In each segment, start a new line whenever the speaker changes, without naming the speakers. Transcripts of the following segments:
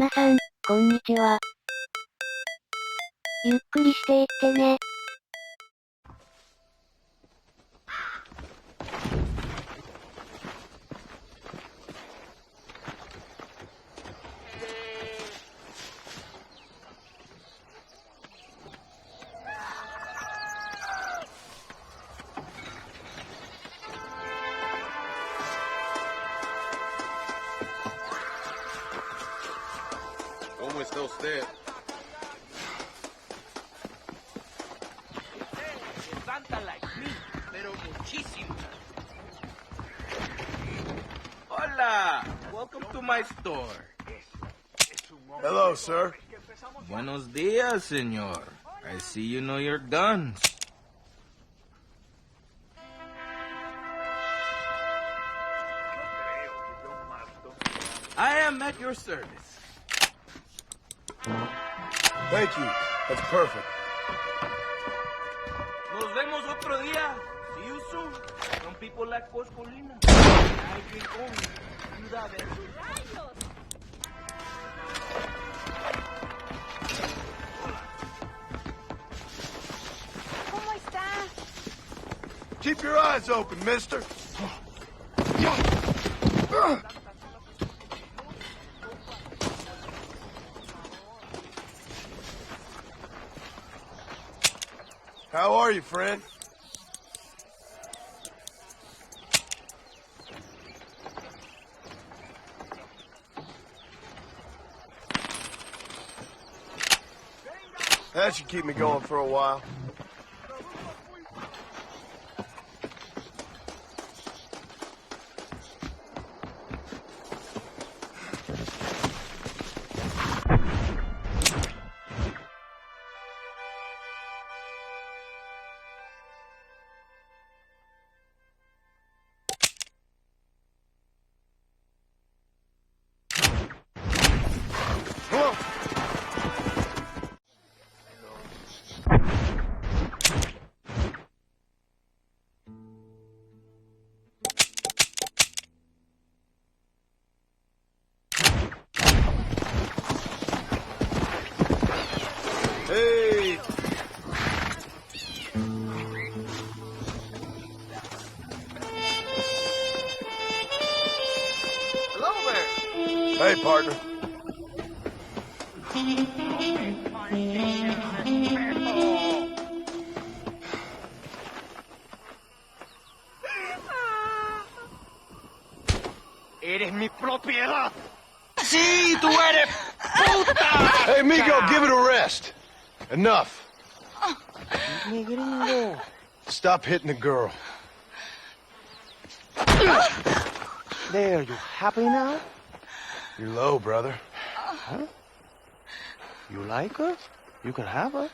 皆さん、こんにちは。ゆっくりしていってね。
¿Cómo está usted?
Santa like me, pero muchísimo. Hola, welcome to my store.
Hello, sir.
Buenos días, señor. I see you know your guns. I am at your service.
Thank you. That's perfect.
Nos vemos otro día. See you soon. Some people like Coscolina. I drink only. Ciudad de Rayos.
¿Cómo está?
Keep your eyes open, mister. How are you, friend? That should keep me going for a while. Hey!
Hello there.
Hey, partner.
Eres mi propiedad. Sí, tú eres puta.
Hey, Migo, give it a rest. Enough.
Mi gringo.
Stop hitting the girl.
There, you happy now?
You're low, brother.
Huh? You like her? You can have her.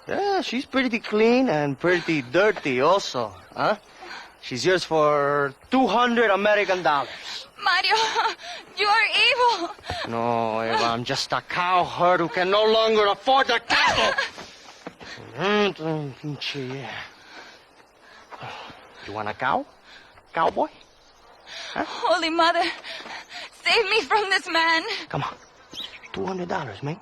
Yeah, she's pretty clean and pretty dirty also, huh? She's yours for $200 American.
Mario, you are evil.
No, Eva, I'm just a cowherd who can no longer afford the cattle. You want a cow? Cowboy? Huh?
Holy Mother, save me from this man.
Come on. $200, man.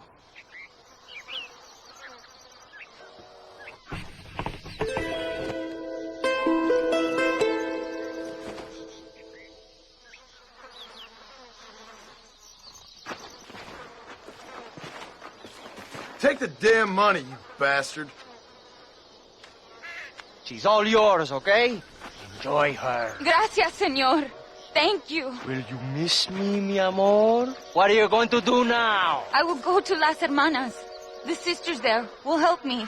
Take the damn money, you bastard.
She's all yours, okay? Enjoy her.
Gracias, señor. Thank you.
Will you miss me, mi amor? What are you going to do now?
I will go to Las Hermanas. The sisters there will help me.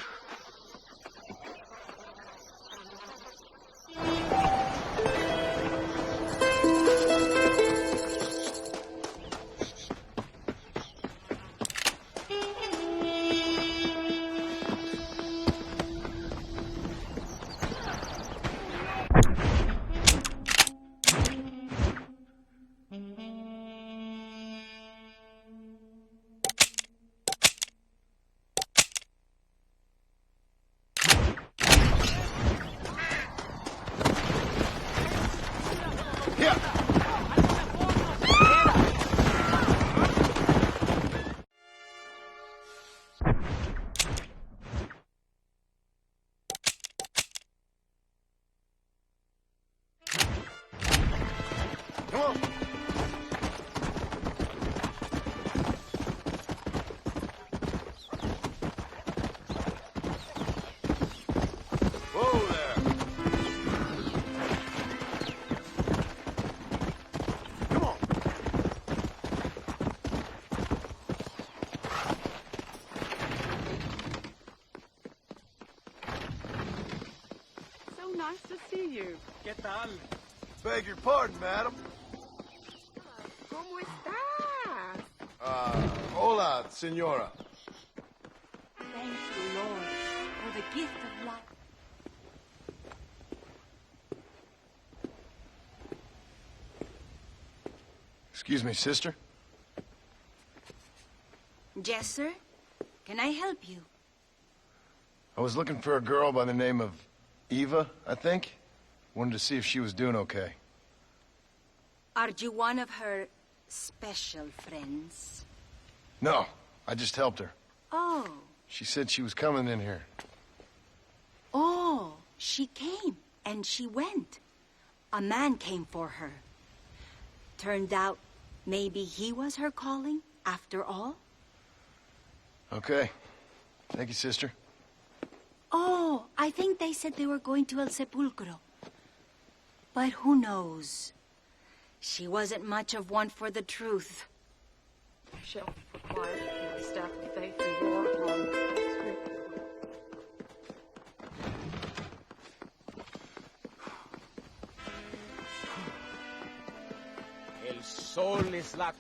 Come on. Whoa there. Come on.
So nice to see you.
¿Qué tal?
Beg your pardon, madam.
¿Cómo estás?
Hola, senora.
Thank you, Lord, for the gift of life.
Excuse me, sister.
Yes, sir? Can I help you?
I was looking for a girl by the name of Eva, I think. Wanted to see if she was doing okay.
Are you one of her special friends?
No, I just helped her.
Oh.
She said she was coming in here.
Oh, she came and she went. A man came for her. Turned out maybe he was her calling after all?
Okay. Thank you, sister.
Oh, I think they said they were going to El Sepulcro. But who knows? She wasn't much of one for the truth.
Shelf required my staff of faith and war on
El sol es la...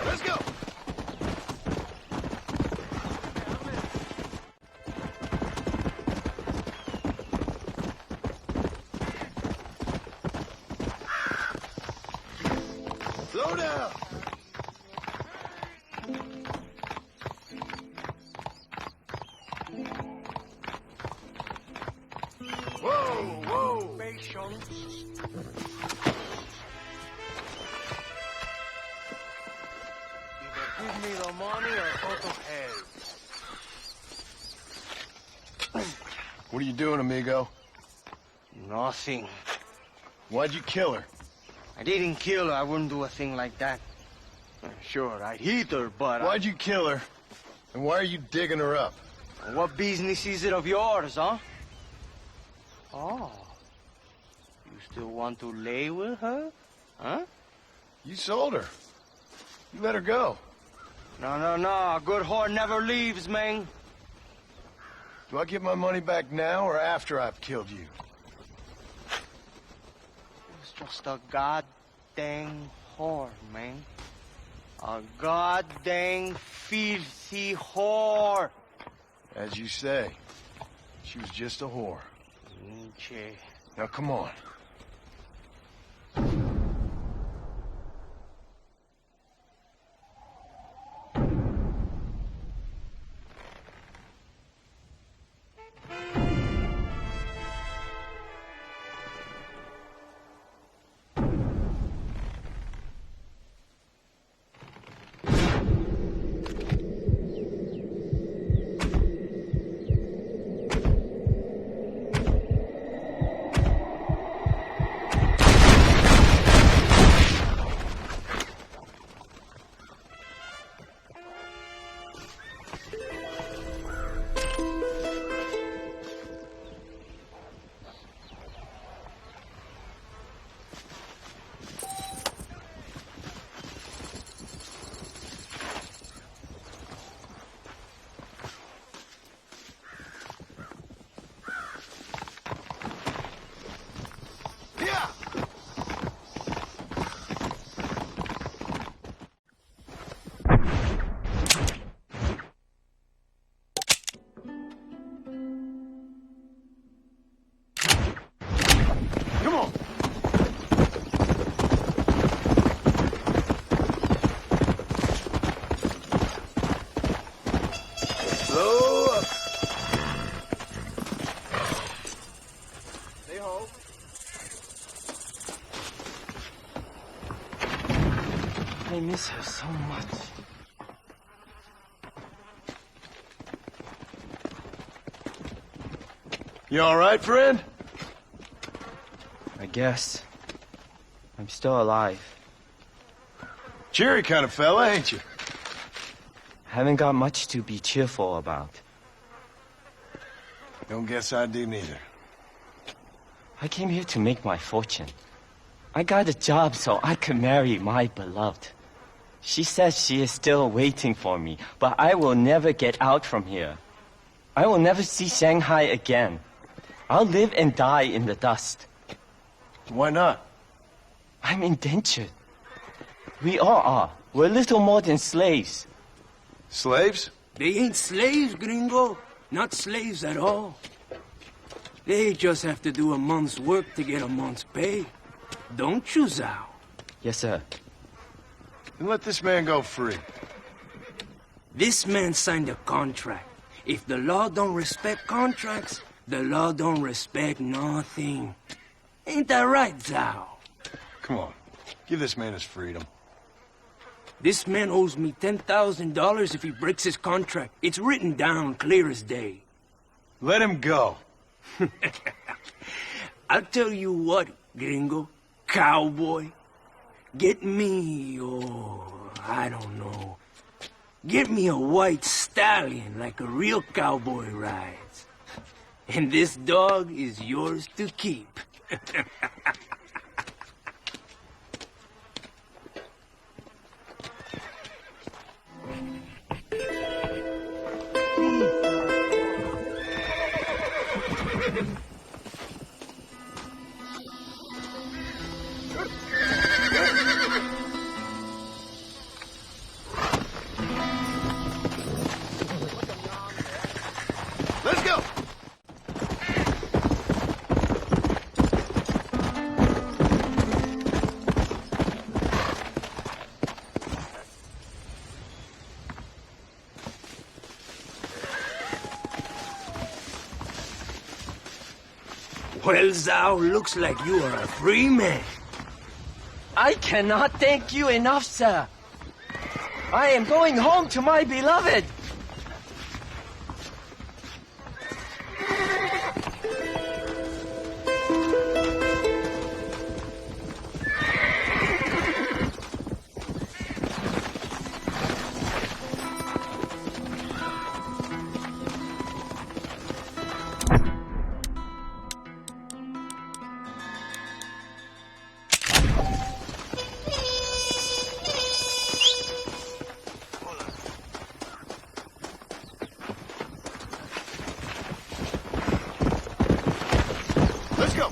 Let's go! Slow down! Whoa, whoa!
Give me the money or go to hell.
What are you doing, amigo?
Nothing.
Why'd you kill her?
I didn't kill her. I wouldn't do a thing like that. Sure, I'd hit her, but
Why'd you kill her? And why are you digging her up?
What business is it of yours, huh? Oh. You still want to lay with her? Huh?
You sold her. You let her go.
No, no, no. A good whore never leaves, man.
Do I get my money back now or after I've killed you?
It's just a goddamn whore, man. A goddamn filthy whore.
As you say, she was just a whore.
Nietzsche.
Now come on.
miss her so much.
You all right, friend?
I guess. I'm still alive.
Cheery kind of fella, ain't you?
Haven't got much to be cheerful about.
Don't guess I do neither.
I came here to make my fortune. I got a job so I could marry my beloved. She says she is still waiting for me, but I will never get out from here. I will never see Shanghai again. I'll live and die in the dust.
Why not?
I'm indentured. We all are. We're little more than slaves.
Slaves?
They ain't slaves, gringo. Not slaves at all. They just have to do a month's work to get a month's pay. Don't you, Zhao?
Yes, sir.
Then let this man go free.
This man signed a contract. If the law don't respect contracts, the law don't respect nothing. Ain't that right, Zhao?
Come on. Give this man his freedom.
This man owes me $10,000 if he breaks his contract. It's written down clear as day.
Let him go.
I'll tell you what, gringo, cowboy. Get me, I don't know. Get me a white stallion like a real cowboy rides. And this dog is yours to keep.
Let's go!
Well, Zhao, looks like you are a free man.
I cannot thank you enough, sir. I am going home to my beloved.
Let's go!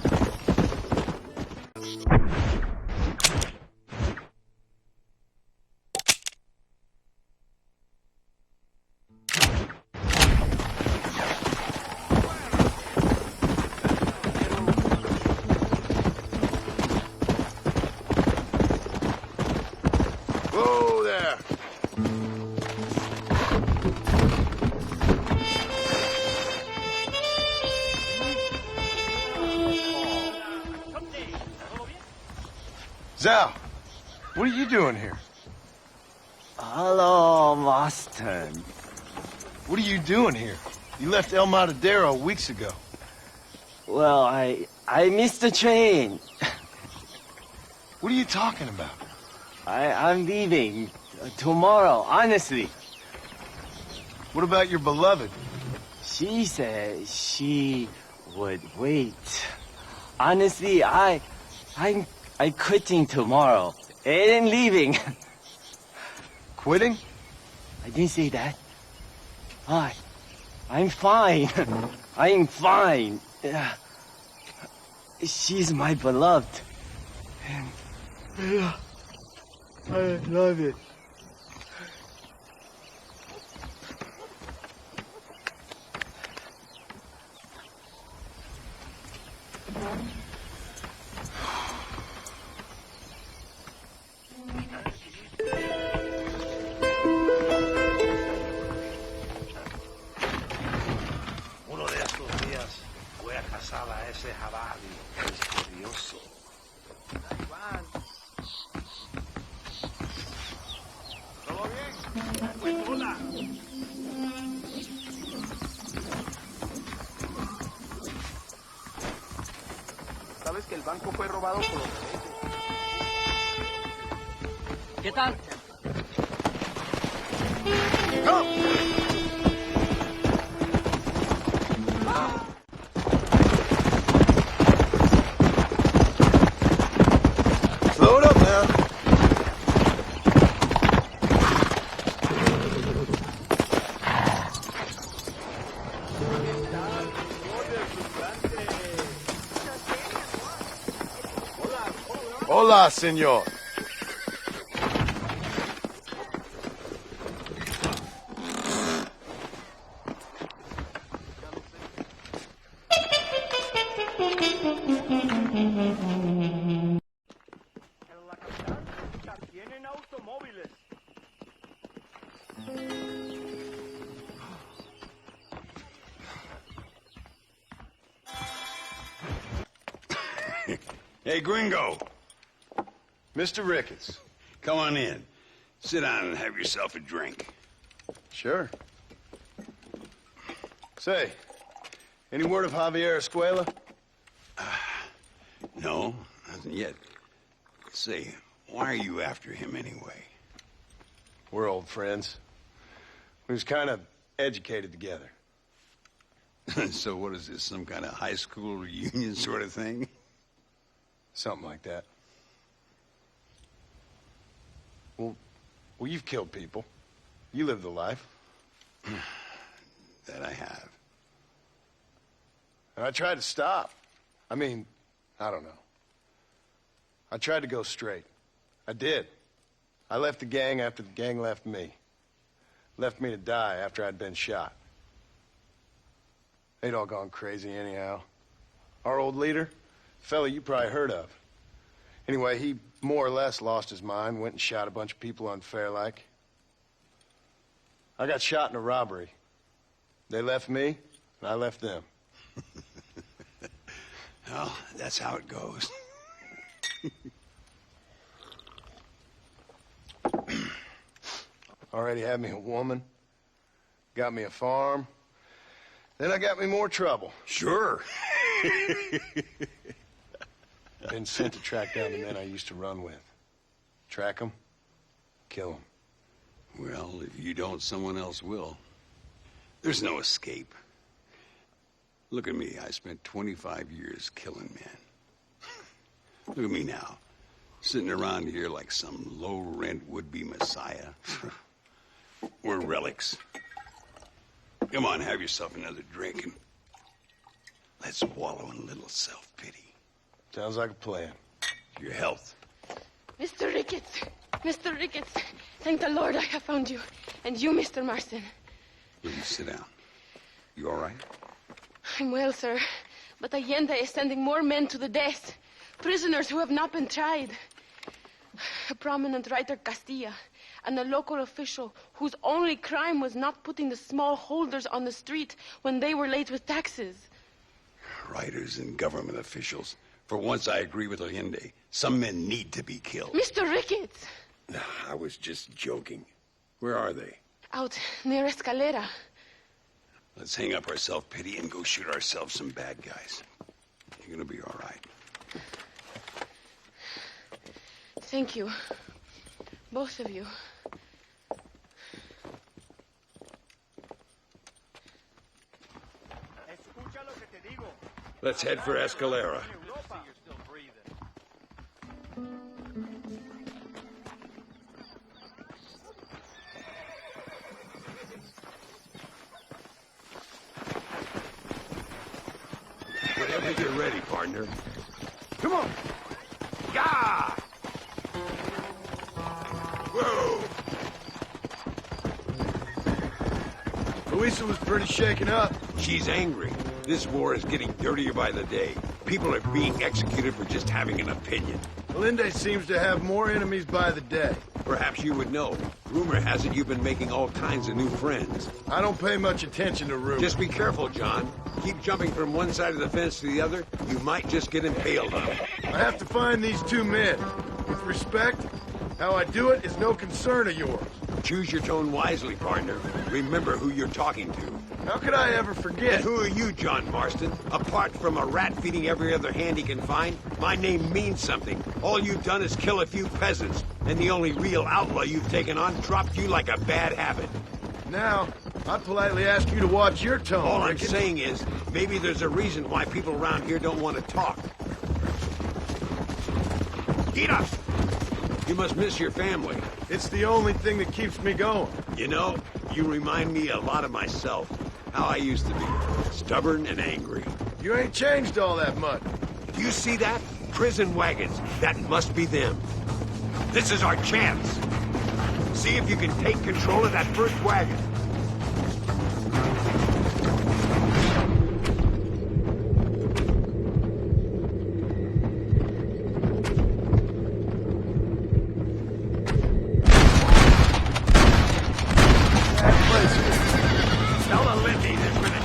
Whoa there! Zhao, what are you doing here?
Hello, Marston.
What are you doing here? You left El Matadero weeks ago.
Well, I missed the train.
What are you talking about?
I'm leaving tomorrow, honestly.
What about your beloved?
She said she would wait. Honestly, I'm quitting tomorrow and leaving.
Quitting?
I didn't say that. I'm fine. I'm fine. She's my beloved. And I love it.
Uno de estos días voy a cazar a ese jabalí. Es curioso.
banco fue robado por los rebeldes.
¿Qué tal?
Slow it up now. Hola, señor.
Tienen automóviles.
Hey, Gringo,
Mr. Ricketts.
come on in. Sit down and have yourself a drink.
Sure. Say, any word of Javier Escuela?
No, nothing yet. Say, why are you after him anyway?
We're old friends. We was kind of educated together.
So what is this, some kind of high school reunion sort of thing?
Something like that. Well, you've killed people. You lived the life.
That I have.
And I tried to stop. I mean, I don't know. I tried to go straight. I did. I left the gang after the gang left me. Left me to die after I'd been shot. They'd all gone crazy anyhow. Our old leader, fella you probably heard of. Anyway, he more or less lost his mind, went and shot a bunch of people unfair like. I got shot in a robbery. They left me, and I left them.
Well, that's how it goes.
Already had me a woman, got me a farm, then I got me more trouble.
Sure.
Been sent to track down the men I used to run with. Track them, kill them.
Well, if you don't, someone else will. There's no escape. Look at me. I spent 25 years killing men. Look at me now, sitting around here like some low-rent would-be messiah. We're relics. Come on, have yourself another drink and let's wallow in a little self-pity.
Sounds like a plan.
Your health.
Mr. Ricketts! Mr. Ricketts! Thank the Lord I have found you. And you, Mr. Marston.
Will you sit down? You all right?
I'm well, sir. But Allende is sending more men to the death. Prisoners who have not been tried. A prominent writer, Castilla, and a local official whose only crime was not putting the small holders on the street when they were late with taxes.
Writers and government officials. For once, I agree with Allende. Some men need to be killed.
Mr. Ricketts!
I was just joking. Where are they?
Out near Escalera.
Let's hang up our self-pity and go shoot ourselves some bad guys. You're gonna be all right.
Thank you. Both of you.
Let's head for Escalera. Whenever you're ready, partner. Come on! Yeah! Whoa!
Louisa was pretty shaken up.
She's angry. This war is getting dirtier by the day. People are being executed for just having an opinion.
Allende seems to have more enemies by the day.
Perhaps you would know. Rumor has it you've been making all kinds of new friends.
I don't pay much attention to rumors.
Just be careful, John. Keep jumping from one side of the fence to the other. You might just get impaled on it.
I have to find these two men. With respect, how I do it is no concern of yours.
Choose your tone wisely, partner. Remember who you're talking to.
How could I ever forget?
And who are you, John Marston? Apart from a rat feeding every other hand he can find, my name means something. All you've done is kill a few peasants, and the only real outlaw you've taken on dropped you like a bad habit.
Now, I politely ask you to watch your tone.
All I'm
Ricketts.
saying is, maybe there's a reason why people around here don't want to talk. Get up! You must miss your family.
It's the only thing that keeps me going.
You know, you remind me a lot of myself. How I used to be. Stubborn and angry.
You ain't changed all that much.
Do you see that? Prison wagons. That must be them. This is our chance. See if you can take control of that first wagon. Tell the Lindy there's been a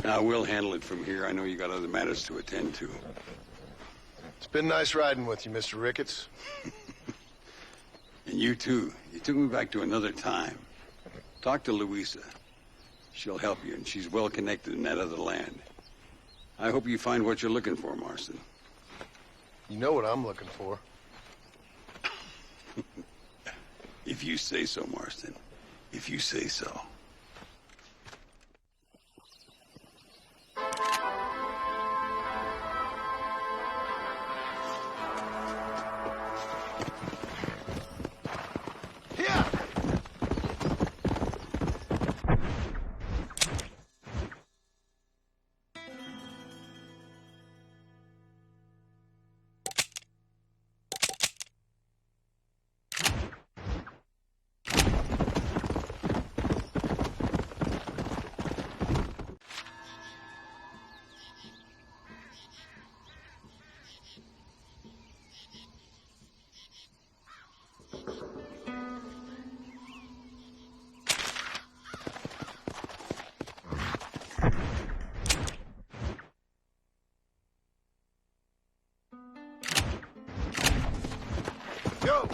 Now, we'll handle it from here. I know you got other matters to attend to.
It's been nice riding with you, Mr. Ricketts.
And you, too. You took me back to another time. Talk to Louisa. She'll help you, and she's well connected in that other land. I hope you find what you're looking for, Marston.
You know what I'm looking for.
If you say so, Marston. If you say so.
Go!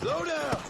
Slow down!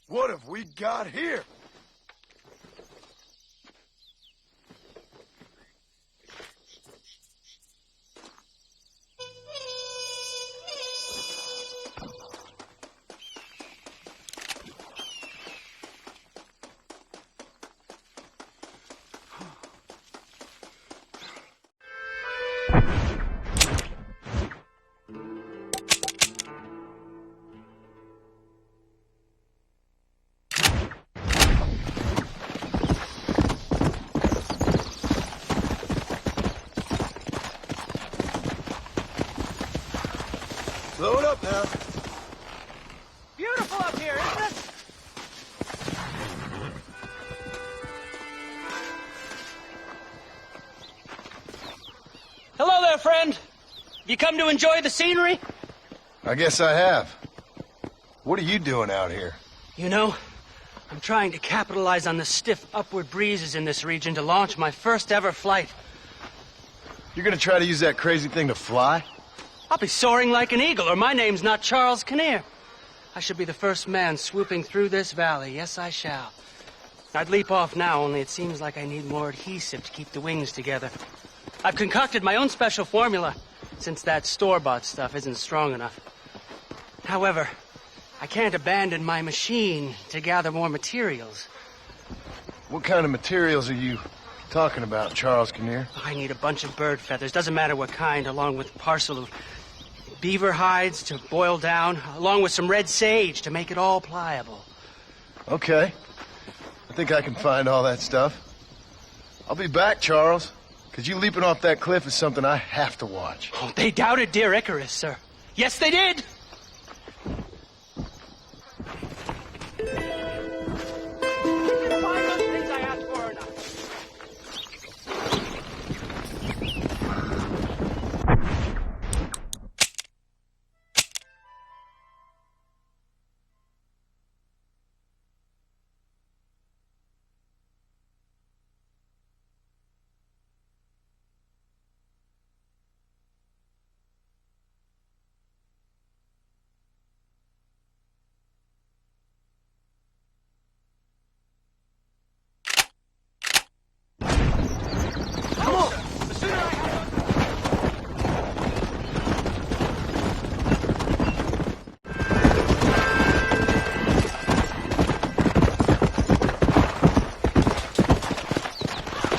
What have we got here? Slow it up now.
Beautiful up here, isn't it? Hello there, friend. You come to enjoy the scenery?
I guess I have. What are you doing out here?
You know, I'm trying to capitalize on the stiff upward breezes in this region to launch my first ever flight.
You're gonna try to use that crazy thing to fly?
I'll be soaring like an eagle, or my name's not Charles Kinnear. I should be the first man swooping through this valley. Yes, I shall. I'd leap off now, only it seems like I need more adhesive to keep the wings together. I've concocted my own special formula, since that store-bought stuff isn't strong enough. However, I can't abandon my machine to gather more materials.
What kind of materials are you talking about, Charles Kinnear?
I need a bunch of bird feathers, doesn't matter what kind, along with a parcel of beaver hides to boil down, along with some red sage to make it all pliable.
Okay. I think I can find all that stuff. I'll be back, Charles. Because you leaping off that cliff is something I have to watch.
Oh, they doubted dear Icarus, sir. Yes, they did!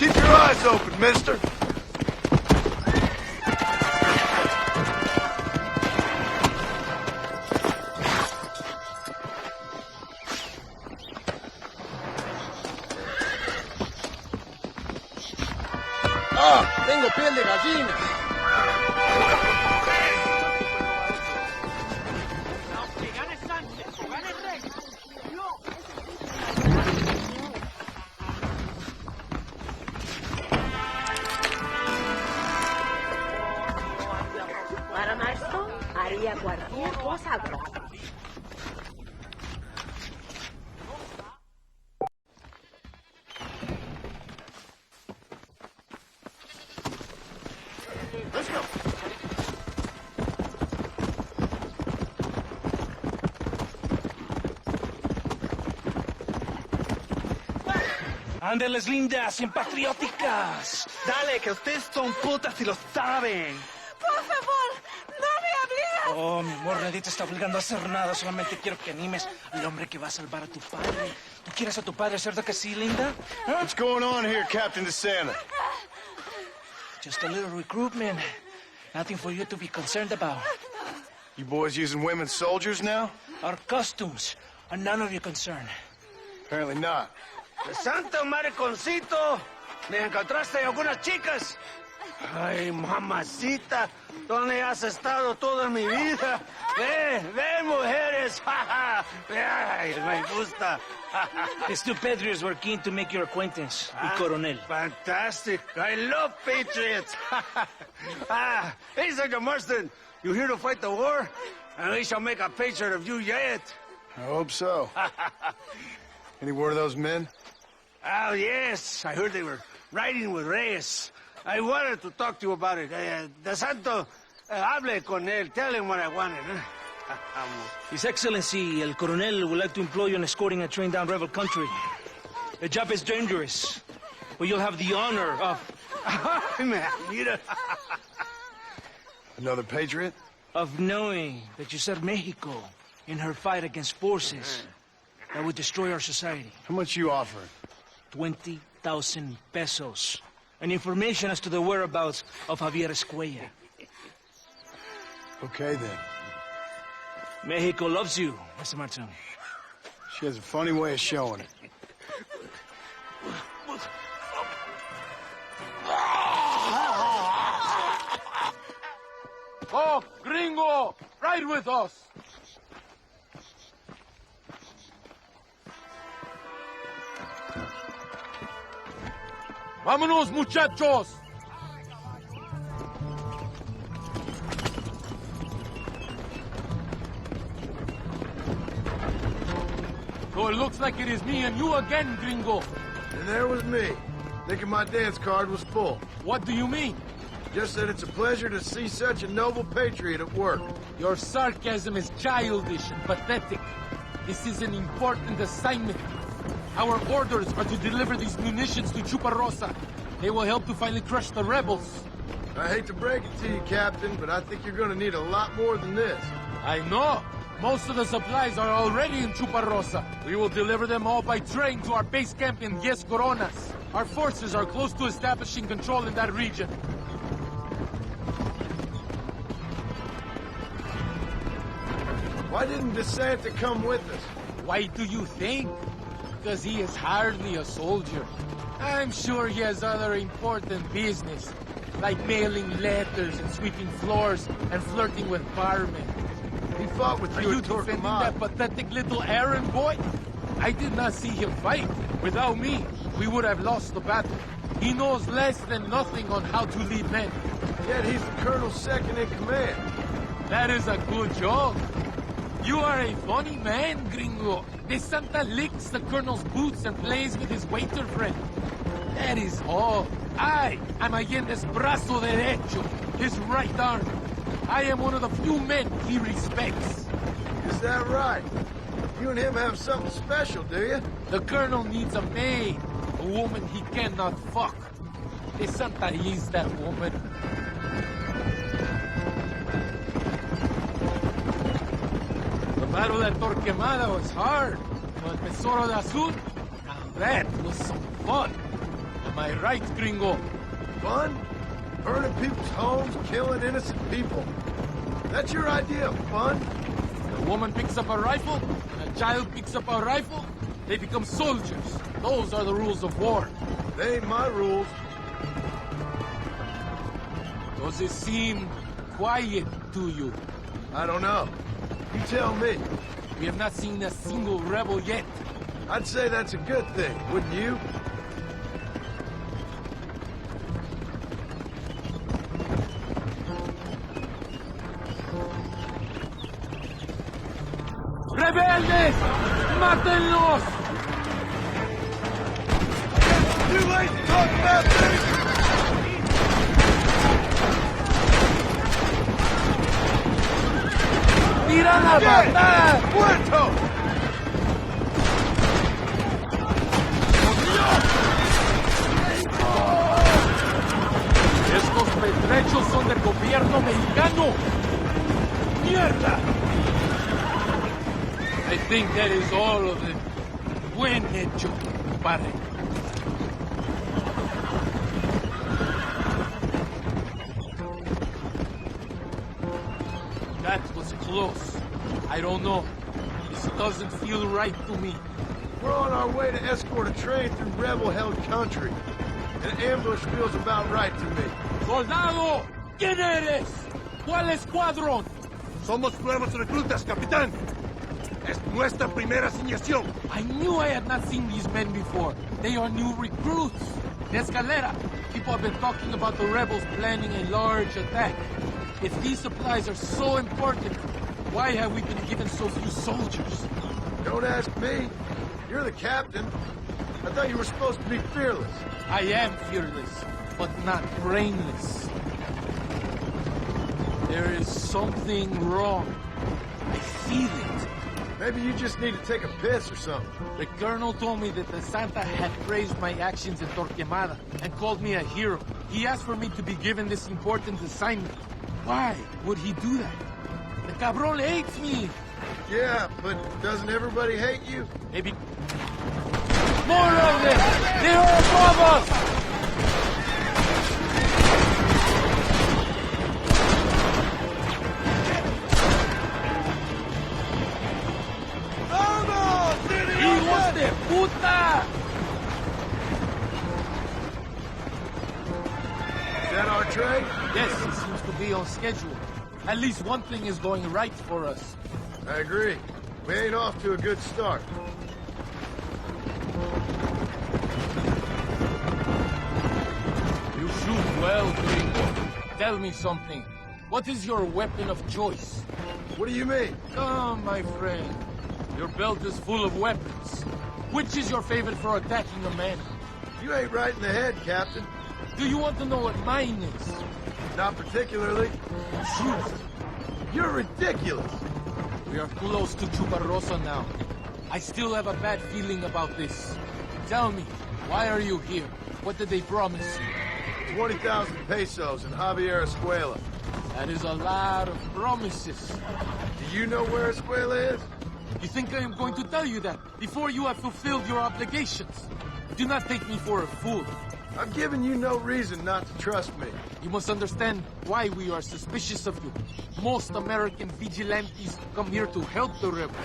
Keep your eyes open, mister.
¡Ah! ¡Tengo piel de gallina!
Para Marston haría cualquier cosa.
Let's go.
¡Ándeles, lindas, bien patrióticas!
Dale, que ustedes son putas y lo saben.
Por favor, no me obligas.
Oh, mi amor, nadie te está obligando a hacer nada. Solamente quiero que animes al hombre que va a salvar a tu padre. ¿Tú quieres a tu padre, cierto que sí, linda? ¿Ah?
What's going on here, Captain DeSanta?
Just a little recruitment. Nothing for you to be concerned about.
You boys using women soldiers now?
Our costumes are none of your concern.
Apparently not.
Santo mariconcito, ¿me encontraste algunas chicas? Ay, mamacita, ¿dónde has estado toda mi vida? Ve, mujeres, ay, me gusta.
These two patriots were keen to make your acquaintance, el coronel.
Fantastic, I love patriots. Hey, John Marston, you here to fight the war? And we shall make a patriot of you yet.
I hope so. Any word of those men?
Oh, yes. I heard they were riding with Reyes. I wanted to talk to you about it. De Santo, hable con él. Tell him what I wanted.
His Excellency, el coronel, would like to employ you in escorting a train down rebel country. The job is dangerous, but you'll have the honor of...
Mira.
Another patriot?
of knowing that you served Mexico in her fight against forces that would destroy our society.
How much you offering?
20,000 pesos. And information as to the whereabouts of Javier Escuella.
Okay, then.
Mexico loves you, Mr. Martin.
She has a funny way of showing it.
Oh, gringo! Ride with us! Vámonos, muchachos! So it looks like it is me and you again, gringo.
And there was me, thinking my dance card was full.
What do you mean?
Just that it's a pleasure to see such a noble patriot at work.
Your sarcasm is childish and pathetic. This is an important assignment. Our orders are to deliver these munitions to Chuparosa. They will help to finally crush the rebels.
I hate to break it to you, Captain, but I think you're gonna need a lot more than this.
I know. Most of the supplies are already in Chuparosa. We will deliver them all by train to our base camp in Yes Coronas. Our forces are close to establishing control in that region.
Why didn't DeSanta come with us?
Why do you think? Because he is hardly a soldier. I'm sure he has other important business, like mailing letters and sweeping floors and flirting with barmen.
He fought with
Are
you
you
at
defending
Torquemada.
that pathetic little errand boy? I did not see him fight. Without me, we would have lost the battle. He knows less than nothing on how to lead men.
Yet he's the colonel's second in command.
That is a good joke. You are a funny man, gringo. DeSanta licks the colonel's boots and plays with his waiter friend. That is all. I am Allende's brazo derecho, his right arm. I am one of the few men he respects.
Is that right? You and him have something special, do you?
The colonel needs a maid, a woman he cannot fuck. DeSanta is that woman. The battle at Torquemada was hard, but Tesoro de Azul, now that was some fun. Am I right, gringo?
Fun? Burning people's homes, killing innocent people. That's your idea of fun?
A woman picks up a rifle, and a child picks up a rifle. They become soldiers. Those are the rules of war.
They ain't my rules.
Does it seem quiet to you?
I don't know. You tell me.
We have not seen a single rebel yet.
I'd say that's a good thing, wouldn't you?
¡Rebeldes! ¡Mátenlos!
Too late to talk about this!
¡Tiran a matar!
¡Muerto!
¡Estos petrechos son del gobierno mexicano! ¡Mierda! I think that is all of it. Buen hecho, padre. That was close. I don't know. This doesn't feel right to me.
We're on our way to escort a train through rebel-held country. An ambush feels about right to me.
¡Soldado! ¿Quién eres? ¿Cuál escuadrón?
Somos nuevos reclutas, capitán. Es nuestra primera asignación.
I knew I had not seen these men before. They are new recruits. The Escalera. People have been talking about the rebels planning a large attack. If these supplies are so important, why have we been given so few soldiers?
Don't ask me. You're the captain. I thought you were supposed to be fearless.
I am fearless, but not brainless. There is something wrong. I feel it.
Maybe you just need to take a piss or something.
The colonel told me that the Santa had praised my actions in Torquemada and called me a hero. He asked for me to be given this important assignment. Why would he do that? The cabron hates me.
Yeah, but doesn't everybody hate you?
Maybe... More of them! They are above us! ¡Hijos de puta!
Is that our train?
Yes, it seems to be on schedule. At least one thing is going right for us.
I agree. We ain't off to a good start.
You shoot well, gringo. Tell me something. What is your weapon of choice?
What do you mean?
Come, my friend. Your belt is full of weapons. Which is your favorite for attacking a man?
You ain't right in the head, Captain.
Do you want to know what mine is?
Not particularly.
Shoot.
You're ridiculous.
We are close to Chubarrosa now. I still have a bad feeling about this. Tell me, why are you here? What did they promise you?
20,000 pesos in Javier Escuela.
That is a lot of promises.
Do you know where Escuela is?
You think I am going to tell you that before you have fulfilled your obligations? Do not take me for a fool.
I've given you no reason not to trust me.
You must understand why we are suspicious of you. Most American vigilantes come here to help the rebels.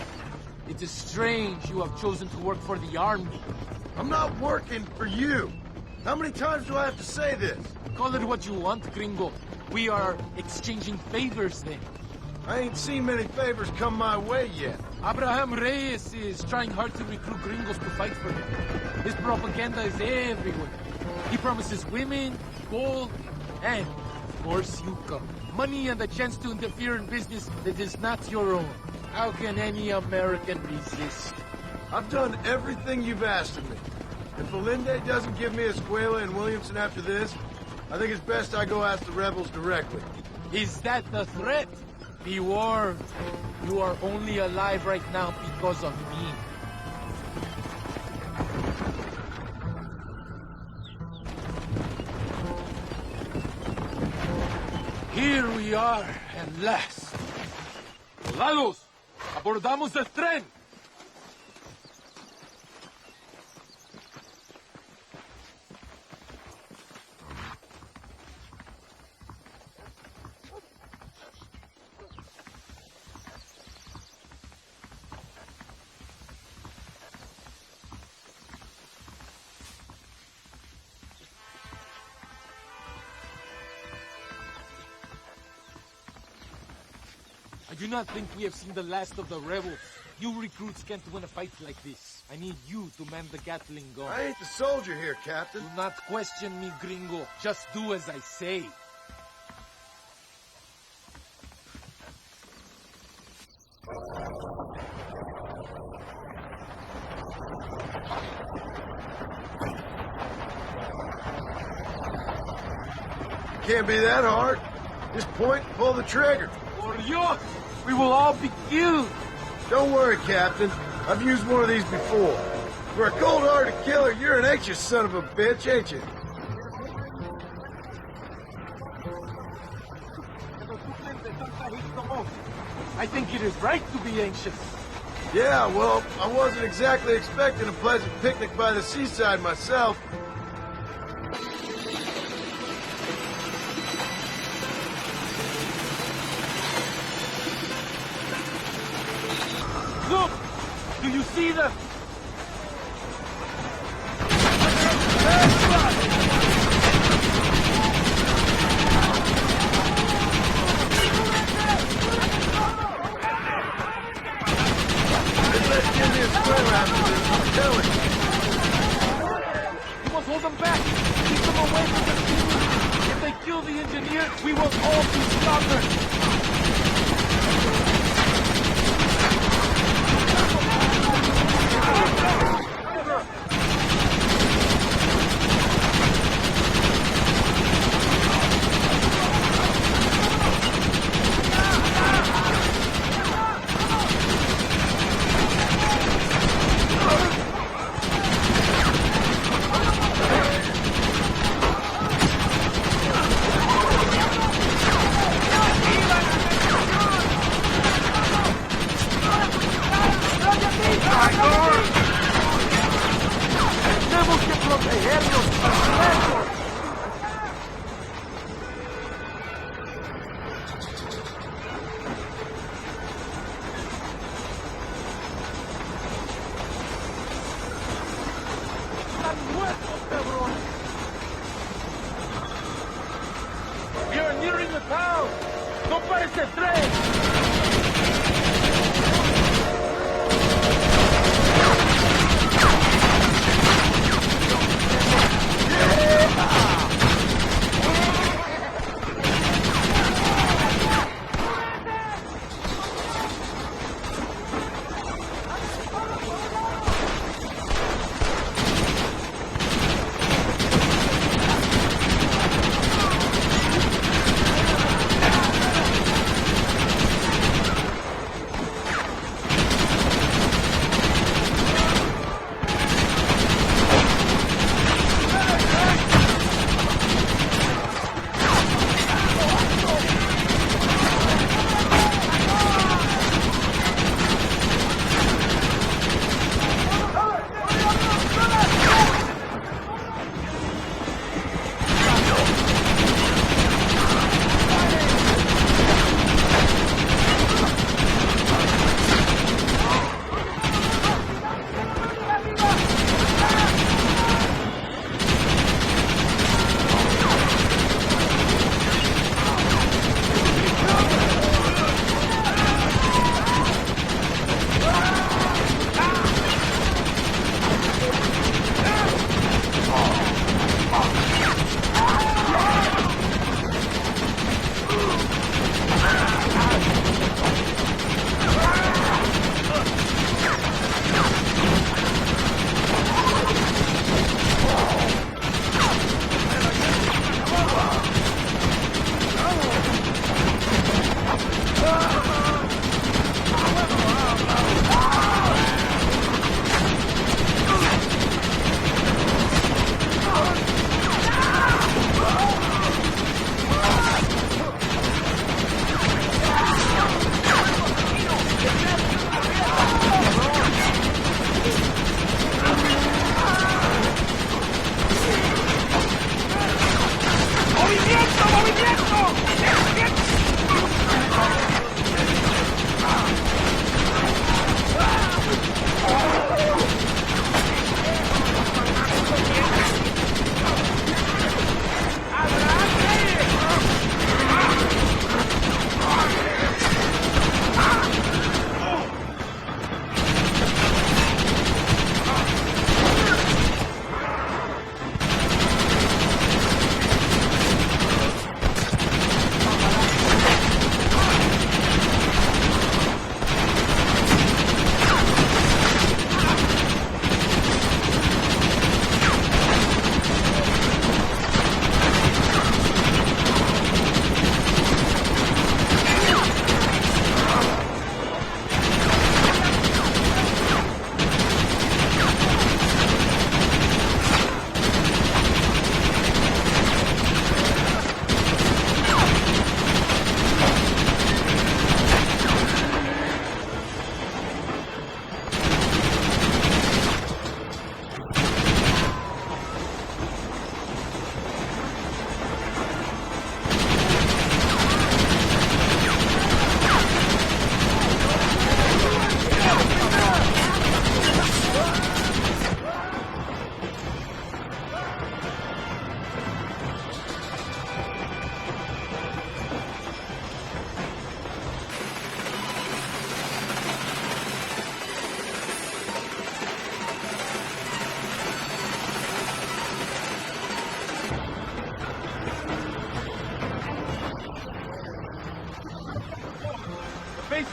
It is strange you have chosen to work for the army.
I'm not working for you. How many times do I have to say this?
Call it what you want, gringo. We are exchanging favors then.
I ain't seen many favors come my way yet.
Abraham Reyes is trying hard to recruit gringos to fight for him. His propaganda is everywhere. He promises women, gold, and, of course, you come. Money and the chance to interfere in business that is not your own. How can any American resist?
I've done everything you've asked of me. If Allende doesn't give me Escuela and Williamson after this, I think it's best I go ask the rebels directly.
Is that the threat? Be warned. You are only alive right now because of me. Here we are, at last. Soldados, abordamos el tren. do not think we have seen the last of the rebels. You recruits can't win a fight like this. I need you to man the Gatling gun.
I ain't the soldier here, Captain.
Do not question me, gringo. Just do as I say.
Can't be that hard. Just point and pull the trigger.
Por Dios! We will all be killed!
Don't worry, Captain. I've used one of these before. For a cold-hearted killer, you're an anxious son of a bitch, ain't you?
I think it is right to be anxious.
Yeah, well, I wasn't exactly expecting a pleasant picnic by the seaside myself.
Look! Do you see them? You must hold them back. Keep them away from the city. If they kill the engineer, we will all be slaughtered. We are nearing the town! ¡No parece tren!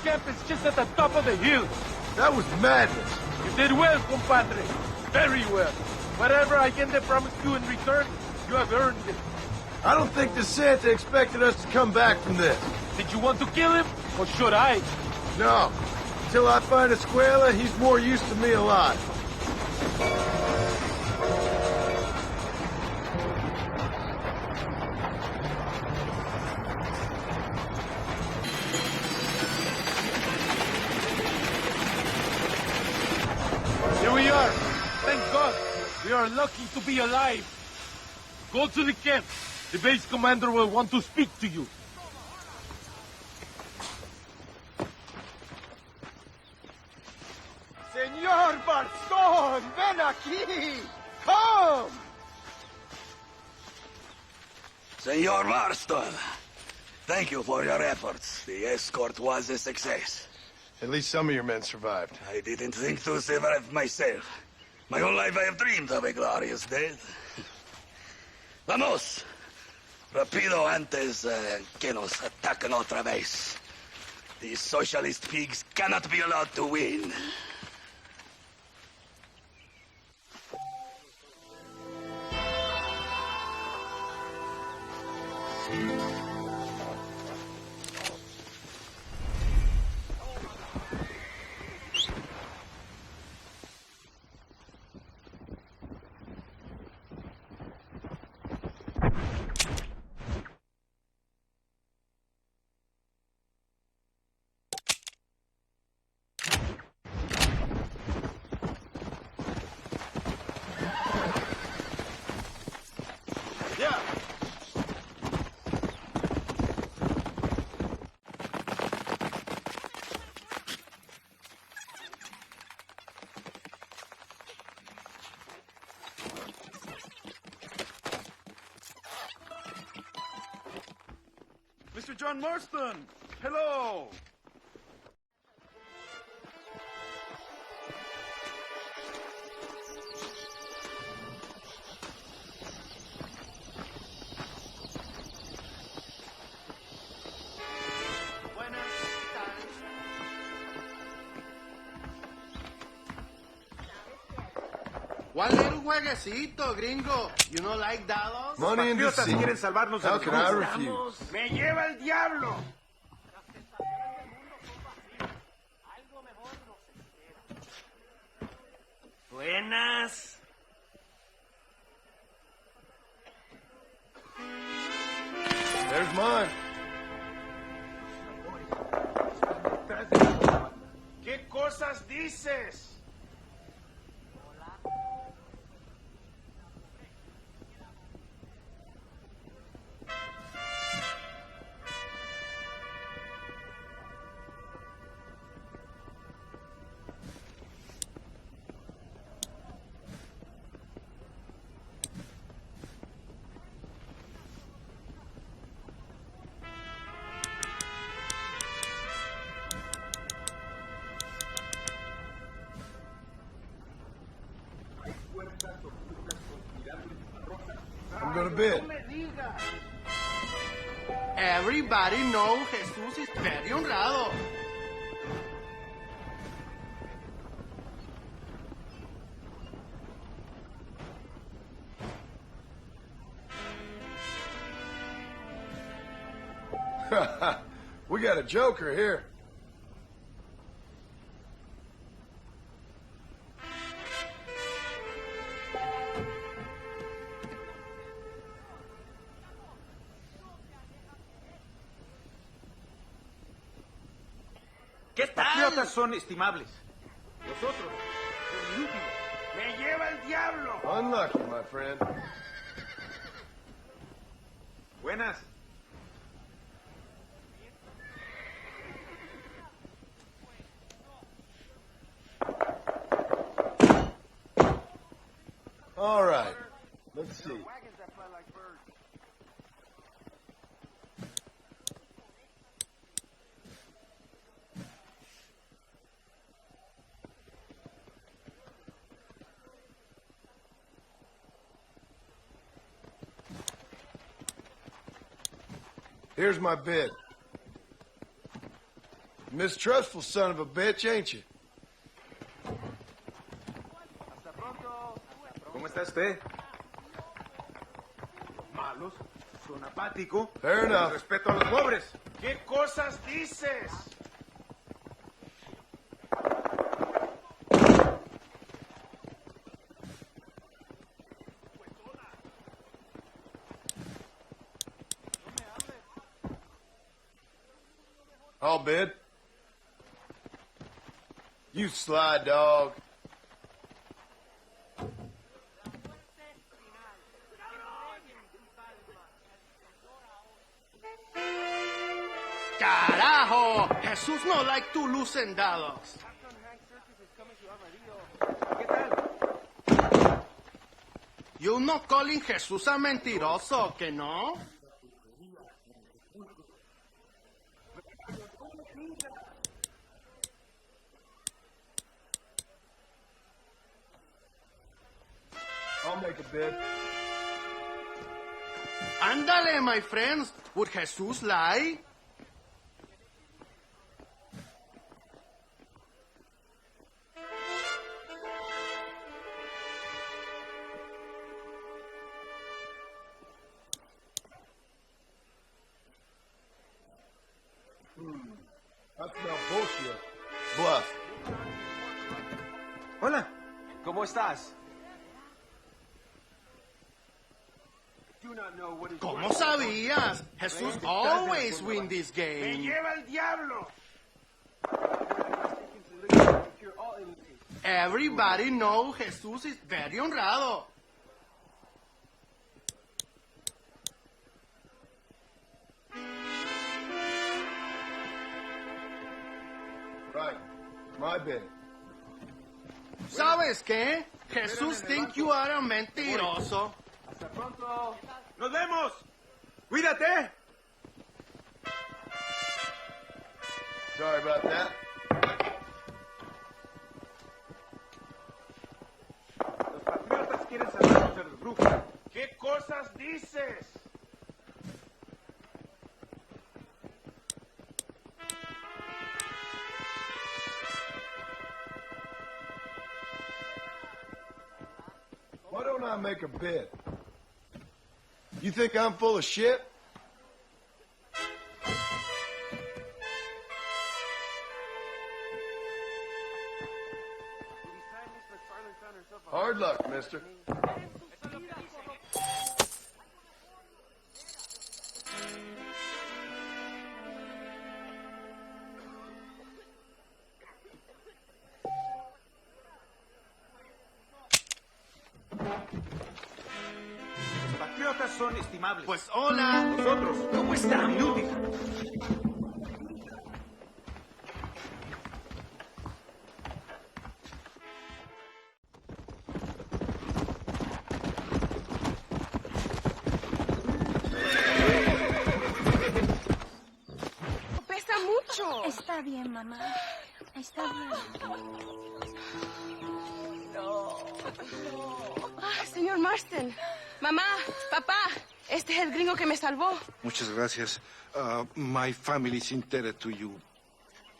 camp is just at the top of the hill.
That was madness.
You did well, compadre. Very well. Whatever Allende promised you in return, you have earned it.
I don't think the Santa expected us to come back from this.
Did you want to kill him, or should I?
No. Until I find Escuela, he's more use to me alive.
Here we are. Thank God. We are lucky to be alive. Go to the camp. The base commander will want to speak to you.
Señor Marston, ven aquí! Come!
Senor Marston, thank you for your efforts. The escort was a success.
At least some of your men survived.
I didn't think to survive myself. My whole life I have dreamed of a glorious death. Vamos. Rapido antes que nos ataquen otra vez. These socialist pigs cannot be allowed to win.
Mr. John Marston! Hello!
One little jueguecito, gringo. You know like Dallas?
Money and deceit.
quieren salvarnos de
How
los
can I
rusos.
refuse?
¡Me lleva el diablo!
Buenas.
There's mine.
¿Qué cosas dices?
I'm gonna bid.
Everybody know Jesús is very honrado.
We got a joker here.
¿Qué tal?
Patriotas son estimables. Los otros son inútiles.
¡Me lleva el diablo!
Unlucky, my friend.
Buenas.
All right. Let's see. Here's my bid. Mistrustful son of a bitch, ain't you?
Hasta pronto. ¿Cómo está usted? Malos, son apático.
Fair enough.
Respeto a los pobres. ¿Qué cosas dices?
All bid. You sly dog.
¡Carajo! Jesús no like to loosen dados. You not calling Jesús a mentiroso, ¿que no?
I'll make a bid.
Ándale, my friends. Would Jesús lie?
I smell bullshit. Bluff.
Hola, ¿cómo estás?
¿Cómo sabías? Jesús always win this
¡Me
game.
lleva el diablo!
Everybody know Jesús is very honrado.
Right. My bid.
¿Sabes qué? Jesús think you are a mentiroso.
Hasta pronto. ¡Nos vemos! ¡Cuídate!
Sorry about that.
Los patriotas quieren salvarnos de los brujos. ¿Qué cosas dices?
Why don't I make a bid? You think I'm full of shit? Hard luck, mister.
Los patriotas son estimables.
Pues hola.
Nosotros, ¿cómo está? Inútil.
Pesa mucho.
Está bien, mamá. Está bien.
Ah, señor Marston. Mamá, papá, este es el gringo que me salvó.
Muchas gracias. My family is indebted to you.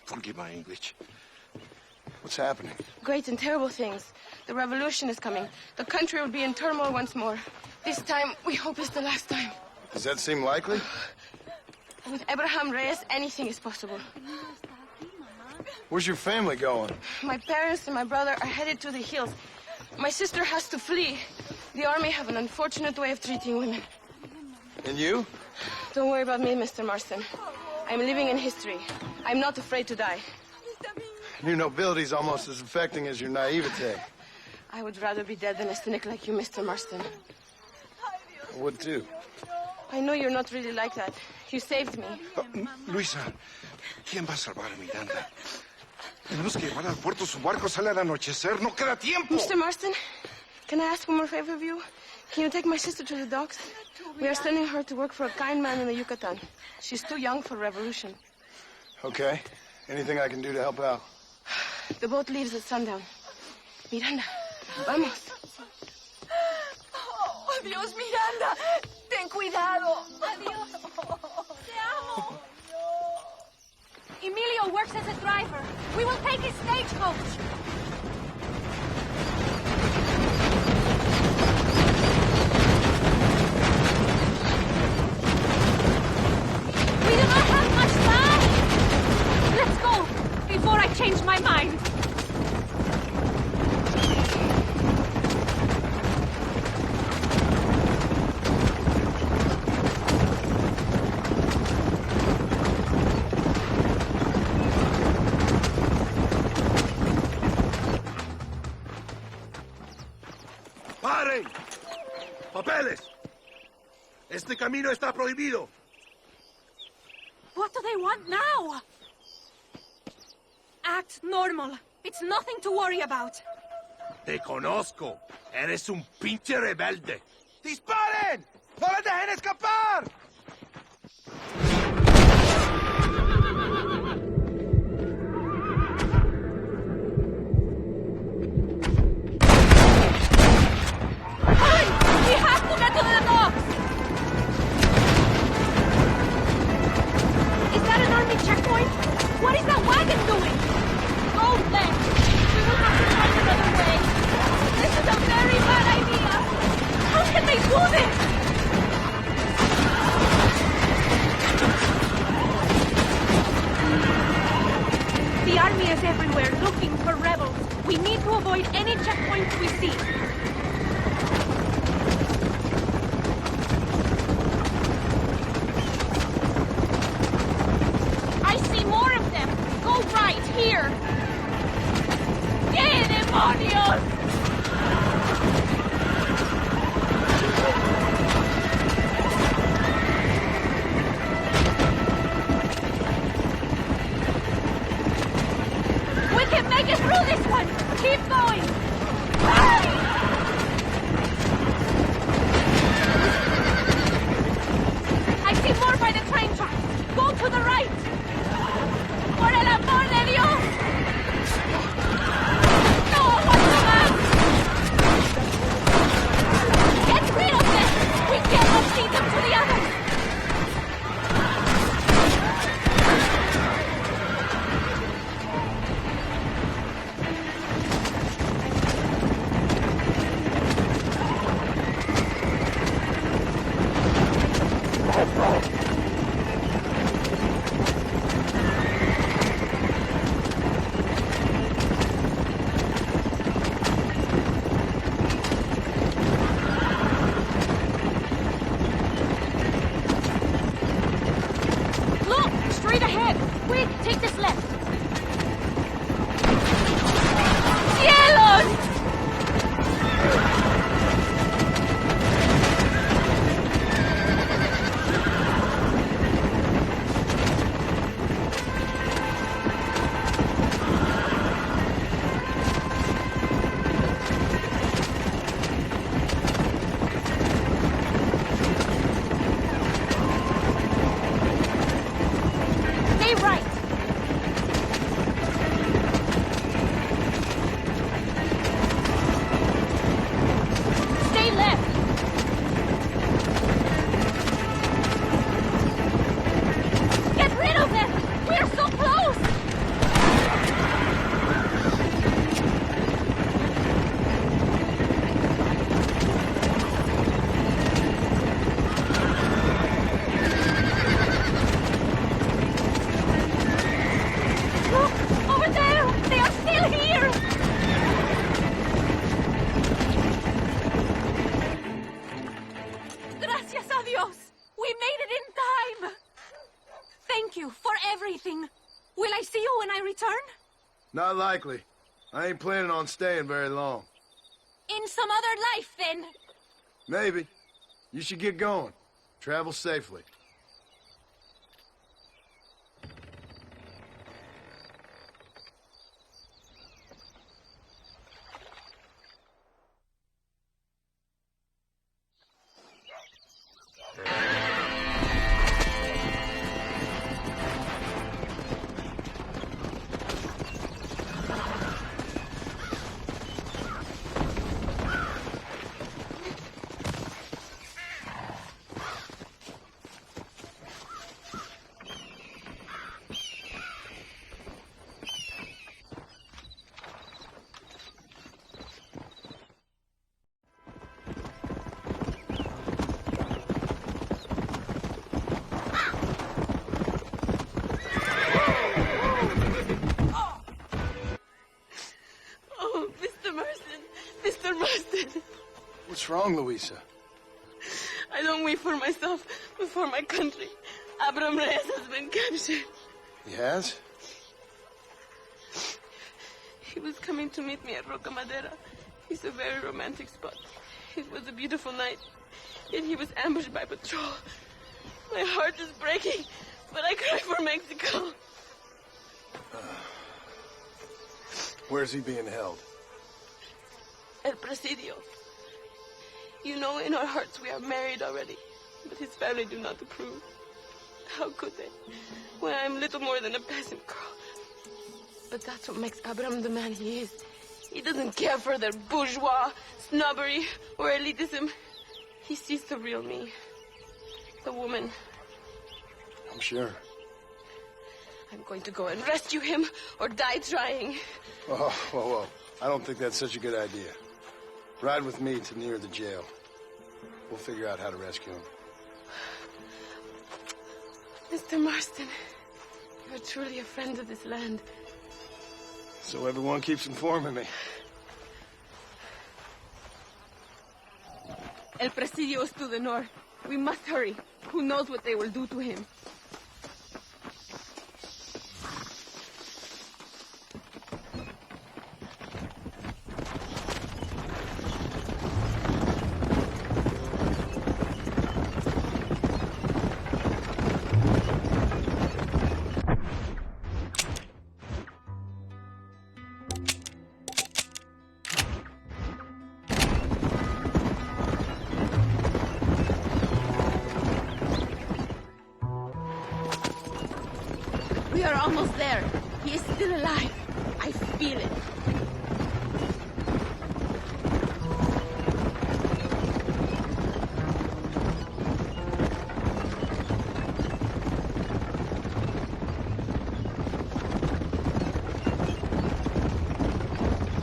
Forgive my English.
What's happening?
Great and terrible things. The revolution is coming. The country will be in turmoil once more. This time, we hope it's the last time.
Does that seem likely?
With Abraham Reyes, anything is possible.
Where's your family going?
My parents and my brother are headed to the hills. My sister has to flee. The army have an unfortunate way of treating women.
And you?
Don't worry about me, Mr. Marston. I'm living in history. I'm not afraid to die.
Your nobility's almost as affecting as your naivete.
I would rather be dead than a cynic like you, Mr. Marston.
I would too.
I know you're not really like that. You saved me.
Luisa, ¿quién va a salvar a Miranda? Tenemos que llevar al puerto. Su barco sale al anochecer. No queda tiempo.
Mr. Marston, can I ask one more favor of you? Can you take my sister to the docks? We are sending her to work for a kind man in the Yucatan. She's too young for revolution.
Okay. Anything I can do to help out?
The boat leaves at sundown. Miranda, vamos.
Oh, adiós, Miranda. Ten cuidado. Adiós. Te amo.
Emilio works as a driver. We will take his stagecoach. We do not have much time. Let's go before I change my mind.
¡Paren! ¡Papeles! Este camino está prohibido.
What do they want now? Act normal. It's nothing to worry about.
Te conozco. Eres un pinche rebelde. ¡Disparen! ¡No les dejen escapar!
Hurry! We have to get to the docks! Is that an army checkpoint? What is that wagon doing? Go left. We will have to find another way. This is a very bad idea. How can they do this? The army is everywhere looking for rebels. We need to avoid any checkpoints we see. I see more of them. Go right, here. ¡Qué demonios! We can make it through this one. Keep going. I see more by the train tracks. Go to the right. Por el amor de Dios. No, what's the matter? Get rid of them. We cannot lead them to the others. Look, straight ahead. Quick, take this left. ¡Cielos! Stay right. Stay left. Get rid of them. We're so close. Look, over there. They are still here. Gracias a Dios. We made it in time. Thank you for everything. Will I see you when I return?
Not likely. I ain't planning on staying very long.
In some other life, then.
Maybe. You should get going. Travel safely. What's wrong, Luisa?
I don't wait for myself, but for my country. Abraham Reyes has been captured.
He has?
He was coming to meet me at Roca Madera. It's a very romantic spot. It was a beautiful night, yet he was ambushed by patrol. My heart is breaking, but I cry for Mexico.
Where's he being held?
El Presidio. You know, in our hearts we are married already, but his family do not approve. How could they, when I am little more than a peasant girl? But that's what makes Abraham the man he is. He doesn't care for their bourgeois, snobbery, or elitism. He sees the real me. The woman.
I'm sure.
I'm going to go and rescue him, or die trying.
Oh, whoa. I don't think that's such a good idea. Ride with me to near the jail. We'll figure out how to rescue him.
Mr. Marston, you're truly a friend of this land.
So everyone keeps informing me.
El Presidio is to the north. We must hurry. Who knows what they will do to him? We are almost there. He is still alive. I feel it.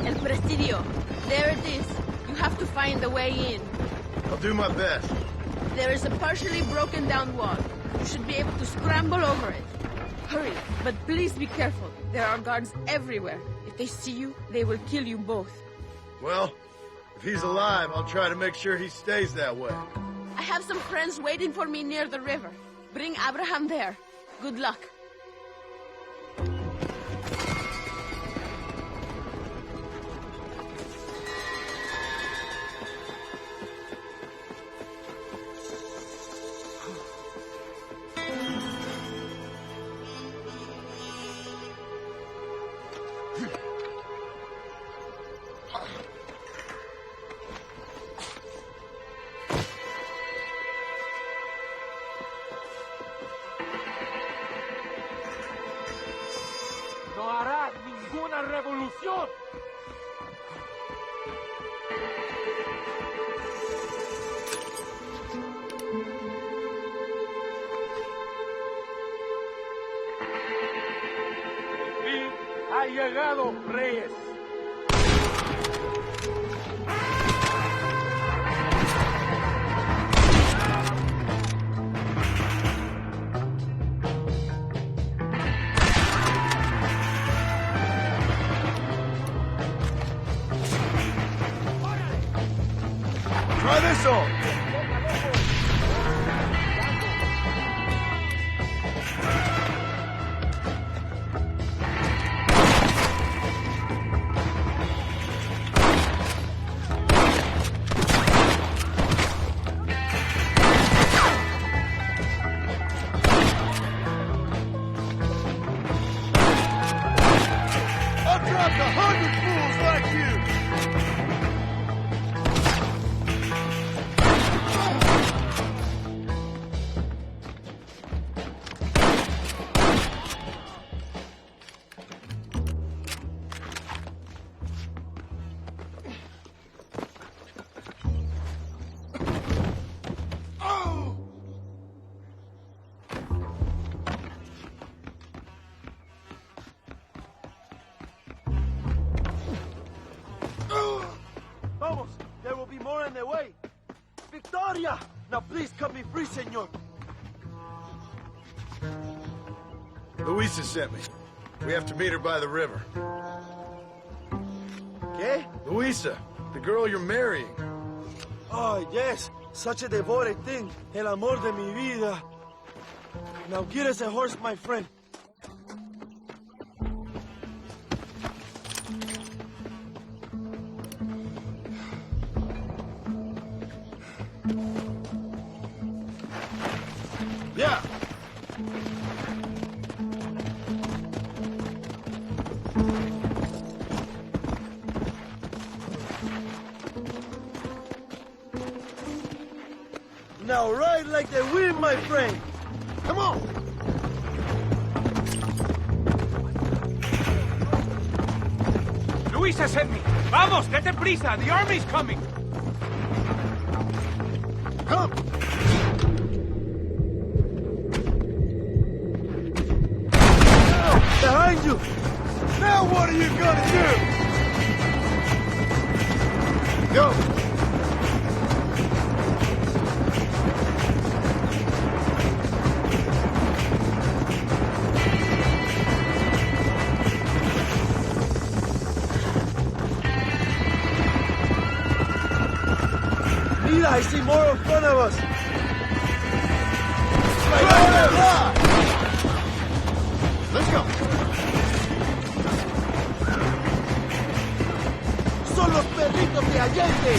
El Presidio. There it is. You have to find the way in.
I'll do my best.
There is a partially broken down wall. You should be able to scramble over it. Hurry, but please be careful. There are guards everywhere. If they see you, they will kill you both.
Well, if he's alive, I'll try to make sure he stays that way.
I have some friends waiting for me near the river. Bring Abraham there. Good luck.
No hará ninguna revolución. El fin ha llegado, Reyes.
Try this on! I've dropped 100 fools like you!
Vamos! There will be more on the way! Victoria! Now please cut me free, senor!
Luisa sent me. We have to meet her by the river.
¿Qué?
Luisa, the girl you're marrying.
Oh, yes. Such a devoted thing. El amor de mi vida. Now get us a horse, my friend. Yeah. Now ride like the wind, my friend. Come on.
Luisa sent me. Vamos, date prisa. The army's coming.
Come!
Behind you.
Now what are you gonna do? Go!
Mira, I see more in front of us.
Let's go!
Son los perritos de Allende.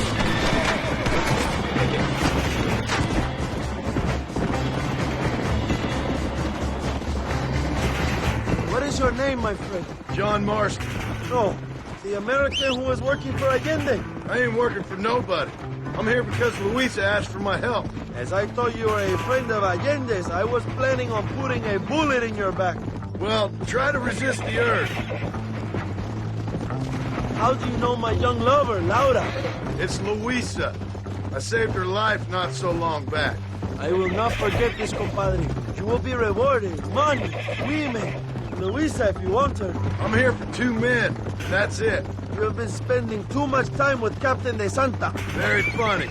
What is your name, my friend?
John Marston.
No, the American who was working for Allende.
I ain't working for nobody. I'm here because Luisa asked for my help.
As I thought you were a friend of Allende's, I was planning on putting a bullet in your back.
Well, try to resist the urge.
How do you know my young lover, Laura?
It's Luisa. I saved her life not so long back.
I will not forget this, compadre. You will be rewarded. Money, women, Luisa if you want her.
I'm here for 2 men. That's it.
You have been spending too much time with Captain De Santa.
Very funny.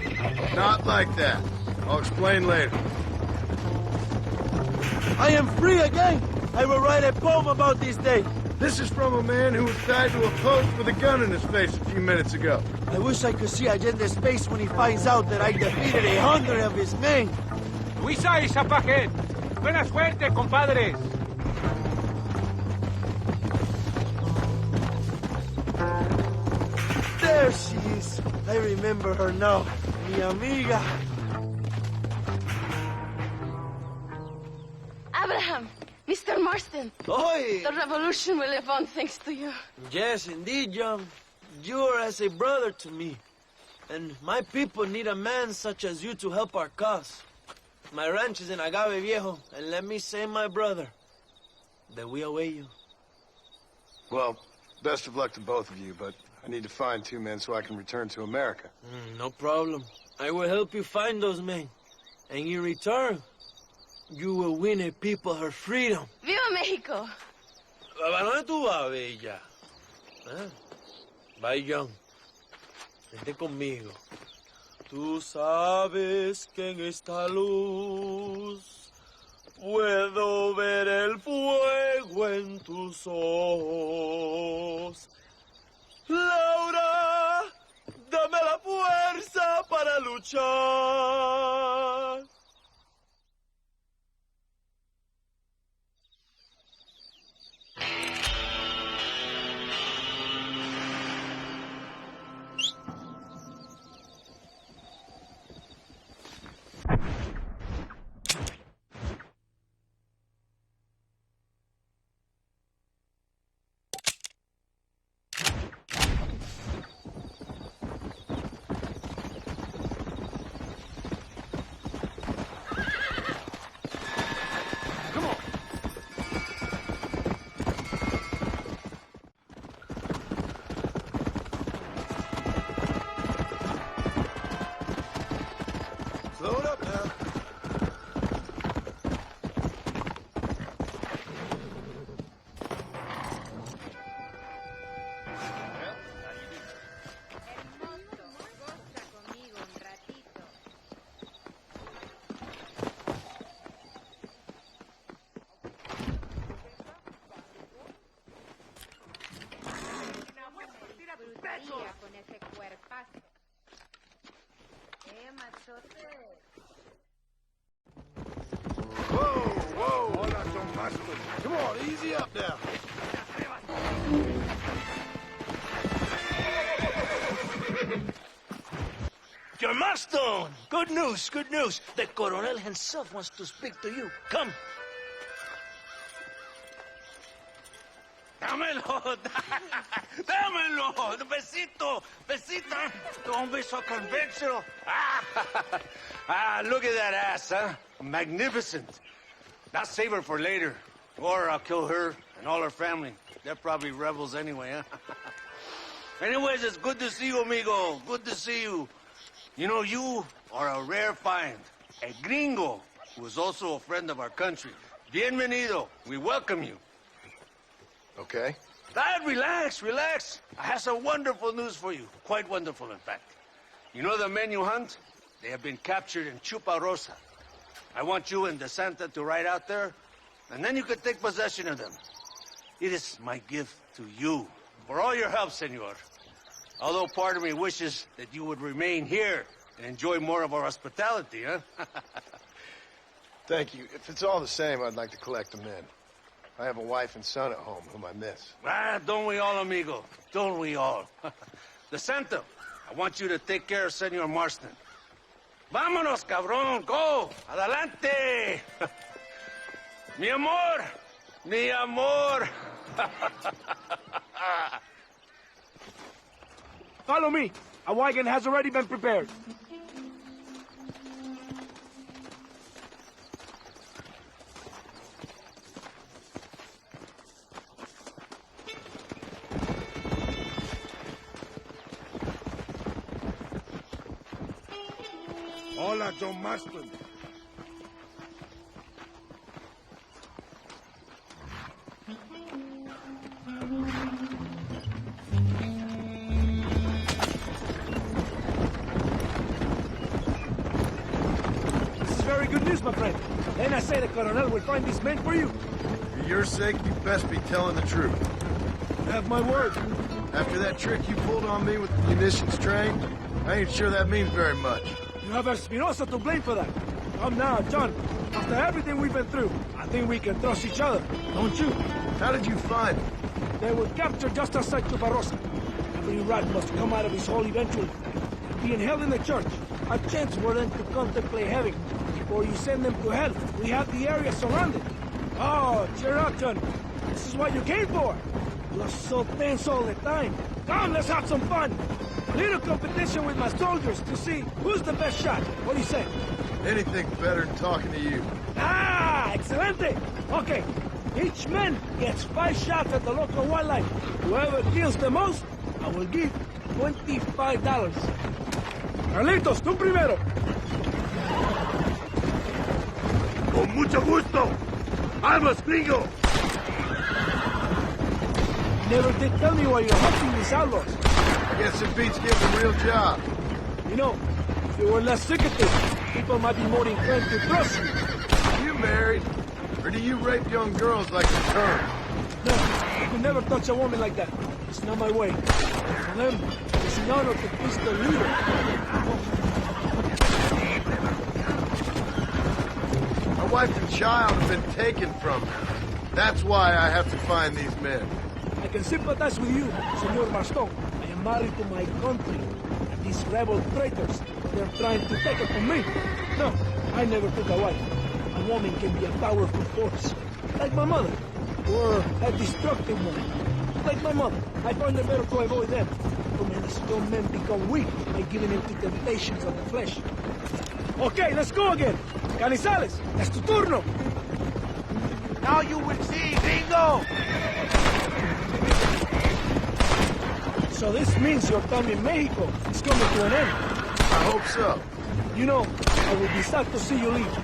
Not like that. I'll explain later.
I am free again. I will write a poem about this day.
This is from a man who was tied to a post with a gun in his face a few minutes ago.
I wish I could see Allende's face when he finds out that I defeated 100 of his men.
Luisa is up ahead. Buena suerte, compadres.
There she is. I remember her now. Mi amiga.
Abraham, Mr. Marston.
Oi!
The revolution will live on thanks to you.
Yes, indeed, John. You are as a brother to me. And my people need a man such as you to help our cause. My ranch is in Agave Viejo, and let me say, my brother, that we await you.
Well, best of luck to both of you, but I need to find 2 men so I can return to America.
No problem. I will help you find those men. And in return, you will win a people her freedom.
Viva Mexico!
¿A dónde tú vas, bella? Bye, John. Vente conmigo. Tú sabes que en esta luz puedo ver el fuego en tus ojos. Laura, dame la fuerza para luchar.
Slow it up now. Marston. Come on, easy up now.
John Marston! Good news, good news. The Coronel himself wants to speak to you. Come.
Dámelo, dámelo, besito, besita. Don't be so conventional. Look at that ass, huh? Magnificent. Now save her for later, or I'll kill her and all her family. They're probably rebels anyway, huh? Anyways, it's good to see you, amigo. Good to see you. You know, you are a rare find. A gringo who is also a friend of our country. Bienvenido. We welcome you.
Okay.
Dad, relax, relax. I have some wonderful news for you. Quite wonderful, in fact. You know the men you hunt? They have been captured in Chuparosa. I want you and the Santa to ride out there, and then you can take possession of them. It is my gift to you for all your help, senor. Although part of me wishes that you would remain here and enjoy more of our hospitality, huh?
Thank you. If it's all the same, I'd like to collect them in. I have a wife and son at home whom I miss.
Don't we all, amigo? Don't we all? The Santa, I want you to take care of Senor Marston. Vámonos, cabrón, go! Adelante! Mi amor! Mi amor!
Follow me. A wagon has already been prepared.
Hola, John Marston.
This is very good news, my friend. Then I say the Coronel will find these men for you.
For your sake, you best be telling the truth.
You have my word.
After that trick you pulled on me with the munitions train, I ain't sure that means very much.
You have Espinosa to blame for that. Come now, John. After everything we've been through, I think we can trust each other, don't you?
How did you find them?
They were captured just outside Chuparosa. Every rat must come out of his hole eventually. Being held in the church, a chance for them to contemplate heaven. Before you send them to hell, we have the area surrounded. Oh, cheer up, John. This is what you came for. You're so tense all the time. Come, let's have some fun. A little competition with my soldiers to see who's the best shot. What do you say?
Anything's better than talking to you.
Ah, excelente. Okay, each man gets 5 shots at the local wildlife. Whoever kills the most, I will give $25. Carlitos, tú primero.
Con mucho gusto. Vamos, gringo.
You never did tell me why you're hunting these outlaws.
I guess it beats getting a real job.
You know, if you were less secretive, people might be more inclined to trust you.
Are you married? Or do you rape young girls like a turn?
No, I could never touch a woman like that. It's not my way. For them, it's an honor to please the leader.
My wife and child have been taken from me. That's why I have to find these men.
I can sympathize with you, Senor Marston. I am married to my country. And these rebel traitors, they're trying to take it from me. No, I never took a wife. A woman can be a powerful force. Like my mother. Or a destructive one. Like my mother. I find it better to avoid them. When strong men become weak by giving in to temptations of the flesh. Okay, let's go again. Canizales, es tu turno.
Now you will see, gringo!
So this means your time in Mexico is coming to an end.
I hope so.
You know, I will be sad to see you leave.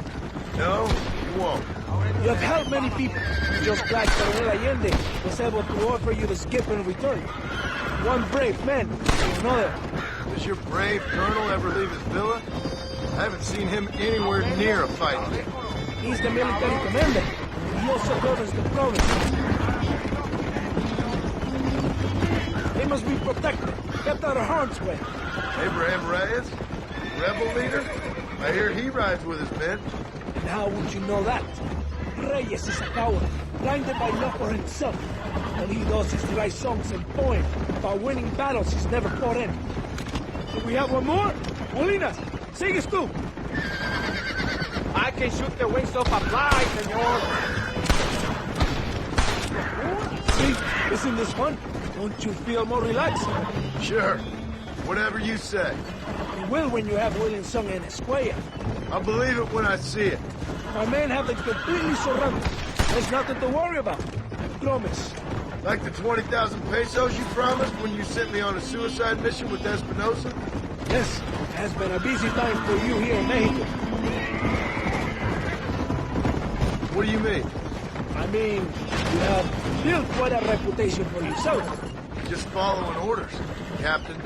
No, you won't.
You have helped many people, just like Coronel Allende was able to offer you this gift in return. One brave man to another.
Does your brave colonel ever leave his villa? I haven't seen him anywhere near a fight yet.
He's the military commander. He also governs the province. They must be protected, kept out of harm's way.
Abraham Reyes? Rebel leader? I hear he rides with his men.
And how would you know that? Reyes is a coward, blinded by love for himself. All he does is write songs and poems about winning battles he's never fought in. Do we have one more? Molinas, sigues tú.
I can shoot the wings off a fly, senor.
See, isn't this fun? Don't you feel more relaxed?
Sure. Whatever you say.
You will when you have William Song and Esquire.
I'll believe it when I see it.
My men have them completely surrounded. There's nothing to worry about. I promise.
Like the 20,000 pesos you promised when you sent me on a suicide mission with Espinosa?
Yes, it has been a busy time for you here in Mexico.
What do you mean?
I mean, you have built quite a reputation for yourself.
Just following orders, Captain.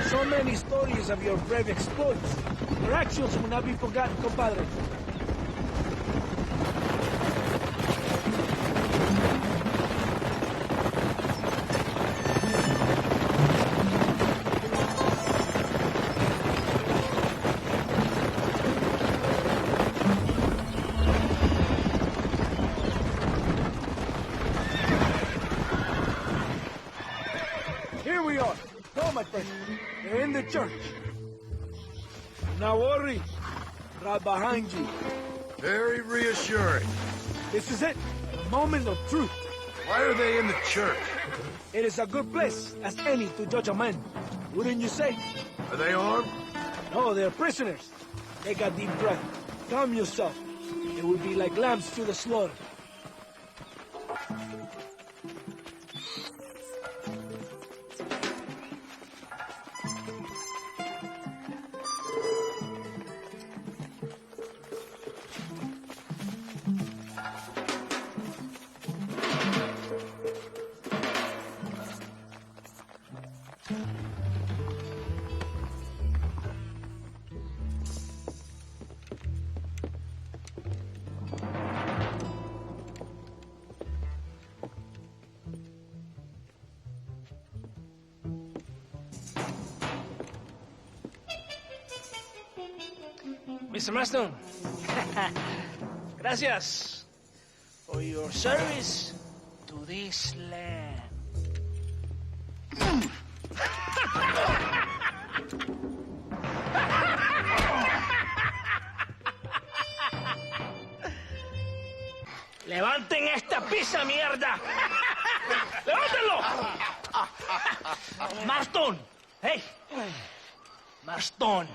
So many stories of your brave exploits. Your actions will not be forgotten, compadre. Here we are. Go, my friend. We're in the church. Now worry. Right behind you.
Very reassuring.
This is it. The moment of truth.
Why are they in the church?
It is a good place as any to judge a man. Wouldn't you say?
Are they armed?
No, they're prisoners. Take a deep breath. Calm yourself. It will be like lambs to the slaughter.
Mr. Marston, gracias for your service to this land. ¡Levanten esta pizza, mierda! ¡Levántenlo! Marston, hey, Marston.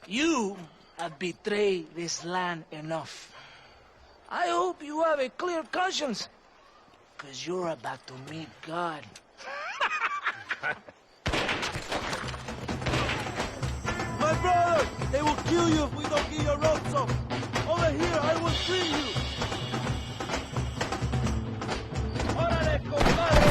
You have betrayed this land enough. I hope you have a clear conscience, because you're about to meet God.
My brother! They will kill you if we don't get your ropes up! Over here, I will free you! ¡Órale, compadre!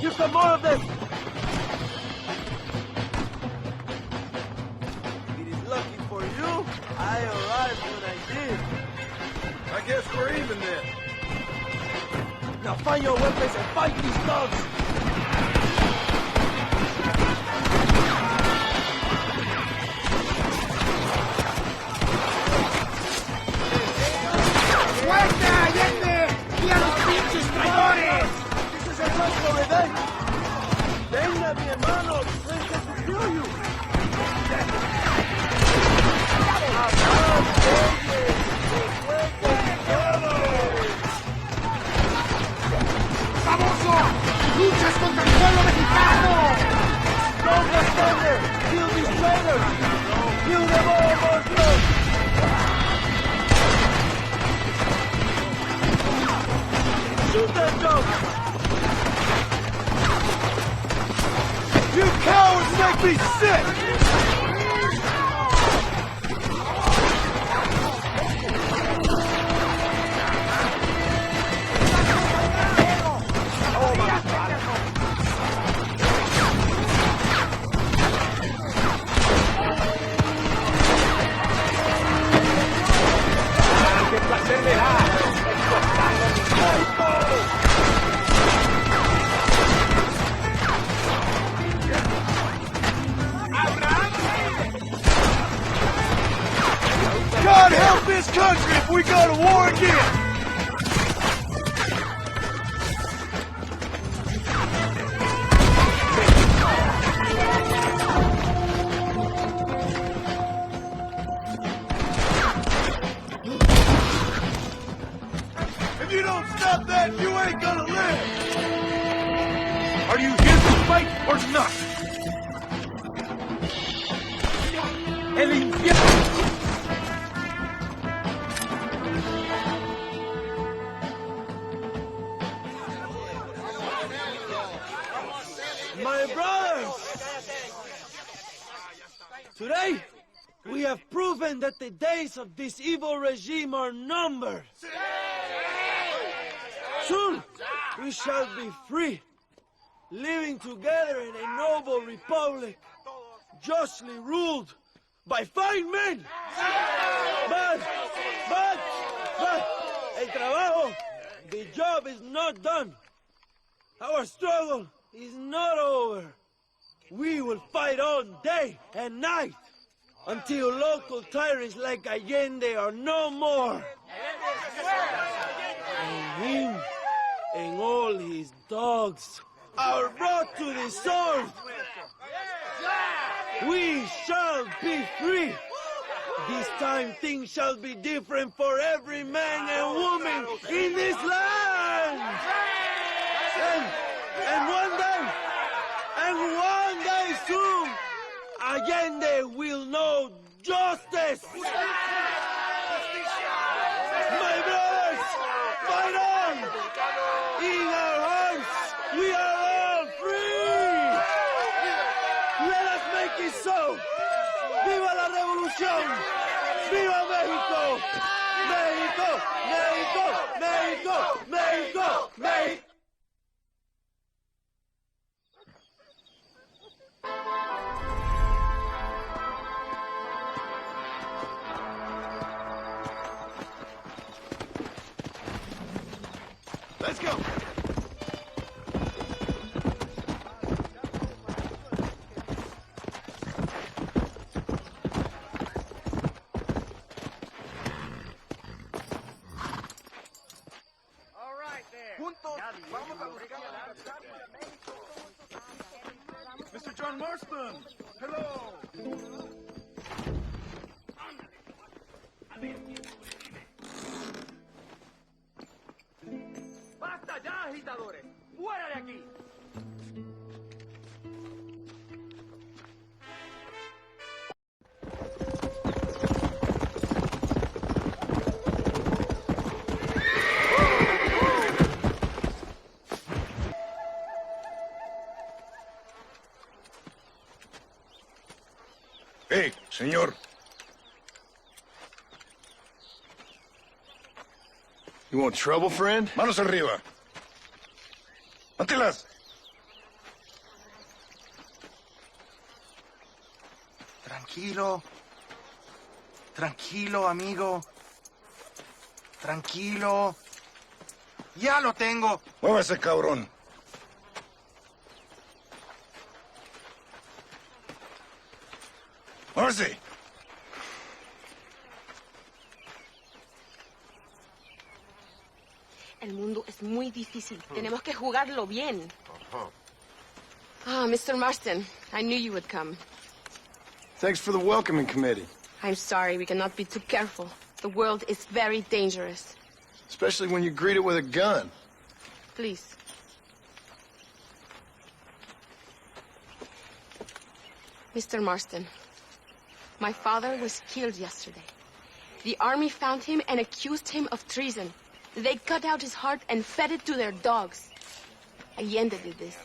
Here's some more of them! It is lucky for you, I arrived when I did.
I guess we're even then.
Now find your weapons and fight these dogs!
¡Fuerza, Allende! ¡Y a los pinches traidores!
This is a time for revenge! Venga, mi hermano! Let's get to kill you!
¡Famoso! ¡Luchas contra el pueblo mexicano!
Don't get thunder! Kill these traitors! Kill them all, monsters! Shoot that dog!
You cowards make me sick!
¡Qué placer me da!
God help this country if we go to war again! If you don't stop that, you ain't gonna live!
Are you here to fight or not? El infierno!
My brothers! Today, we have proven that the days of this evil regime are numbered. Soon, we shall be free, living together in a noble republic, justly ruled by fine men. But, el trabajo, the job is not done. Our struggle is not over. We will fight on day and night until local tyrants like Allende are no more. And him and all his dogs are brought to the sword. We shall be free. This time things shall be different for every man and woman in this land. And one day soon, Allende will know justice. My brothers, fight on! In our hearts, we are all free! Let us make it so! ¡Viva la revolución! ¡Viva México! ¡México! ¡México! ¡México! ¡México! ¡México!
Let's go!
Mr. John Marston! Hello! ¡Basta ya, agitadores! ¡Fuera de aquí!
Hey, señor.
You want trouble, friend?
Manos arriba. ¡Mántelas!
Tranquilo. Tranquilo, amigo. Tranquilo. Ya lo tengo.
Muévase, cabrón. Muévase.
El mundo es muy difícil. Tenemos que jugarlo bien. Ah, Mr. Marston, I knew you would come.
Thanks for the welcoming committee.
I'm sorry, we cannot be too careful. The world is very dangerous.
Especially when you greet it with a gun.
Please. Mr. Marston, my father was killed yesterday. The army found him and accused him of treason. They cut out his heart and fed it to their dogs. Allende did this.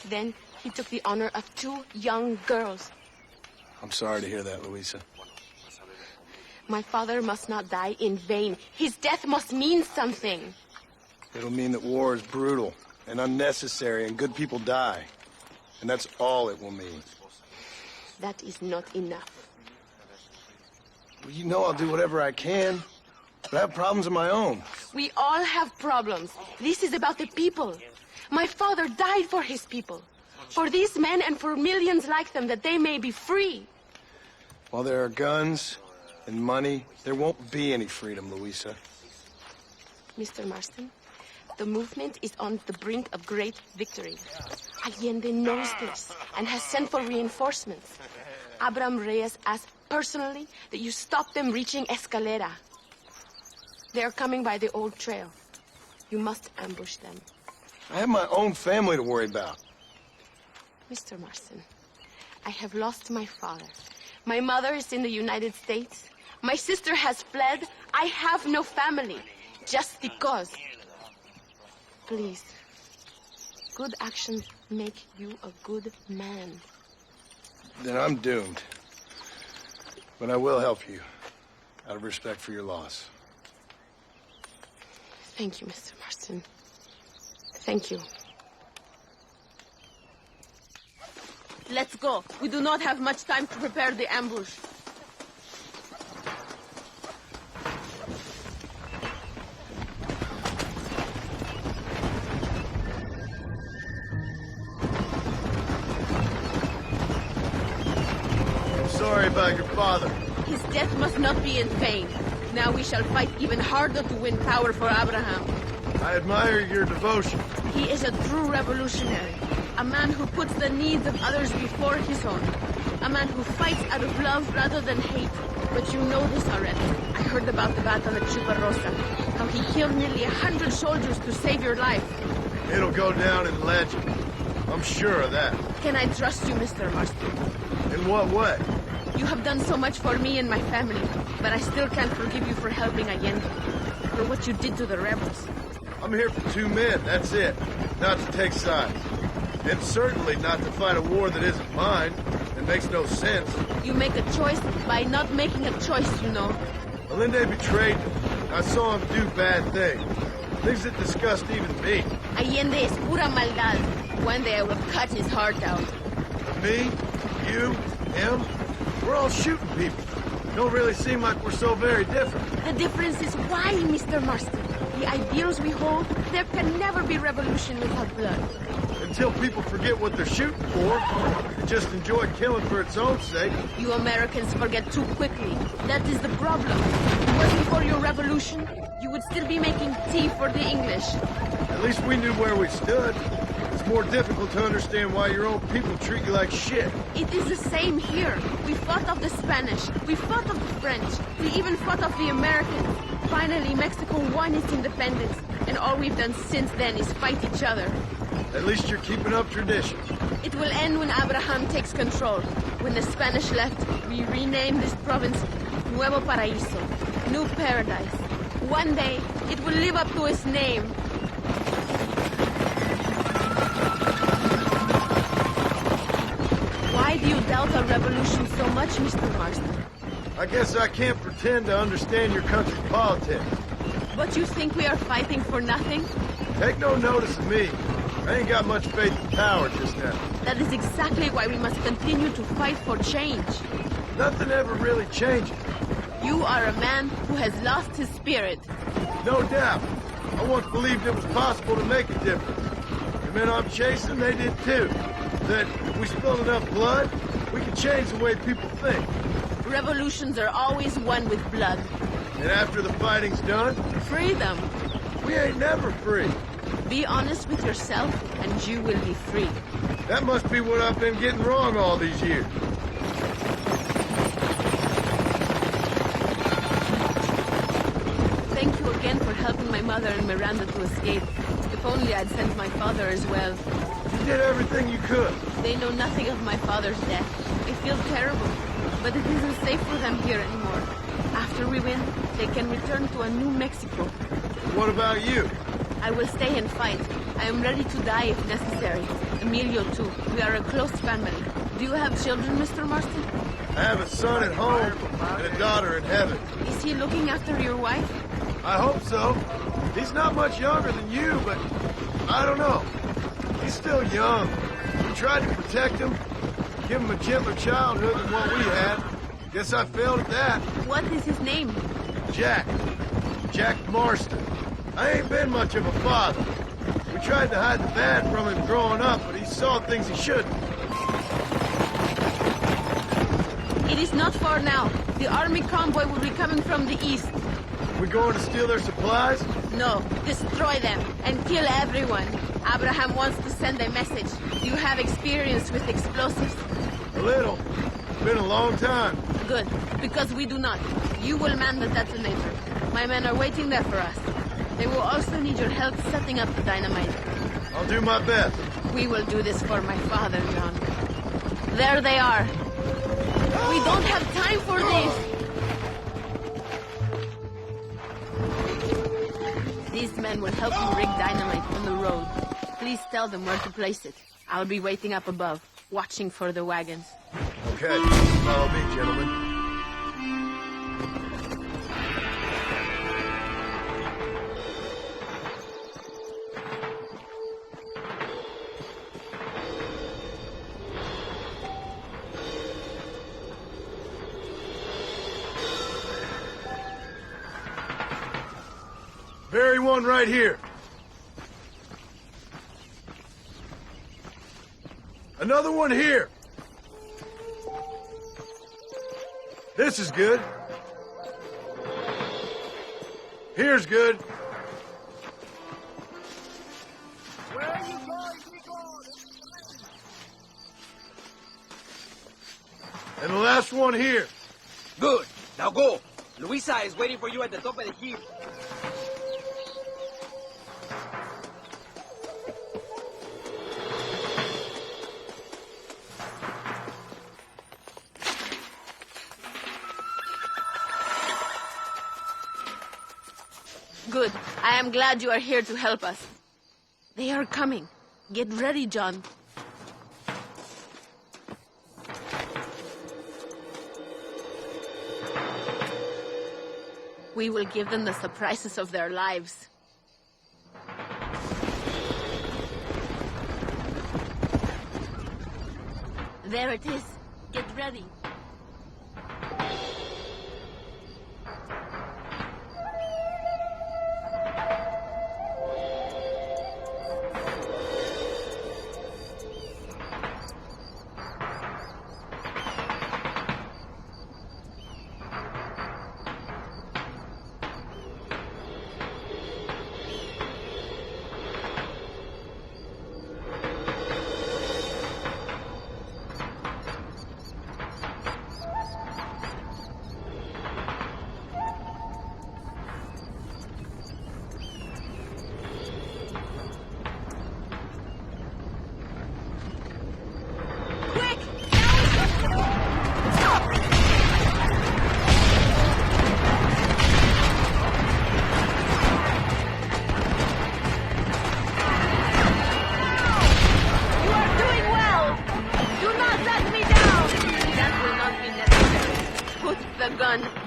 Then he took the honor of 2 young girls.
I'm sorry to hear that, Luisa.
My father must not die in vain. His death must mean something.
It'll mean that war is brutal and unnecessary and good people die. And that's all it will mean.
That is not enough.
Well, you know I'll do whatever I can. But I have problems of my own.
We all have problems. This is about the people. My father died for his people. For these men and for millions like them, that they may be free.
While there are guns and money, there won't be any freedom, Louisa.
Mr. Marston, the movement is on the brink of great victory. Allende knows this and has sent for reinforcements. Abraham Reyes asked personally that you stop them reaching Escalera. They are coming by the old trail. You must ambush them.
I have my own family to worry about.
Mr. Marston, I have lost my father. My mother is in the United States. My sister has fled. I have no family. Just because. Please. Good actions make you a good man.
Then I'm doomed. But I will help you, out of respect for your loss.
Thank you, Mr. Marston. Thank you. Let's go. We do not have much time to prepare the ambush.
I'm sorry about your father.
His death must not be in vain. Now we shall fight even harder to win power for Abraham.
I admire your devotion.
He is a true revolutionary. A man who puts the needs of others before his own. A man who fights out of love rather than hate. But you know this already. I heard about the battle at Chuparosa. How he killed nearly 100 soldiers to save your life.
It'll go down in legend. I'm sure of that.
Can I trust you, Mr. Marston?
In what way?
You have done so much for me and my family, but I still can't forgive you for helping Allende. For what you did to the rebels.
I'm here for 2 men, that's it. Not to take sides. And certainly not to fight a war that isn't mine, and makes no sense.
You make a choice by not making a choice, you know.
Allende betrayed me. I saw him do bad things. Things that disgust even me.
Allende es pura maldad. One day I will cut his heart out.
Me, you, him, we're all shooting people. Don't really seem like we're so very different.
The difference is why, Mr. Marston. The ideals we hold, there can never be revolution without blood.
Until people forget what they're shooting for, and just enjoy killing for its own sake.
You Americans forget too quickly. That is the problem. If it wasn't for your revolution, you would still be making tea for the English.
At least we knew where we stood. It's more difficult to understand why your own people treat you like shit.
It is the same here. We fought off the Spanish. We fought off the French. We even fought off the Americans. Finally, Mexico won its independence. And all we've done since then is fight each other.
At least you're keeping up tradition.
It will end when Abraham takes control. When the Spanish left, we renamed this province Nuevo Paraíso, New Paradise. One day, it will live up to its name. Why do you doubt our revolution so much, Mr. Marston?
I guess I can't pretend to understand your country's politics.
But you think we are fighting for nothing?
Take no notice of me. I ain't got much faith in power just now.
That is exactly why we must continue to fight for change.
Nothing ever really changes.
You are a man who has lost his spirit.
No doubt. I once believed it was possible to make a difference. The men I'm chasing, they did too. That if we spilled enough blood, we could change the way people think.
Revolutions are always won with blood.
And after the fighting's done?
Freedom.
We ain't never free.
Be honest with yourself, and you will be free.
That must be what I've been getting wrong all these years.
Thank you again for helping my mother and Miranda to escape. If only I'd sent my father as well.
You did everything you could.
They know nothing of my father's death. I feel terrible, but it isn't safe for them here anymore. After we win, they can return to a new Mexico.
What about you?
I will stay and fight. I am ready to die if necessary. Emilio, too. We are a close family. Do you have children, Mr. Marston?
I have a son at home and a daughter in heaven.
Is he looking after your wife?
I hope so. He's not much younger than you, but I don't know. He's still young. We tried to protect him, give him a gentler childhood than what we had. Guess I failed at that.
What is his name?
Jack. Jack Marston. I ain't been much of a father. We tried to hide the bad from him growing up, but he saw things he shouldn't.
It is not far now. The army convoy will be coming from the east.
We going to steal their supplies?
No, destroy them and kill everyone. Abraham wants to send a message. You have experience with explosives.
A little. It's been a long time.
Good, because we do not. You will man the detonator. My men are waiting there for us. They will also need your help setting up the dynamite.
I'll do my best.
We will do this for my father, John. There they are. We don't have time for this. These men will help you rig dynamite on the road. Please tell them where to place it. I'll be waiting up above, watching for the wagons.
Okay, follow me, gentlemen. Very one right here. Another one here. This is good. Here's good.
Where are you going, Nico?
And the last one here.
Good. Now go. Luisa is waiting for you at the top of the hill.
Good. I am glad you are here to help us. They are coming. Get ready, John. We will give them the surprises of their lives. There it is. Get ready.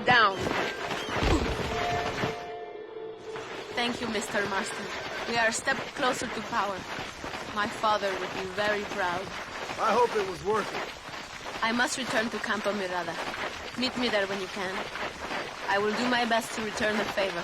Down. Thank you, Mr. Marston. We are a step closer to power. My father would be very proud.
I hope it was worth it.
I must return to Campo Mirada. Meet me there when you can. I will do my best to return the favor.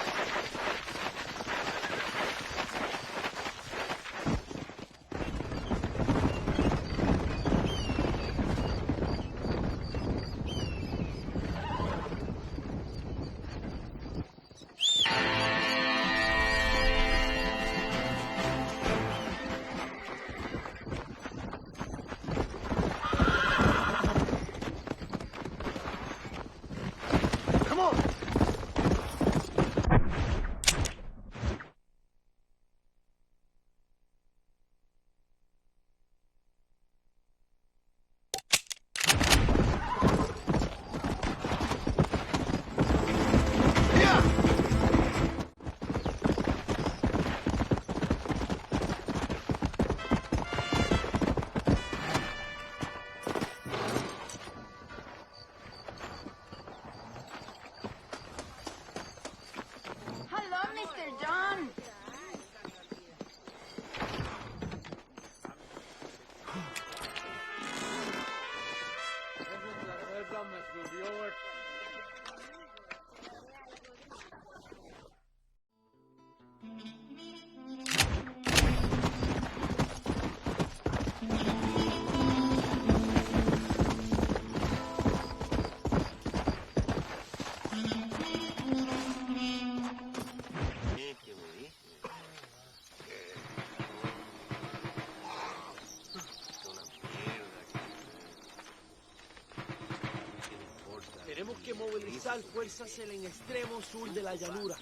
movilizar fuerzas en el extremo sur de la llanura,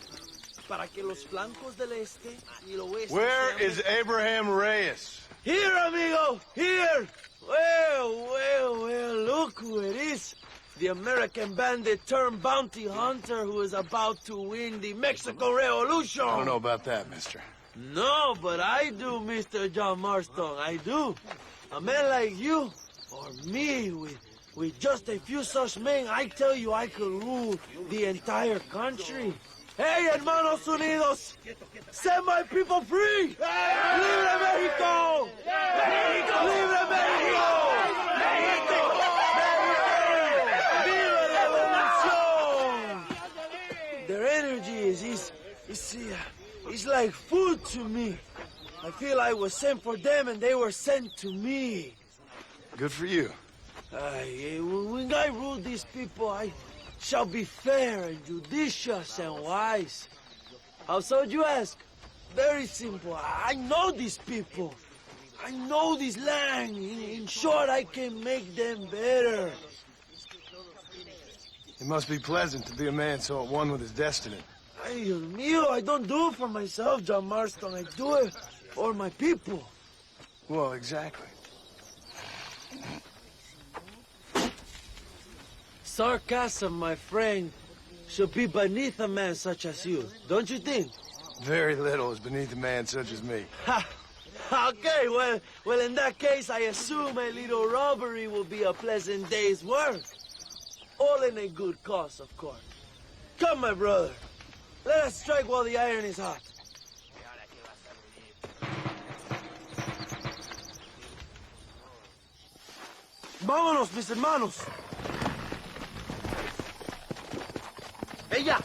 para que los flancos del este y el oeste...
Where is Abraham Reyes?
Here, amigo! Here! Well, look who it is. The American bandit turned bounty hunter who is about to win the Mexican Revolution.
I don't know about that, mister.
No, but I do, Mr. John Marston, I do. A man like you, or me, with just a few such men, I tell you I could rule the entire country. Hey, hermanos unidos, set my people free! Libre Mexico! Mexico! Libre Mexico! Mexico! Viva la revolución! Their energy is like food to me. I feel I was sent for them and they were sent to me.
Good for you.
When I rule these people, I shall be fair and judicious and wise. How so, you ask? Very simple. I know these people. I know this land. In short, I can make them better.
It must be pleasant to be a man so at one with his destiny.
Ay, Dios mío, I don't do it for myself, John Marston. I do it for my people.
Well, exactly.
Sarcasm, my friend, should be beneath a man such as you, don't you think?
Very little is beneath a man such as me.
Ha! Okay, well, in that case, I assume a little robbery will be a pleasant day's work. All in a good cause, of course. Come, my brother. Let us strike while the iron is hot. Vámonos, mis hermanos. ¡Ella!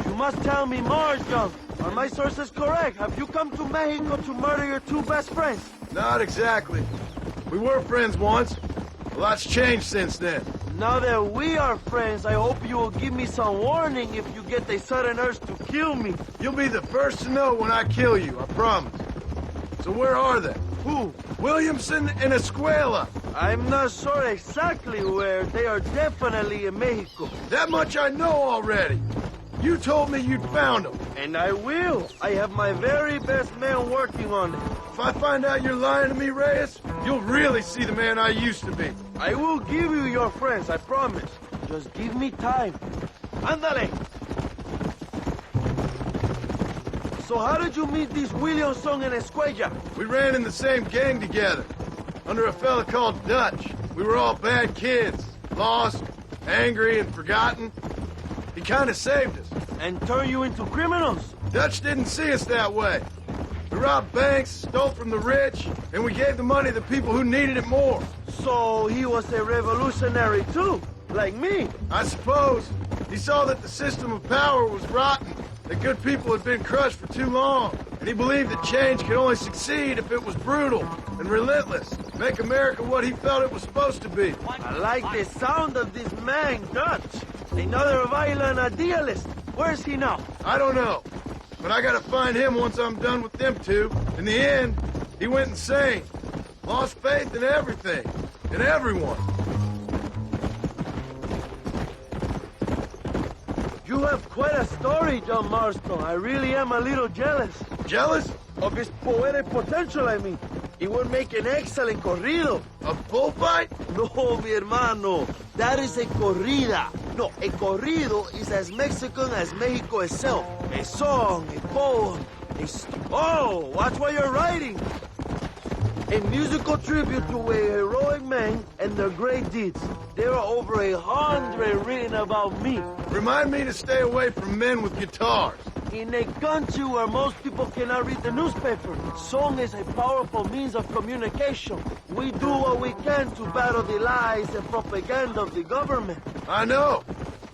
You must tell me more, John. Are my sources correct? Have you come to Mexico to murder your two best friends?
Not exactly. We were friends once. A lot's changed since then.
Now that we are friends, I hope you will give me some warning if you get a sudden urge to kill me.
You'll be the first to know when I kill you, I promise. So where are they?
Who?
Williamson and Escuela.
I'm not sure exactly where. They are definitely in Mexico.
That much I know already. You told me you'd found them.
And I will. I have my very best men working on it.
If I find out you're lying to me, Reyes, you'll really see the man I used to be.
I will give you your friends, I promise. Just give me time. Ándale! So how did you meet these Williamson and Escuella?
We ran in the same gang together, under a fella called Dutch. We were all bad kids, lost, angry, and forgotten. He kind of saved us.
And turned you into criminals?
Dutch didn't see us that way. We robbed banks, stole from the rich, and we gave the money to people who needed it more.
So he was a revolutionary too, like me?
I suppose. He saw that the system of power was rotten, that good people had been crushed for too long, and he believed that change could only succeed if it was brutal and relentless, make America what he felt it was supposed to be.
I like the sound of this man, Dutch. Another violent idealist. Where's he now?
I don't know, but I gotta find him once I'm done with them two. In the end, he went insane, lost faith in everything, and everyone.
You have quite a story, John Marston. I really am a little jealous.
Jealous?
Of his poetic potential, I mean. He would make an excellent corrido.
A bullfight?
No, mi hermano. That is a corrida. No, a corrido is as Mexican as Mexico itself. A song, a poem, Oh, watch what you're writing. A musical tribute to a heroic man and their great deeds. There are over 100 written about me.
Remind me to stay away from men with guitars.
In a country where most people cannot read the newspaper, song is a powerful means of communication. We do what we can to battle the lies and propaganda of the government.
I know.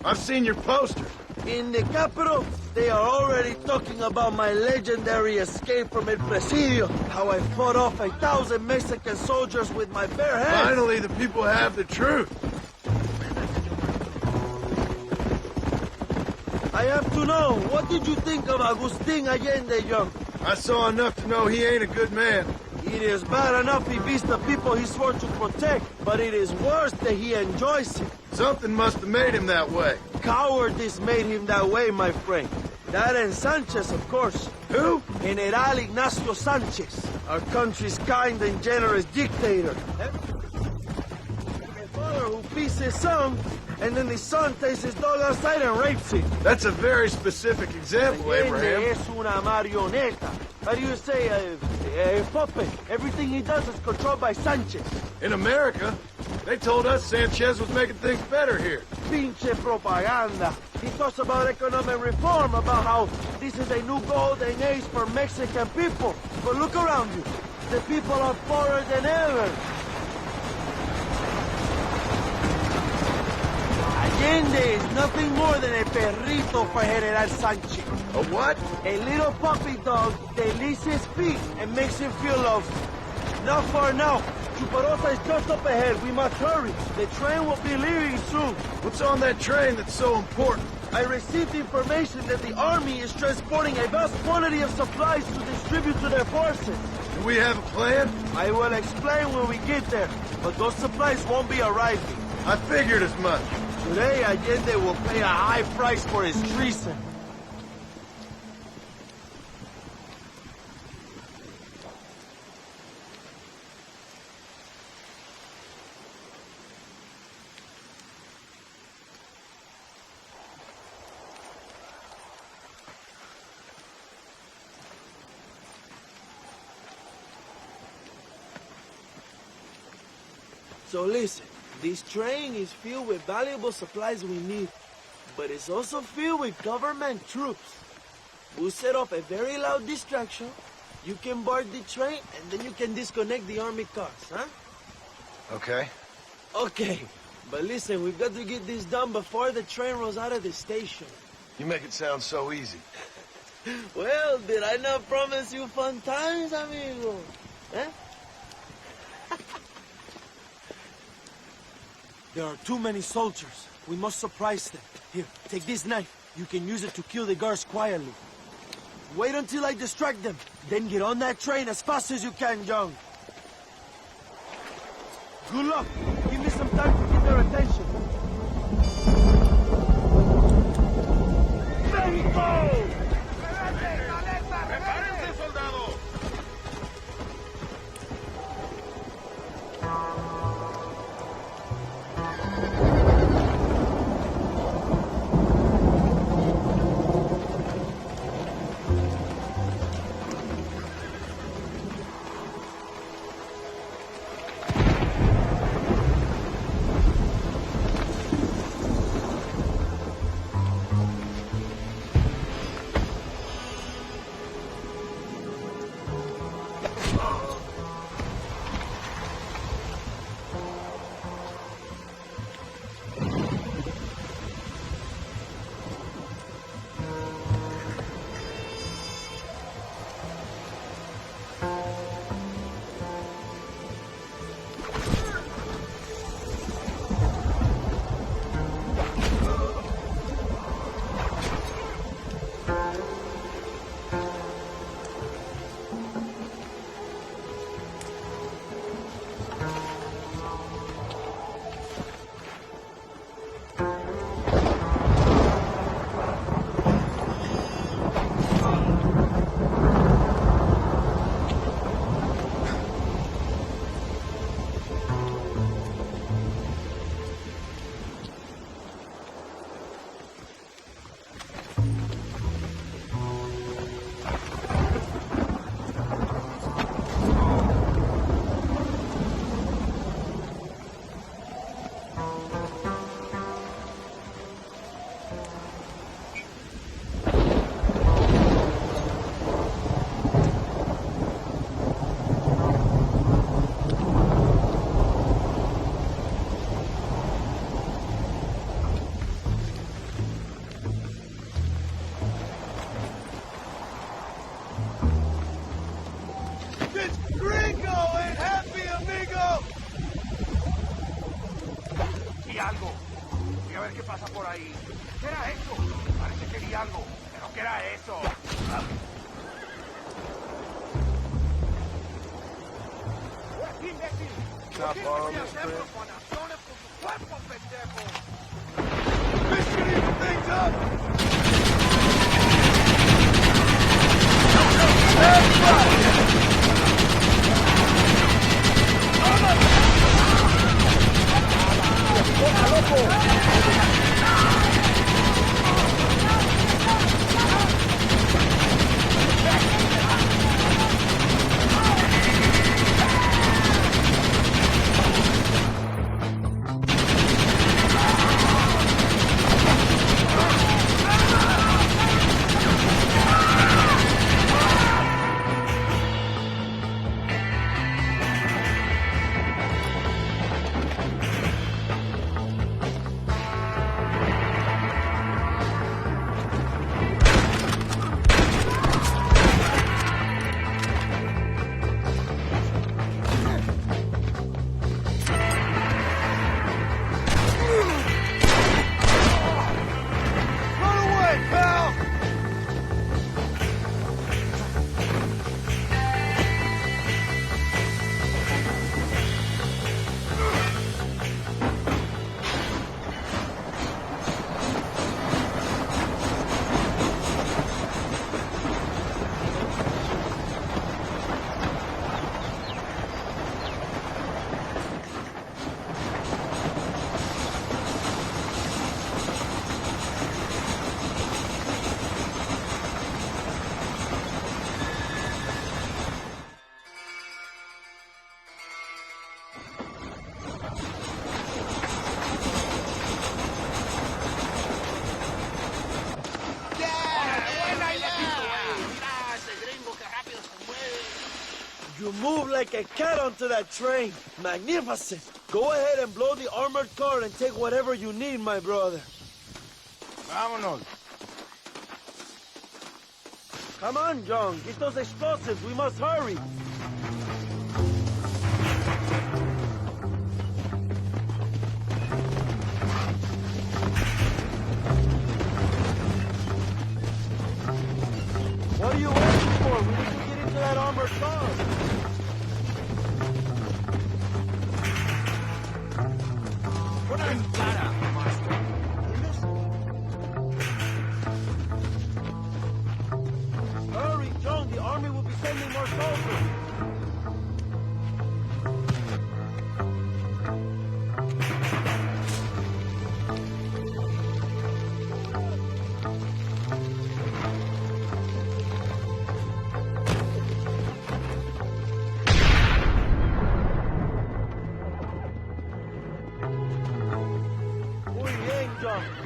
I've seen your posters.
In the capital, they are already talking about my legendary escape from El Presidio, how I fought off 1,000 Mexican soldiers with my bare hands.
Finally, the people have the truth.
I have to know, what did you think of Agustin Allende, Young?
I saw enough to know he ain't a good man.
It is bad enough he beats the people he swore to protect, but it is worse that he enjoys it.
Something must have made him that way.
Cowardice made him that way, my friend. That and Sanchez, of course.
Who?
General Ignacio Sanchez, our country's kind and generous dictator. A father who beats his son, and then the son takes his dog outside and rapes him.
That's a very specific example, Abraham.
Es una marioneta. How do you say, a puppet? Everything he does is controlled by Sanchez.
In America, they told us Sanchez was making things better here.
Pinche propaganda. He talks about economic reform, about how this is a new golden age for Mexican people. But look around you. The people are poorer than ever. Allende is nothing more than a perrito for General Sanchez.
A what?
A little puppy dog that licks his feet and makes him feel loved. Not far now. Chuparosa is just up ahead. We must hurry. The train will be leaving soon.
What's on that train that's so important?
I received information that the army is transporting a vast quantity of supplies to distribute to their forces.
Do we have a plan?
I will explain when we get there, but those supplies won't be arriving.
I figured as much.
Today, Allende will pay a high price for his treason. So listen, this train is filled with valuable supplies we need, but it's also filled with government troops. We'll set up a very loud distraction. You can board the train, and then you can disconnect the army cars, huh?
Okay.
Okay, but listen, we've got to get this done before the train rolls out of the station.
You make it sound so easy.
Well, did I not promise you fun times, amigo? Eh? There are too many soldiers. We must surprise them. Here, take this knife. You can use it to kill the guards quietly. Wait until I distract them. Then get on that train as fast as you can, John. Good luck. Give me some time to get their attention. Mexico!
Not borrow this, friend. Things up!
You move like a cat onto that train. Magnificent. Go ahead and blow the armored car and take whatever you need, my brother.
Vámonos.
Come on, John. Get those explosives. We must hurry. What are you waiting for? We need to get into that armored car. Hurry, John. The army will be sending more soldiers.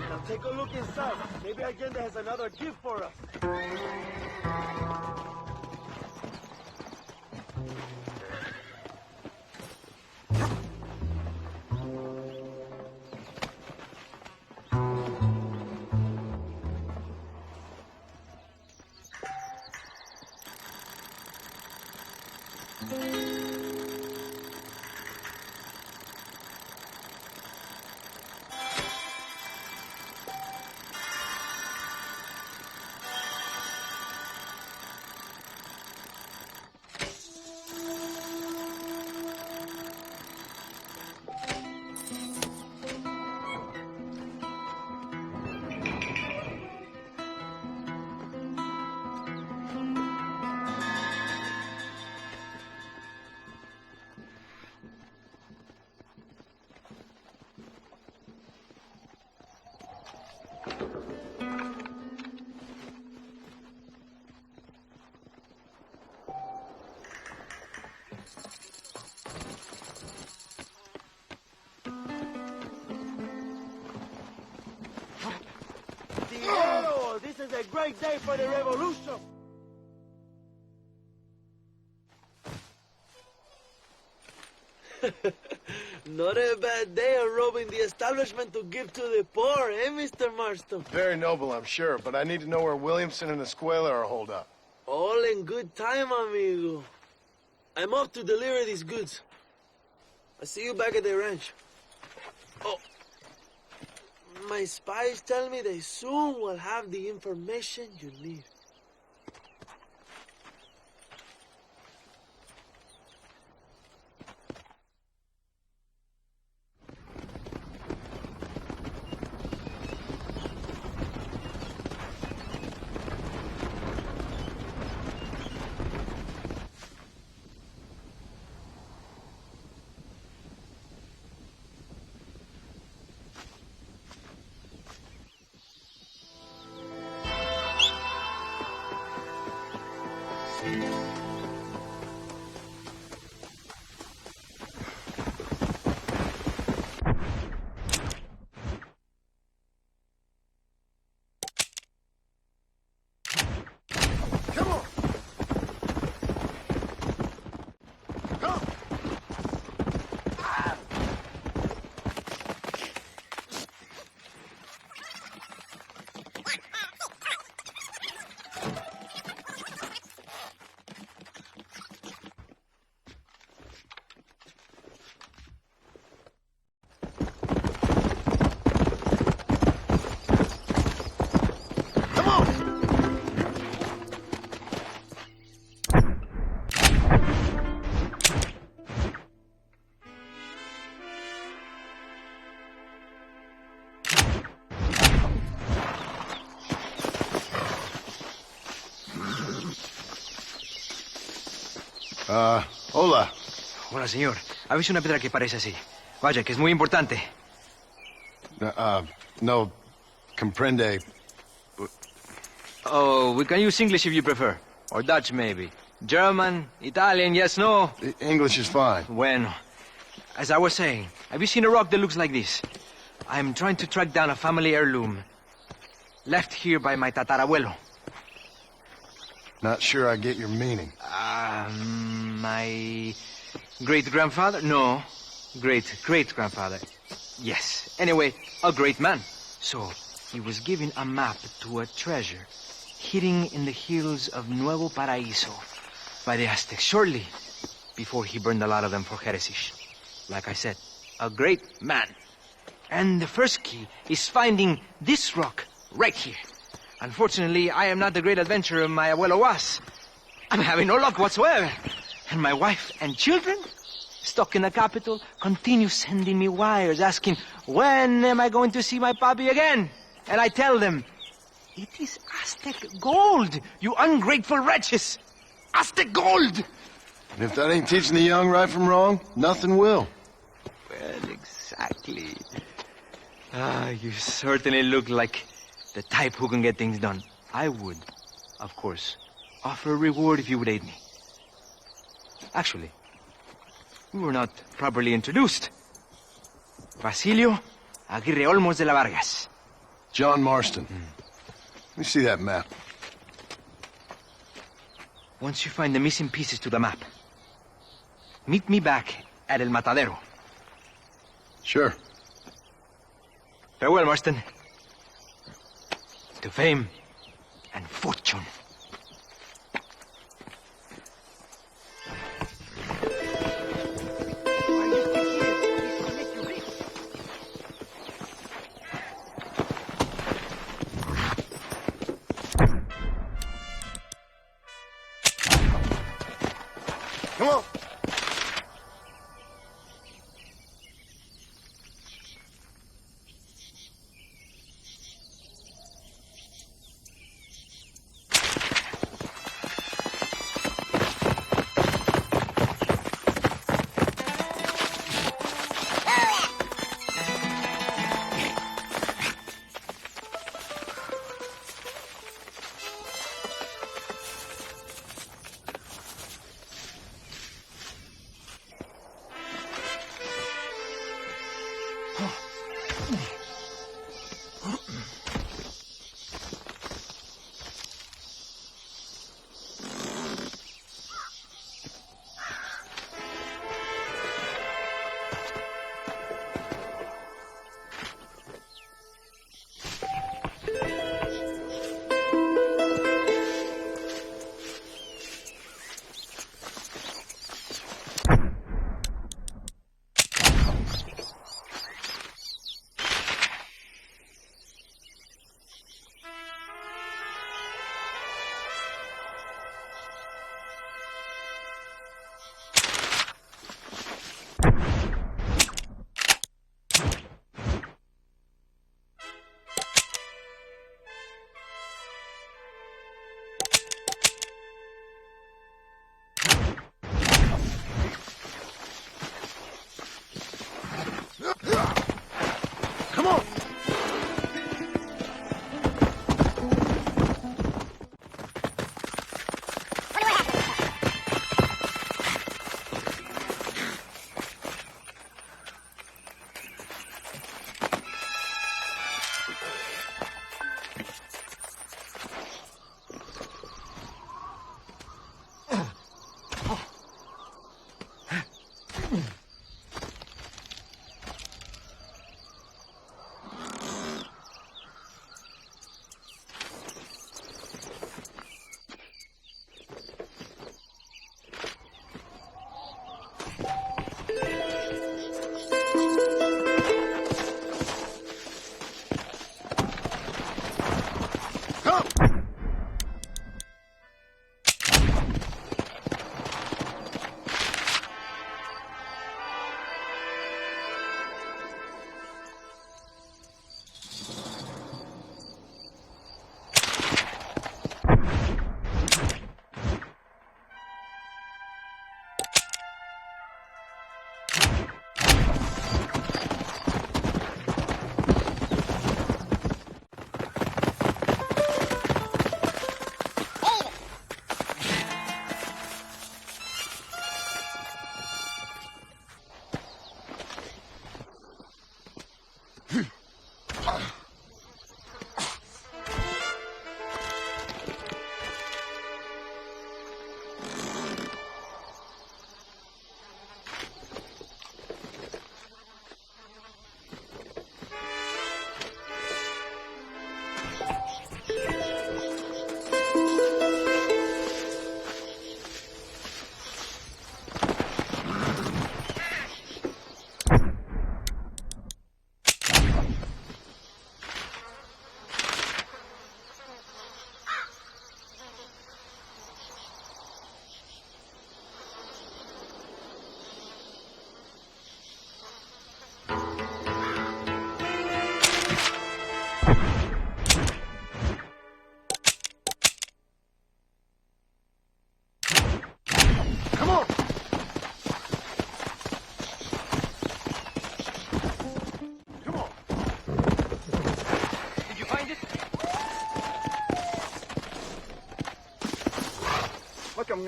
Now take a look inside. Maybe Allende has another gift for us. This is a great day for the revolution. Not a bad day of robbing the establishment to give to the poor, eh, Mr. Marston?
Very noble, I'm sure, but I need to know where Williamson and Escuela are holed up.
All in good time, amigo. I'm off to deliver these goods. I'll see you back at the ranch. Oh, my spies tell me they soon will have the information you need.
Hola.
Hola, señor. Ha visto una piedra que parece así. Vaya, que es muy importante.
No comprende.
Oh, we can use English if you prefer. Or Dutch, maybe. German, Italian, yes, no?
English is fine.
Bueno. As I was saying, have you seen a rock that looks like this? I'm trying to track down a family heirloom. Left here by my tatarabuelo.
Not sure I get your meaning.
My great-grandfather? No. Great-great-grandfather. Yes. Anyway, a great man. So, he was given a map to a treasure hidden in the hills of Nuevo Paraíso by the Aztecs shortly before he burned a lot of them for heresy. Like I said, a great man. And the first key is finding this rock right here. Unfortunately, I am not the great adventurer my abuelo was. I'm having no luck whatsoever. And my wife and children, stuck in the capital, continue sending me wires asking, when am I going to see my papi again? And I tell them, it is Aztec gold, you ungrateful wretches! Aztec gold!
And if that ain't teaching the young right from wrong, nothing will.
Well, exactly. You certainly look like the type who can get things done. I would, of course, offer a reward if you would aid me. Actually, we were not properly introduced. Basilio Aguirre Olmos de la Vargas.
John Marston. Let me see that map.
Once you find the missing pieces to the map, meet me back at El Matadero.
Sure.
Farewell, Marston. To fame and fortune.
Come on.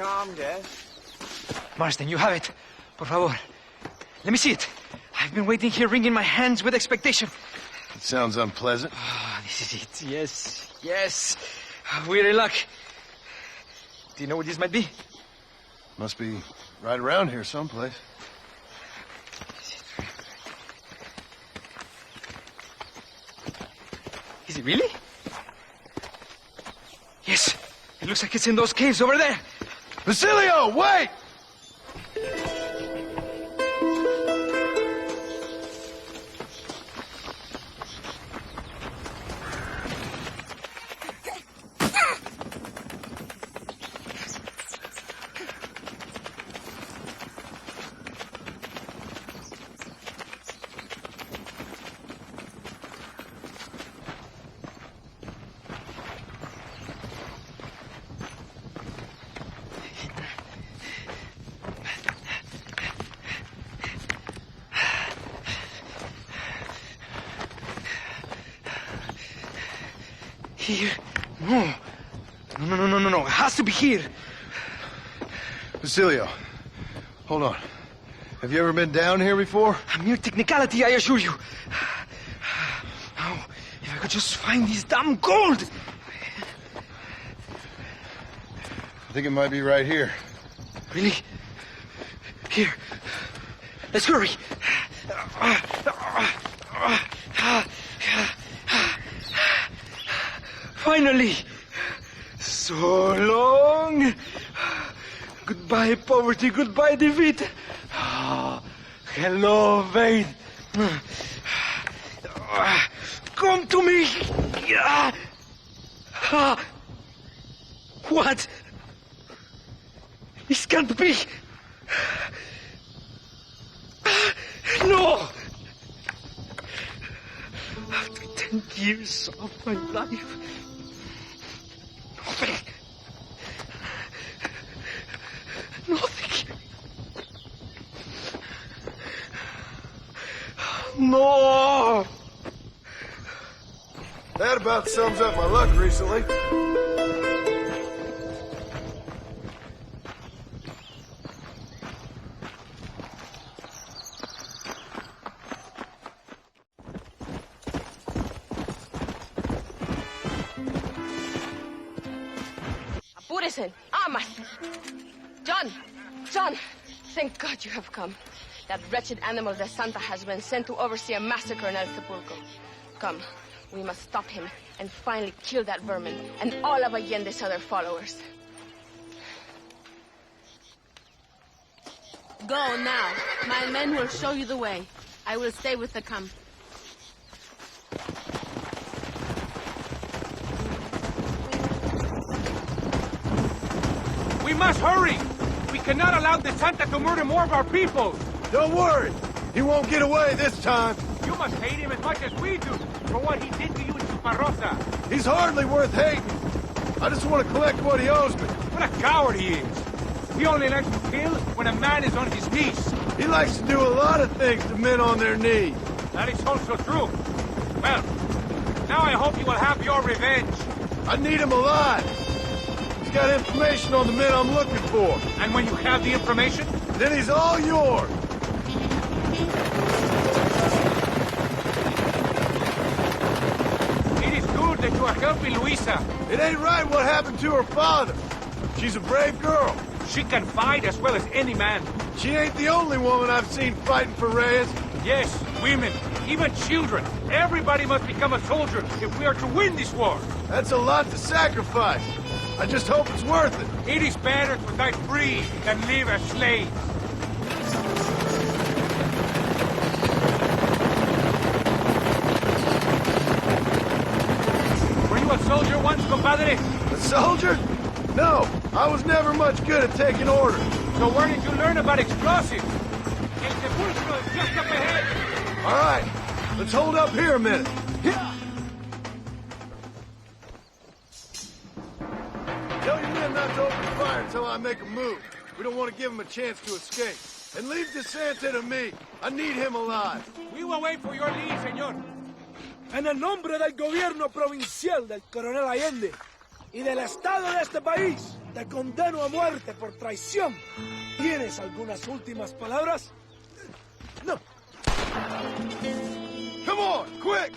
armed, eh?
Marston, you have it. Por favor. Let me see it. I've been waiting here wringing my hands with expectation.
It sounds unpleasant.
Ah, this is it. Yes, yes. We're in luck. Do you know where this might be?
Must be right around here someplace.
Is it really? Yes. It looks like it's in those caves over there.
Basilio, wait!
Here? No. No. It has to be here.
Basilio, hold on. Have you ever been down here before?
A mere technicality, I assure you. Now, if I could just find this damn gold!
I think it might be right here.
Really? Here. Let's hurry. Finally! So long! Goodbye, poverty. Goodbye, defeat. Hello, Wayne. Come to me! What? This can't be. No! After 10 years of my life, nothing. No!
That about sums up my luck recently.
Apúrese. Amas. John, thank God you have come. That wretched animal de Santa has been sent to oversee a massacre in El Sepulcro. Come, we must stop him and finally kill that vermin and all of Allende's other followers.
Go now. My men will show you the way. I will stay with the camp.
We must hurry! We cannot allow the Santa to murder more of our people!
Don't worry! He won't get away this time!
You must hate him as much as we do for what he did to you in Chuparosa.
He's hardly worth hating! I just want to collect what he owes me.
What a coward he is! He only likes to kill when a man is on his knees.
He likes to do a lot of things to men on their knees.
That is also true. Well, now I hope you will have your revenge.
I need him alive. He's got information on the men I'm looking for.
And when you have the information?
Then he's all yours.
It is good that you are helping Luisa.
It ain't right what happened to her father. She's a brave girl.
She can fight as well as any man.
She ain't the only woman I've seen fighting for Reyes.
Yes, women, even children. Everybody must become a soldier if we are to win this war.
That's a lot to sacrifice. I just hope it's worth it.
It is better to die free than live as slaves. Were you a soldier once, compadre?
A soldier? No, I was never much good at taking orders.
So where did you learn about explosives? El Sepulcro is just up ahead.
All right, let's hold up here a minute. Tell your men not to open fire until I make a move. We don't want to give him a chance to escape. And leave DeSanta to me. I need him alive.
We will wait for your lead, señor.
En el nombre del gobierno provincial del coronel Allende y del Estado de este país, Te condeno a muerte por traición. ¿Tienes algunas últimas palabras? No.
Come on, quick!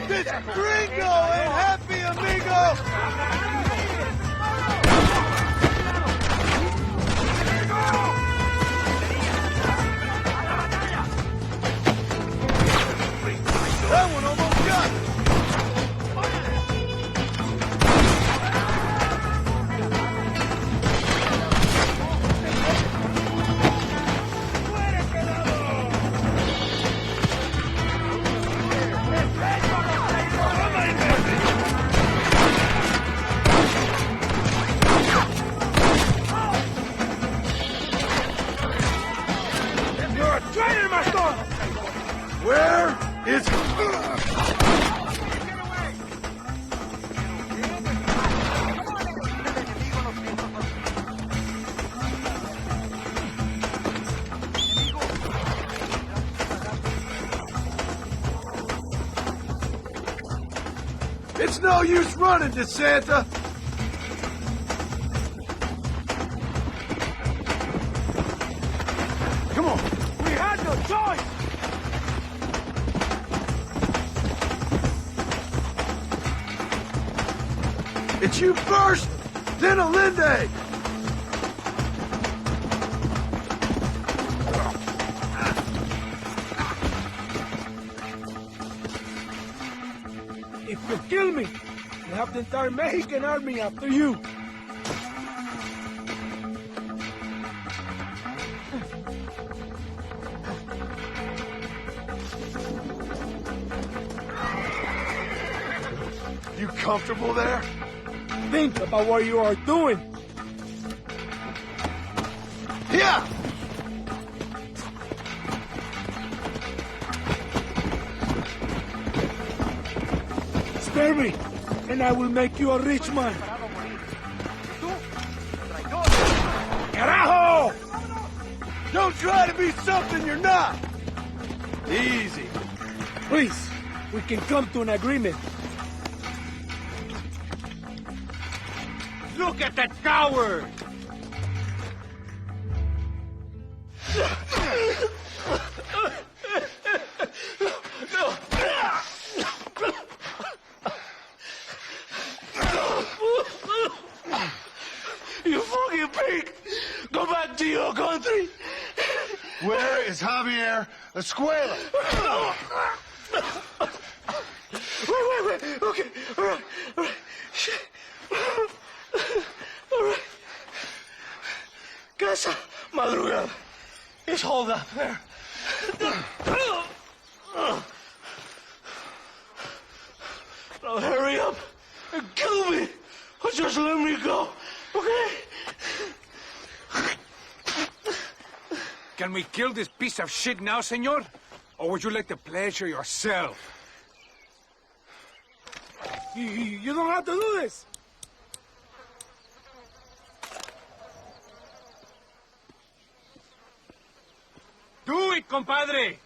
This gringo ain't happy, amigo! That one almost got it!
You're a traitor, Marston!
Where is... It's no use running, DeSanta. Come on.
We had no choice!
It's you first, then Alinde.
If you kill me, you have the entire Mexican army after you.
You comfortable there?
Think about what you are doing.
Yeah!
Spare me, and I will make you a rich man.
Carajo! Don't try to be something you're not. Easy.
Please, we can come to an agreement.
Look at that coward!
You fucking pig! Go back to your country!
Where is Javier Escuela?
Wait. Okay, all right. Shit. All right. Casa Madrugada. It's hold up there. Now hurry up and kill me, or just let me go, okay?
Can we kill this piece of shit now, senor? Or would you like to pleasure yourself?
You don't have to do this.
Do it, compadre!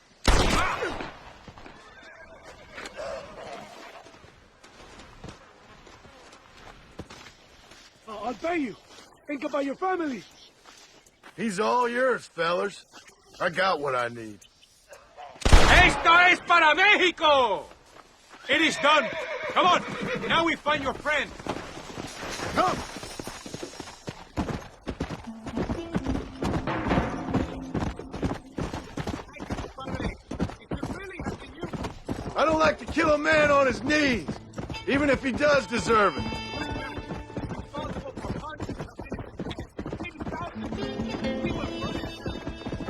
I'll pay you. Think about your family.
He's all yours, fellers. I got what I need.
Esto es para Mexico! It is done. Come on. Now we find your friend.
Come! I don't like to kill a man on his knees, even if he does deserve it.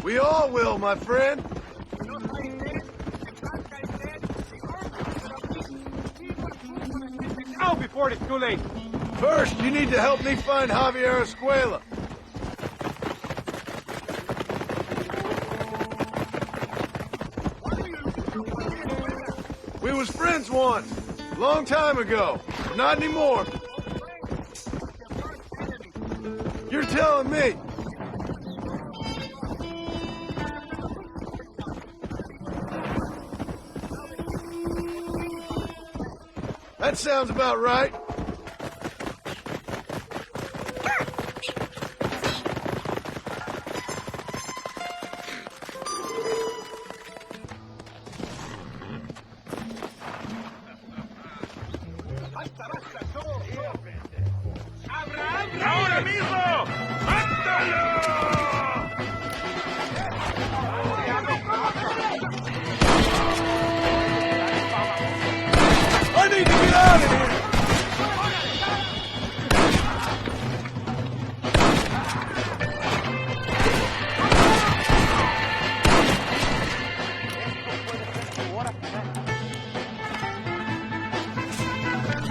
We all will, my friend.
Now before it's too late.
First, you need to help me find Javier Escuela. We was friends once, long time ago, but not anymore. You're telling me. That sounds about right.
¡Ahora mismo! ¡Mátalo!
I need to get out of here!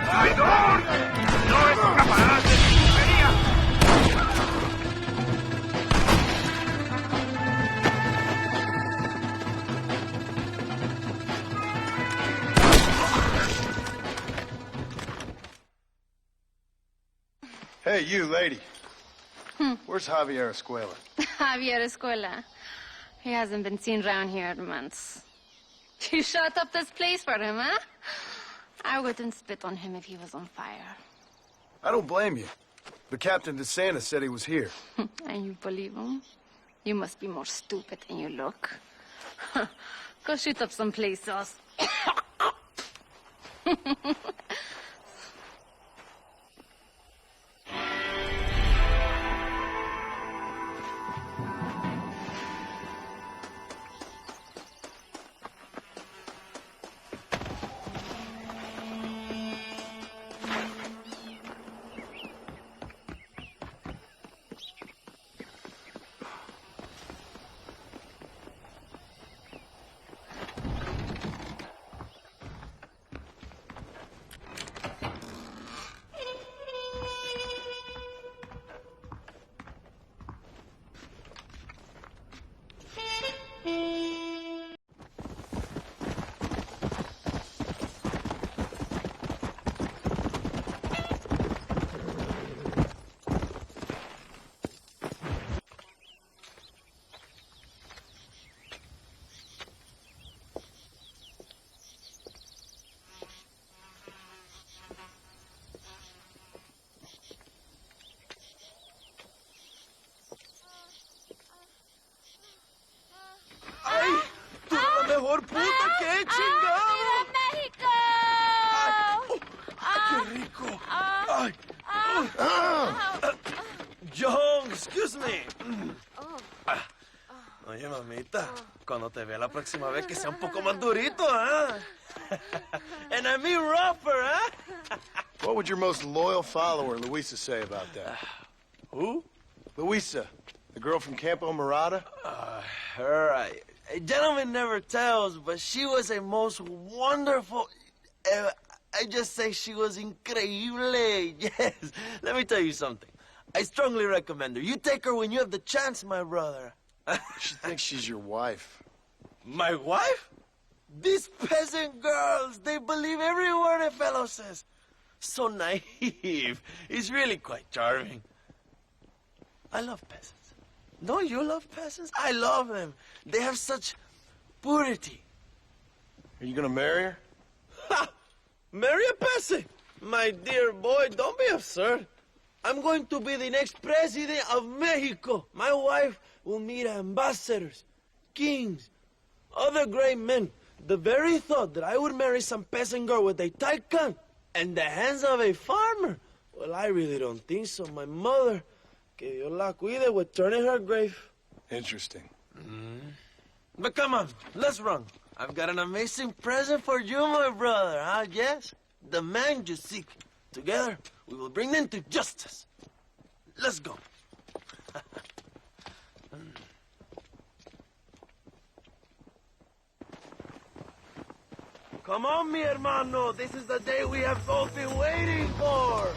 ¡Traidor! ¡No escaparás de mi puntería!
Hey, you lady. Where's Javier Escuela?
Javier Escuela. He hasn't been seen around here in months. You shut up this place for him, huh? I wouldn't spit on him if he was on fire.
I don't blame you. But Captain DeSantis said he was here.
And you believe him? You must be more stupid than you look. Go shoot up someplace else.
mejor puta que he chingado.
¡México!
¡Qué rico! Ay. John, excuse me. Oye, mamita, cuando te vea la próxima vez que sea un poco más durito, ¿eh? And I mean rougher, ¿eh?
What would your most loyal follower, Luisa, say about that?
Who?
Luisa, the girl from Campo Mirada?
Her, a gentleman never tells, but she was a most wonderful... I just say she was increíble. Yes. Let me tell you something. I strongly recommend her. You take her when you have the chance, my brother.
She thinks she's your wife.
My wife? These peasant girls, they believe every word a fellow says. So naive. It's really quite charming. I love peasants. Don't you love peasants? I love them. They have such purity.
Are you gonna marry her?
Ha! Marry a peasant? My dear boy, don't be absurd. I'm going to be the next president of Mexico. My wife will meet ambassadors, kings, other great men. The very thought that I would marry some peasant girl with a tight gun and the hands of a farmer, well, I really don't think so. My mother, que Dios la cuide, would turn in her grave.
Interesting.
But come on, let's run. I've got an amazing present for you, my brother, huh? Yes, the man you seek. Together, we will bring them to justice. Let's go. Come on, mi hermano. This is the day we have both been waiting for.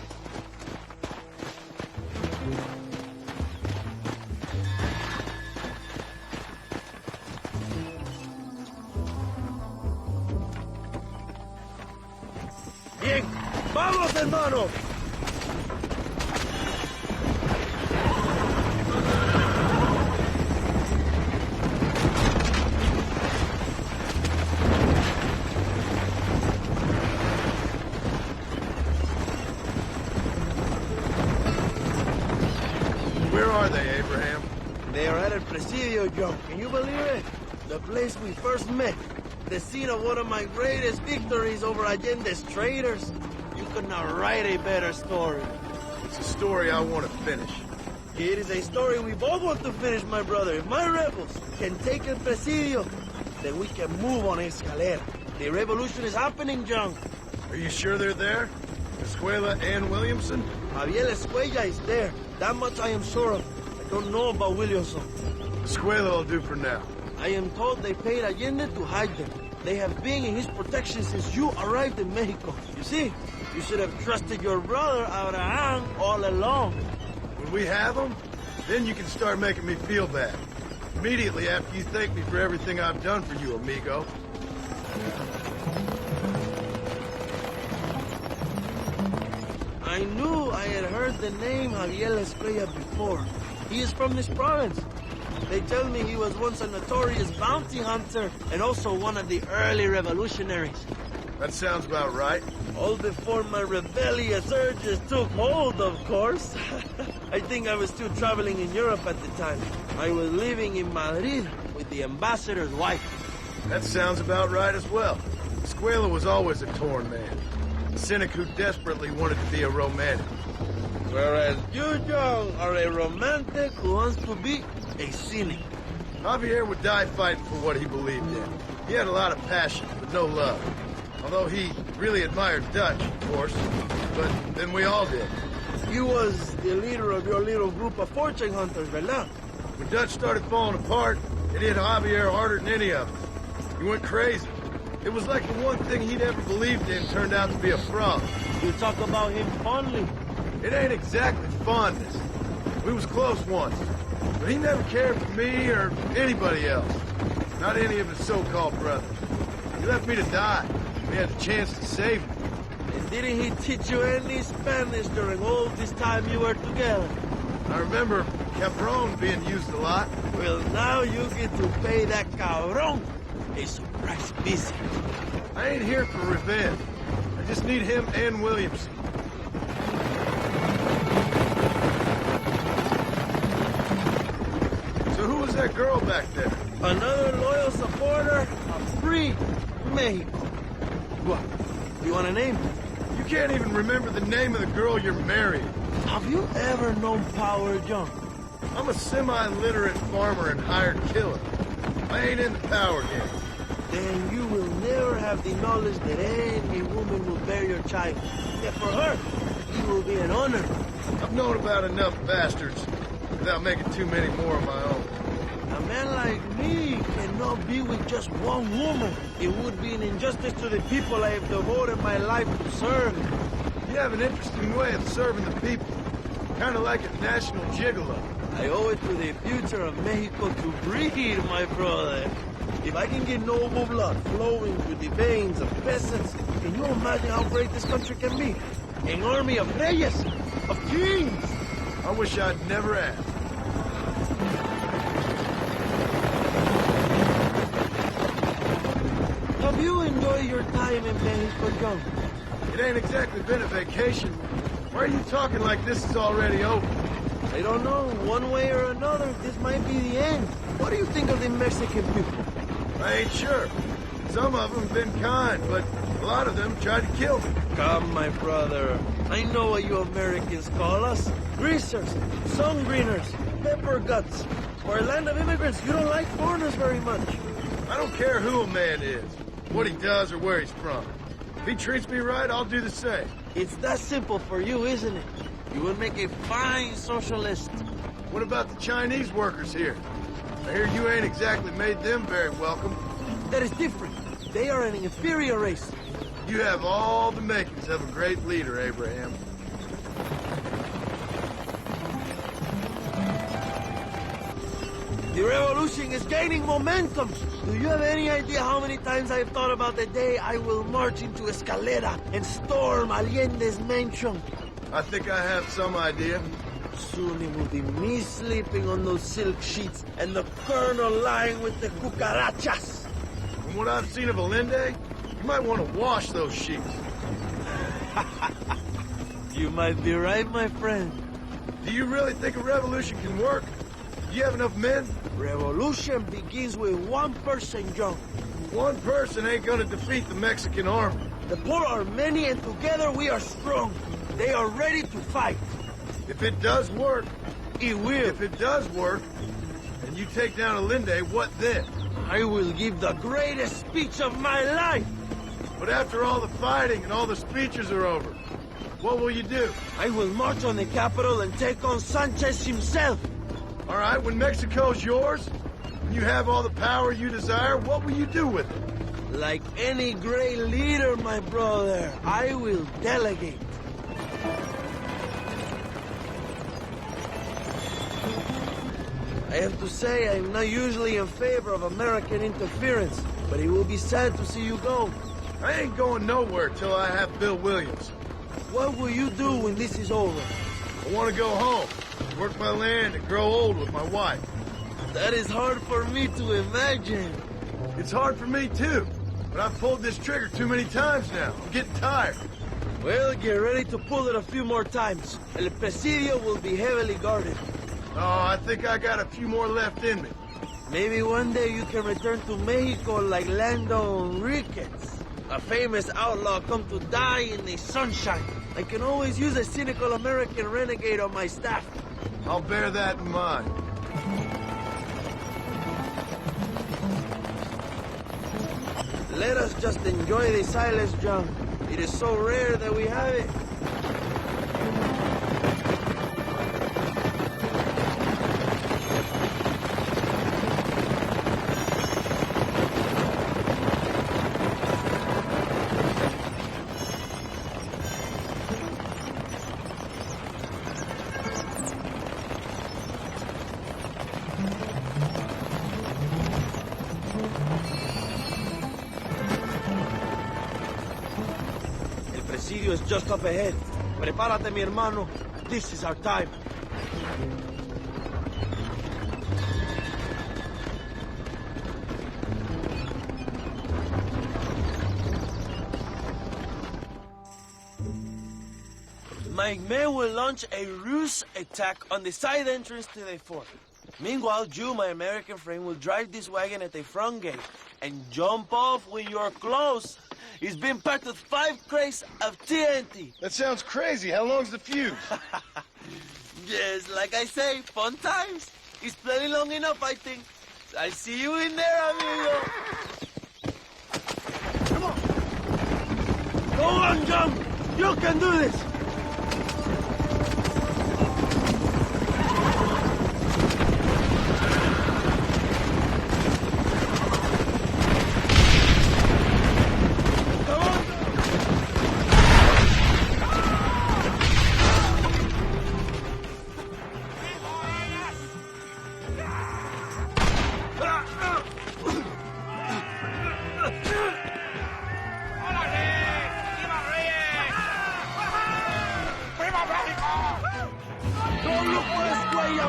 Bien, vamos, hermano.
are they, Abraham?
They are at El Presidio, John. Can you believe it? The place we first met. The scene of one of my greatest victories over Allende's traitors. You could not write a better story.
It's a story I want to finish.
It is a story we both want to finish, my brother. If my rebels can take El Presidio, then we can move on Escalera. The revolution is happening, John.
Are you sure they're there? Escuela and Williamson?
Javier Escuella is there. That much I am sure of. I don't know about Williamson.
Escuela will do for now.
I am told they paid Allende to hide them. They have been in his protection since you arrived in Mexico. You see, you should have trusted your brother Abraham all along.
When we have them, then you can start making me feel bad. Immediately after you thank me for everything I've done for you, amigo.
I knew I had heard the name Javier Escuella before. He is from this province. They tell me he was once a notorious bounty hunter and also one of the early revolutionaries.
That sounds about right.
All before my rebellious urges took hold, of course. I think I was still traveling in Europe at the time. I was living in Madrid with the ambassador's wife.
That sounds about right as well. Escuela was always a torn man. A cynic who desperately wanted to be a romantic.
Whereas you, John, are a romantic who wants to be a cynic.
Javier would die fighting for what he believed in. He had a lot of passion, but no love. Although he really admired Dutch, of course. But then we all did.
He was the leader of your little group of fortune hunters, ¿verdad?
When Dutch started falling apart, it hit Javier harder than any of us. He went crazy. It was like the one thing he'd ever believed in turned out to be a fraud.
You talk about him fondly.
It ain't exactly fondness. We was close once. But he never cared for me or anybody else. Not any of his so-called brothers. He left me to die. We had the chance to save him.
And didn't he teach you any Spanish during all this time you were together?
I remember cabron being used a lot.
Well, now you get to pay that cabron a surprise visit.
I ain't here for revenge. I just need him and Williamson. So who was that girl back there?
Another loyal supporter of free Mexico. What? You want a name?
You can't even remember the name of the girl you're marrying.
Have you ever known power, John?
I'm a semi-literate farmer and hired killer. I ain't in the power game.
Then you will never have the knowledge that any woman will bear your child. Yet for her, it will be an honor.
I've known about enough bastards without making too many more of my own.
A man like me cannot be with just one woman. It would be an injustice to the people I have devoted my life to serve.
You have an interesting way of serving the people. Kind of like a national gigolo.
I owe it to the future of Mexico to breed, my brother. If I can get noble blood flowing through the veins of peasants, can you imagine how great this country can be? An army of reyes, of kings.
I wish I'd never asked.
Have you enjoyed your time in Mexico, John?
It ain't exactly been a vacation. Why are you talking like this is already over?
I don't know. One way or another, this might be the end. What do you think of the Mexican people?
I ain't sure. Some of them have been kind, but a lot of them tried to kill me.
Come, my brother. I know what you Americans call us. Greasers, sun greeners, pepper guts. For a land of immigrants, you don't like foreigners very much.
I don't care who a man is, what he does or where he's from. If he treats me right, I'll do the same.
It's that simple for you, isn't it? You would make a fine socialist.
What about the Chinese workers here? I hear you ain't exactly made them very welcome.
That is different. They are an inferior race.
You have all the makings of a great leader, Abraham.
The revolution is gaining momentum. Do you have any idea how many times I've thought about the day I will march into Escalera and storm Allende's mansion?
I think I have some idea.
Soon it will be me sleeping on those silk sheets and the colonel lying with the cucarachas.
From what I've seen of Allende, you might want to wash those sheets.
You might be right, my friend.
Do you really think a revolution can work? Do you have enough men?
Revolution begins with one person, John.
One person ain't gonna defeat the Mexican army.
The poor are many and together we are strong. They are ready to fight.
If it does work,
it will.
If it does work, and you take down Allende, what then?
I will give the greatest speech of my life.
But after all the fighting and all the speeches are over, what will you do?
I will march on the capital and take on Sanchez himself.
All right, when Mexico's yours, when you have all the power you desire, what will you do with it?
Like any great leader, my brother, I will delegate. I have to say, I'm not usually in favor of American interference, but it will be sad to see you go.
I ain't going nowhere till I have Bill Williams.
What will you do when this is over?
I want to go home, work my land, and grow old with my wife.
That is hard for me to imagine.
It's hard for me, too. But I've pulled this trigger too many times now. I'm getting tired.
Well, get ready to pull it a few more times. El Presidio will be heavily guarded.
Oh, I think I got a few more left in me.
Maybe one day you can return to Mexico like Lando Ricketts, a famous outlaw come to die in the sunshine. I can always use a cynical American renegade on my staff.
I'll bear that in mind.
Let us just enjoy the silence, John. It is so rare that we have it. Presidio is just up ahead. Prepárate, mi hermano. This is our time. My men will launch a ruse attack on the side entrance to the fort. Meanwhile, you, my American friend, will drive this wagon at the front gate and jump off when you're close. He's been packed with 5 crates of TNT.
That sounds crazy. How long's the fuse?
Yes, like I say, fun times. It's plenty long enough, I think. I'll see you in there, amigo. Come on. Go on, John. You can do this.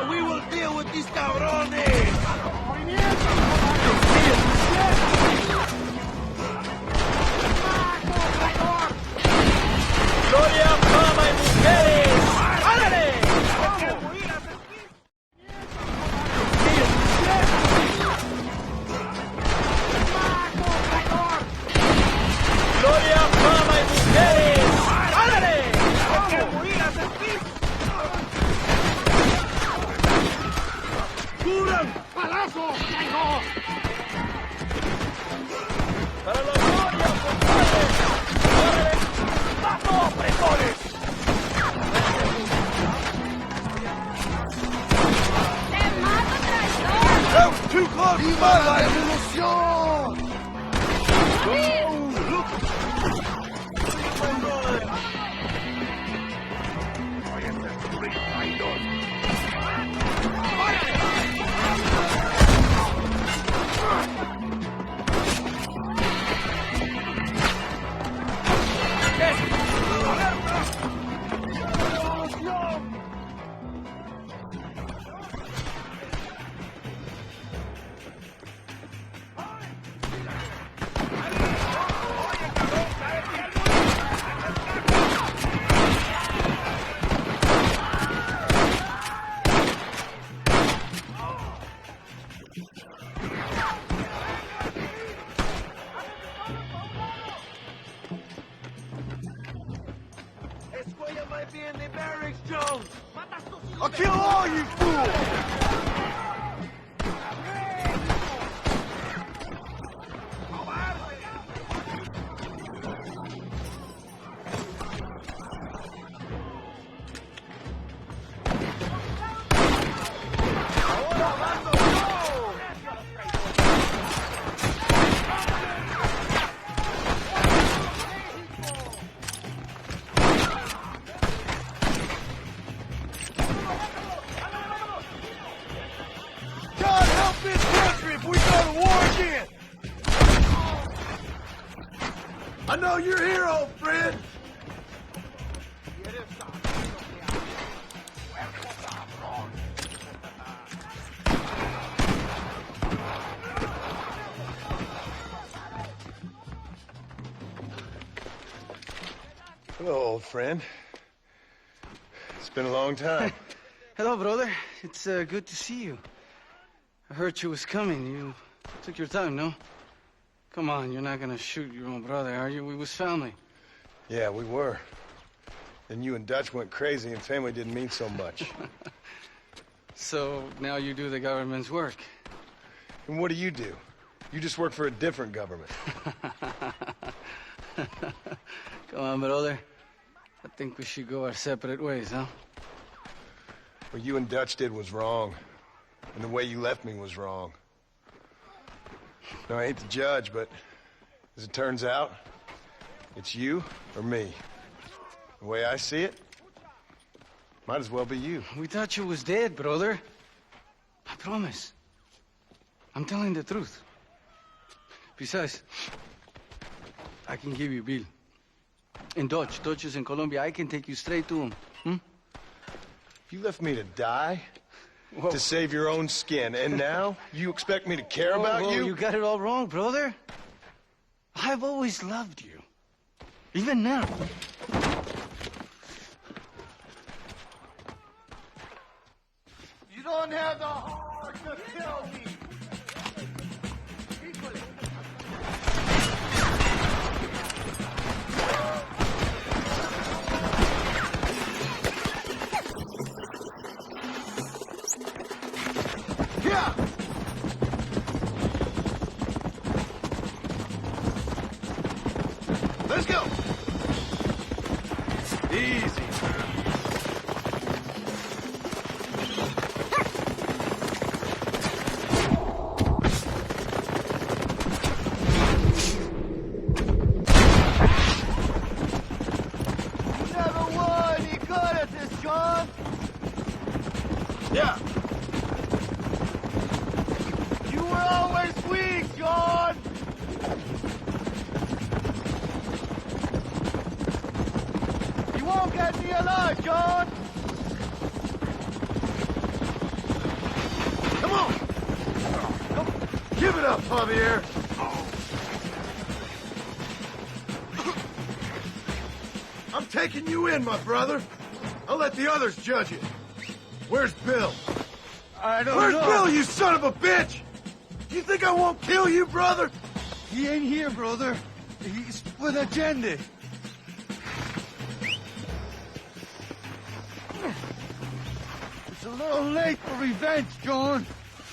We will deal with these cabrones! ¡Gloria fama y mujeres! ¡Ándale! ¡Gloria fama y mujeres! ¡Ándale! ¡Curan! ¡Palazo! ¡Para la gloria, compadres! ¡Órale! ¡Paso, opresores!
¡Te mato, traidor!
¡Too close! ¡Viva la evolución!
might be in the barracks, Jones.
I'll kill all you fools! I know you're here, old friend.
Hello, old friend. It's been a long time.
Hello, brother. It's good to see you. I heard you was coming. You took your time, no? Come on, you're not gonna shoot your own brother, are you? We was family.
Yeah, we were. Then you and Dutch went crazy and family didn't mean so much.
So now you do the government's work.
And what do? You just work for a different government.
Come on, brother. I think we should go our separate ways, huh?
What you and Dutch did was wrong. And the way you left me was wrong. Now, I hate to judge, but as it turns out, it's you or me. The way I see it, might as well be you.
We thought you was dead, brother. I promise. I'm telling the truth. Besides, I can give you Bill. And Dutch is in Colombia. I can take you straight to him.
You left me to die?
Whoa.
To save your own skin, and now you expect me to care about you?
You got it all wrong, brother. I've always loved you. Even now.
You don't have the heart to kill me. Yeah! Let's go! Easy.
Never won any good at this, John.
Yeah.
You were always weak, John. You won't get me alive, John.
Come on! Give it up, Javier! I'm taking you in, my brother. I'll let the others judge it. Where's Bill?
I don't
Where's
know.
Bill, you son of a bitch? You think I won't kill you, brother?
He ain't here, brother. He's with agenda. It's a little late for revenge, John.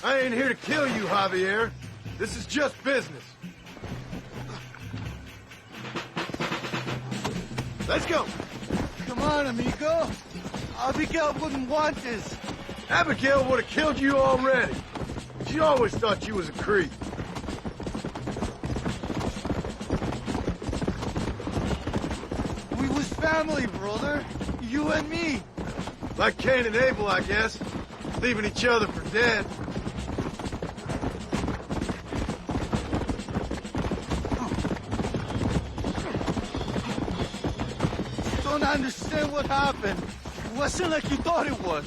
I ain't here to kill you, Javier. This is just business. Let's go.
Come on, amigo. Abigail wouldn't want this.
Abigail would have killed you already. She always thought you was a creep.
We was family, brother. You and me.
Like Cain and Abel, I guess. Leaving each other for dead.
Don't understand what happened. It wasn't like you thought it was.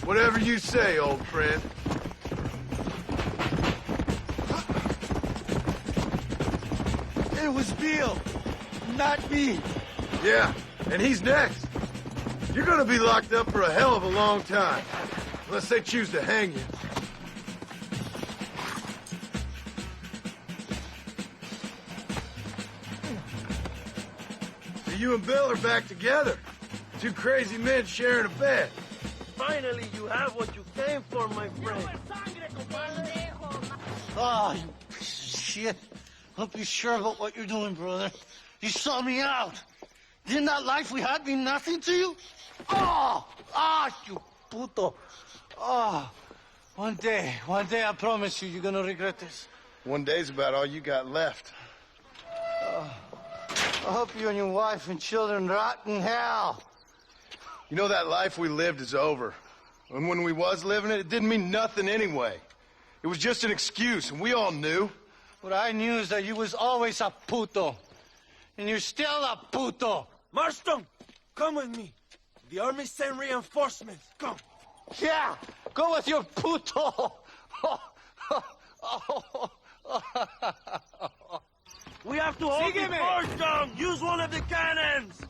Whatever you say, old friend.
It was Bill, not me.
Yeah, and he's next. You're gonna be locked up for a hell of a long time. Unless they choose to hang you. So you and Bill are back together.
Two crazy men sharing a bed.
Finally, you have what you came for, my friend.
Oh, you piece of shit. Hope you're sure about what you're doing, brother. You saw me out. Didn't that life we had mean nothing to you? You puto. One day, I promise you, you're gonna regret this.
One day's about all you got left.
I hope you and your wife and children rot in hell.
You know, that life we lived is over. And when we was living it, it didn't mean nothing anyway. It was just an excuse, and we all knew.
What I knew is that you was always a puto. And you're still a puto.
Marston, come with me. The army sent reinforcements. Come.
Yeah, go with your puto.
We have to hold the fort down. Use one of the cannons.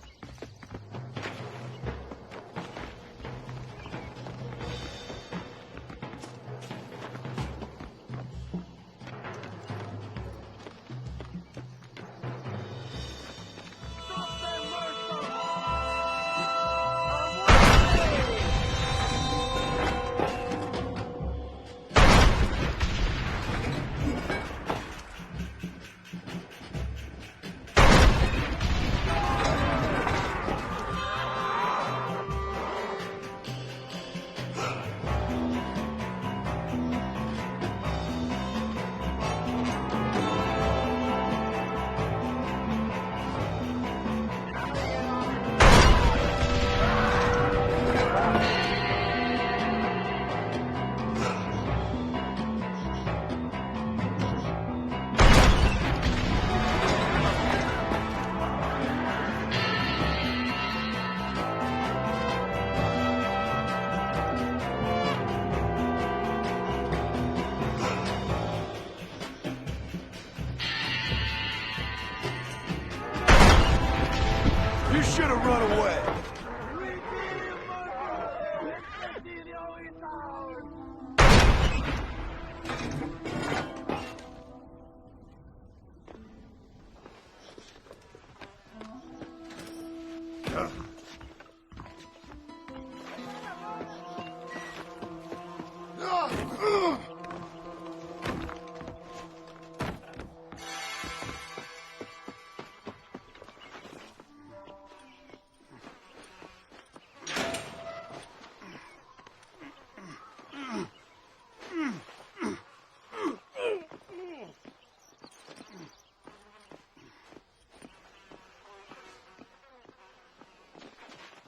You should have run away.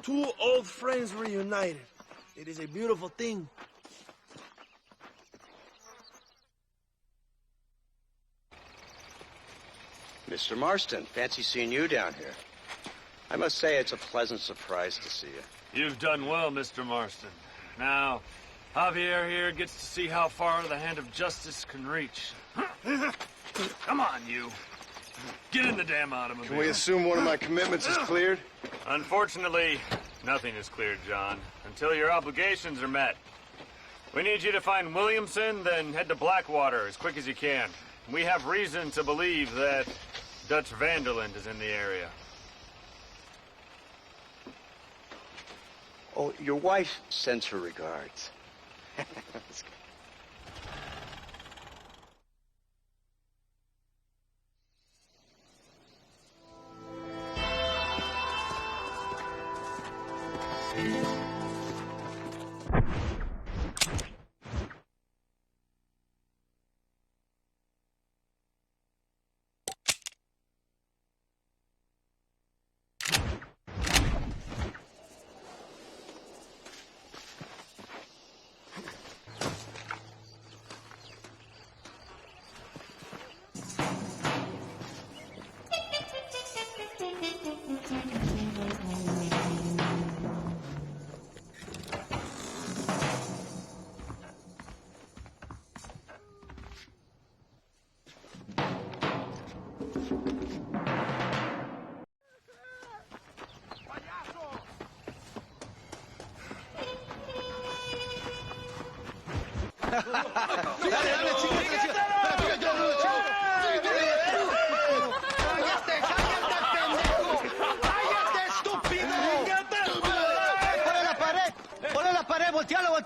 Two old friends reunited. It is a beautiful thing.
Mr. Marston, fancy seeing you down here. I must say it's a pleasant surprise to see you.
You've done well, Mr. Marston. Now, Javier here gets to see how far the hand of justice can reach. Come on, you. Get in the damn automobile.
Can we assume one of my commitments is cleared?
Unfortunately, nothing is cleared, John, until your obligations are met. We need you to find Williamson, then head to Blackwater as quick as you can. We have reason to believe that Dutch Vanderland is in the area.
Oh, your wife sends her regards.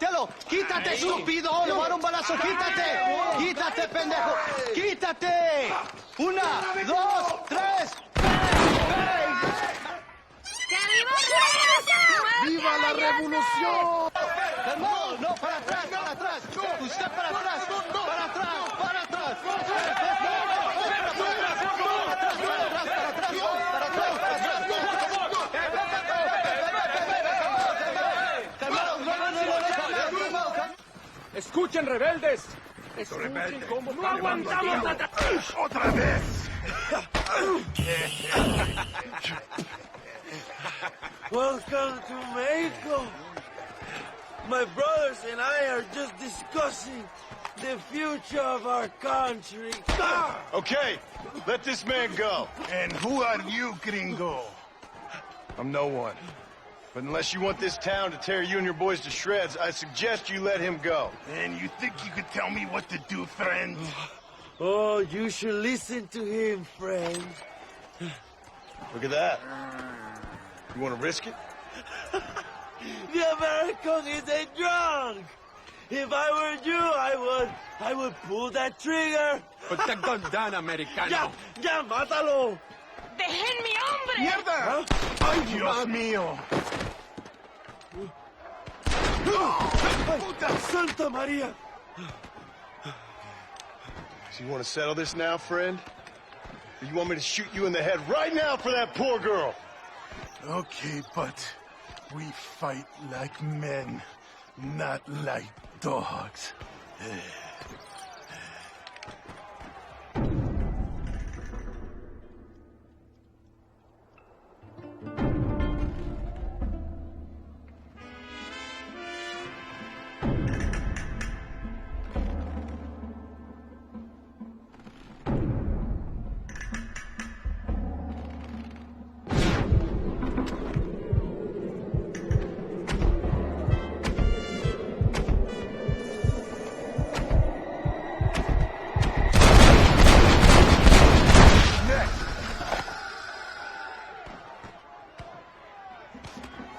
voltealo. Quítate, estúpido. Le voy a dar un balazo. Quítate. Quítate, pendejo. Quítate. 1, 2, 3.
¡Viva la revolución!
No, no, para atrás, para atrás. Usted para atrás, para atrás, para atrás.
Escuchen, rebeldes. Escuchen cómo no aguantamos.
¡Otra vez!
Welcome to Mexico. My brothers and I are just discussing the future of our country.
Okay, let this man go.
And who are you, gringo?
I'm no one. But unless you want this town to tear you and your boys to shreds, I suggest you let him go.
And you think you could tell me what to do, friend?
Oh, you should listen to him, friend.
Look at that. You want to risk it?
The American is a drunk. If I were you, I would pull that trigger.
Put the gun down, Americano.
Ya, mátalo.
¡Dejen mi hombre!
¡Mierda! ¡Ay, Dios mío!
¡Puta Santa María!
So you want to settle this now, friend? Or you want me to shoot you in the head right now for that poor girl?
Okay, but we fight like men, not like dogs.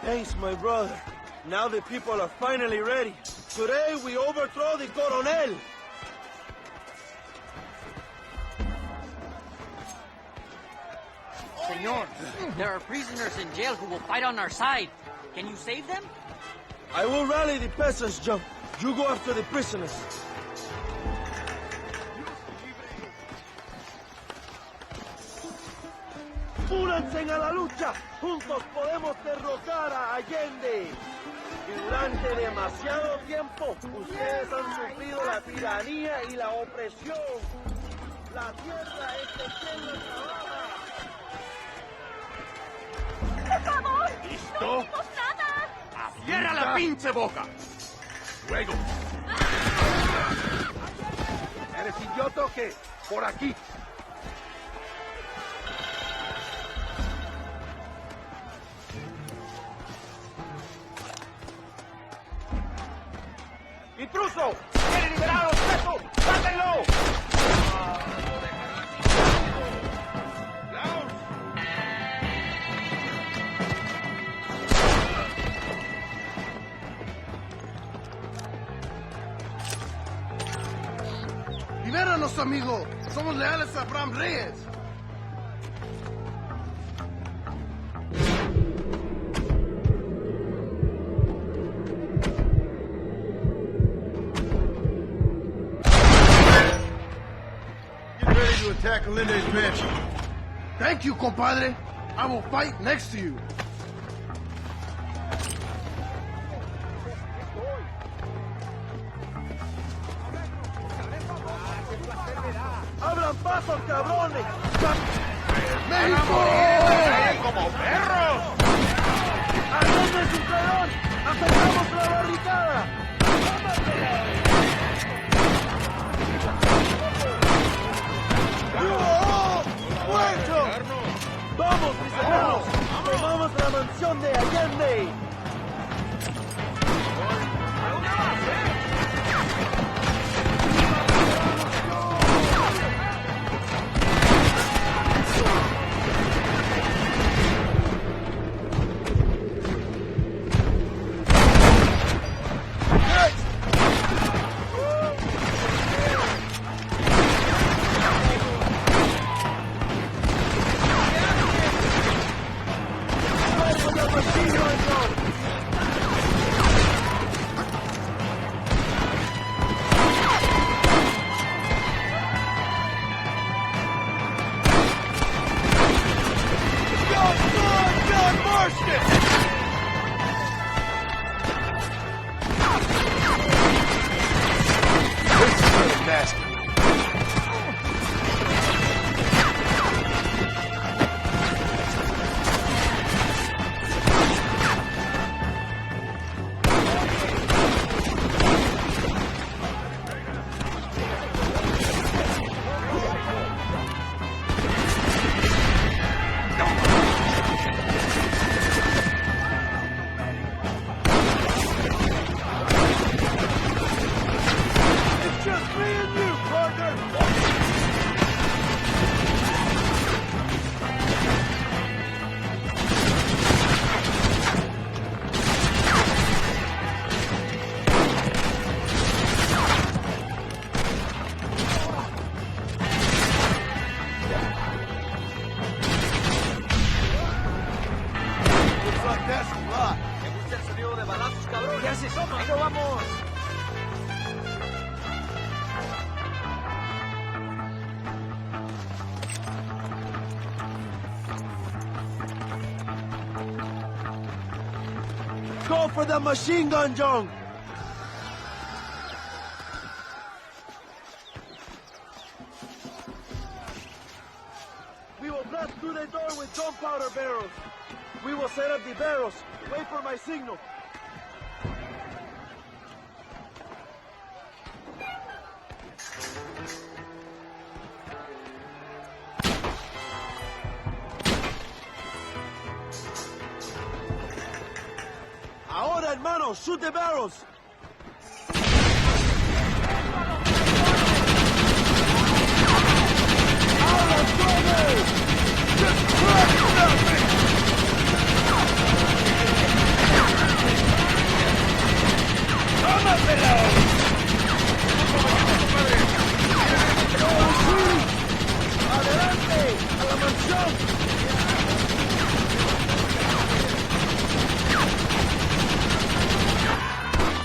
Thanks, my brother. Now the people are finally ready. Today we overthrow the Coronel.
Senor, there are prisoners in jail who will fight on our side. Can you save them?
I will rally the peasants, John. You go after the prisoners. ¡Únanse a la lucha! ¡Juntos podemos derrocar a Allende! Durante demasiado tiempo, ustedes han sufrido la tiranía y la opresión. La tierra es de quien la trabaja.
¡Por favor!
¿Listo?
¡No vimos nada!
¡Cierra la pinche boca! ¡Luego!
¿Eres idiota o qué? Por aquí.
¡Intruso! ¡Quiere liberar a los presos! ¡Sáquenlo!
¡Libéranos, amigo! ¡Somos leales a Abraham Reyes!
Get ready to attack Alinde's mansion.
Thank you, compadre. I will fight next to you.
¡Abran paso, cabrones!
¡México!
¡Como perros!
¡Arreglen su calor! ¡Acercamos la barricada! ¡Muerto! ¡Vamos, prisioneros! ¡Tomamos la mansión de Allende! machine gun, John!
John Marston! This is really nasty.
Go for the machine gun, John! We will blast through the door with gunpowder barrels. We will set up the barrels. Wait for my signal. Ahora, hermanos, shoot the barrels! ¡Adelante! ¡A la mansión!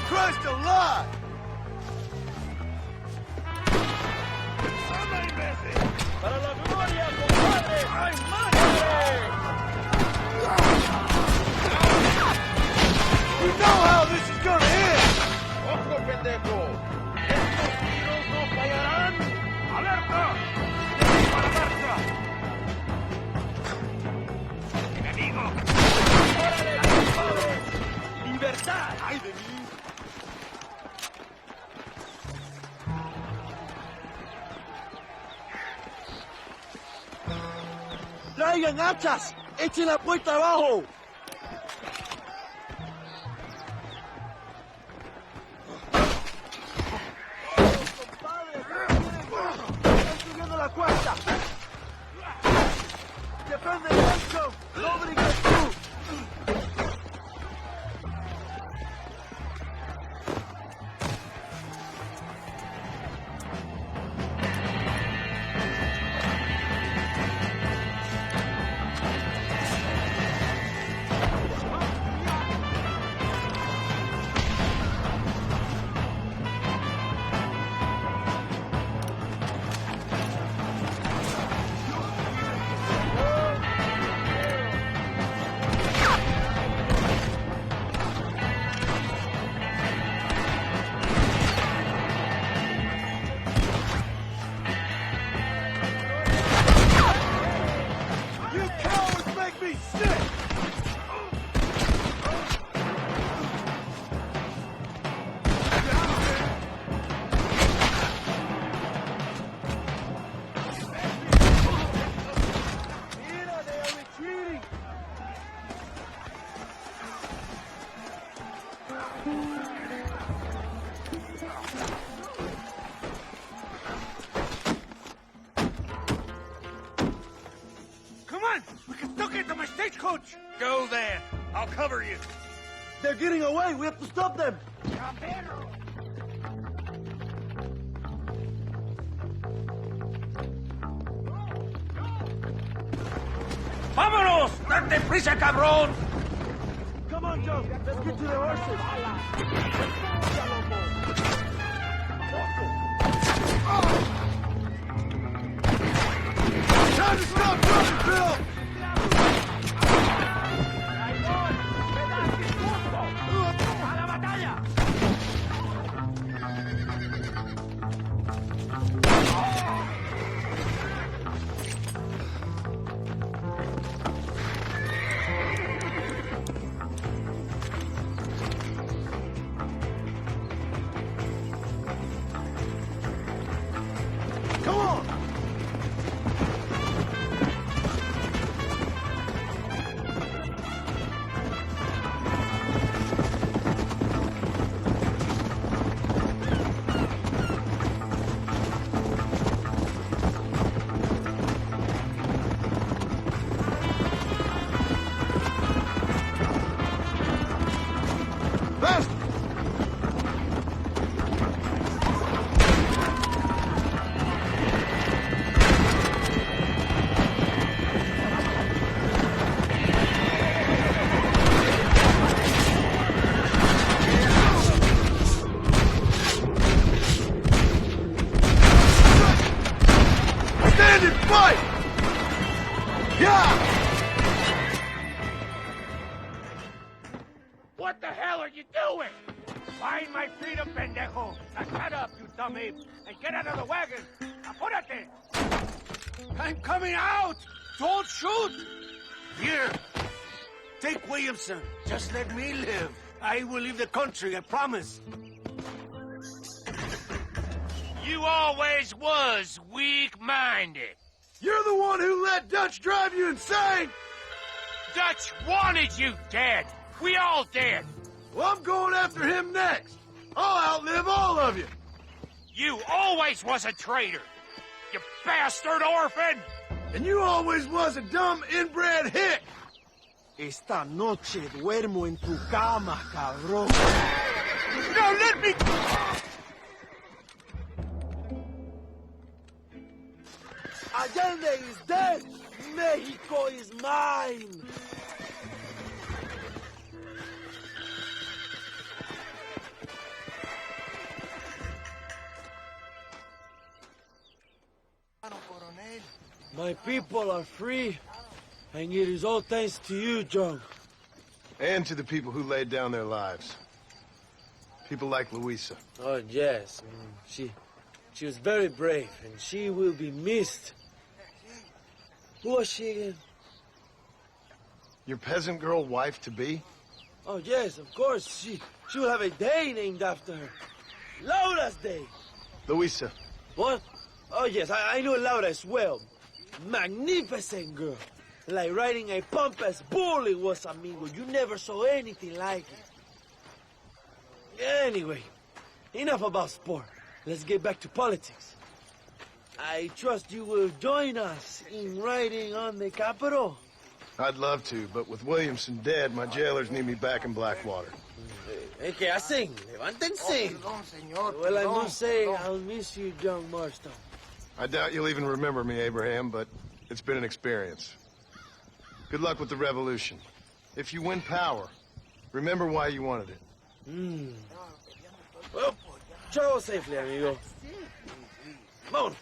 Christ alive! ¡Para la gloria, compadre! ¡Ay, madre! We know how this is gonna end! ¡Ojo, pendejo! ¡Estos tiros no fallarán! ¡Alerta! ¡Para marcha! ¡Enemigo! ¡Órale, compadre! ¡Libertad! ¡Ay de mí! ¡Traigan hachas! ¡Echen la puerta abajo! ¡Están subiendo la cuesta! ¡Depende del ancho! ¡Nobody gets through!
Stagecoach! Go then. I'll cover you.
They're getting away. We have to stop them.
¡Vámonos! ¡Date prisa, cabrón!
Joe, let's get to the horses.
Time to stop running, Bill!
What the hell are you doing? Find my freedom, pendejo. Now shut up, you dumb ape, and get out of the wagon. Apúrate.
I'm coming out! Don't shoot! Here, take Williamson. Just let me live. I will leave the country, I promise.
You always was weak-minded.
You're the one who let Dutch drive you insane!
Dutch wanted you dead. We all did.
Well, I'm going after him next. I'll outlive all of you.
You always was a traitor. You bastard orphan!
And you always was a dumb inbred hick.
Esta noche duermo en tu cama, cabrón.
Now let me...
Allende is dead. Mexico is mine. My people are free, and it is all thanks to you, John.
And to the people who laid down their lives. People like Louisa.
Oh, yes. She was very brave, and she will be missed. Who was she again?
Your peasant girl wife-to-be?
Oh, yes, of course. She will have a day named after her. Laura's Day.
Louisa.
What? Oh, yes, I know Laura as well. Magnificent girl. Like riding a pompous bull it was, amigo. You never saw anything like it. Anyway, enough about sport. Let's get back to politics. I trust you will join us in riding on the Capitol.
I'd love to, but with Williamson dead, my jailers need me back in Blackwater.
¿Qué hacen? Levántense. Well, I must say, I'll miss you, John Marston.
I doubt you'll even remember me, Abraham, but it's been an experience. Good luck with the revolution. If you win power, remember why you wanted it.
Well, travel safely, amigo. Vámonos.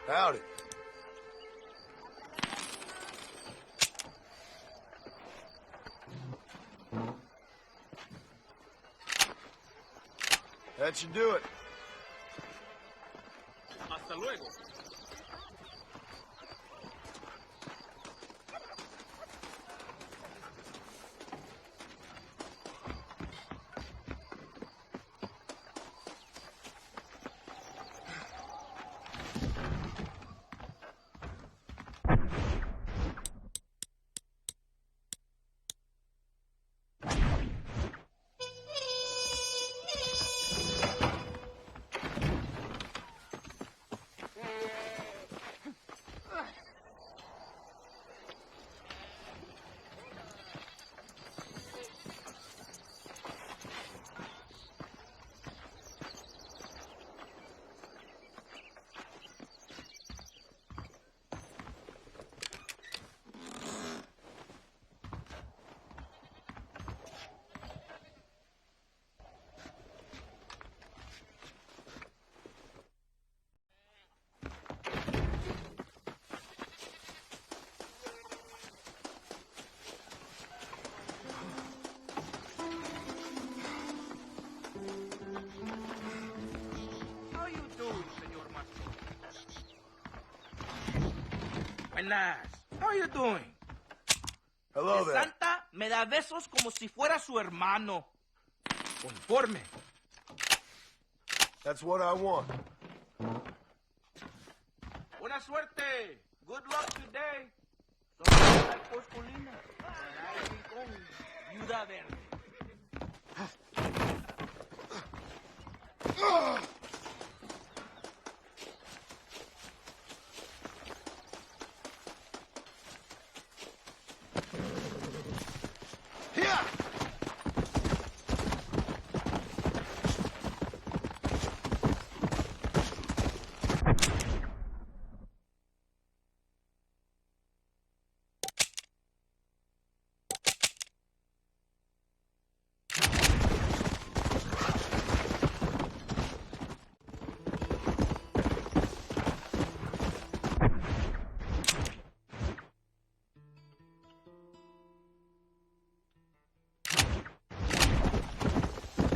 Howdy. That should do it.
Hasta luego.
Buenas. How are you doing?
Hello there.
Santa me da besos como si fuera su hermano. Conforme.
That's what I want.
Buena suerte. Good luck today. Son las colinas. Con viuda verde.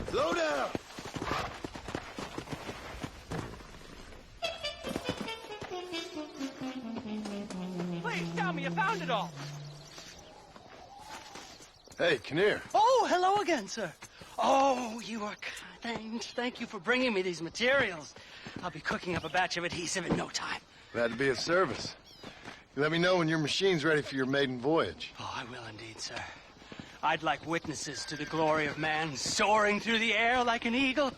Slow down!
Please tell me you found it all.
Hey, Kinnear.
Oh, hello again, sir. Oh, you are kind. Thank you for bringing me these materials. I'll be cooking up a batch of adhesive in no time.
Glad to be of service. You let me know when your machine's ready for your maiden voyage.
Oh, I will indeed, sir. I'd like witnesses to the glory of man soaring through the air like an eagle.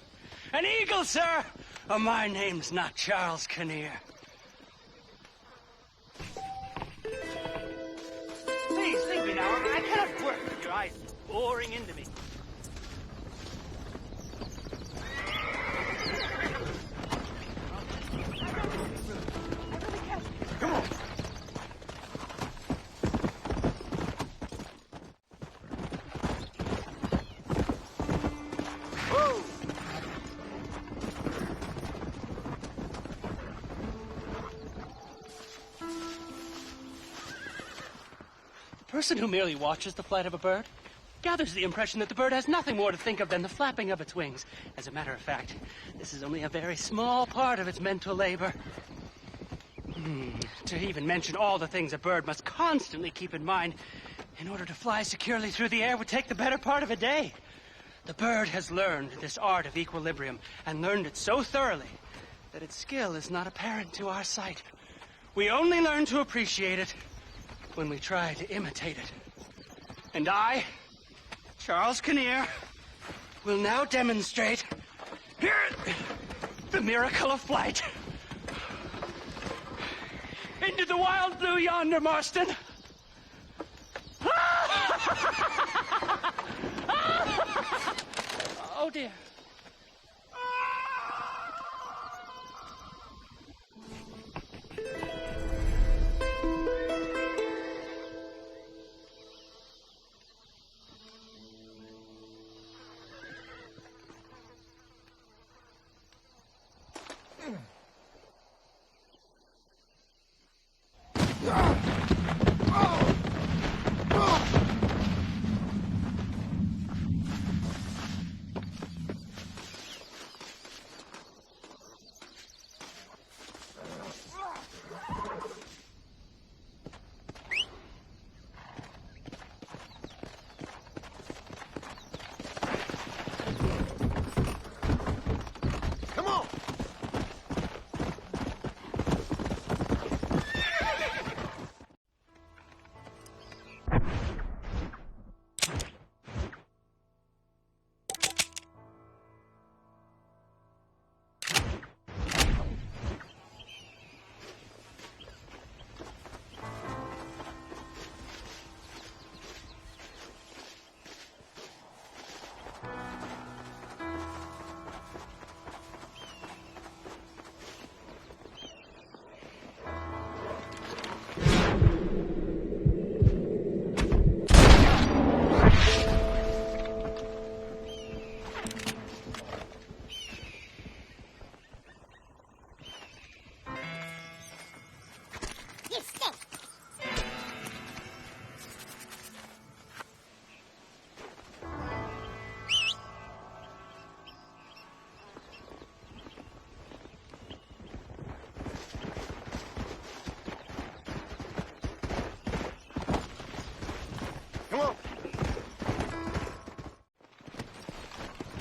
An eagle, sir! Oh, my name's not Charles Kinnear. Please, leave me now. I cannot work with your eyes boring into me.
Come on!
A person who merely watches the flight of a bird gathers the impression that the bird has nothing more to think of than the flapping of its wings. As a matter of fact, this is only a very small part of its mental labor. To even mention all the things a bird must constantly keep in mind in order to fly securely through the air would take the better part of a day. The bird has learned this art of equilibrium and learned it so thoroughly that its skill is not apparent to our sight. We only learn to appreciate it when we try to imitate it. And I, Charles Kinnear, will now demonstrate the miracle of flight. Into the wild blue yonder, Marston. Oh, dear.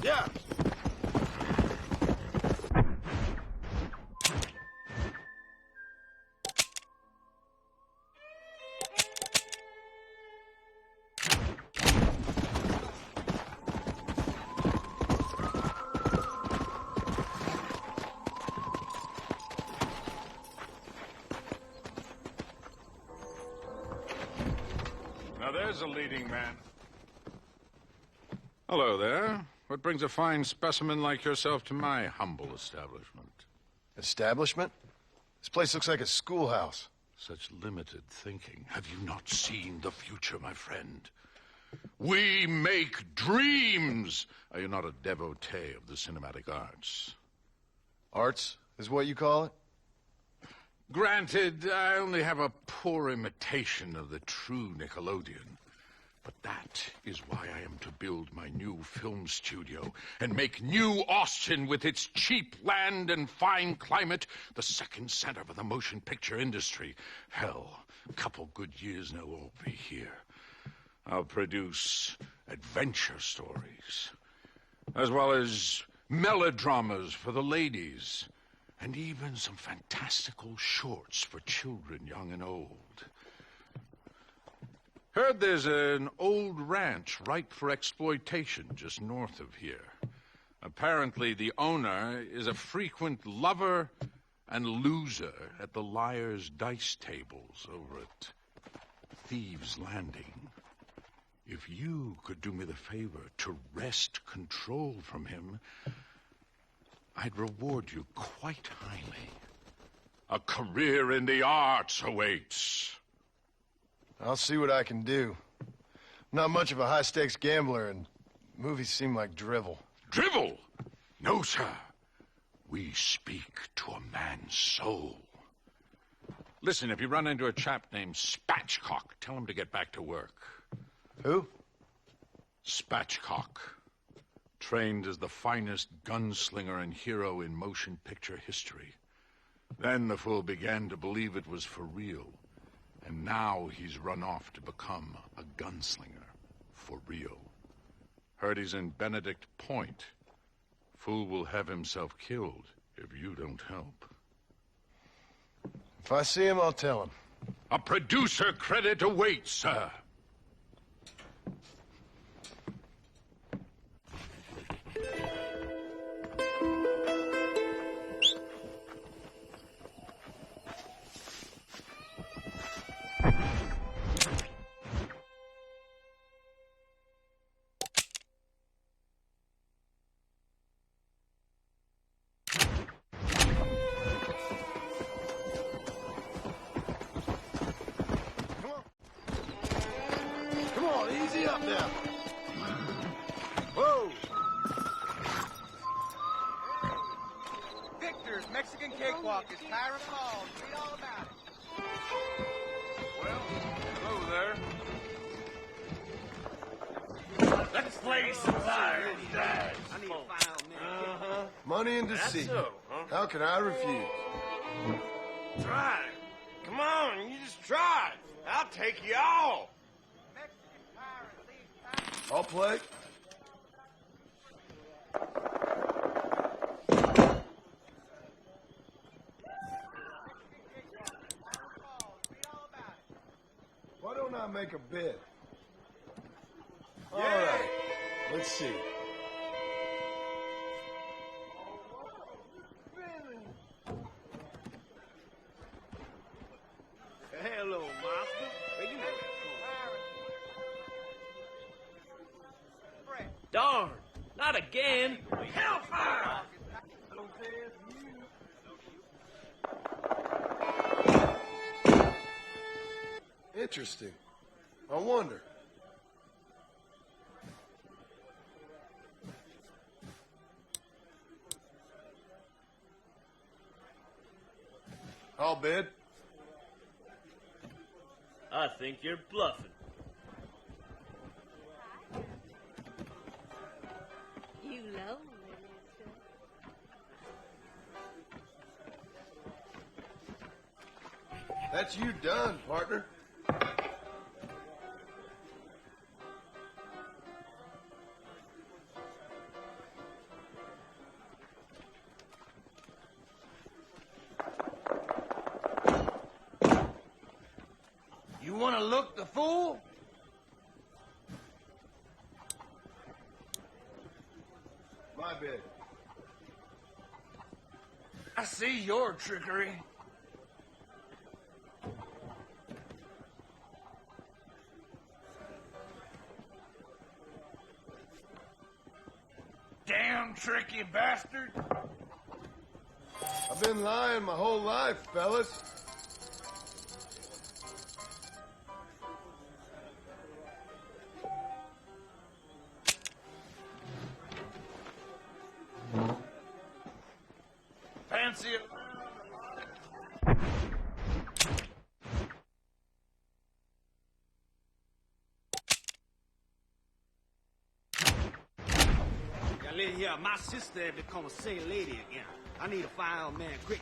Yeah.
Now there's a leading man. Hello there. What brings a fine specimen like yourself to my humble establishment?
Establishment? This place looks like a schoolhouse.
Such limited thinking. Have you not seen the future, my friend? We make dreams! Are you not a devotee of the cinematic arts?
Arts is what you call it?
Granted, I only have a poor imitation of the true Nickelodeon. But that is why I am to build my new film studio and make New Austin, with its cheap land and fine climate, the second center for the motion picture industry. Hell, a couple good years now I'll be here. I'll produce adventure stories, as well as melodramas for the ladies, and even some fantastical shorts for children young and old. Heard there's an old ranch ripe for exploitation just north of here. Apparently the owner is a frequent lover and loser at the liar's dice tables over at Thieves' Landing. If you could do me the favor to wrest control from him, I'd reward you quite highly. A career in the arts awaits.
I'll see what I can do. I'm not much of a high-stakes gambler, and movies seem like drivel.
Drivel? No, sir. We speak to a man's soul. Listen, if you run into a chap named Spatchcock, tell him to get back to work.
Who?
Spatchcock. Trained as the finest gunslinger and hero in motion picture history. Then the fool began to believe it was for real. And now he's run off to become a gunslinger for real. Heard he's in Benedict Point. Fool will have himself killed if you don't help.
If I see him, I'll tell him.
A producer credit awaits, sir.
Mexican cakewalk is Tyra Falls. Read all about it.
Well, hello there.
Let's play some fire.
I need a file, man.
Money and deceit.
so, huh?
How can I refuse?
Try it. Come on, you just try it. I'll take you all.
I'll play. Why don't I make a bid? All right, let's see.
Hello, Master. Where you at? Darn, not again. Hellfire!
Interesting. I wonder. I'll bid.
I think you're bluffing.
You low,
That's you done, partner. my bid.
I see your trickery. Damn tricky bastard.
I've been lying my whole life, fellas.
Fancy it?
Here, my sister had become a saint lady again. I need a fireman quick.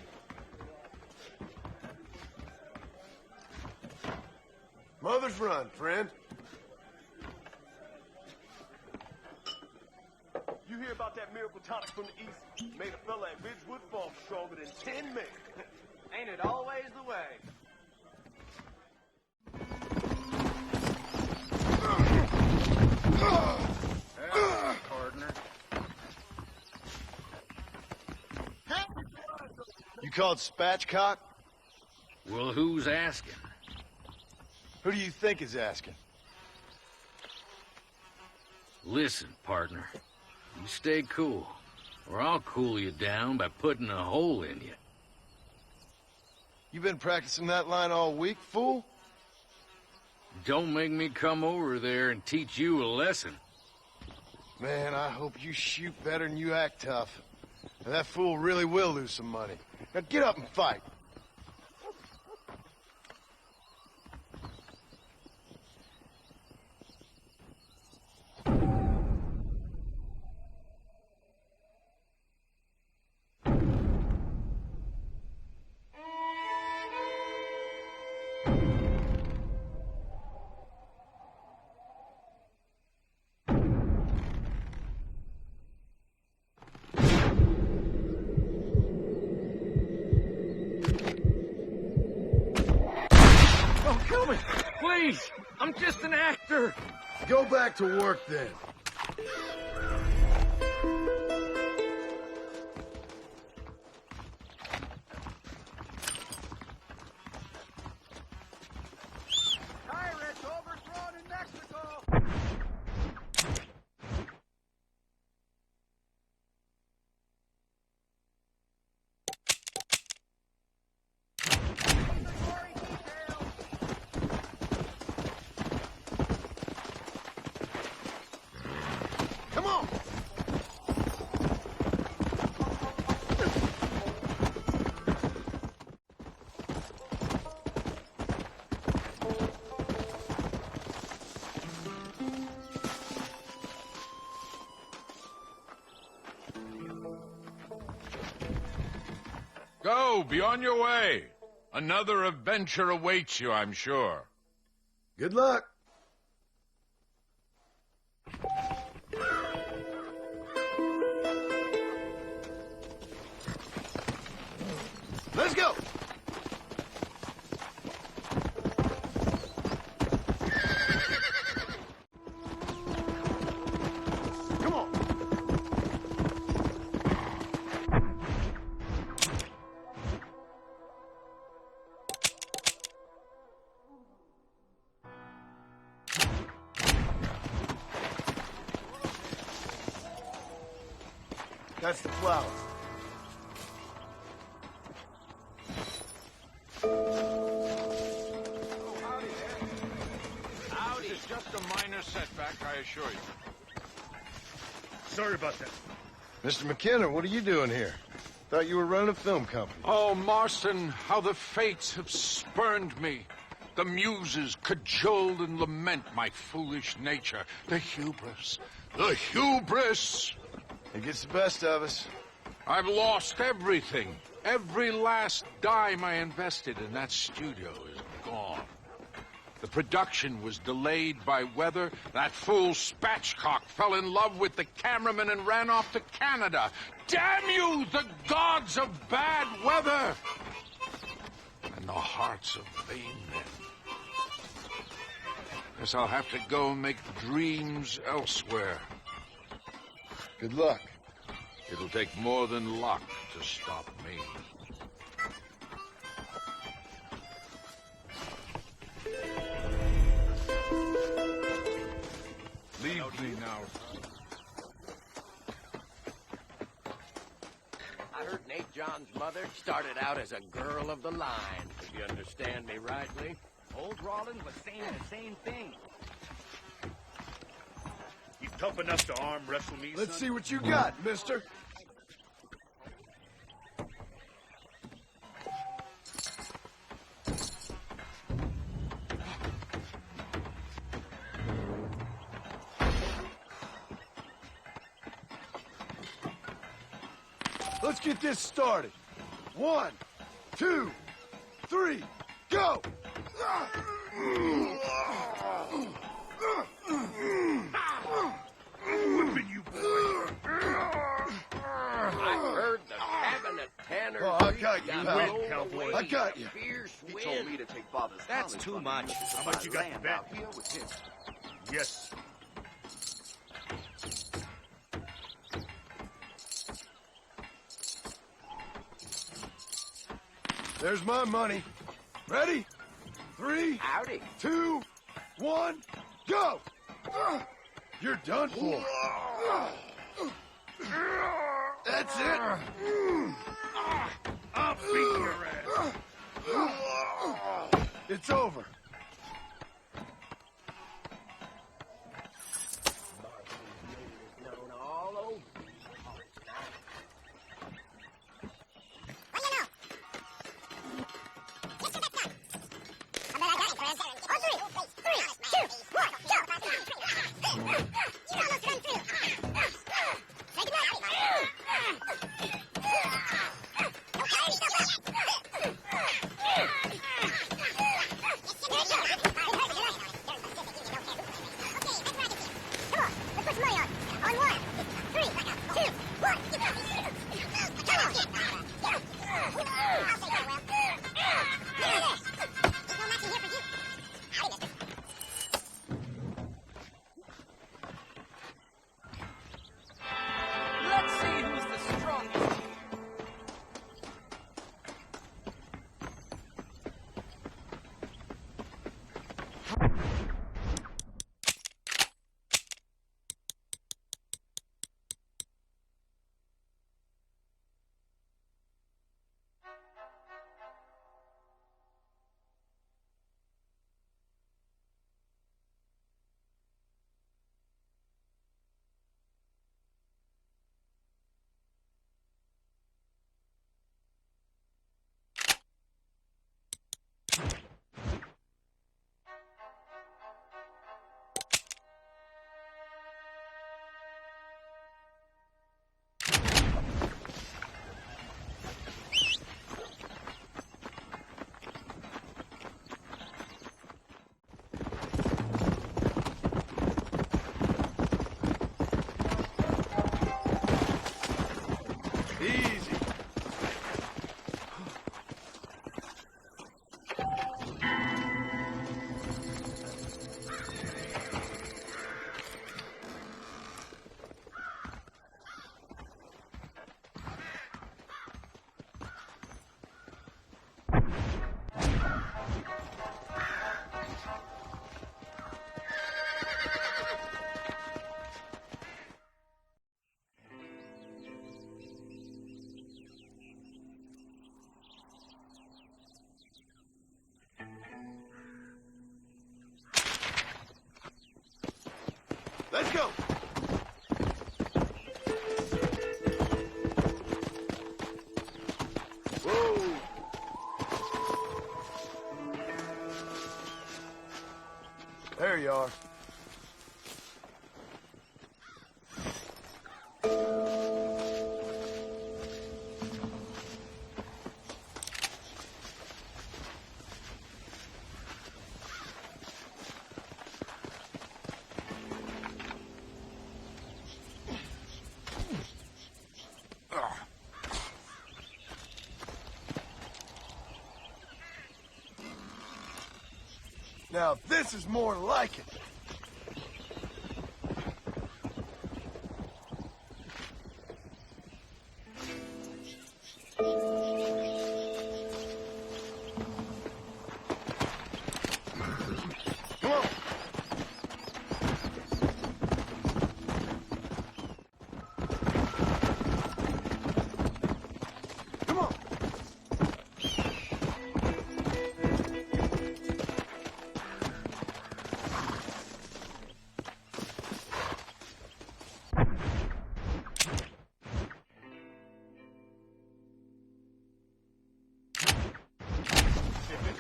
Mother's run, friend.
You hear about that miracle tonic from the east? Made a fella at Ridgewood Falls stronger than 10 men.
Ain't it always the way?
Partner.
You called spatchcock?
Well, who's asking?
Who do you think is asking?
Listen, partner. You stay cool, or I'll cool you down by putting a hole in you.
You been practicing that line all week, fool?
Don't make me come over there and teach you a lesson.
Man, I hope you shoot better than you act tough. And that fool really will lose some money. Now get up and fight.
Please! I'm just an actor!
Go back to work, then.
Pirates overthrown in Mexico!
Come on!
Go, be on your way. Another adventure awaits you, I'm sure.
Good luck. Let's go! Come on! That's the flower.
Howdy. It's just a minor setback, I assure you.
Sorry about that. Mr. McKenna, what are you doing here? Thought you were running a film company.
Oh, Marston, how the fates have spurned me. The muses cajole and lament my foolish nature. The hubris. The hubris!
It gets the best of us.
I've lost everything. Every last dime I invested in that studio is gone. The production was delayed by weather. That fool Spatchcock fell in love with the cameraman and ran off to Canada. Damn you, the gods of bad weather! And the hearts of vain men. Guess I'll have to go and make dreams elsewhere.
Good luck.
It'll take more than luck to stop me. Leave me now.
I heard Nate John's mother started out as a girl of the line, if you understand me rightly.
Old Rollins was saying the same thing. You tough enough to arm wrestle me,
Let's
son?
see what you got, mister. Let's get this started. 1, 2, 3, go!
Whipping you, boy.
I heard the cabinet tanner.
Oh, I got you, pal.
Win, cowboy.
I got you.
Fierce
He
wind.
told me to take Father's
That's
Collins
too
from
much.
him.
How much you got to
Land
bet?
out here with him.
Yes.
There's my money. Ready? 3,
Howdy.
2, 1, go! You're done for. That's it.
I'll beat your ass.
It's over.
Known all over. Let's see who's the strongest.
Easy. Let's go. Whoa. There you are. Now this is more like it.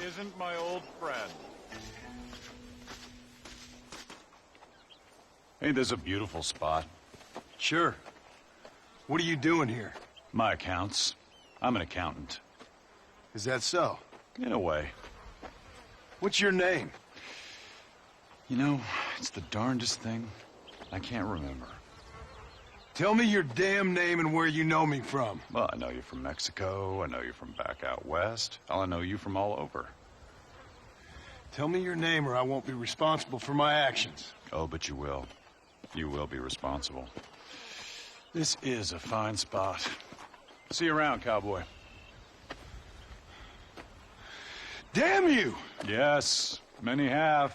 isn't my old friend.
Ain't this a beautiful spot?
Sure. What are you doing here?
My accounts. I'm an accountant.
Is that so?
In a way.
What's your name?
You know, it's the darndest thing. I can't remember.
Tell me your damn name and where you know me from.
Well, I know you from Mexico. I know you from back out west. I know you from all over.
Tell me your name or I won't be responsible for my actions.
Oh, but you will. You will be responsible. This is a fine spot. See you around, cowboy.
Damn you!
Yes, many have.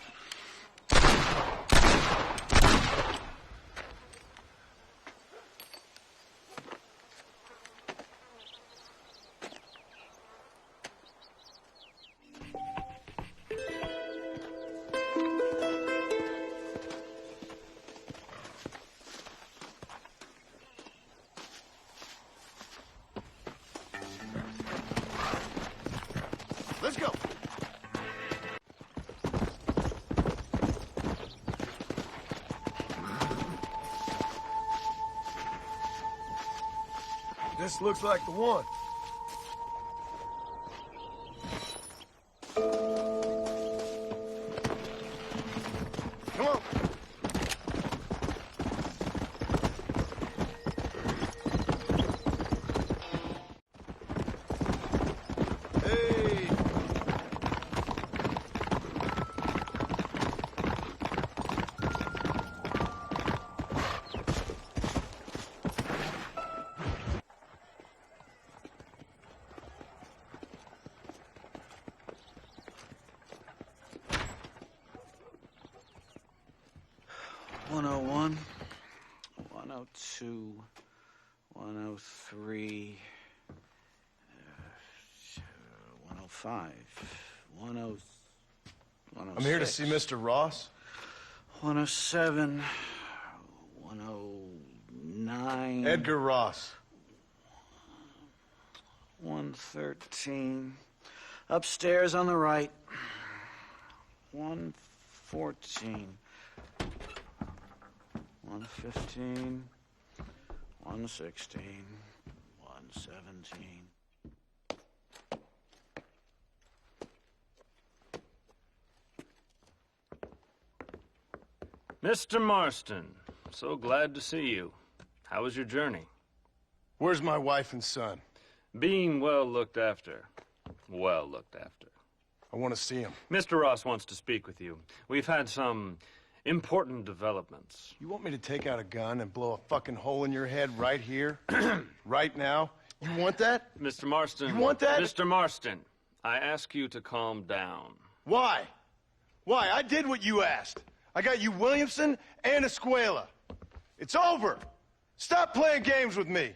Let's go! This looks like the one. Come on. Hey.
One 101, 102, 103, 105, 106.
I'm here to see Mr. Ross.
107, 109.
Edgar Ross.
113. Upstairs on the right. 114. 115. 116. 117.
Mr. Marston, so glad to see you. How was your journey?
Where's my wife and son?
Being well looked after. Well looked after.
I want to see him.
Mr. Ross wants to speak with you. We've had some important developments.
You want me to take out a gun and blow a fucking hole in your head right here? Right now? You want that?
Mr. Marston.
You want that?
Mr. Marston, I ask you to calm down.
Why? Why? I did what you asked. I got you Williamson and Escuela. It's over. Stop playing games with me.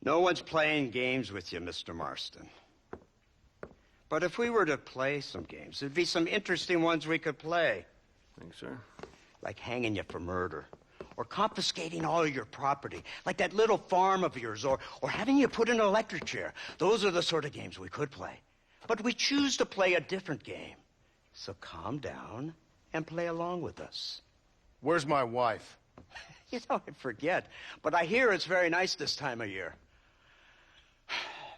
No one's playing games with you, Mr. Marston. But if we were to play some games, there'd be some interesting ones we could play.
Thanks, sir.
Like hanging you for murder, or confiscating all of your property, like that little farm of yours, or having you put in an electric chair. Those are the sort of games we could play. But we choose to play a different game. So calm down and play along with us.
Where's my wife?
You know, I forget, but I hear it's very nice this time of year.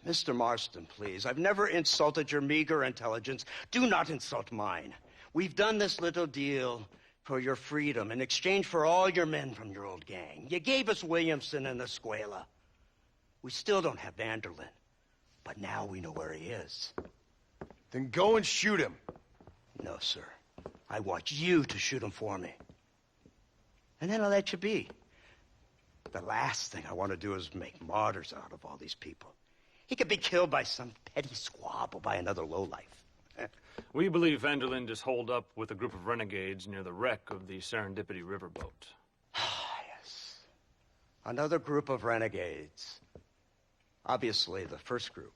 Mr. Marston, please, I've never insulted your meager intelligence. Do not insult mine. We've done this little deal for your freedom in exchange for all your men from your old gang. You gave us Williamson and Escuela. We still don't have Vanderlyn, but now we know where he is.
Then go and shoot him.
No, sir. I want you to shoot him for me. And then I'll let you be. The last thing I want to do is make martyrs out of all these people. He could be killed by some petty squab or by another lowlife.
We believe Vanderlyn is holed up with a group of renegades near the wreck of the Serendipity riverboat.
Yes. Another group of renegades. Obviously, the first group,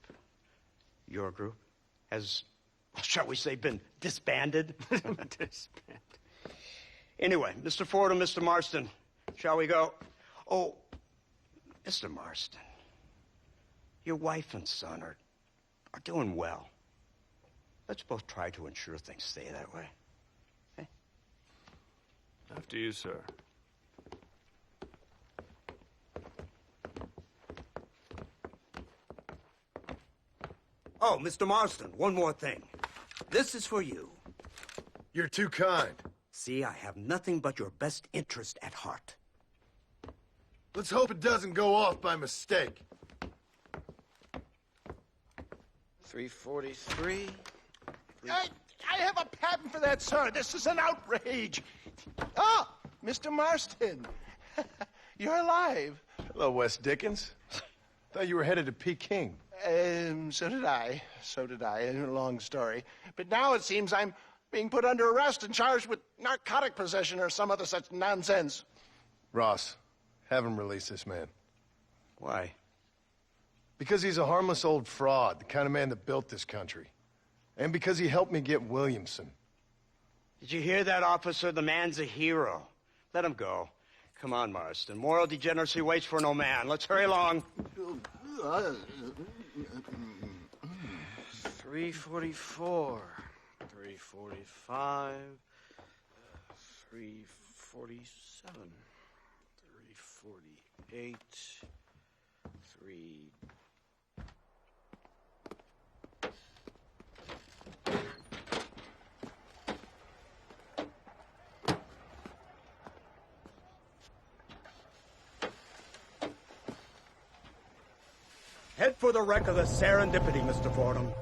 your group, has, shall we say, been disbanded?
Disbanded.
Anyway, Mr. Ford and Mr. Marston, shall we go? Oh, Mr. Marston, your wife and son are doing well. Let's both try to ensure things stay that way. Okay?
After you, sir.
Oh, Mr. Marston, one more thing. This is for you.
You're too kind.
See, I have nothing but your best interest at heart.
Let's hope it doesn't go off by mistake.
343.
I have a patent for that, sir. This is an outrage. Ah, Mr. Marston. You're alive.
Hello, Wes Dickens. Thought you were headed to Peking.
So did I. So did I. A long story. But now it seems I'm being put under arrest and charged with narcotic possession or some other such nonsense.
Ross, have him release this man.
Why?
Because he's a harmless old fraud, the kind of man that built this country. And because he helped me get Williamson.
Did you hear that, officer? The man's a hero. Let him go. Come on, Marston. Moral degeneracy waits for no man. Let's hurry along.
344. 345. 347. 348. 3...
Head for the wreck of the Serendipity, Mr. Fordham.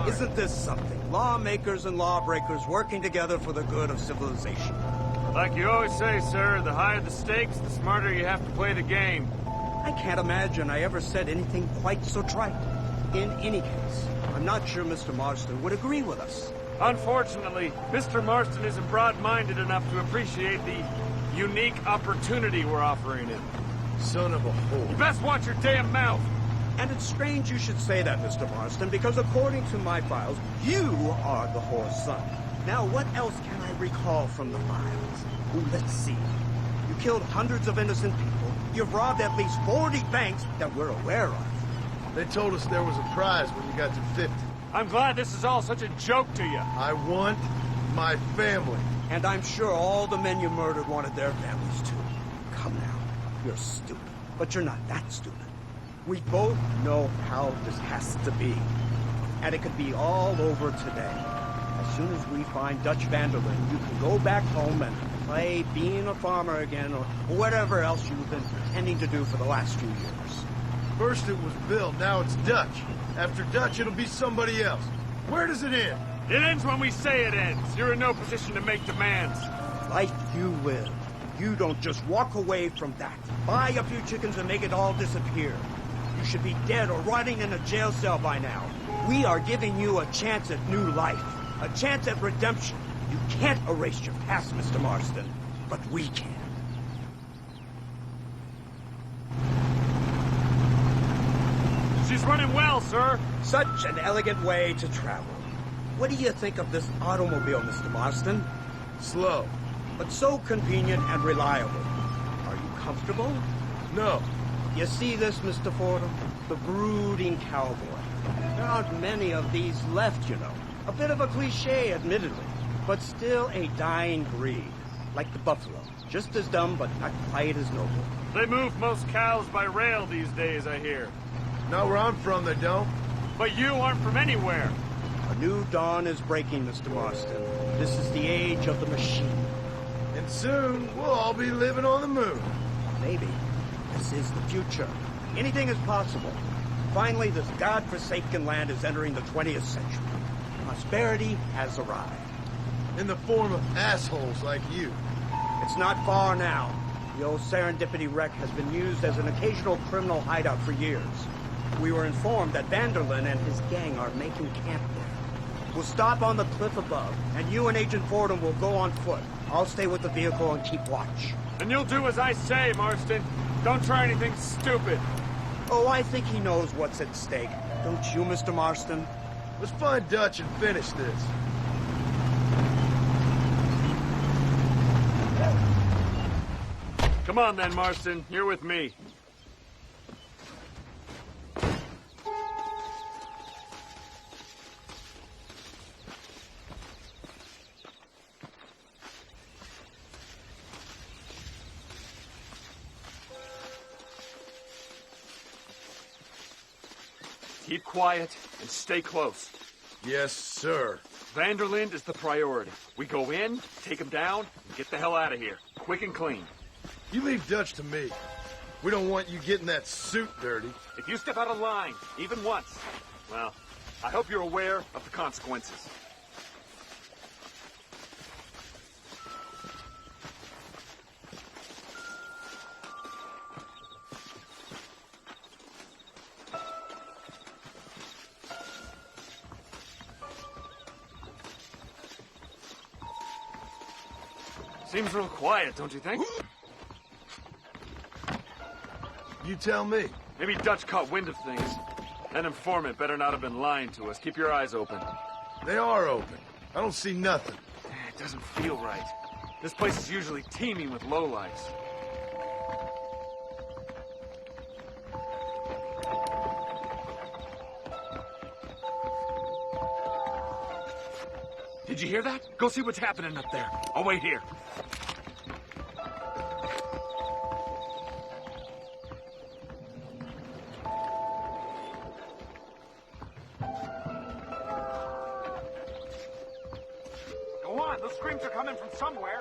Isn't this something? Lawmakers and lawbreakers working together for the good of civilization.
Like you always say, sir, the higher the stakes, the smarter you have to play the game.
I can't imagine I ever said anything quite so trite. In any case, I'm not sure Mr. Marston would agree with us.
Unfortunately, Mr. Marston isn't broad-minded enough to appreciate the unique opportunity we're offering him.
Son of a whore.
You best watch your damn mouth!
And it's strange you should say that, Mr. Marston, because according to my files, you are the whore's son. Now, what else can I recall from the files? Ooh, let's see. You killed hundreds of innocent people. You've robbed at least 40 banks that we're aware of.
They told us there was a prize when you got to 50.
I'm glad this is all such a joke to you.
I want my family.
And I'm sure all the men you murdered wanted their families too. Come now. You're stupid. But you're not that stupid. We both know how this has to be. And it could be all over today. As soon as we find Dutch Vanderlyn, you can go back home and play being a farmer again or whatever else you've been pretending to do for the last few years.
First it was Bill, now it's Dutch. After Dutch, it'll be somebody else. Where does it end?
It ends when we say it ends. You're in no position to make demands.
Like you will. You don't just walk away from that. Buy a few chickens and make it all disappear. You should be dead or rotting in a jail cell by now. We are giving you a chance at new life. A chance at redemption. You can't erase your past, Mr. Marston. But we can.
She's running well, sir.
Such an elegant way to travel. What do you think of this automobile, Mr. Marston?
Slow.
But so convenient and reliable. Are you comfortable?
No.
You see this, Mr. Fordham? The brooding cowboy. There aren't many of these left, you know. A bit of a cliche, admittedly, but still a dying breed. Like the buffalo. Just as dumb, but not quite as noble.
They move most cows by rail these days, I hear.
Not where I'm from, they don't.
But you aren't from anywhere.
A new dawn is breaking, Mr. Marston. This is the age of the machine.
And soon, we'll all be living on the moon.
Maybe. This is the future. Anything is possible. Finally, this godforsaken land is entering the 20th century. Prosperity has arrived.
In the form of assholes like you.
It's not far now. The old Serendipity wreck has been used as an occasional criminal hideout for years. We were informed that Vanderlyn and his gang are making camp there. We'll stop on the cliff above, and you and Agent Fordham will go on foot. I'll stay with the vehicle and keep watch.
And you'll do as I say, Marston. Don't try anything stupid.
Oh, I think he knows what's at stake. Don't you, Mr. Marston?
Let's find Dutch and finish this.
Come on then, Marston. You're with me. Keep quiet and stay close.
Yes, sir.
Vanderlind is the priority. We go in, take him down, and get the hell out of here. Quick and clean.
You leave Dutch to me. We don't want you getting that suit dirty.
If you step out of line, even once, well, I hope you're aware of the consequences. Seems real quiet, don't you think?
You tell me.
Maybe Dutch caught wind of things. That informant better not have been lying to us. Keep your eyes open.
They are open. I don't see nothing.
It doesn't feel right. This place is usually teeming with lowlifes. Did you hear that? Go see what's happening up there. I'll wait here. Go on, those screams are coming from somewhere.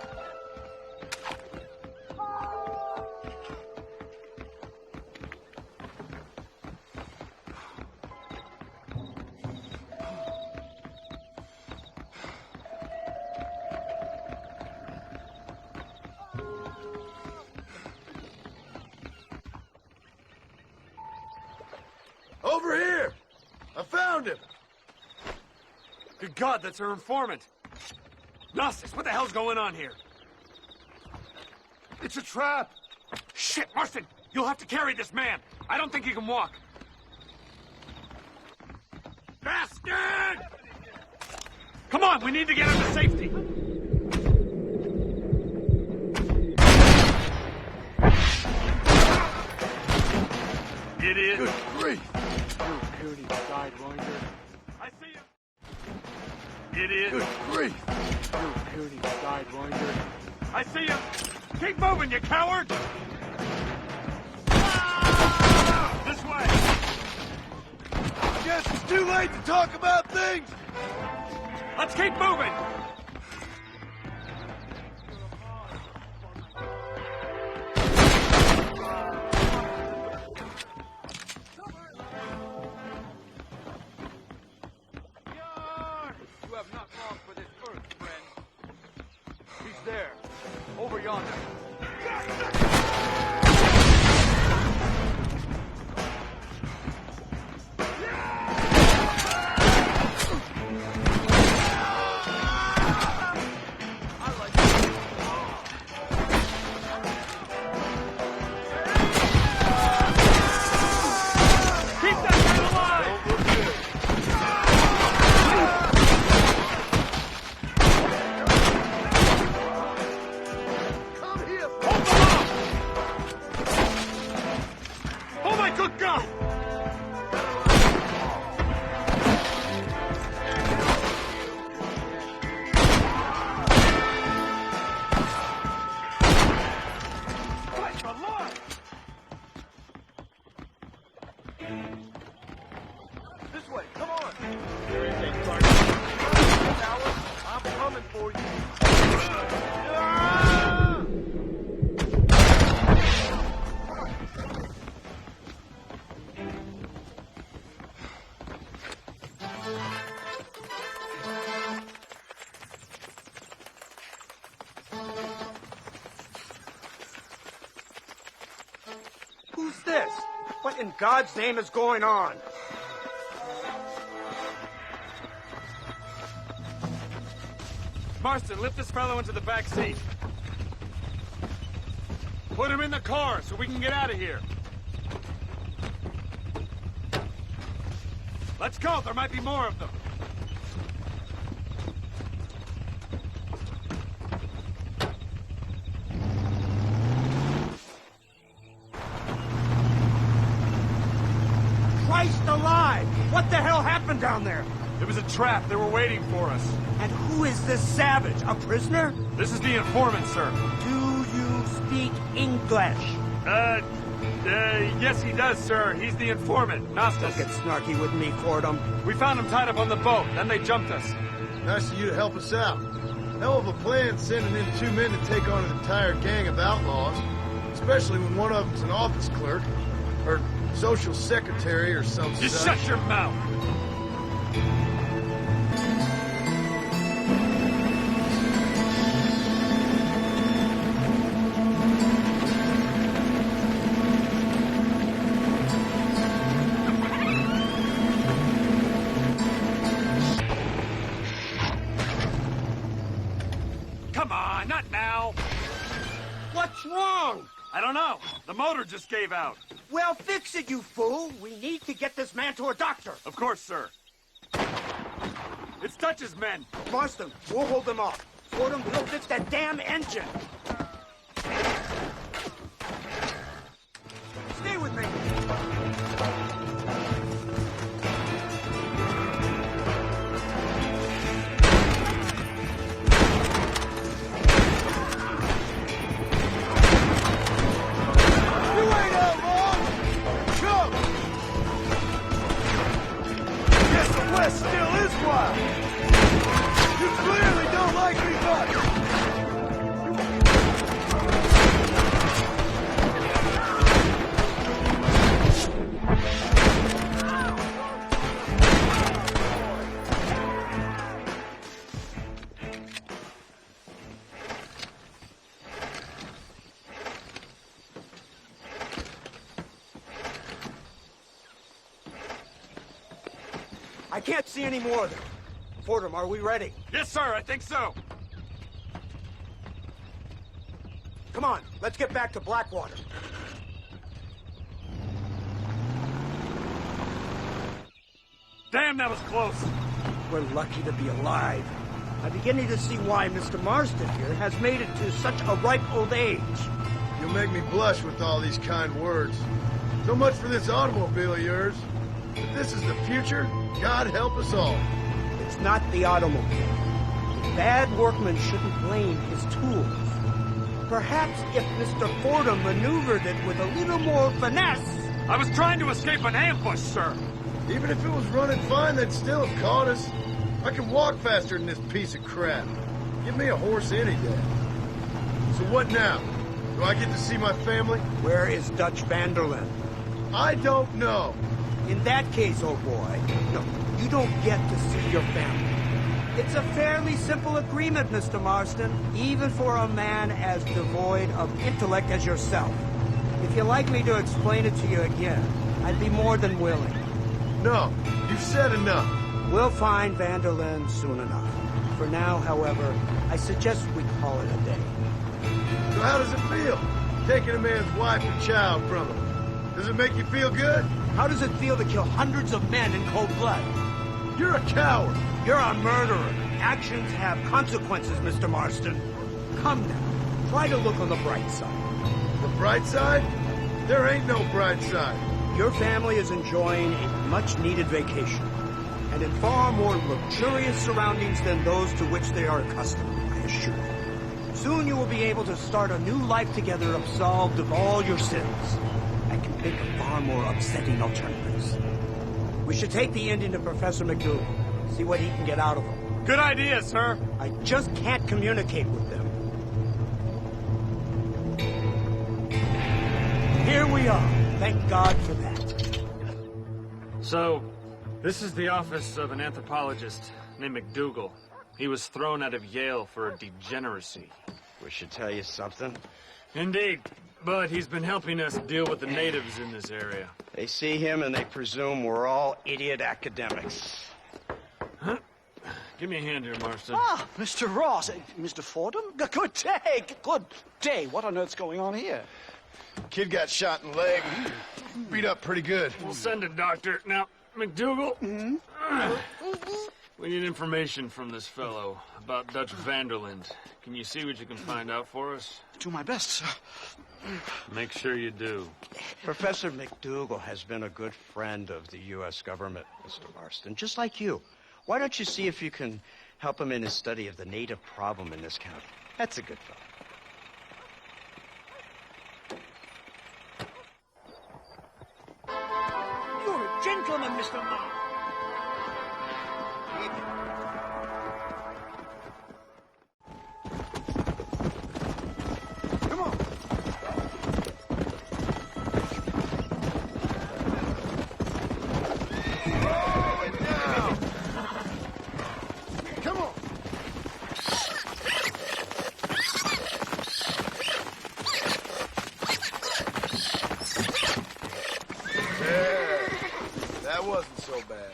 Over here! I found him!
Good God, that's our informant. Gnostics, what the hell's going on here?
It's a trap!
Shit, Marston! You'll have to carry this man! I don't think he can walk. Bastard! Come on, we need to get him to safety! Idiot!
Good grief!
You puny sidewinder. I see you! Idiot!
Good grief!
You puny sidewinder. I see you! Keep moving, you coward! Ah! This way!
Guess it's too late to talk about things!
Let's keep moving!
You have not long for this earth, friend. He's there, over yonder.
This way, come on! There is a target. Tower, I'm coming for you.
Who's this? What in God's name is going on?
Marston, lift this fellow into the back seat. Put him in the car so we can get out of here. Let's go, there might be more of them.
What the hell happened down there?
It was a trap. They were waiting for us.
And who is this savage? A prisoner?
This is the informant, sir.
Do you speak English?
Yes, he does, sir. He's the informant, Nastas.
Don't get snarky with me, Fordham.
We found him tied up on the boat. Then they jumped us.
Nice of you to help us out. Hell of a plan sending in 2 men to take on an entire gang of outlaws. Especially when one of them's an office clerk. Or social secretary or some such.
Just shut your mouth! Come on, not now!
What's wrong?
I don't know. The motor just gave out.
Well, fix it, you fool. We need to get this man to a doctor.
Of course, sir. It's Dutch's men.
Marston, we'll hold them off. Fordham, we'll fix that damn engine. Stay with me.
West still is wild. You clearly don't like me much.
I can't see any more of them. Fordham, are we ready?
Yes, sir, I think so.
Come on, let's get back to Blackwater.
Damn, that was close.
We're lucky to be alive. I'm beginning to see why Mr. Marston here has made it to such a ripe old age.
You'll make me blush with all these kind words. So much for this automobile of yours. If this is the future, God help us all.
It's not the automobile. The bad workman shouldn't blame his tools. Perhaps if Mr. Fordham maneuvered it with a little more finesse...
I was trying to escape an ambush, sir.
Even if it was running fine, they'd still have caught us. I can walk faster than this piece of crap. Give me a horse any day. So what now? Do I get to see my family?
Where is Dutch Vanderlyn?
I don't know.
In that case, old boy, no, you don't get to see your family. It's a fairly simple agreement, Mr. Marston, even for a man as devoid of intellect as yourself. If you'd like me to explain it to you again, I'd be more than willing.
No, you've said enough.
We'll find Vanderlyn soon enough. For now, however, I suggest we call it a day.
So how does it feel, taking a man's wife and child from him? Does it make you feel good?
How does it feel to kill hundreds of men in cold blood?
You're a coward.
You're a murderer. Actions have consequences, Mr. Marston. Come now, try to look on the bright side.
The bright side? There ain't no bright side.
Your family is enjoying a much-needed vacation, and in far more luxurious surroundings than those to which they are accustomed, I assure you. Soon you will be able to start a new life together absolved of all your sins. I can think of far more upsetting alternatives. We should take the Indian to Professor McDougal, see what he can get out of him.
Good idea, sir.
I just can't communicate with them. Here we are. Thank God for that.
So, this is the office of an anthropologist named McDougal. He was thrown out of Yale for a degeneracy.
We should tell you something.
Indeed, but he's been helping us deal with the natives in this area.
They see him and they presume we're all idiot academics.
Huh? Give me a hand here, Marston.
Ah, Mr. Ross. Mr. Fordham? Good day. Good day. What on earth's going on here?
Kid got shot in the leg. Beat up pretty good.
We'll send a doctor. Now, McDougal, We need information from this fellow about Dutch Vanderland. Can you see what you can find out for us?
Do my best, sir.
Make sure you do.
Professor McDougal has been a good friend of the U.S. government, Mr. Marston, just like you. Why don't you see if you can help him in his study of the native problem in this county? That's a good fellow.
You're a gentleman, Mr. Marston. Come on.
Slow it down. Come on. Yeah, that wasn't so bad.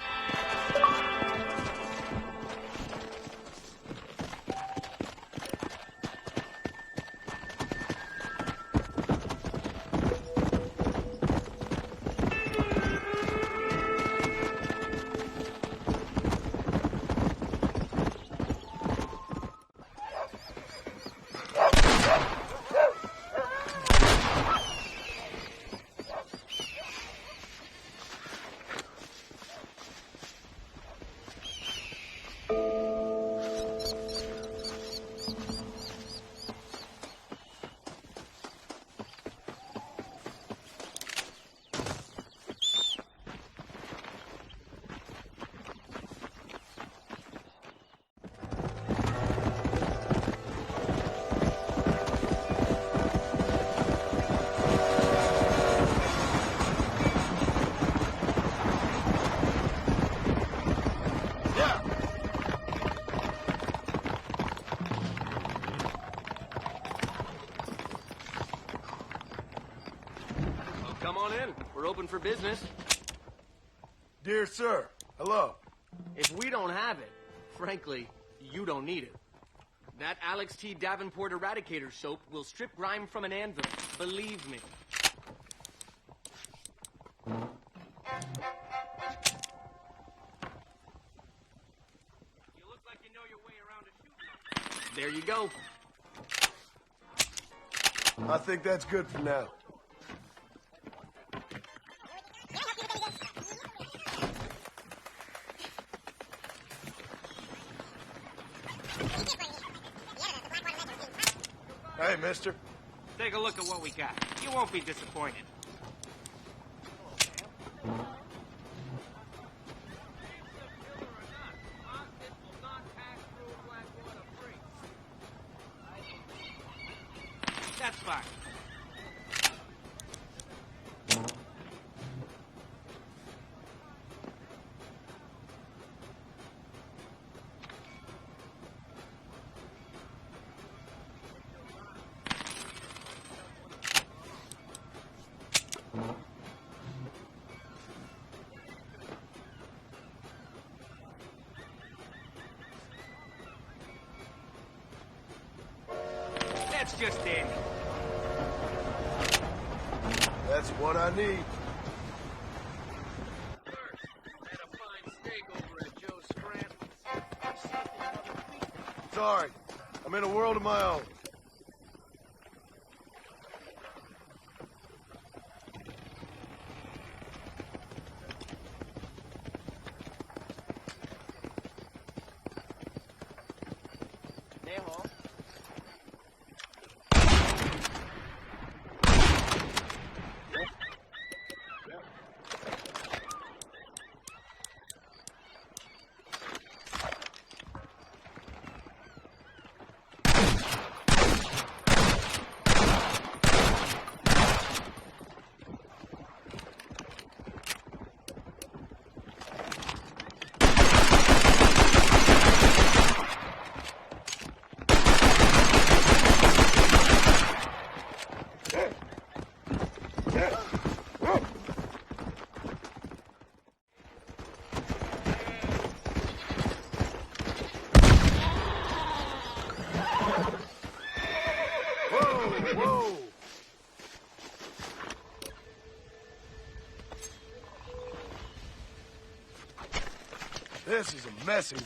Come on in. We're open for business.
Dear sir, hello.
If we don't have it, frankly, you don't need it. That Alex T. Davenport Eradicator soap will strip grime from an anvil. Believe me. You look like you know your way around a shoot. There you go.
I think that's good for now. Hey, mister.
Take a look at what we got. You won't be disappointed. That's fine. That's just it.
That's what I need. Sorry, I'm in a world of my own. Whoa! This is a messy one.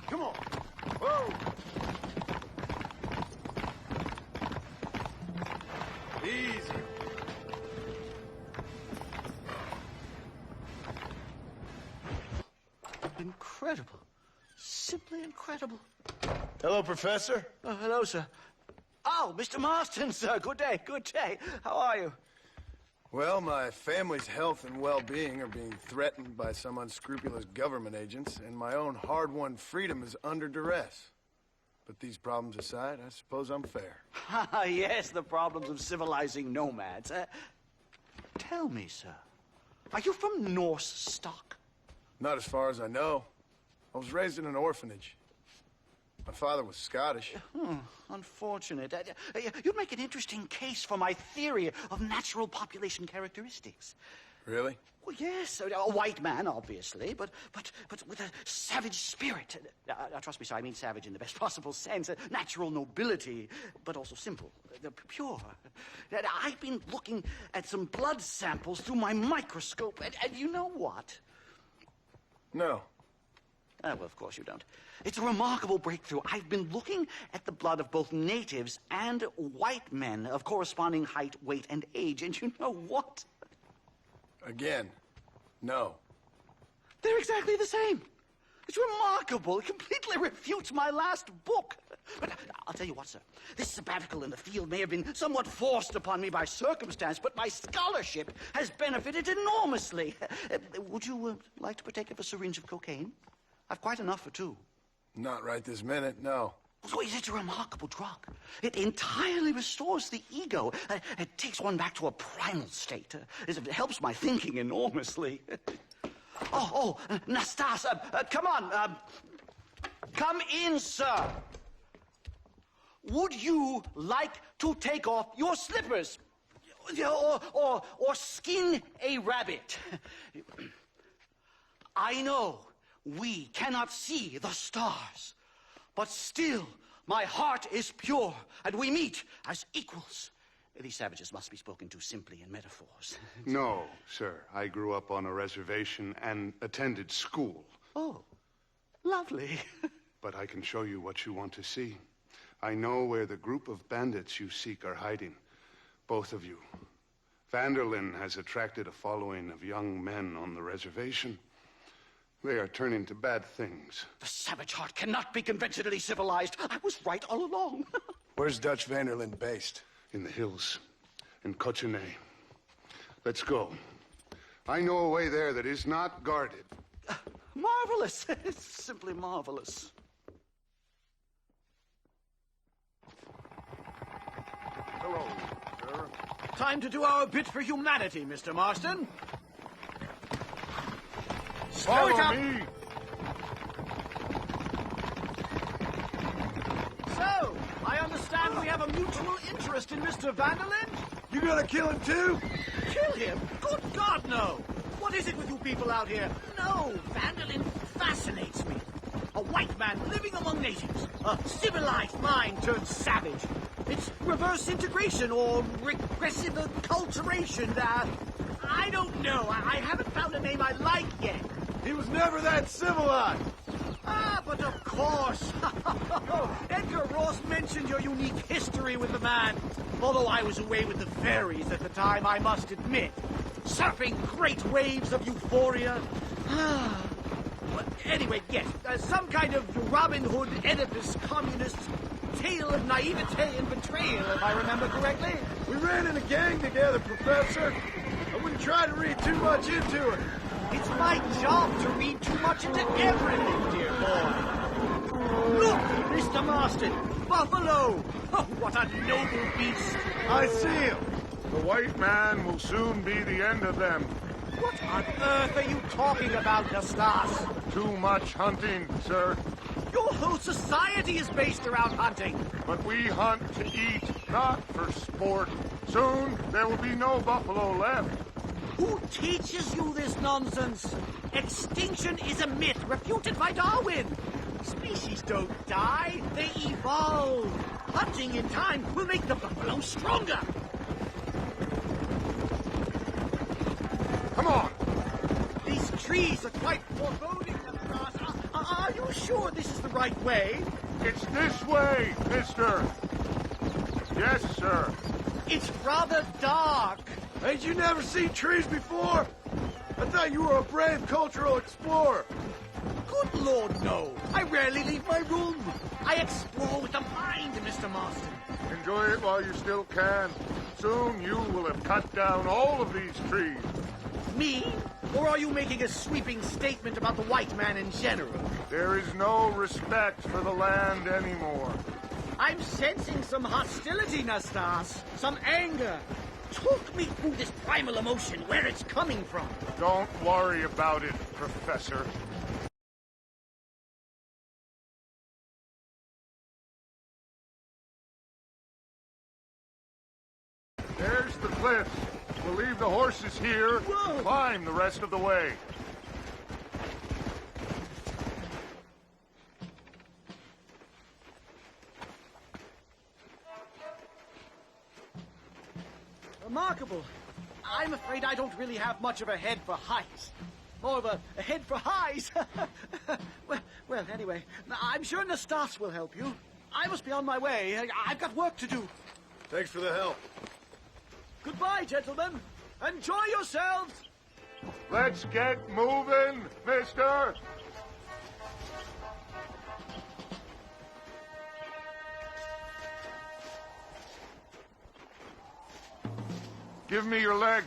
Come on. Whoa. Easy.
Incredible. Simply incredible.
Hello, Professor.
Hello, sir. Oh, Mr. Marston, sir. Good day, good day. How are you?
Well, my family's health and well-being are being threatened by some unscrupulous government agents, and my own hard-won freedom is under duress. But these problems aside, I suppose I'm fair.
Yes, the problems of civilizing nomads. Tell me, sir, are you from Norse stock?
Not as far as I know. I was raised in an orphanage. My father was Scottish.
Unfortunate. You'd make an interesting case for my theory of natural population characteristics.
Really?
Well, yes, a white man, obviously, but with a savage spirit. Trust me, sir, I mean savage in the best possible sense. Natural nobility, but also simple, pure. I've been looking at some blood samples through my microscope, and you know what?
No.
Well, of course you don't. It's a remarkable breakthrough. I've been looking at the blood of both natives and white men of corresponding height, weight, and age, and you know what?
Again, no.
They're exactly the same. It's remarkable. It completely refutes my last book. But I'll tell you what, sir. This sabbatical in the field may have been somewhat forced upon me by circumstance, but my scholarship has benefited enormously. Would you like to partake of a syringe of cocaine? I've quite enough for two.
Not right this minute, no.
So it's a remarkable drug. It entirely restores the ego. It takes one back to a primal state. It helps my thinking enormously. Nastas, come on. Come in, sir. Would you like to take off your slippers? Or skin a rabbit? I know we cannot see the stars, but still my heart is pure, and we meet as equals These savages must be spoken to simply in metaphors.
No, sir. I grew up on a reservation and attended school.
Oh, lovely.
But I can show you what you want to see. I know where the group of bandits you seek are hiding. Both of you. Vanderlyn has attracted a following of young men on the reservation. They are turning to bad things.
The savage heart cannot be conventionally civilized. I was right all along.
Where's Dutch Vanderlyn based?
In the hills. In Cochene. Let's go. I know a way there that is not guarded.
Marvelous. It's simply marvelous.
Hello, sir. Time to do our bit for humanity, Mr. Marston. Slow it up.
Me.
So, I understand we have a mutual interest in Mr. Vanderlyn?
You gonna kill him too?
Kill him? Good God, no! What is it with you people out here? No, Vanderlyn fascinates me. A white man living among natives. A civilized mind turned savage. It's reverse integration or regressive acculturation. I don't know. I haven't found a name I like yet.
He was never that civilized.
Ah, but of course. Edgar Ross mentioned your unique history with the man. Although I was away with the fairies at the time, I must admit. Surfing great waves of euphoria. But anyway, yes, some kind of Robin Hood, Oedipus, communist tale of naivete and betrayal, if I remember correctly.
We ran in a gang together, Professor. I wouldn't try to read too much into it.
It's my job to read too much into everything, dear boy. Look, Mr. Marston, buffalo! Oh, what a noble beast!
I see him. The white man will soon be the end of them.
What on earth are you talking about, Nastas?
Too much hunting, sir.
Your whole society is based around hunting.
But we hunt to eat, not for sport. Soon there will be no buffalo left.
Who teaches you this nonsense? Extinction is a myth refuted by Darwin. Species don't die, they evolve. Hunting in time will make the buffalo stronger.
Come on!
These trees are quite foreboding, Nastas. Are you sure this is the right way?
It's this way, mister. Yes, sir.
It's rather dark.
Ain't you never seen trees before? I thought you were a brave cultural explorer.
Good Lord, no. I rarely leave my room. I explore with the mind, Mr. Marston.
Enjoy it while you still can. Soon you will have cut down all of these trees.
Me? Or are you making a sweeping statement about the white man in general?
There is no respect for the land anymore.
I'm sensing some hostility, Nastas. Some anger. Talk me through this primal emotion, where it's coming from.
Don't worry about it, Professor. There's the cliffs. We'll leave the horses here.
Whoa.
Climb the rest of the way.
Remarkable. I'm afraid I don't really have much of a head for heights. More of a head for highs. well, anyway, I'm sure Nastas will help you. I must be on my way. I've got work to do.
Thanks for the help.
Goodbye, gentlemen. Enjoy yourselves.
Let's get moving, mister. Give me your leg.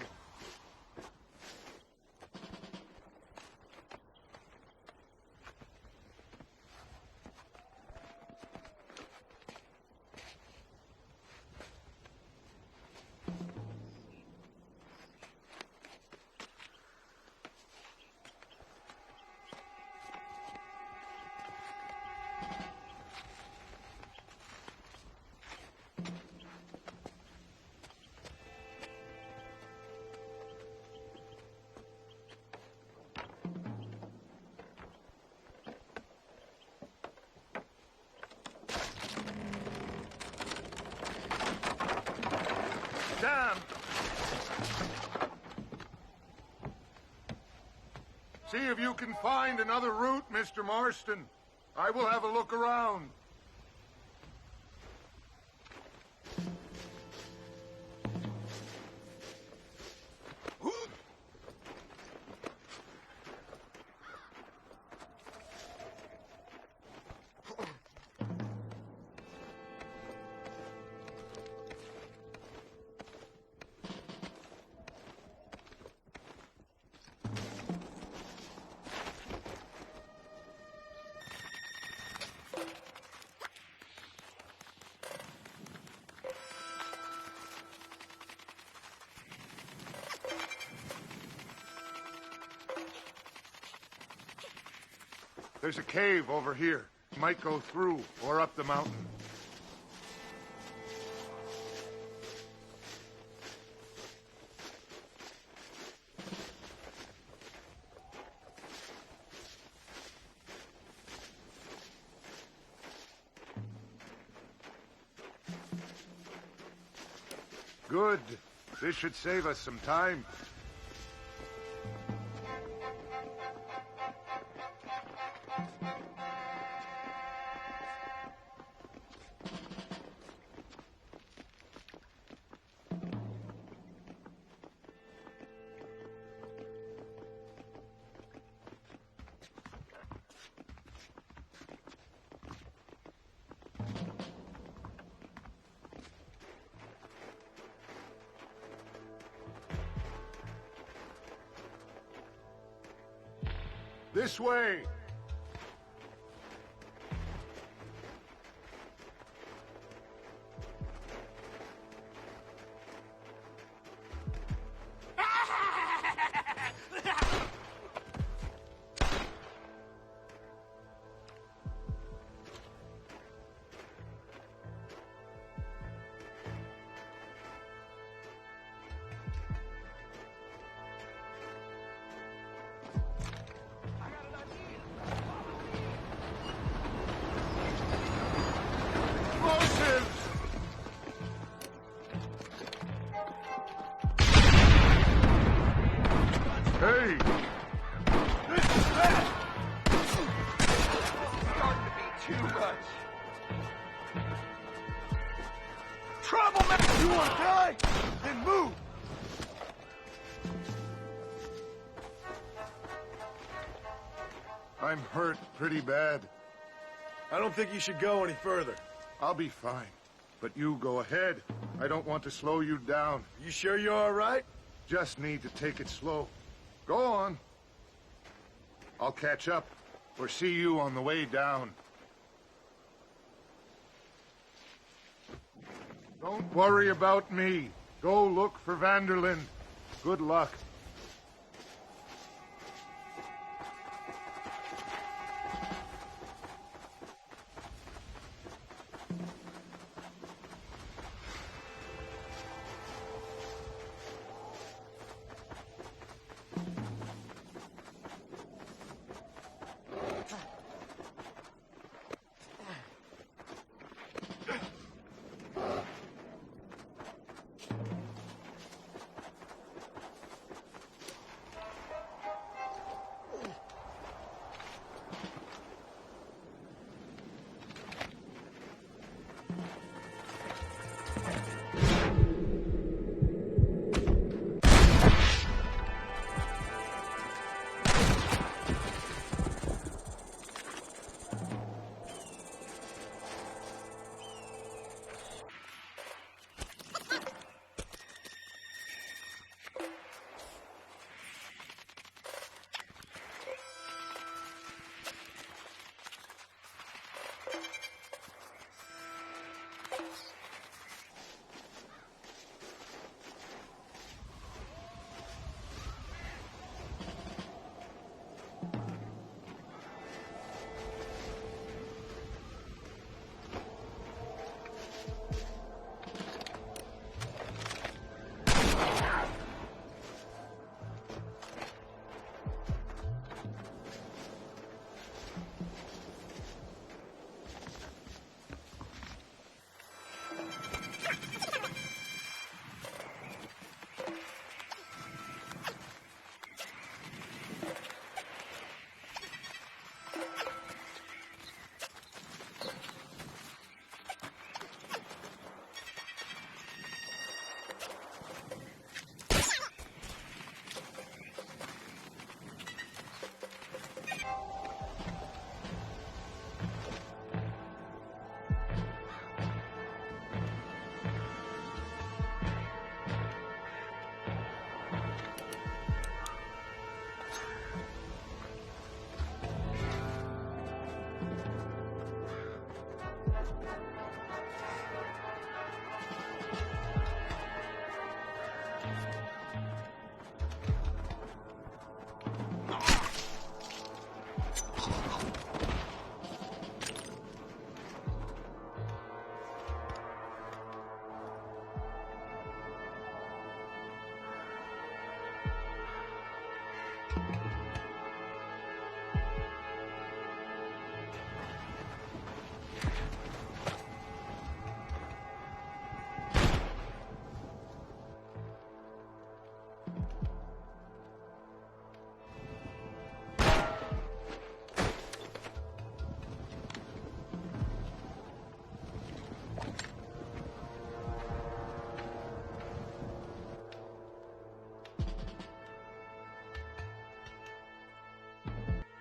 can. See if you can find another route, Mr. Marston. I will have a look around. There's a cave over here. You might go through or up the mountain. Good. This should save us some time. This way! Hey! This is bad! It's starting to be too much. Trouble, man! You want to die? Then move! I'm hurt pretty bad.
I don't think you should go any further.
I'll be fine. But you go ahead. I don't want to slow you down.
You sure you're all right?
Just need to take it slow. Go on. I'll catch up, or see you on the way down. Don't worry about me. Go look for Vanderlyn. Good luck.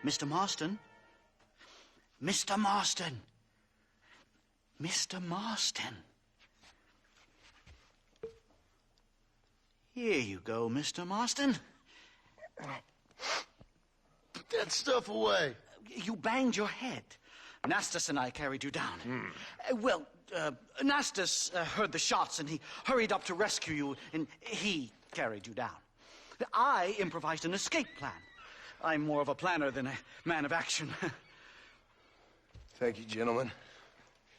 Mr. Marston? Mr. Marston! Mr. Marston! Here you go, Mr. Marston.
Put that stuff away.
You banged your head. Nastas and I carried you down. Nastas heard the shots and he hurried up to rescue you, and he carried you down. I improvised an escape plan. I'm more of a planner than a man of action.
Thank you, gentlemen.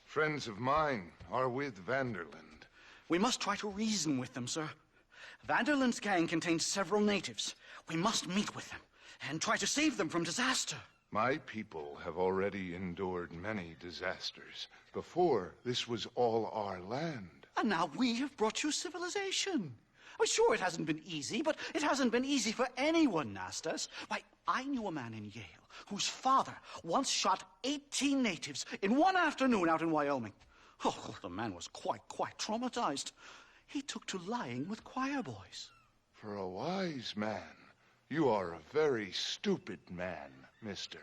Friends of mine are with Vanderland.
We must try to reason with them, sir. Vanderland's gang contains several natives. We must meet with them and try to save them from disaster.
My people have already endured many disasters. Before, this was all our land.
And now we have brought you civilization. I'm sure it hasn't been easy, but it hasn't been easy for anyone, Nastas. Why, I knew a man in Yale whose father once shot 18 natives in one afternoon out in Wyoming. Oh, the man was quite traumatized. He took to lying with choir boys.
For a wise man, you are a very stupid man, mister.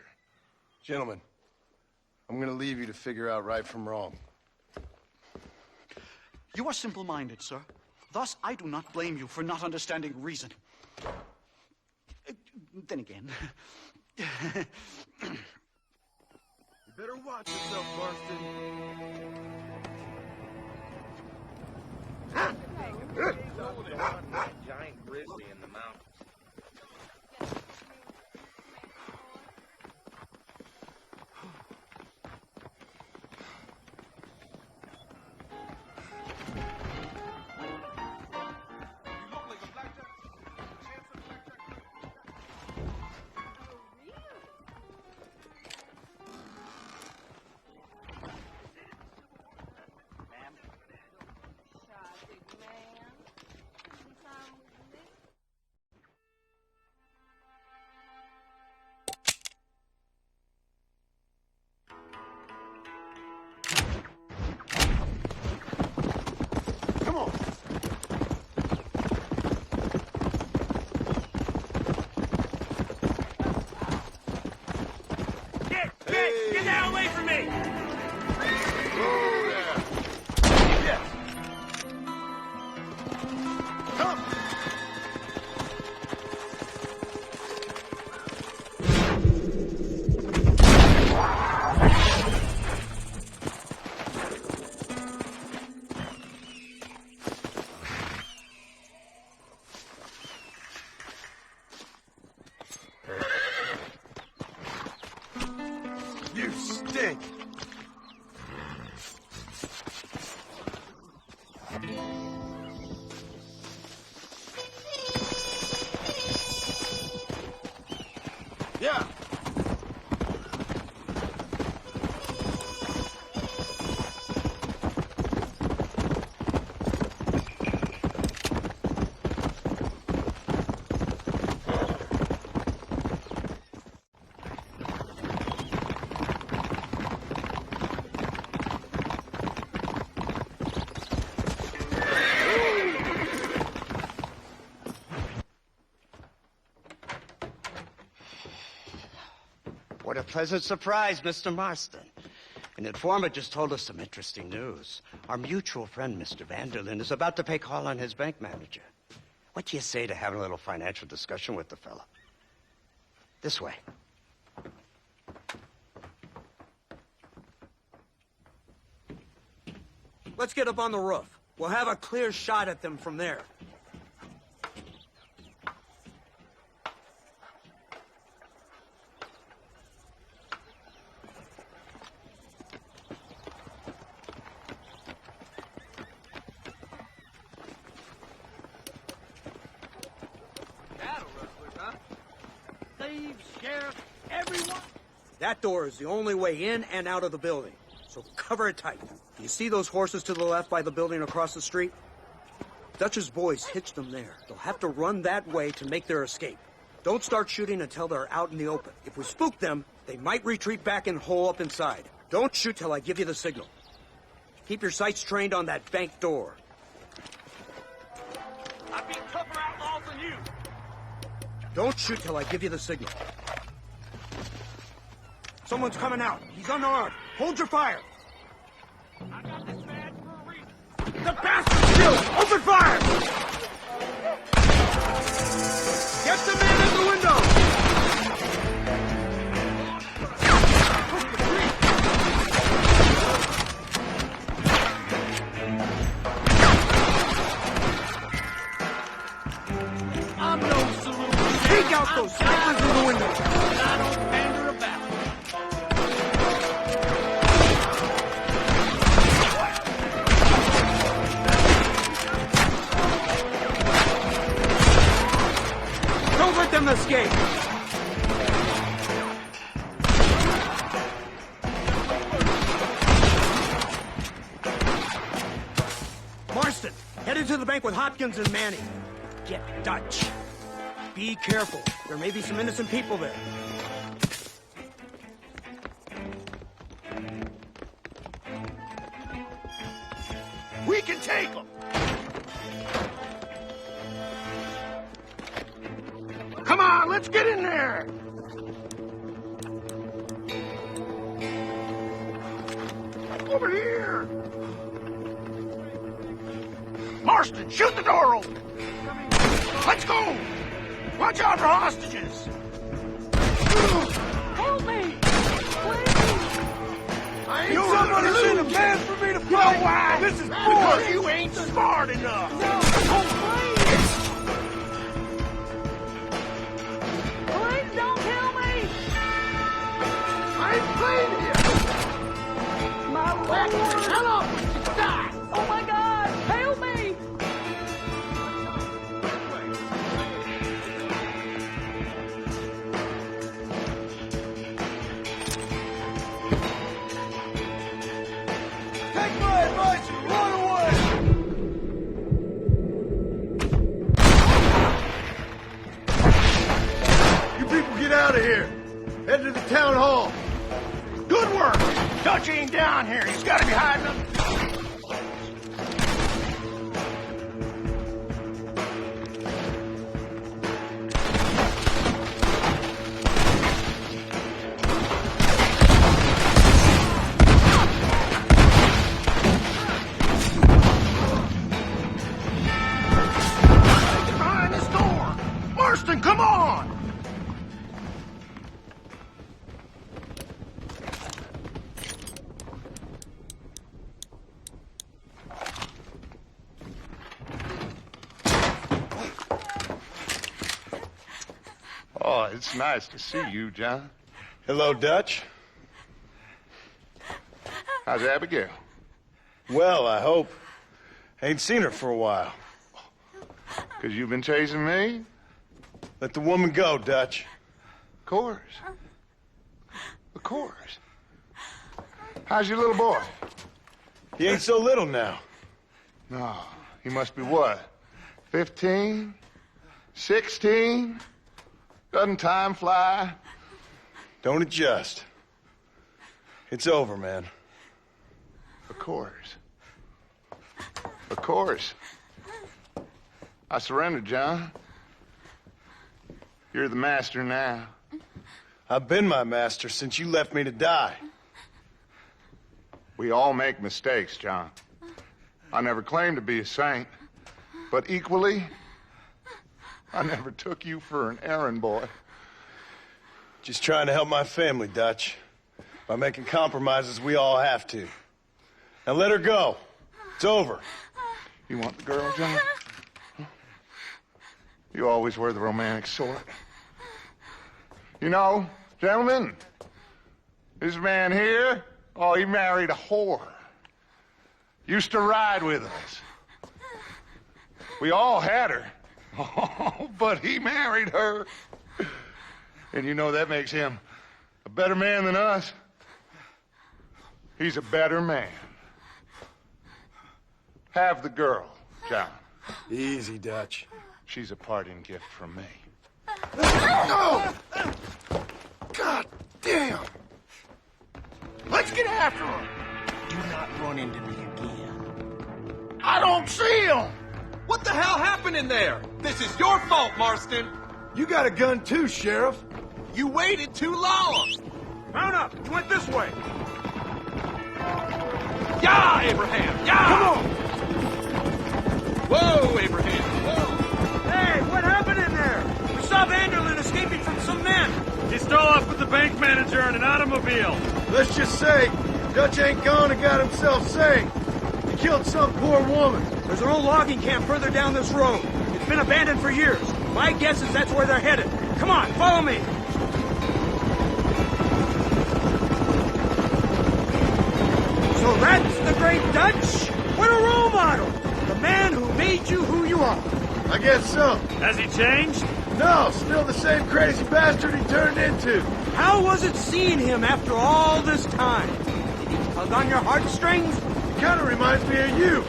Gentlemen, I'm going to leave you to figure out right from wrong.
You are simple-minded, sir. Thus, I do not blame you for not understanding reason. Then again...
You better watch yourself, Marston.
Giant grizzly in the mountains. Get the hell away from me!
You stink! Yeah!
What a pleasant surprise, Mr. Marston. An informant just told us some interesting news. Our mutual friend, Mr. Vanderland, is about to pay call on his bank manager. What do you say to having a little financial discussion with the fella? This way.
Let's get up on the roof. We'll have a clear shot at them from there.
Everyone!
That door is the only way in and out of the building, so cover it tight. Do you see those horses to the left by the building across the street? Dutch's boys hitched them there. They'll have to run that way to make their escape. Don't start shooting until they're out in the open. If we spook them, they might retreat back and hole up inside. Don't shoot till I give you the signal. Keep your sights trained on that bank door.
I've been tougher outlaws than you!
Don't shoot till I give you the signal. Someone's coming out. He's unarmed. Hold your fire.
I got this man for a reason.
The bastard's killed! Open fire! Get the man in the window!
I'm no saloon.
Take out those snipers in the window!
I don't pander about.
Don't let them escape! Marston, headed to the bank with Hopkins and Manning. Get Dutch. Be careful. There may be some innocent people there.
We can take them!
Come on, let's get in there! Over here! Marston, shoot the door open! Let's go! Watch out for hostages!
Help me!
I ain't
You're
somebody
gonna
send a
lose.
man for me to
You know
fight!
why?
This is
Because
because
you
you ain't smart enough!
Please don't kill me!
I ain't playing here!
My Lord!
Hello!
Die! Oh my God! Help me!
Take my advice and run away! You people get out of here! Head to the town hall! Good work! Dutch ain't down here. He's gotta be hiding up. Get behind this door! Marston, come on!
Oh, it's nice to see you, John.
Hello, Dutch.
How's Abigail?
Well, I hope. Ain't seen her for a while.
'Cause you've been chasing me?
Let the woman go, Dutch.
Of course. Of course. How's your little boy?
He ain't so little now.
No, he must be what? 15? 16? Doesn't time fly?
Don't adjust. It's over, man.
Of course. Of course. I surrendered, John. You're the master now.
I've been my master since you left me to die.
We all make mistakes, John. I never claimed to be a saint, but equally, I never took you for an errand boy.
Just trying to help my family, Dutch. By making compromises we all have to. Now let her go.
It's over. You want the girl, John? You always were the romantic sort. You know, gentlemen, this man here, oh, he married a whore. Used to ride with us. We all had her. Oh, but he married her. And you know that makes him a better man than us. He's a better man. Have the girl, John.
Easy, Dutch.
She's a parting gift from me.
No! God damn!
Let's get after him.
Do not run into me again.
I don't see him.
What the hell happened in there? This is your fault, Marston.
You got a gun too, Sheriff.
You waited too long.
Mount up. You went this way.
Yeah, Abraham. Yeah.
Come on.
Whoa, Abraham. Whoa.
Hey, what happened in there? We saw Vanderlyn escaping from some men.
He stole off with the bank manager in an automobile.
Let's just say, Dutch ain't gone and got himself saved. He killed some poor woman.
There's an old logging camp further down this road. It's been abandoned for years. My guess is that's where they're headed. Come on, follow me. So that's the great Dutch? What a role model! The man who made you who you are.
I guess so.
Has he changed?
No, still the same crazy bastard he turned into.
How was it seeing him after all this time? Did he tug on your heartstrings?
He kind of reminds me of you.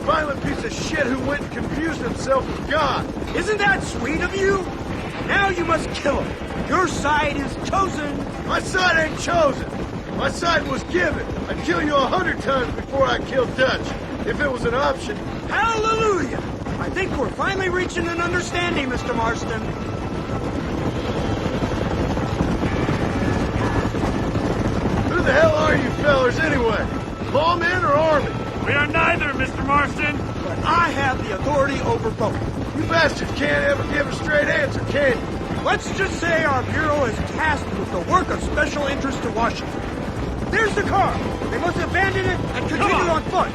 Violent piece of shit who went and confused himself with God.
Isn't that sweet of you? Now you must kill him. Your side is chosen.
My side ain't chosen. My side was given. I'd kill you 100 times before I killed Dutch. If it was an option.
Hallelujah! I think we're finally reaching an understanding, Mr. Marston.
Who the hell are you fellers anyway? Lawmen or army?
We are neither, Mr. Marston.
But I have the authority over both.
You bastards can't ever give a straight answer, can you?
Let's just say our bureau is tasked with the work of special interest to Washington. There's the car. They must abandon it and continue on foot.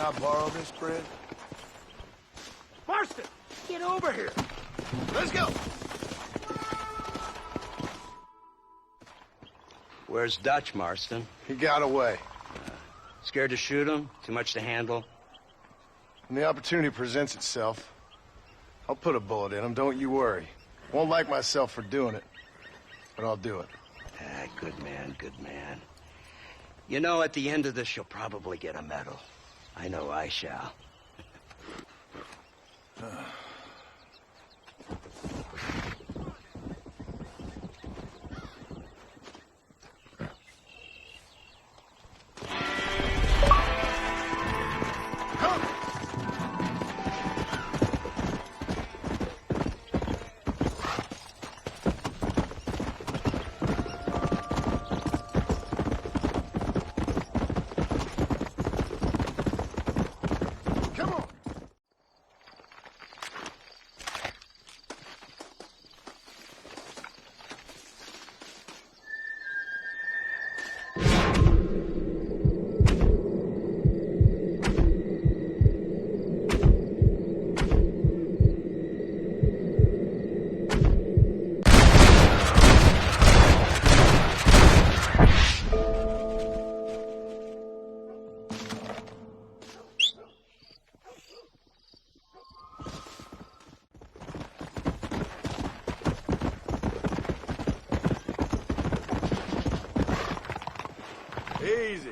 I borrow this bread?
Marston, get over here.
Let's go.
Where's Dutch, Marston?
He got away.
Scared to shoot him? Too much to handle?
When the opportunity presents itself, I'll put a bullet in him, don't you worry. Won't like myself for doing it, but I'll do it.
Ah, good man, good man. You know, at the end of this, you'll probably get a medal. I know I shall.
Easy.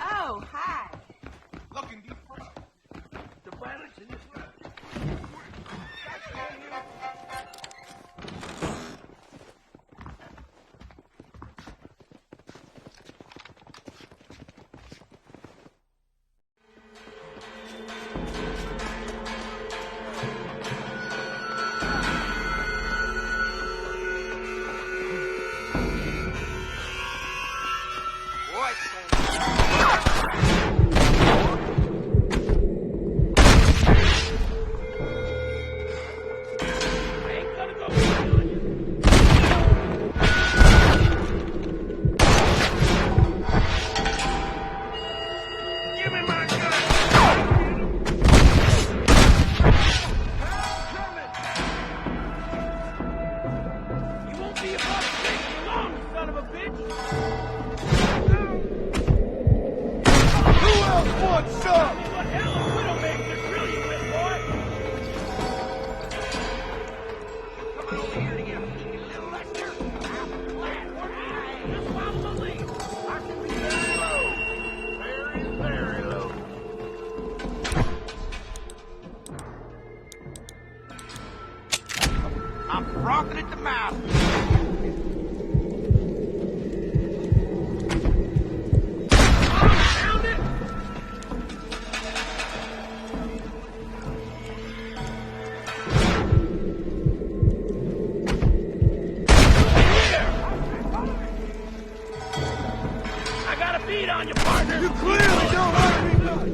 Oh, hi.
Looking deep first. The planet's in this room. I'm frothing at the mouth. I got a beat on you, partner. You clearly don't hurt me much.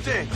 thing.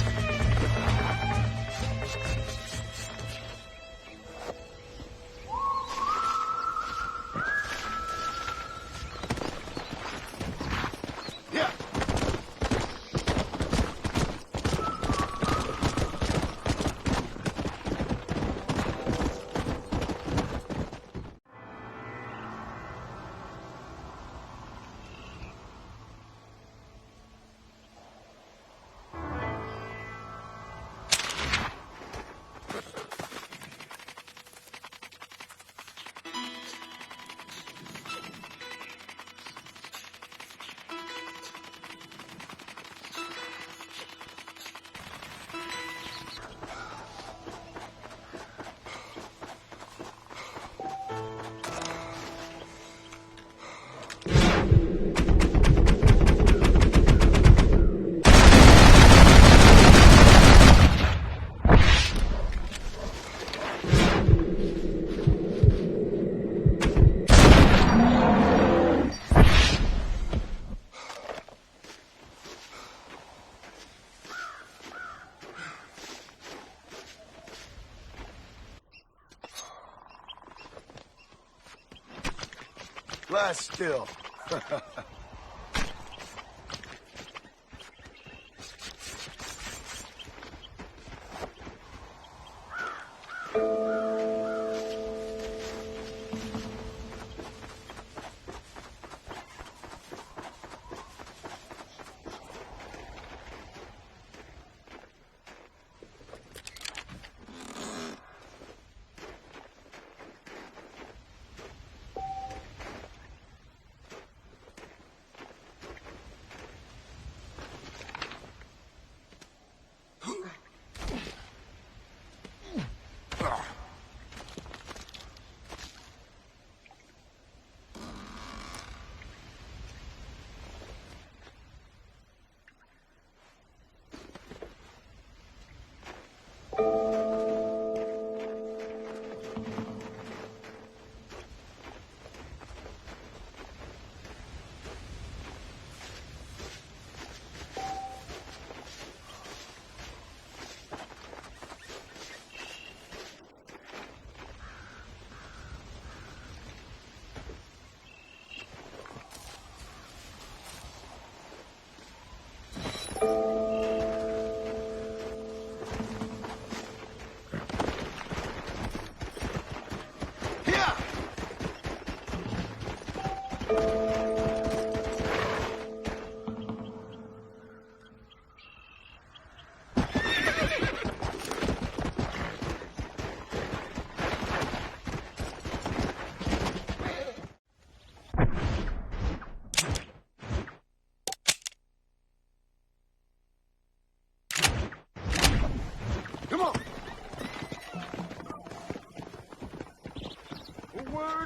Lie still.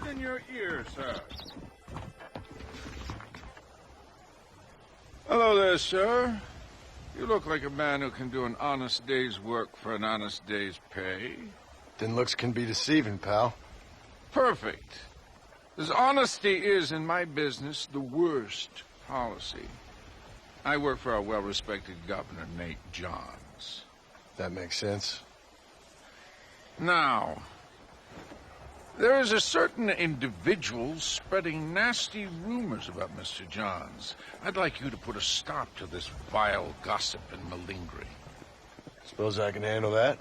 In your ear, sir. Hello there, sir. You look like a man who can do an honest day's work for an honest day's pay.
Then looks can be deceiving, pal.
Perfect. As honesty is in my business the worst policy. I work for our well-respected governor, Nate Johns.
That makes sense.
Now, there is a certain individual spreading nasty rumors about Mr. Johns. I'd like you to put a stop to this vile gossip and malingering.
Suppose I can handle that?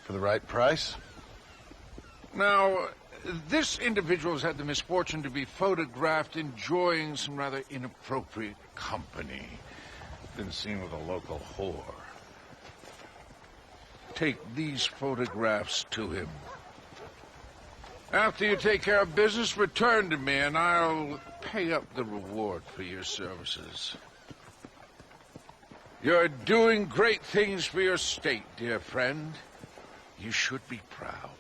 For the right price?
Now, this individual has had the misfortune to be photographed enjoying some rather inappropriate company. Been seen with a local whore. Take these photographs to him. After you take care of business, return to me, and I'll pay up the reward for your services. You're doing great things for your state, dear friend. You should be proud.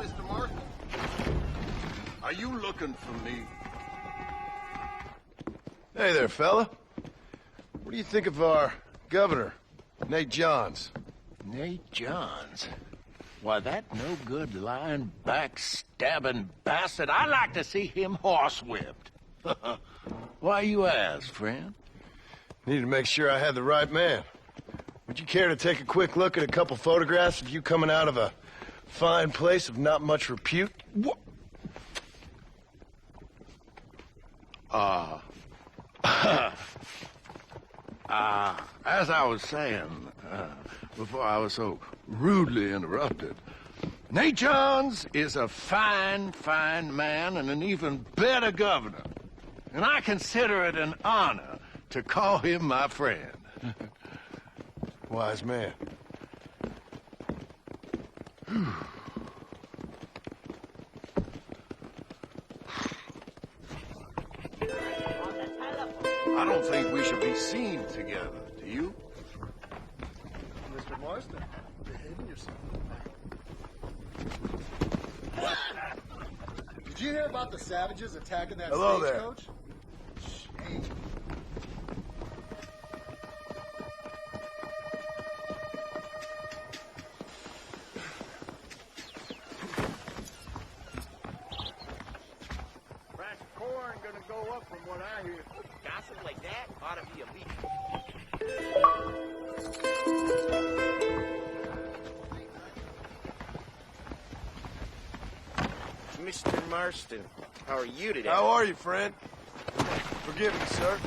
Mr. Marston. Are you looking for me?
Hey there, fella. What do you think of our governor, Nate Johns?
Nate Johns? Why, that no-good, lying, backstabbing bastard, I'd like to see him horsewhipped. Why you ask, friend?
Needed to make sure I had the right man. Would you care to take a quick look at a couple photographs of you coming out of a fine place of not much repute?
What? As I was saying, before I was so rudely interrupted, Nate Johns is a fine, fine man and an even better governor. And I consider it an honor to call him my friend.
Wise man.
I don't think we should be seen together, do you?
Mr. Marston, behaving yourself.
Did you hear about the savages attacking that
Hello there.
stagecoach? Shame.
Price of corn gonna go up from what I hear.
Gossip like that ought to be illegal. Mr. Marston, how are you today?
How are you, friend? Forgive me, sir.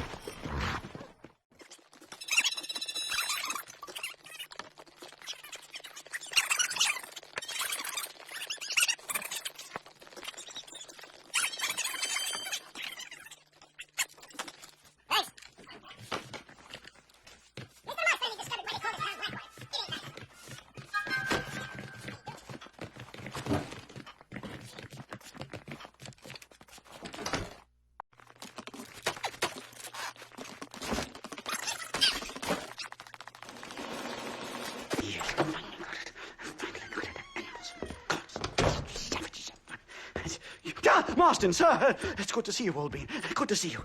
Marston, sir, it's good to see you, Wolbein. Good to see you.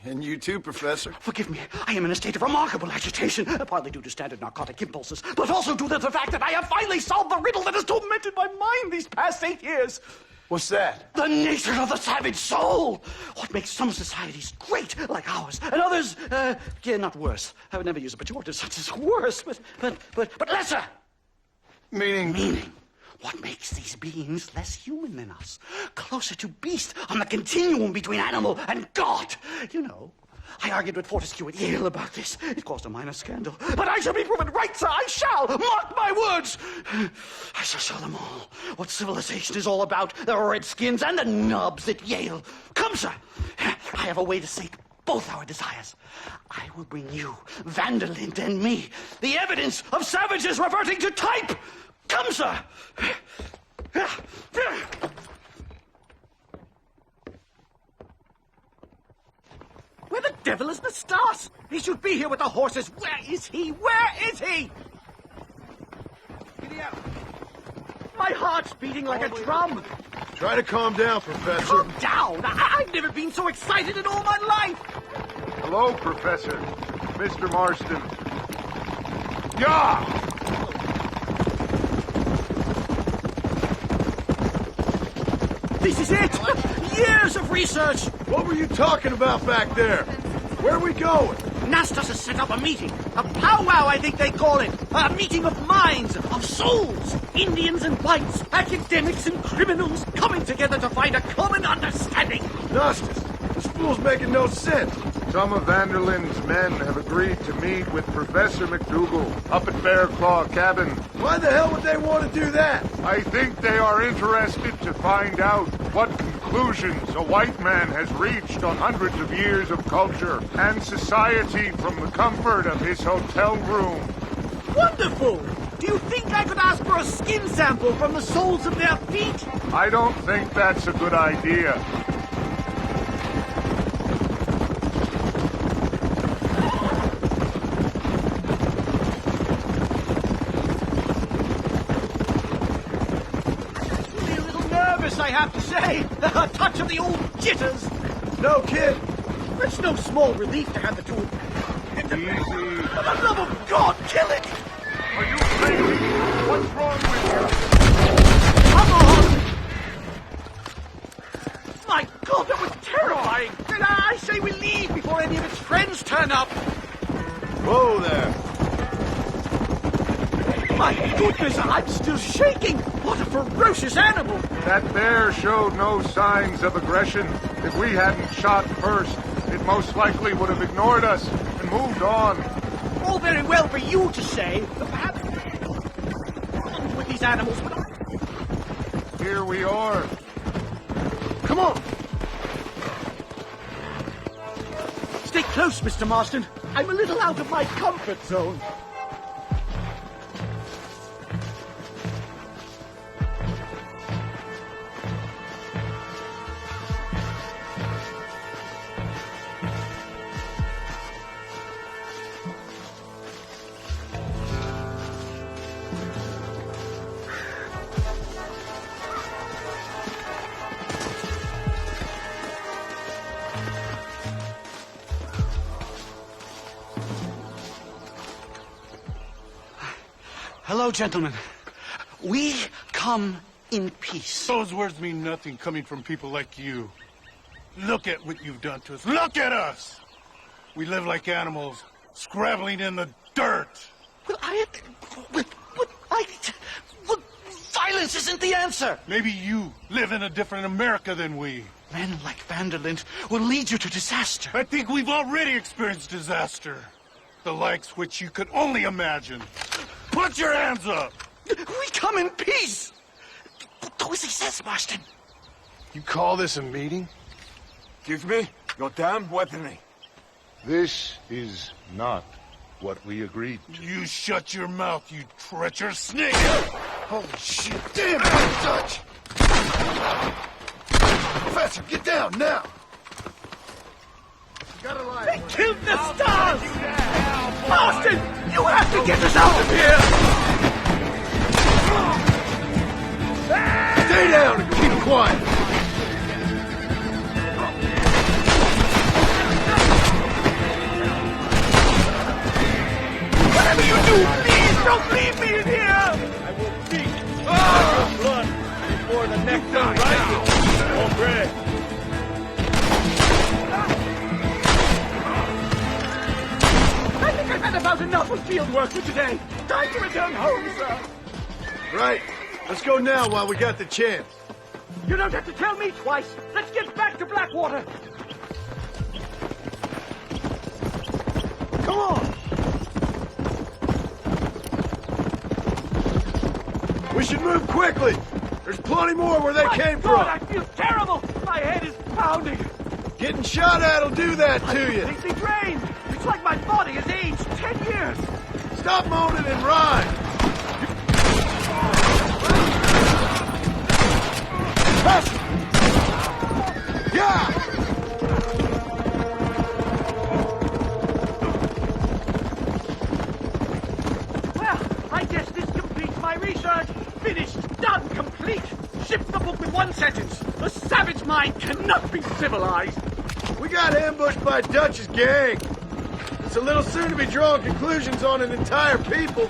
And you too, Professor.
Forgive me. I am in a state of remarkable agitation, partly due to standard narcotic impulses, but also due to the fact that I have finally solved the riddle that has tormented my mind these past 8 years.
What's that?
The nature of the savage soul. What makes some societies great, like ours, and others, not worse. I would never use a pejorative such as worse, but lesser.
Meaning?
What makes these beings less human than us? Closer to beast on the continuum between animal and God. You know, I argued with Fortescue at Yale about this. It caused a minor scandal. But I shall be proven right, sir. I shall. Mark my words. I shall show them all what civilization is all about. The redskins and the nubs at Yale. Come, sir. I have a way to sate both our desires. I will bring you, Vanderlyn, and me, the evidence of savages reverting to type. Come, sir!
Where the devil is Nastas? He should be here with the horses. Where is he? Where is he? Giddy up. My heart's beating like a drum.
Try to calm down, Professor.
Calm down! I've never been so excited in all my life.
Hello, Professor. Mr. Marston. Yeah!
This is it! Years of research!
What were you talking about back there? Where are we going?
Nastas has set up a meeting. A powwow, I think they call it. A meeting of minds, of souls. Indians and whites, academics and criminals coming together to find a common understanding.
Nastas, this fool's making no sense.
Some of Vanderlyn's men have agreed to meet with Professor McDougal up at Bear Claw Cabin.
Why the hell would they want to do that?
I think they are interested to find out what conclusions a white man has reached on hundreds of years of culture and society from the comfort of his hotel room.
Wonderful! Do you think I could ask for a skin sample from the soles of their feet?
I don't think that's a good idea.
nervous, I have to say. A touch of the old jitters.
No, kid.
It's no small relief to have the two.
Easy.
For the love of God, kill it!
Are you crazy? What's wrong with you?
Come on! My God, that was terrifying! And I say we leave before any of its friends turn up.
Whoa there.
My goodness, I'm still shaking! What a ferocious animal!
That bear showed no signs of aggression. If we hadn't shot first, it most likely would have ignored us and moved on.
All very well for you to say, but perhaps with these animals.
Here we are.
Come on! Stay close, Mr. Marston. I'm a little out of my comfort zone.
Hello, gentlemen. We come in peace.
Those words mean nothing coming from people like you. Look at what you've done to us. Look at us! We live like animals, scrabbling in the dirt.
Well, violence isn't the answer.
Maybe you live in a different America than we.
Men like Vanderlyn will lead you to disaster.
I think we've already experienced disaster. The likes which you could only imagine. Put your hands up!
We come in peace! Do as he says, Marston.
You call this a meeting?
Give me your damn weaponry.
This is not what we agreed to. You shut your mouth, you treacherous snake!
Holy shit! Damn, don't touch! Professor, get down now!
They killed the stars! Marston, you have to get us out of here!
Stay down and keep quiet!
Whatever you do, please don't leave me in here! I will beat your blood before the next time rises. Hombre. I think I've had about enough of field work for today. Time to return home, sir.
Right. Let's go now while we got the chance.
You don't have to tell me twice. Let's get back to Blackwater. Come on.
We should move quickly. There's plenty more where they came
God,
from.
I feel terrible. My head is pounding.
Getting shot at will do that to you.
I'm completely drained. It's like my body has aged 10 years.
Stop moaning and ride. Yeah!
Well, I guess this completes my research. Finished, done, complete. Ship the book with one sentence. The savage mind cannot be civilized.
We got ambushed by Dutch's gang. It's a little soon to be drawing conclusions on an entire people.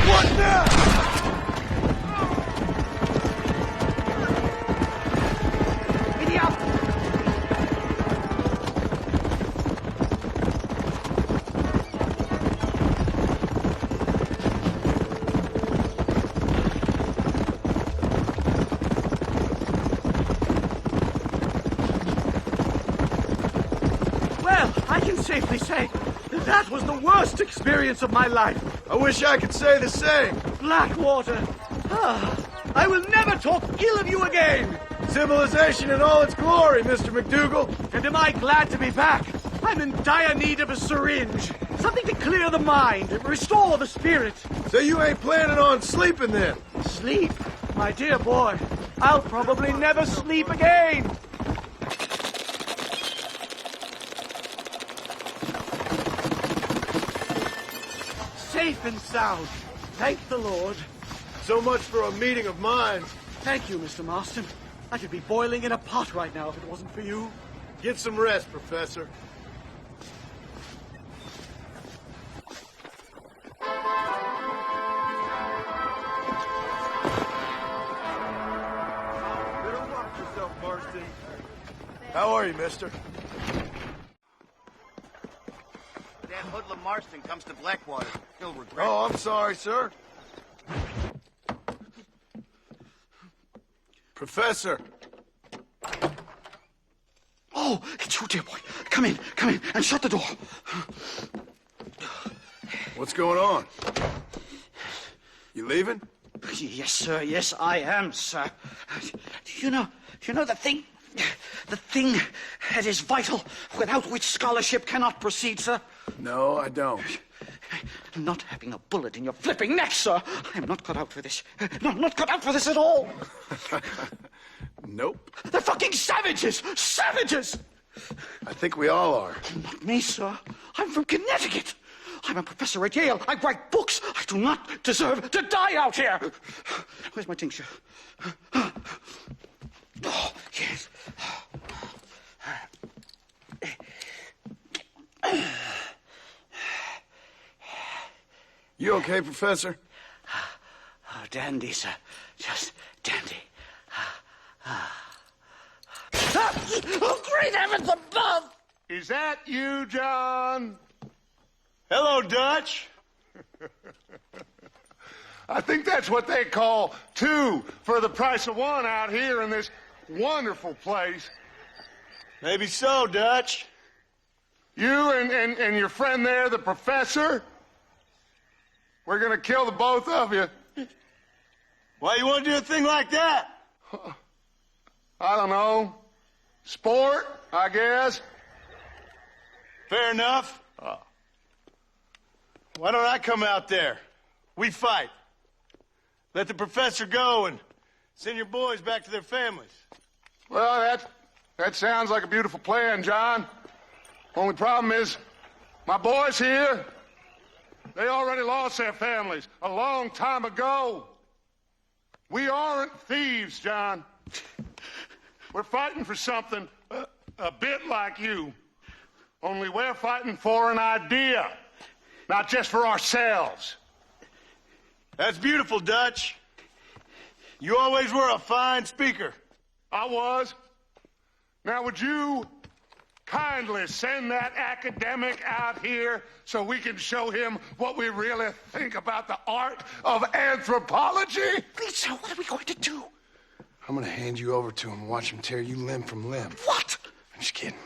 What now?
Idiot! Well, I can safely say that was the worst experience of my life.
I wish I could say the same.
Blackwater. Ah, I will never talk ill of you again.
Civilization in all its glory, Mr. McDougal.
And am I glad to be back? I'm in dire need of a syringe. Something to clear the mind and restore the spirit.
So you ain't planning on sleeping then?
Sleep? My dear boy, I'll probably never sleep again. safe and sound. Thank the Lord.
So much for a meeting of minds.
Thank you, Mr. Marston. I could be boiling in a pot right now if it wasn't for you.
Get some rest, Professor. Better watch yourself, Marston. How are you, mister?
That hoodlum Marston comes to Blackwater. He'll regret it.
Oh, I'm sorry, sir. Professor.
Oh, it's you, dear boy. Come in, and shut the door.
What's going on? You leaving?
Yes, sir. Yes, I am, sir. You know the thing that is vital, without which scholarship cannot proceed, sir?
No, I don't.
Not having a bullet in your flipping neck, sir. I'm not cut out for this. No, I'm not cut out for this at all.
Nope.
They're fucking savages! Savages!
I think we all are.
Not me, sir. I'm from Connecticut. I'm a professor at Yale. I write books. I do not deserve to die out here. Where's my tincture? Oh, yes.
You okay, Professor?
Oh, dandy, sir. Just dandy. Oh, great heavens above!
Is that you, John?
Hello, Dutch.
I think that's what they call two for the price of one out here in this wonderful place.
Maybe so, Dutch.
You and your friend there, the professor, we're gonna kill the both of you.
Why you want to do a thing like that?
I don't know. Sport, I guess.
Fair enough. Why don't I come out there? We fight. Let the professor go and send your boys back to their families.
Well, that sounds like a beautiful plan, John. Only problem is, my boys here, they already lost their families a long time ago. We aren't thieves, John. We're fighting for something a bit like you. Only we're fighting for an idea, not just for ourselves.
That's beautiful, Dutch. You always were a fine speaker.
I was. Now, would you kindly send that academic out here so we can show him what we really think about the art of anthropology?
Please, sir, what are we going to do?
I'm gonna hand you over to him and watch him tear you limb from limb.
What?
I'm just kidding.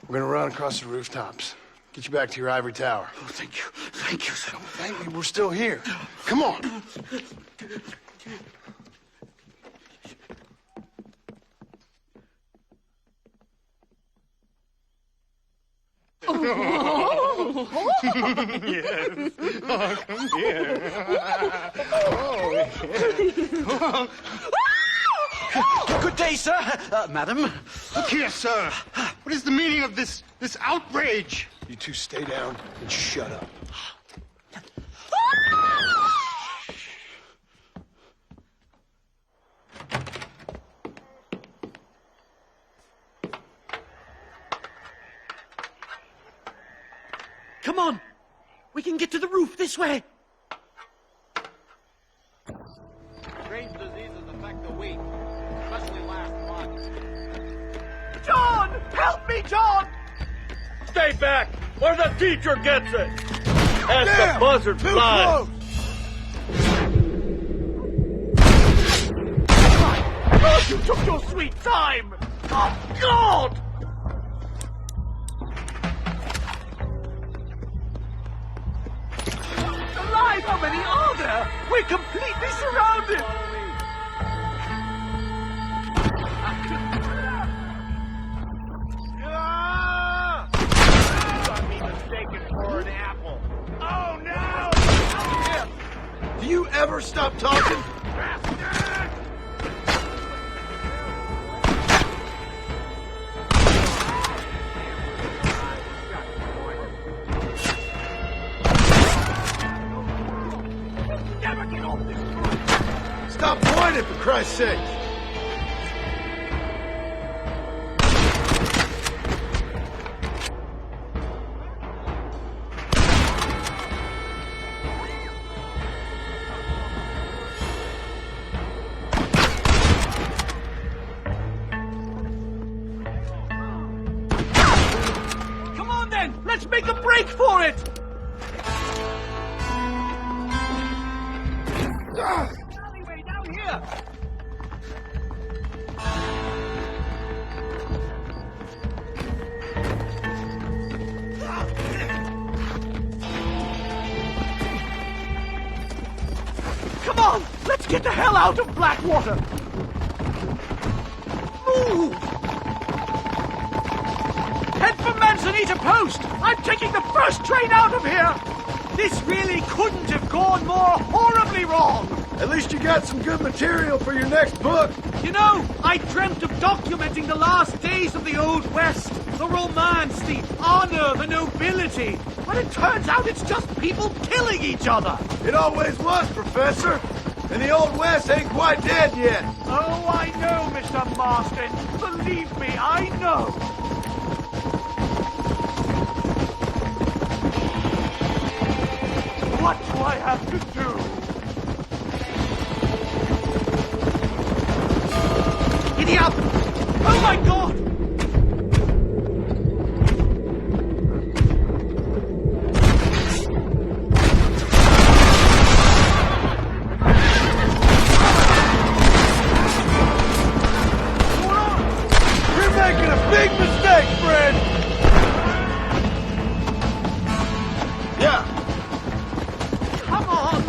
We're gonna run across the rooftops. Get you back to your ivory tower.
Oh, thank you. Thank you, sir.
Don't thank me. We're still here. Come on.
Yes. Oh, come here. Oh.
Good day, sir. Madam.
Look here, sir. What is the meaning of this outrage?
You two stay down and shut up.
Come on. We can get to the roof this way.
Strange diseases affect the weak, especially last month.
John! Help me, John!
Stay back, or the teacher gets it! As the buzzard flies!
Oh, you took your sweet time! Oh, God! Alive! How many are there? We're completely surrounded!
Got me mistaken for an apple. Oh, no!
Do you ever stop talking? Christ's sake!
Come on then! Let's make a break for it! Alleyway down here! Come on! Let's get the hell out of Blackwater! Move! Head for Manzanita Post! I'm taking the first train out of here! This really couldn't have gone more horribly wrong!
At least you got some good material for your next book.
You know, I dreamt of documenting the last days of the Old West. The romance, the honor, the nobility. But it turns out it's just people killing each other.
It always was, Professor. And the Old West ain't quite dead yet.
Oh, I know, Mr. Marston. Believe me, I know. What do I have to do? Giddy up! Oh my God!
You're making a big mistake, friend! Yeah.
Come on!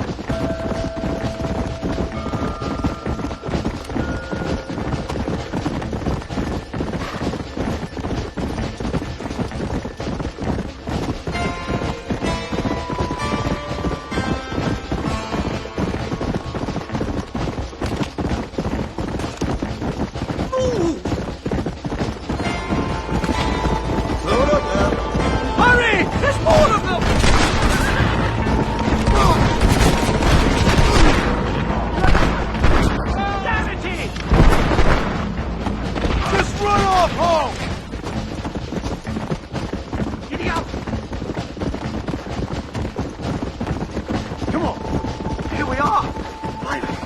Move!
Load up now.
Hurry! There's more of them! Sanity!
Just run off home!
Giddy up! Come on! Here we are! Finally!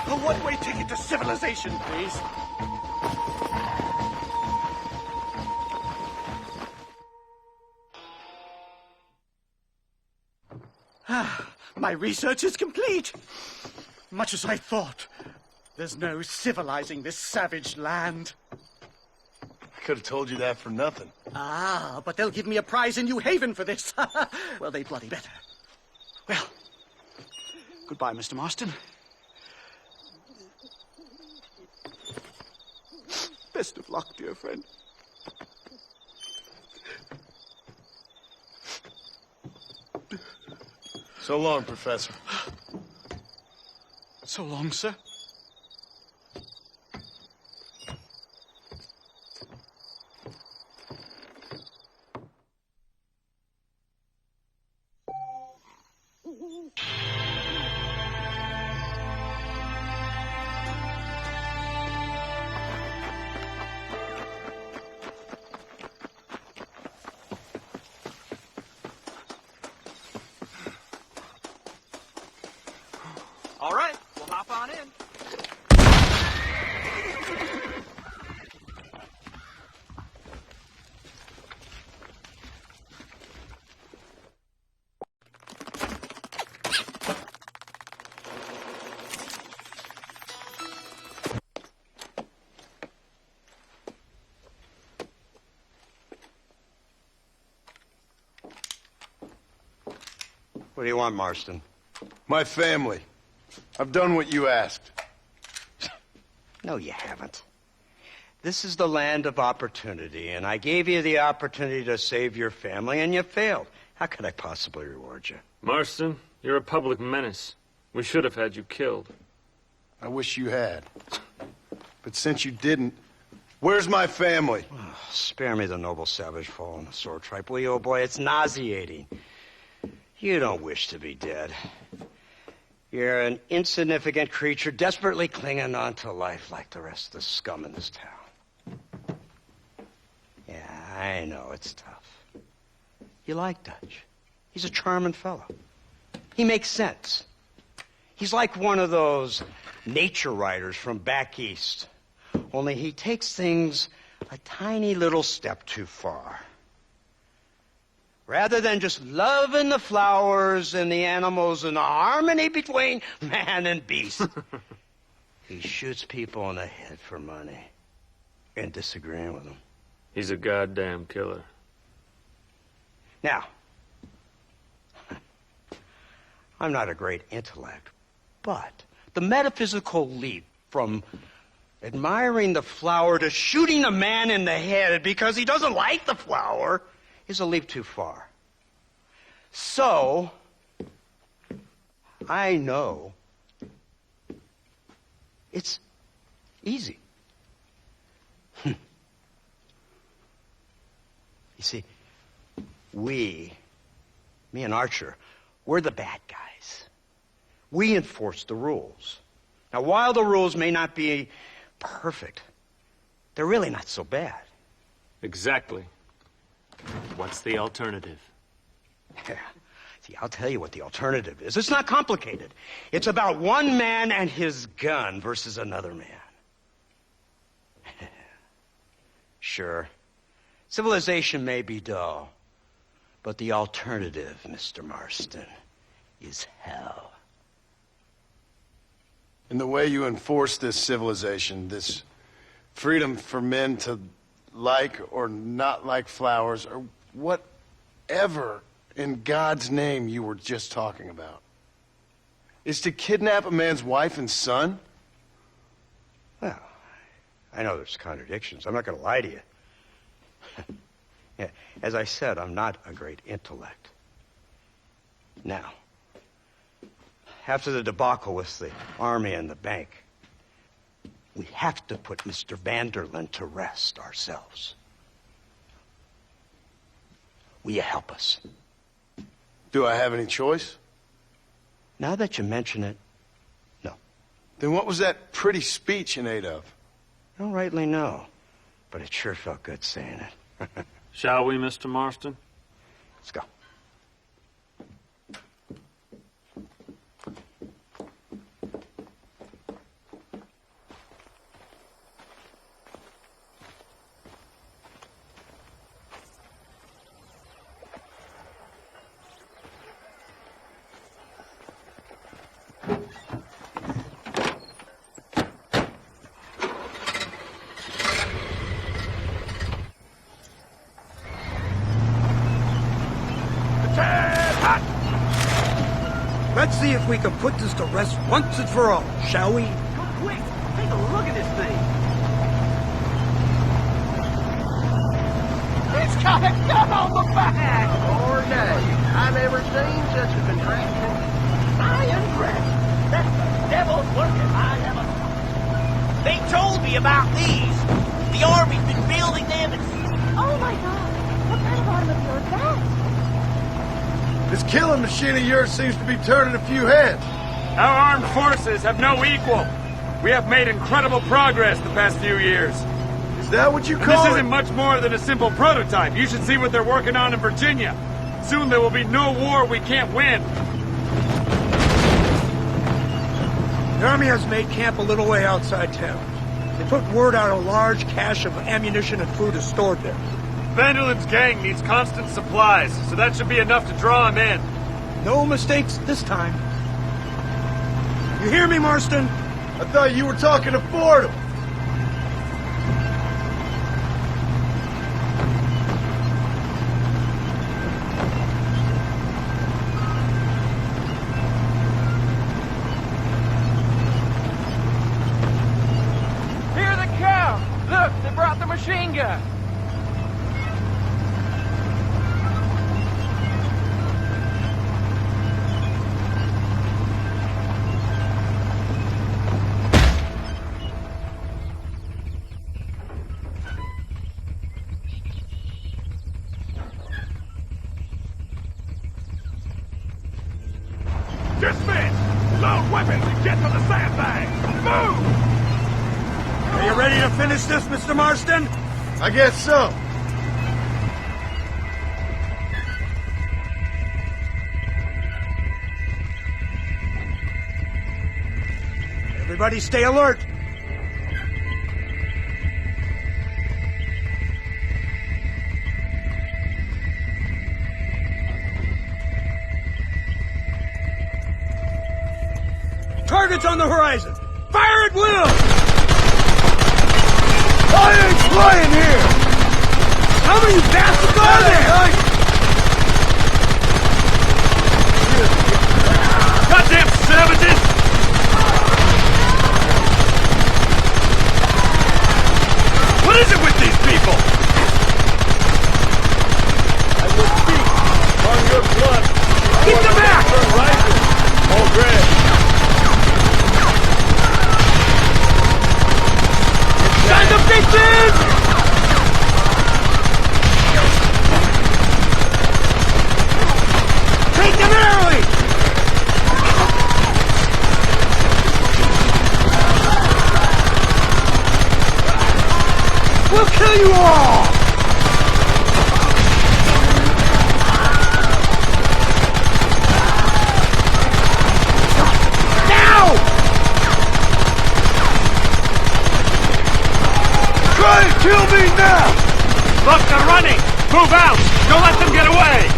A one-way ticket to civilization, please! My research is complete! Much as I thought. There's no civilizing this savage land.
I could have told you that for nothing.
Ah, but they'll give me a prize in New Haven for this. Well, they bloody better. Well, goodbye, Mr. Marston. Best of luck, dear friend.
So long, Professor.
So long, sir.
All right, we'll hop on in.
What do you want, Marston?
My family. I've done what you asked.
No, you haven't. This is the land of opportunity, and I gave you the opportunity to save your family, and you failed. How could I possibly reward you?
Marston, you're a public menace. We should have had you killed.
I wish you had. But since you didn't, where's my family?
Oh, spare me the noble savage fall on the sword tripe, will you, old boy? It's nauseating. You don't wish to be dead. You're an insignificant creature desperately clinging on to life like the rest of the scum in this town. Yeah, I know it's tough. You like Dutch. He's a charming fellow. He makes sense. He's like one of those nature writers from back east. Only he takes things a tiny little step too far. Rather than just loving the flowers and the animals and the harmony between man and beast, he shoots people in the head for money and disagreeing with them.
He's a goddamn killer.
Now, I'm not a great intellect, but the metaphysical leap from admiring the flower to shooting a man in the head because he doesn't like the flower is a leap too far. So, I know it's easy. You see, me and Archer, we're the bad guys. We enforce the rules. Now, while the rules may not be perfect, they're really not so bad.
Exactly. What's the alternative?
Yeah. See, I'll tell you what the alternative is. It's not complicated. It's about one man and his gun versus another man. Sure, civilization may be dull, but the alternative, Mr. Marston, is hell.
And the way you enforce this civilization, this freedom for men to like or not like flowers, or whatever in God's name you were just talking about, is to kidnap a man's wife and son?
Well, I know there's contradictions. I'm not going to lie to you. Yeah, as I said, I'm not a great intellect. Now, after the debacle with the army and the bank, we have to put Mr. Vanderlyn to rest ourselves. Will you help us?
Do I have any choice?
Now that you mention it, no.
Then what was that pretty speech in aid of?
I don't rightly know, but it sure felt good saying it.
Shall we, Mr. Marston?
Let's go.
Let's see if we can put this to rest once and for all, shall we?
Go quick! Take a look at this thing!
He's got a gun on the back!
Or day. I never seen such a contraption.
Iron breath! That's the devil's working, I never... They told me about these. The Army's been building them and...
Oh my god! What kind of automobile is that?
This killing machine of yours seems to be turning a few heads.
Our armed forces have no equal. We have made incredible progress the past few years.
Is that what you call
This
it?
isn't much more than a simple prototype. You should see what they're working on in Virginia. Soon there will be no war we can't win.
The Army has made camp a little way outside town. They put word out a large cache of ammunition and food is stored there.
Vanderlyn's gang needs constant supplies, so that should be enough to draw him in.
No mistakes this time. You hear me, Marston?
I thought you were talking to Fordham.
Here they come! Look, they brought the machine gun!
Get to the sandbag! Move!
Are you ready to finish this, Mr. Marston?
I guess so.
Everybody stay alert. Targets on the horizon. Fire at will!
I ain't flying here!
How many bastards are there?
Goddamn savages! What is it with these people?
I will speak on your blood.
Keep them back!
Oh, great.
Sons of bitches! Take them early! We'll kill you all!
Try and kill me now!
Look, they're running! Move out! Don't let them get away!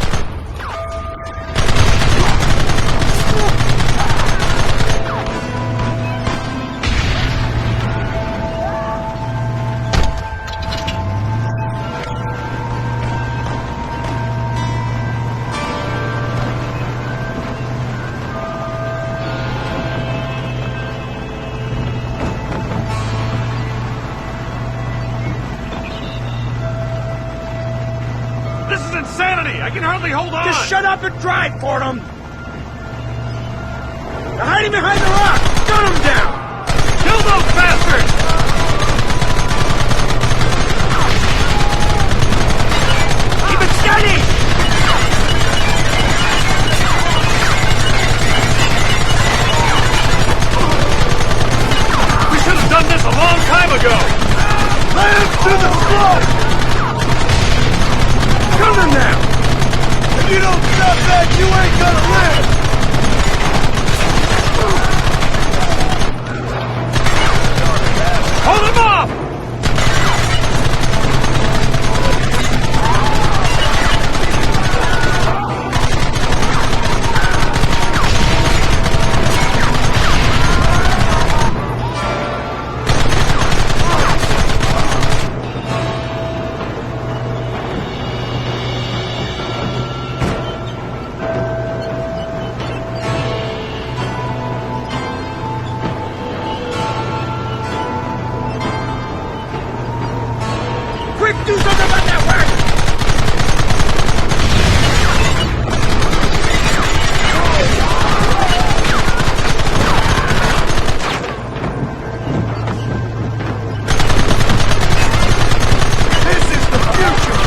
This is insanity! I can hardly hold on!
Just shut up and drive, Fordham! They're hiding behind the rock! Gun them down!
Kill those bastards!
Keep it steady!
We should have done this a long time ago!
Land to the slope!
Kill them now!
If you don't stop that, you ain't gonna live!
Hold them off!
Quick, do something about that wagon!
This is the future!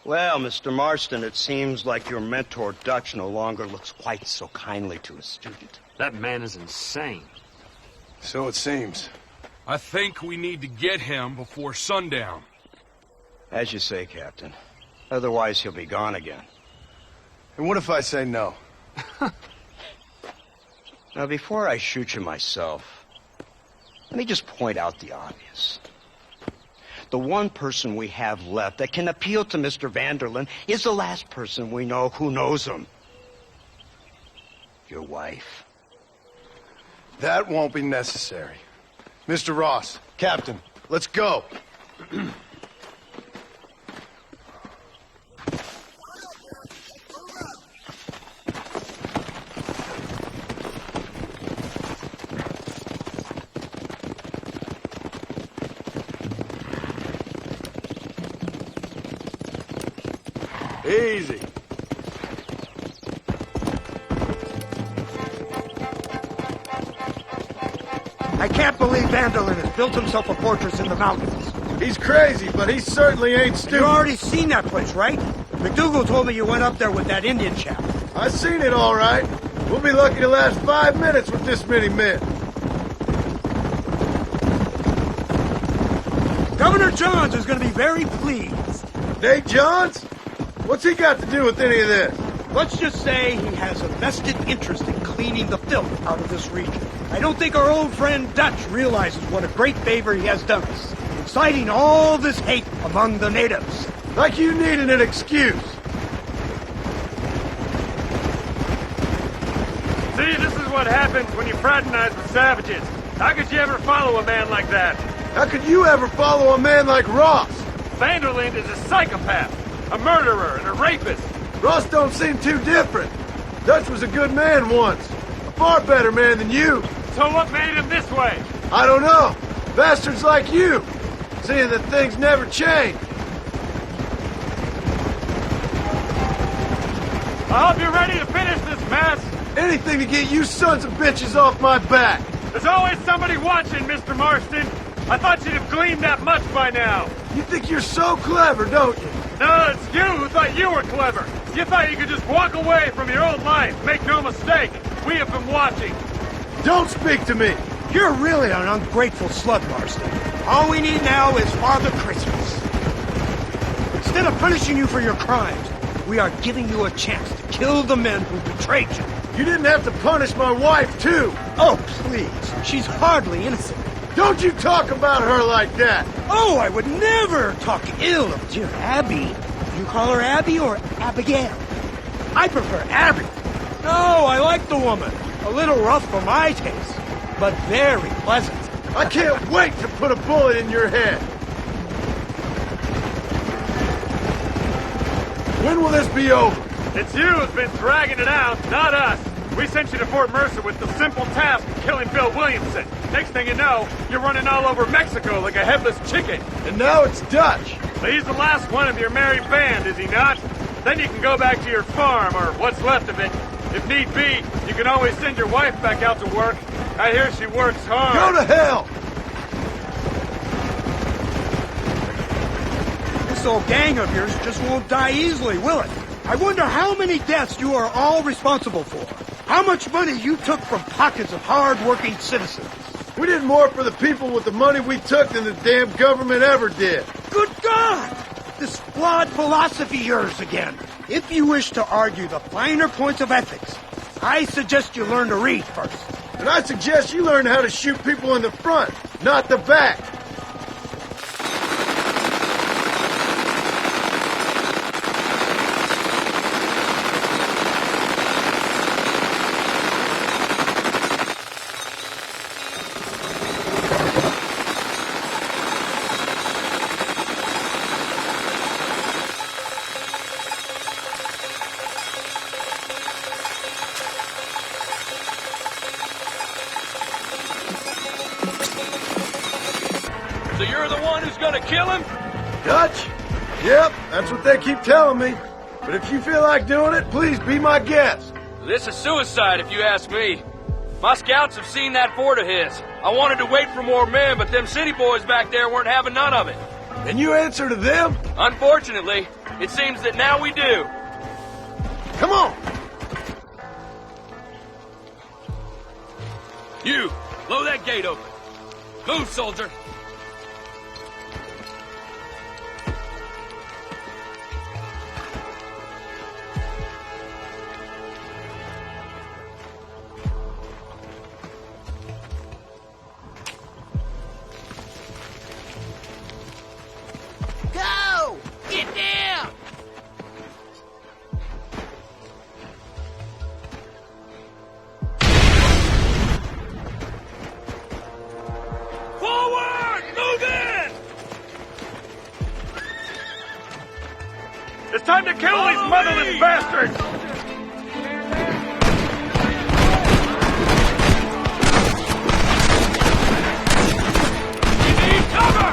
Well, Mr. Marston, it seems like your mentor Dutch no longer looks quite so kindly to his student.
That man is insane.
So it seems.
I think we need to get him before sundown.
As you say, Captain. Otherwise, he'll be gone again.
And what if I say no?
Now, before I shoot you myself, let me just point out the obvious. The one person we have left that can appeal to Mr. Vanderlyn is the last person we know who knows him. Your wife.
That won't be necessary. Mr. Ross, Captain, let's go.
Easy.
I can't believe Vanderlyn has built himself a fortress in the mountains.
He's crazy, but he certainly ain't stupid.
You already seen that place, right? McDougal told me you went up there with that Indian chap.
I seen it all right. We'll be lucky to last 5 minutes with this many men.
Governor Johns is going to be very pleased.
Nate Johns? What's he got to do with any of this?
Let's just say he has a vested interest in cleaning the filth out of this region. I don't think our old friend Dutch realizes what a great favor he has done us, inciting all this hate among the natives.
Like you needed an excuse.
See, this is what happens when you fraternize with savages. How could you ever follow a man like that?
How could you ever follow a man like Ross?
Vanderlyn is a psychopath, a murderer, and a rapist.
Ross don't seem too different. Dutch was a good man once. A far better man than you.
So what made him this way?
I don't know. Bastards like you. Seeing that things never change.
I hope you're ready to finish this mess.
Anything to get you sons of bitches off my back.
There's always somebody watching, Mr. Marston. I thought you'd have gleaned that much by now.
You think you're so clever, don't you?
No, it's you who thought you were clever. You thought you could just walk away from your old life. Make no mistake. We have been watching.
Don't speak to me.
You're really an ungrateful slug, Marston. All we need now is Father Christmas. Instead of punishing you for your crimes, we are giving you a chance to kill the men who betrayed you.
You didn't have to punish my wife, too.
Oh, please. She's hardly innocent.
Don't you talk about her like that.
Oh, I would never talk ill of dear Abby. You call her Abby or Abigail? I prefer Abby. No, I like the woman. A little rough for my taste, but very pleasant.
I can't wait to put a bullet in your head. When will this be over?
It's you who's been dragging it out, not us. We sent you to Fort Mercer with the simple task of killing Bill Williamson. Next thing you know, you're running all over Mexico like a headless chicken.
And now it's Dutch.
So he's the last one of your merry band, is he not? Then you can go back to your farm, or what's left of it. If need be, you can always send your wife back out to work. I hear she works hard.
Go to hell!
This old gang of yours just won't die easily, will it? I wonder how many deaths you are all responsible for. How much money you took from pockets of hard-working citizens.
We did more for the people with the money we took than the damn government ever did.
Good God! This flawed philosophy of yours again. If you wish to argue the finer points of ethics, I suggest you learn to read first.
And I suggest you learn how to shoot people in the front, not the back.
So you're the one who's gonna kill him?
Dutch? Yep, that's what they keep telling me. But if you feel like doing it, please be my guest.
This is suicide, if you ask me. My scouts have seen that fort of his. I wanted to wait for more men, but them city boys back there weren't having none of it.
And you answer to them?
Unfortunately, it seems that now we do.
Come on!
You, blow that gate open. Move, soldier.
Go! Get down!
Forward! Move in! It's time to kill these motherless bastards! We need cover!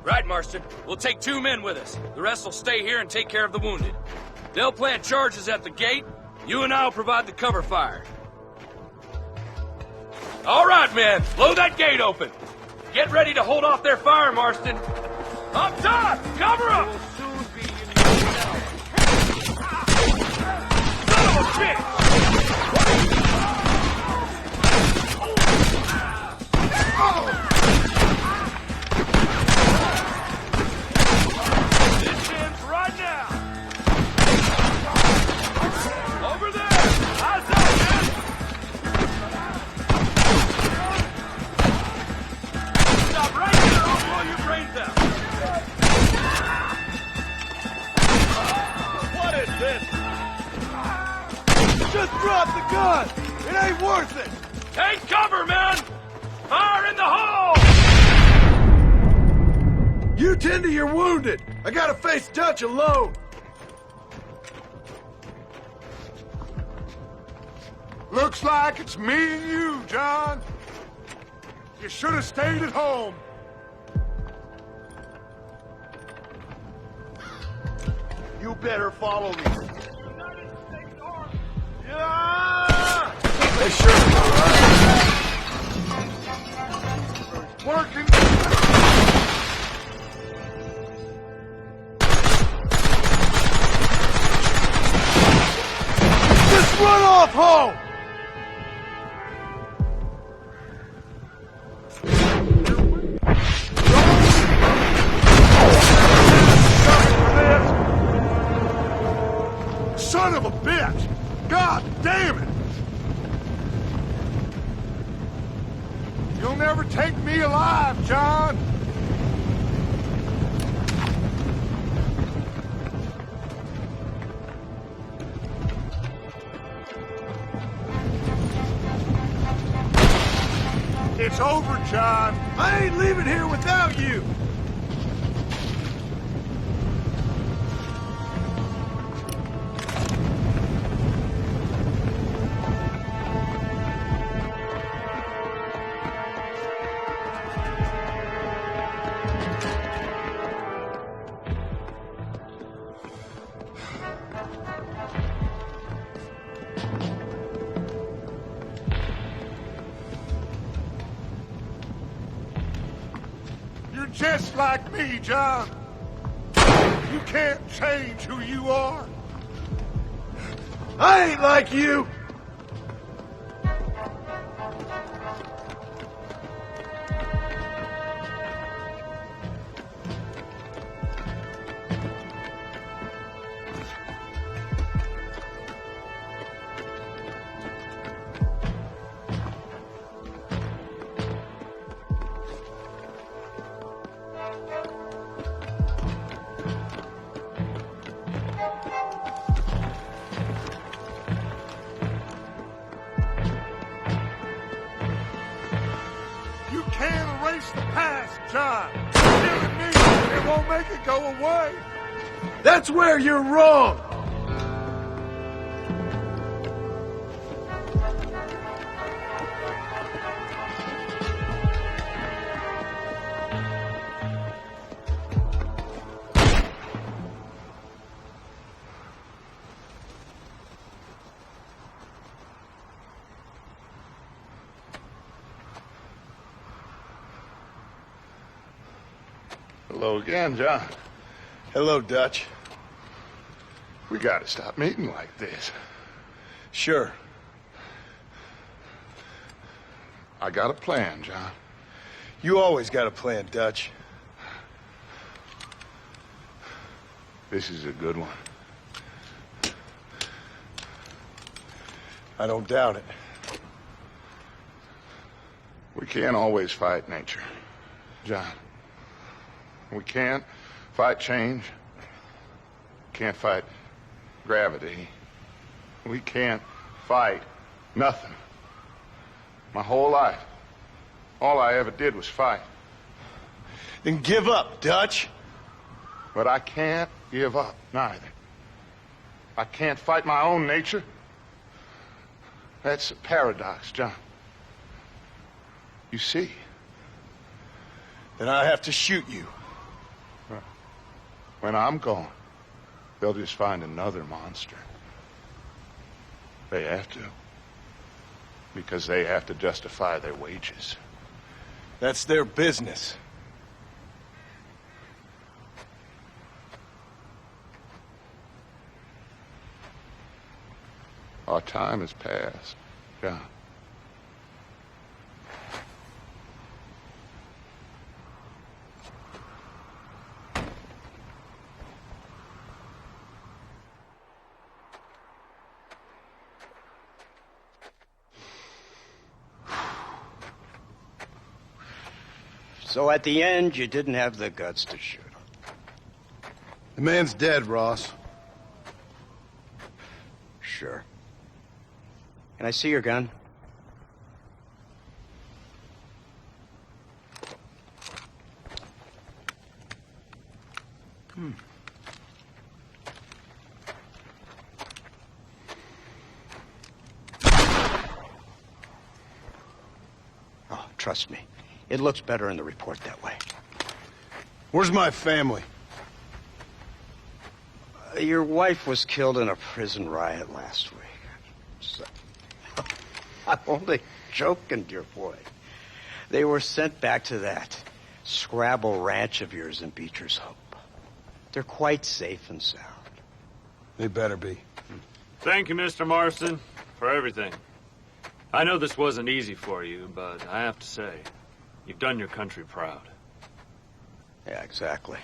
Right, Marston. We'll take 2 men with us. The rest will stay here and take care of the wounded. They'll plant charges at the gate. You and I'll provide the cover fire. All right, men. Blow that gate open. Get ready to hold off their fire, Marston. Up top! Cover up! Son of a bitch! This ends right now. Over there! Eyes up, man! Stop right there, I'll blow your brains out. What is this?
Just drop the gun! It ain't worth it!
Take cover, man! Fire in the hole!
You tend to your wounded! I gotta face Dutch alone!
Looks like it's me and you, John. You should have stayed at home.
You better follow me.
Yeah!
They sure are,
Working.
Just run off home!
Son of a bitch! God damn it! You'll never take me alive, John! It's over, John.
I ain't leaving here without you!
Just like me, John. You can't change who you are.
I ain't like you! That's where you're wrong!
Hello again, John.
Hello, Dutch.
We gotta stop meeting like this.
Sure.
I got a plan, John.
You always got a plan, Dutch.
This is a good one.
I don't doubt it.
We can't always fight nature, John. We can't fight change. Can't fight gravity. We can't fight nothing. My whole life, all I ever did was fight.
Then give up, Dutch.
But I can't give up, neither. I can't fight my own nature. That's a paradox, John. You see?
Then I have to shoot you.
When I'm gone, they'll just find another monster. They have to. Because they have to justify their wages.
That's their business.
Our time has passed, John.
So at the end, you didn't have the guts to shoot him.
The man's dead, Ross.
Sure. Can I see your gun? Oh, trust me. It looks better in the report that way.
Where's my family?
Your wife was killed in a prison riot last week. So, I'm only joking, dear boy. They were sent back to that Scrabble ranch of yours in Beecher's Hope. They're quite safe and sound.
They better be.
Thank you, Mr. Marston, for everything. I know this wasn't easy for you, but I have to say, you've done your country proud.
Yeah, exactly.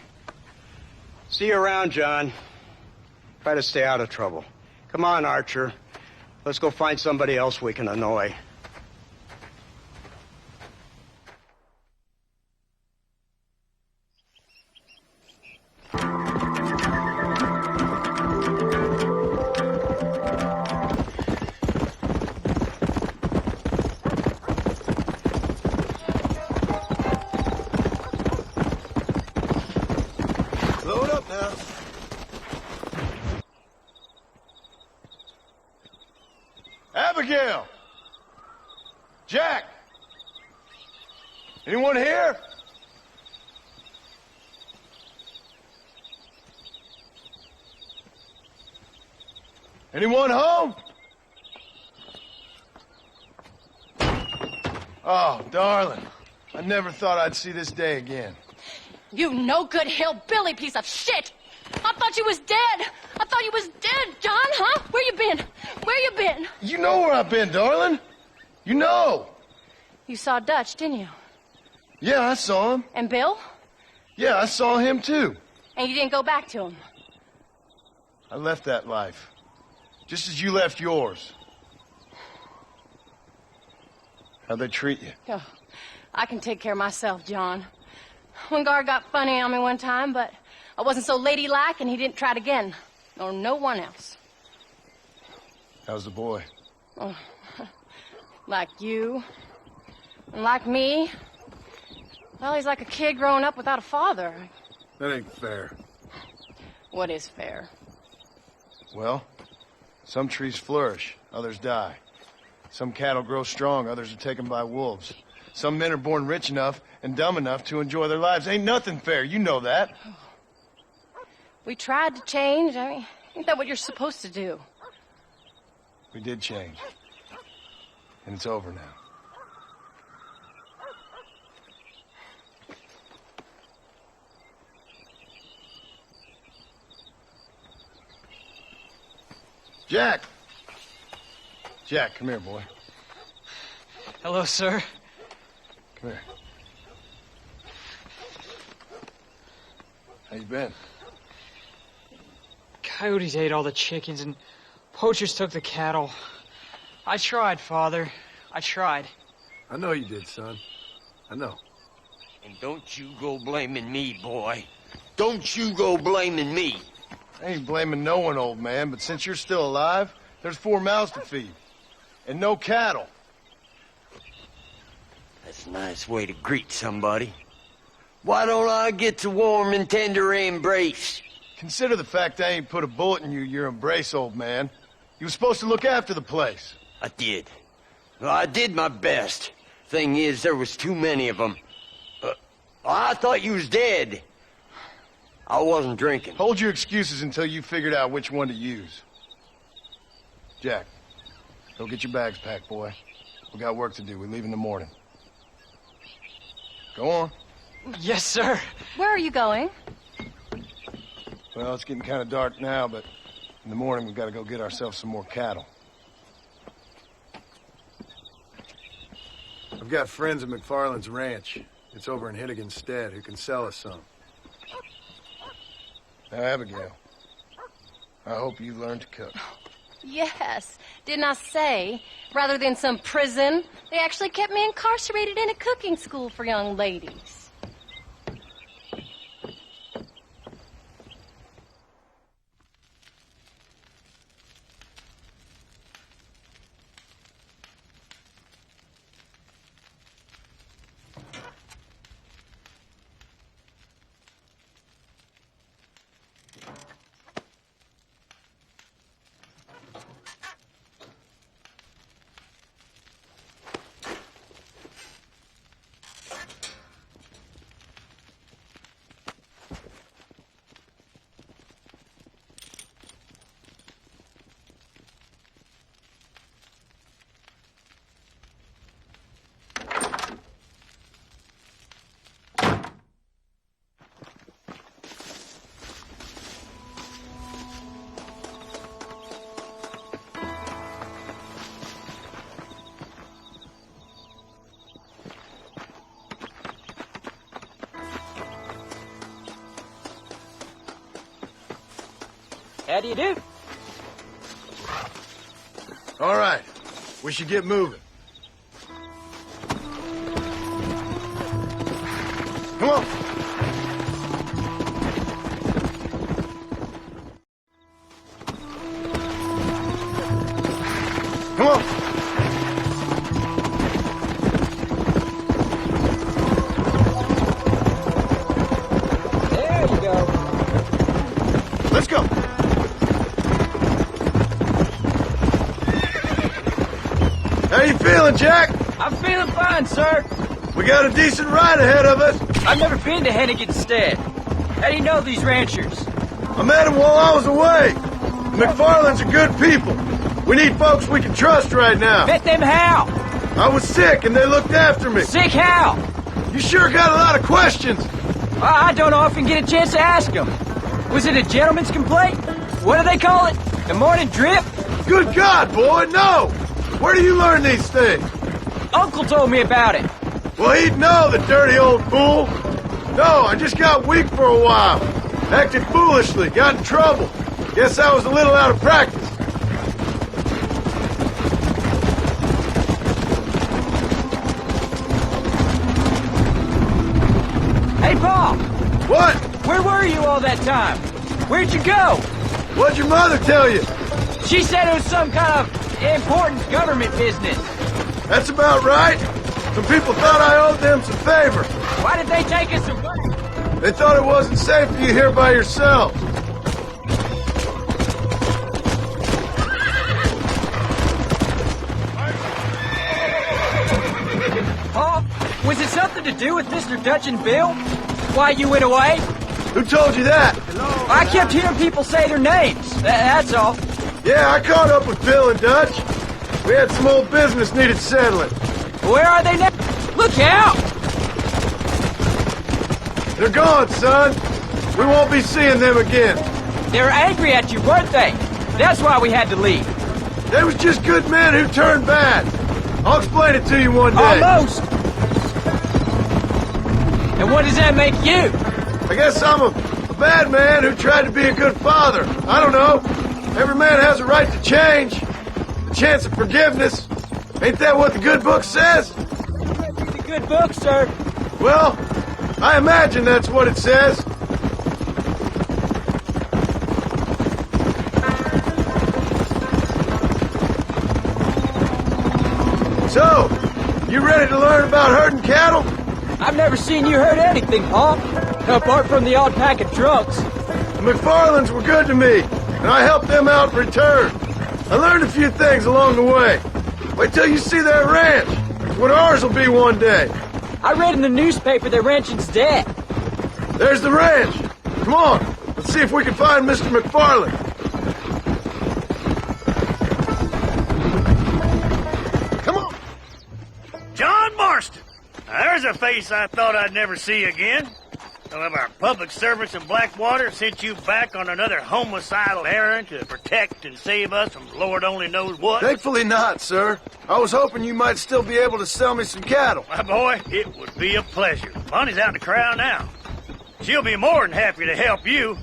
See you around, John. Try to stay out of trouble. Come on, Archer. Let's go find somebody else we can annoy.
Load up now. Abigail! Jack! Anyone here? Anyone home? Oh, darling. I never thought I'd see this day again.
You no-good hillbilly piece of shit! I thought you was dead! I thought you was dead, John, huh? Where you been? Where you been?
You know where I've been, darling. You know.
You saw Dutch, didn't you?
Yeah, I saw him.
And Bill?
Yeah, I saw him too.
And you didn't go back to him?
I left that life. Just as you left yours. How'd they treat you?
Oh, I can take care of myself, John. One guard got funny on me one time, but I wasn't so ladylike, and he didn't try it again. Nor no one else.
How's the boy?
Oh, like you. And like me. Well, he's like a kid growing up without a father.
That ain't fair.
What is fair?
Well, some trees flourish, others die. Some cattle grow strong, others are taken by wolves. Some men are born rich enough and dumb enough to enjoy their lives. Ain't nothing fair, you know that.
We tried to change. I mean, ain't that what you're supposed to do?
We did change. And it's over now. Jack! Jack, come here, boy.
Hello, sir.
Come here. How you been?
Coyotes ate all the chickens and poachers took the cattle. I tried, Father. I tried.
I know you did, son. I know.
And don't you go blaming me, boy. Don't you go blaming me.
I ain't blaming no one, old man, but since you're still alive, there's 4 mouths to feed. And no cattle.
That's a nice way to greet somebody. Why don't I get the warm and tender embrace?
Consider the fact I ain't put a bullet in your embrace, old man. You were supposed to look after the place.
I did. Well, I did my best. Thing is, there was too many of them. I thought you was dead.
I wasn't drinking.
Hold your excuses until you figured out which one to use. Jack, go get your bags packed, boy. We got work to do. We leave in the morning. Go on.
Yes, sir.
Where are you going?
Well, it's getting kind of dark now, but in the morning we've got to go get ourselves some more cattle. I've got friends at McFarland's ranch. It's over in Hittigan's Stead who can sell us some. Now, Abigail, I hope you learn to cook.
Yes. Didn't I say, rather than some prison, they actually kept me incarcerated in a cooking school for young ladies.
How do you do?
All right. We should get moving. Come on. Come on.
There you go.
Let's go. How you feeling, Jack?
I'm feeling fine, sir.
We got a decent ride ahead of us.
I've never been to Hennigan's Stead. How do you know these ranchers?
I met them while I was away. The McFarlands are good people. We need folks we can trust right now.
Met them how?
I was sick and they looked after me.
Sick how?
You sure got a lot of questions.
I don't often get a chance to ask them. Was it a gentleman's complaint? What do they call it? The morning drip?
Good God, boy, no! Where do you learn these things?
Uncle told me about it.
Well, he'd know, the dirty old fool. No, I just got weak for a while. Acted foolishly, got in trouble. Guess I was a little out of practice.
Hey, Paul!
What?
Where were you all that time? Where'd you go?
What'd your mother tell you?
She said it was some kind of important government business.
That's about right. Some people thought I owed them some favor.
Why did they take us away?
They thought it wasn't safe for you here by yourself.
Paul, was it something to do with Mr. Dutch and Bill? Why you went away?
Who told you that?
I kept hearing people say their names. That's all.
Yeah, I caught up with Bill and Dutch. We had some old business needed settling.
Where are they now? Look out!
They're gone, son. We won't be seeing them again.
They were angry at you, weren't they? That's why we had to leave.
They was just good men who turned bad. I'll explain it to you one day.
Almost. And what does that make you?
I guess I'm a bad man who tried to be a good father. I don't know. Every man has a right to change. A chance of forgiveness. Ain't that what the good book says?
The good book, sir.
Well, I imagine that's what it says. So, you ready to learn about herding cattle?
I've never seen you herd anything, Paul. Apart from the odd pack of drunks.
The McFarlands were good to me, and I helped them out in return. I learned a few things along the way. Wait till you see that ranch. It's what ours will be one day.
I read in the newspaper that ranching's dead.
There's the ranch. Come on, let's see if we can find Mr. McFarland. Come on.
John Marston. Now, there's a face I thought I'd never see again. Some of our public servants in Blackwater sent you back on another homicidal errand to protect and save us from Lord only knows what.
Thankfully not, sir. I was hoping you might still be able to sell me some cattle.
My boy, it would be a pleasure. Bonnie's out in the crowd now. She'll be more than happy to help you.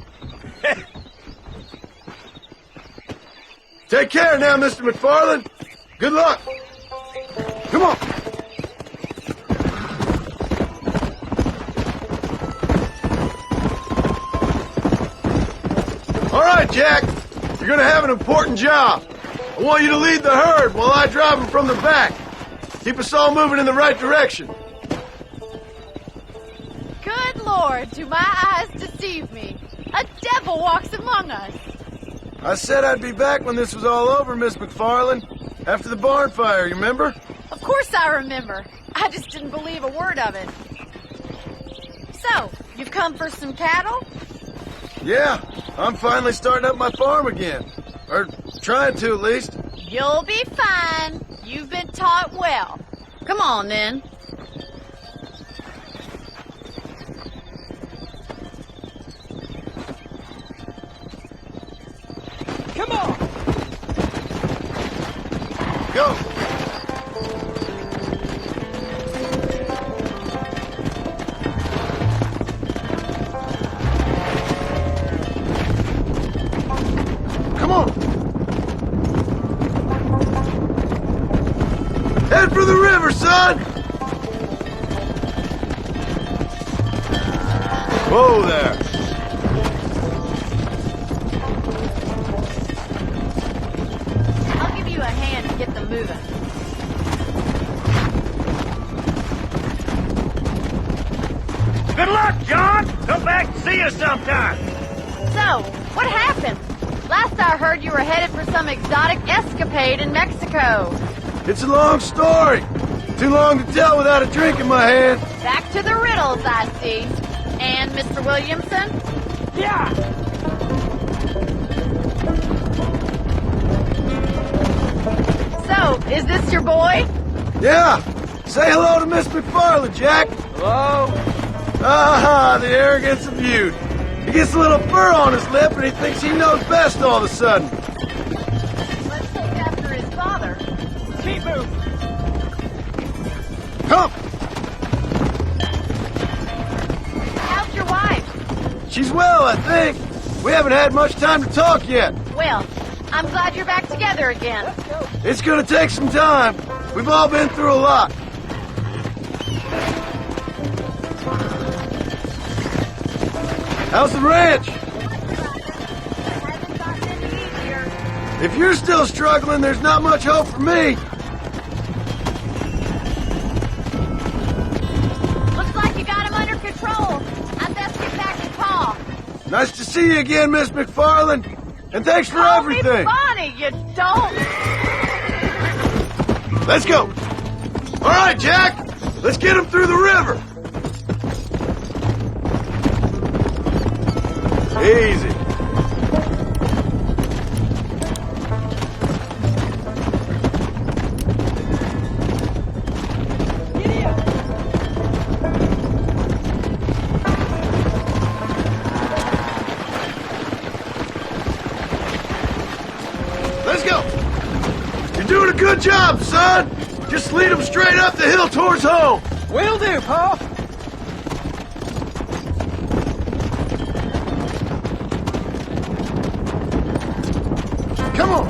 Take care now, Mr. McFarland. Good luck. Come on. All right, Jack. You're gonna have an important job. I want you to lead the herd while I drive them from the back. Keep us all moving in the right direction.
Good Lord, do my eyes deceive me? A devil walks among us.
I said I'd be back when this was all over, Miss McFarland. After the barn fire, you remember?
Of course I remember. I just didn't believe a word of it. So, you've come for some cattle?
Yeah, I'm finally starting up my farm again. Or trying to, at least.
You'll be fine. You've been taught well. Come on, then.
Come on!
Go! Come on! Head for the river, son! Whoa there!
I'll give you a hand to get them moving.
Good luck, John! Come back and see us sometime.
So, what happened? Last I heard, you were headed for some exotic escapade in Mexico.
It's a long story. Too long to tell without a drink in my hand.
Back to the riddles, I see. And Mr. Williamson?
Yeah!
So, is this your boy?
Yeah! Say hello to Miss McFarland, Jack!
Hello?
Ah, the arrogance of youth. He gets a little fur on his lip and he thinks he knows best all of a sudden.
Let's take after his father.
Keep moving.
Come!
How's your wife?
She's well, I think. We haven't had much time to talk yet.
Well, I'm glad you're back together again.
It's gonna take some time. We've all been through a lot. How's the ranch? If you're still struggling, there's not much hope for me.
Looks like you got him under control. I'd best get back to Pa.
Nice to see you again, Miss McFarland. And thanks for
Call
everything.
me Bonnie, you don't.
Let's go. All right, Jack. Let's get him through the river. Easy. Let's go. You're doing a good job, son. Just lead them straight up the hill towards home.
Will do, Pa.
Come on.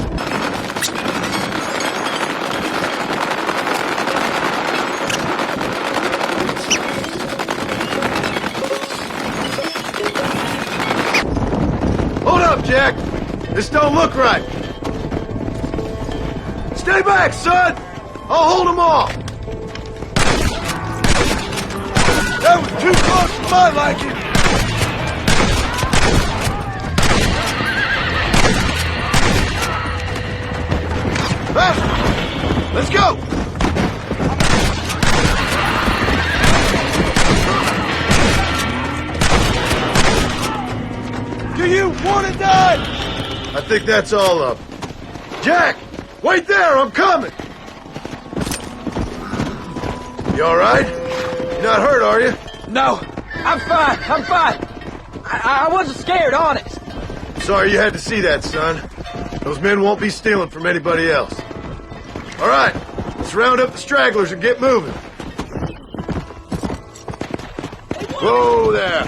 Hold up, Jack. This don't look right. Stay back, son. I'll hold them off. That was too close for my liking. Faster. Let's go. think that's all of them. Jack! Wait there! I'm coming! You all right? You're not hurt, are you?
No, I'm fine. I'm fine. I wasn't scared, honest.
Sorry you had to see that, son. Those men won't be stealing from anybody else. All right, let's round up the stragglers and get moving. Whoa there!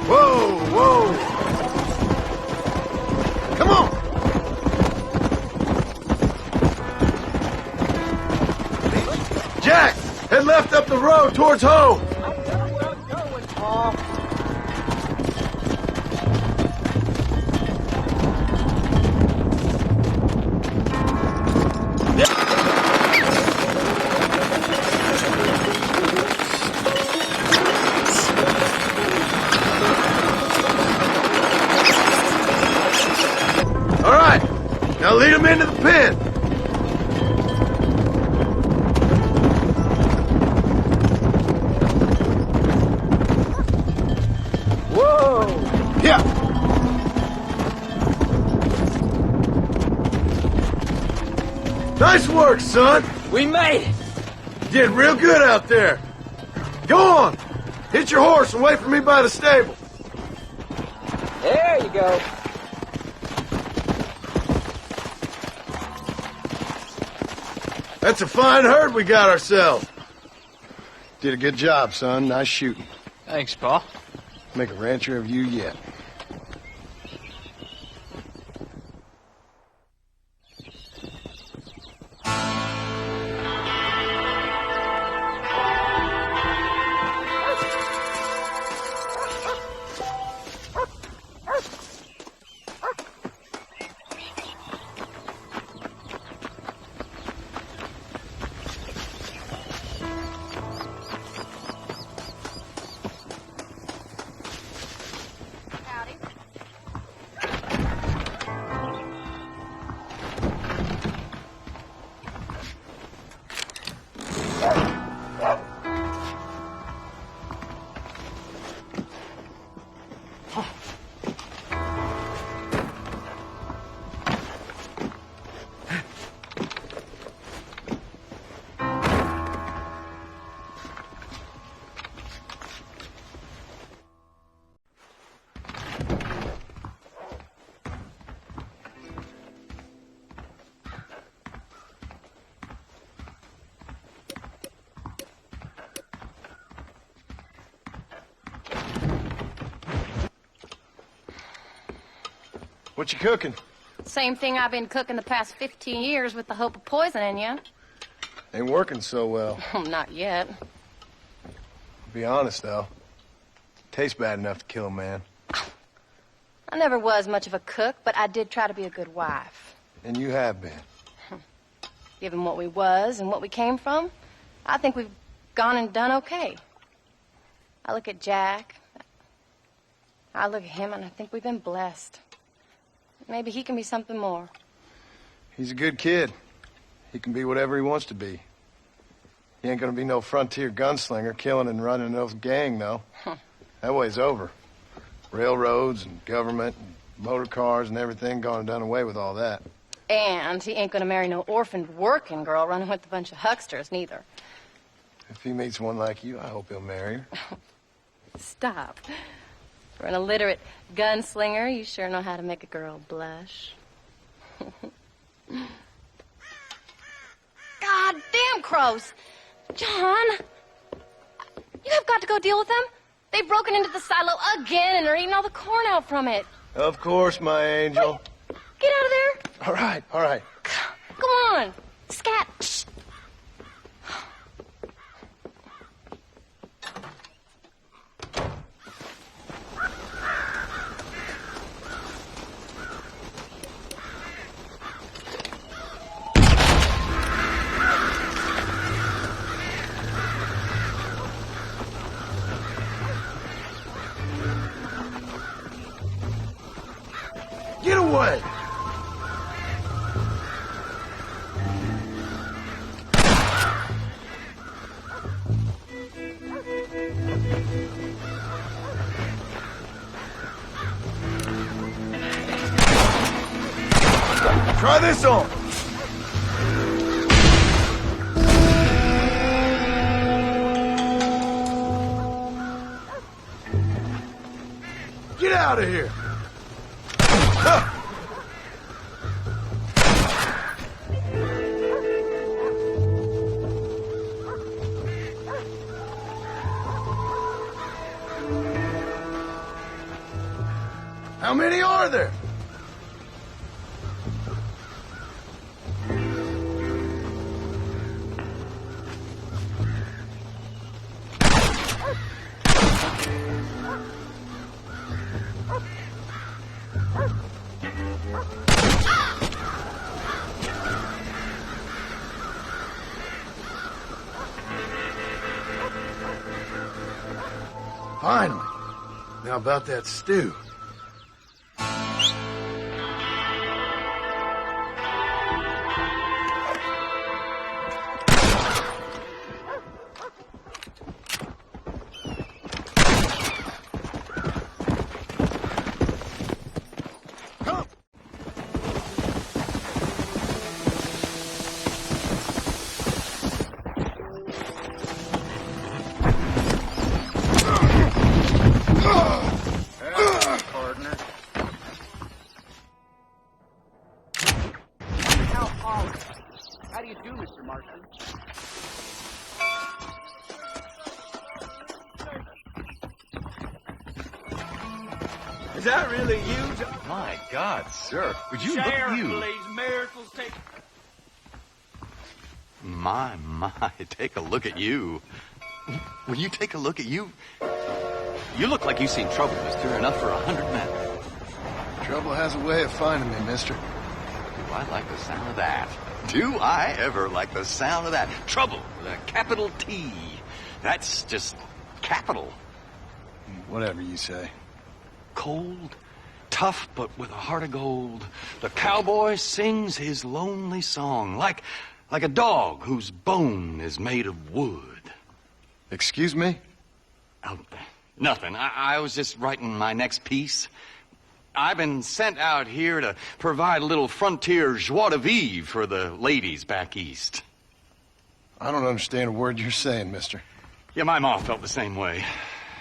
Whoa, whoa! Come on! Jack, head left up the road towards home. All right, now lead them into the pen. Yeah. Nice work, son.
We made it.
You did real good out there. Go on. Hit your horse and wait for me by the stable.
There you go.
That's a fine herd we got ourselves. Did a good job, son. Nice shooting.
Thanks, Pa.
Make a rancher of you yet. What you cooking?
Same thing I've been cooking the past 15 years with the hope of poisoning you.
Ain't working so well.
Not yet.
Be honest, though. Tastes bad enough to kill a man.
I never was much of a cook, but I did try to be a good wife.
And you have been.
Given what we was and what we came from, I think we've gone and done okay. I look at Jack. I look at him, and I think we've been blessed. Maybe he can be something more.
He's a good kid. He can be whatever he wants to be. He ain't gonna be no frontier gunslinger killing and running no gang, though. That way's over. Railroads and government and motor cars and everything gone and done away with all that.
And he ain't gonna marry no orphaned working girl running with a bunch of hucksters, neither.
If he meets one like you, I hope he'll marry her.
Stop. For an illiterate gunslinger, you sure know how to make a girl blush. God damn crows! John! You have got to go deal with them. They've broken into the silo again and are eating all the corn out from it.
Of course, my angel.
Wait, get out of there.
All right, all right.
Come on. Scat. Shh.
Get away! Try this on. Get out of here. How many are there? Finally. Now about that stew.
How do you do, Mr. Marston?
Is that really you? My God, sir. Would you look at you?
Please, miracles take...
My, take a look at you. Will you take a look at you? You look like you've seen trouble, mister, enough for 100 men.
Trouble has a way of finding me, mister.
Do I like the sound of that? Do I ever like the sound of that? Trouble with a capital T. That's just capital.
Whatever you say.
Cold, tough, but with a heart of gold. The cowboy sings his lonely song like a dog whose bone is made of wood.
Excuse me?
Oh, nothing. I was just writing my next piece. I've been sent out here to provide a little frontier joie de vivre for the ladies back east.
I don't understand a word you're saying, mister.
Yeah, my ma felt the same way.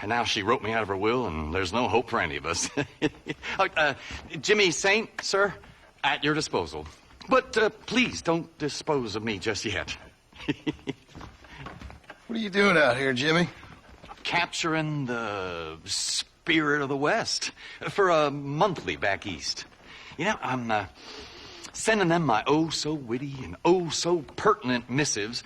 And now she wrote me out of her will, and there's no hope for any of us. Jimmy Saint, sir, at your disposal. But please don't dispose of me just yet.
What are you doing out here, Jimmy?
Capturing the spirit of the West for a monthly back east. You know, I'm sending them my oh-so-witty and oh-so-pertinent missives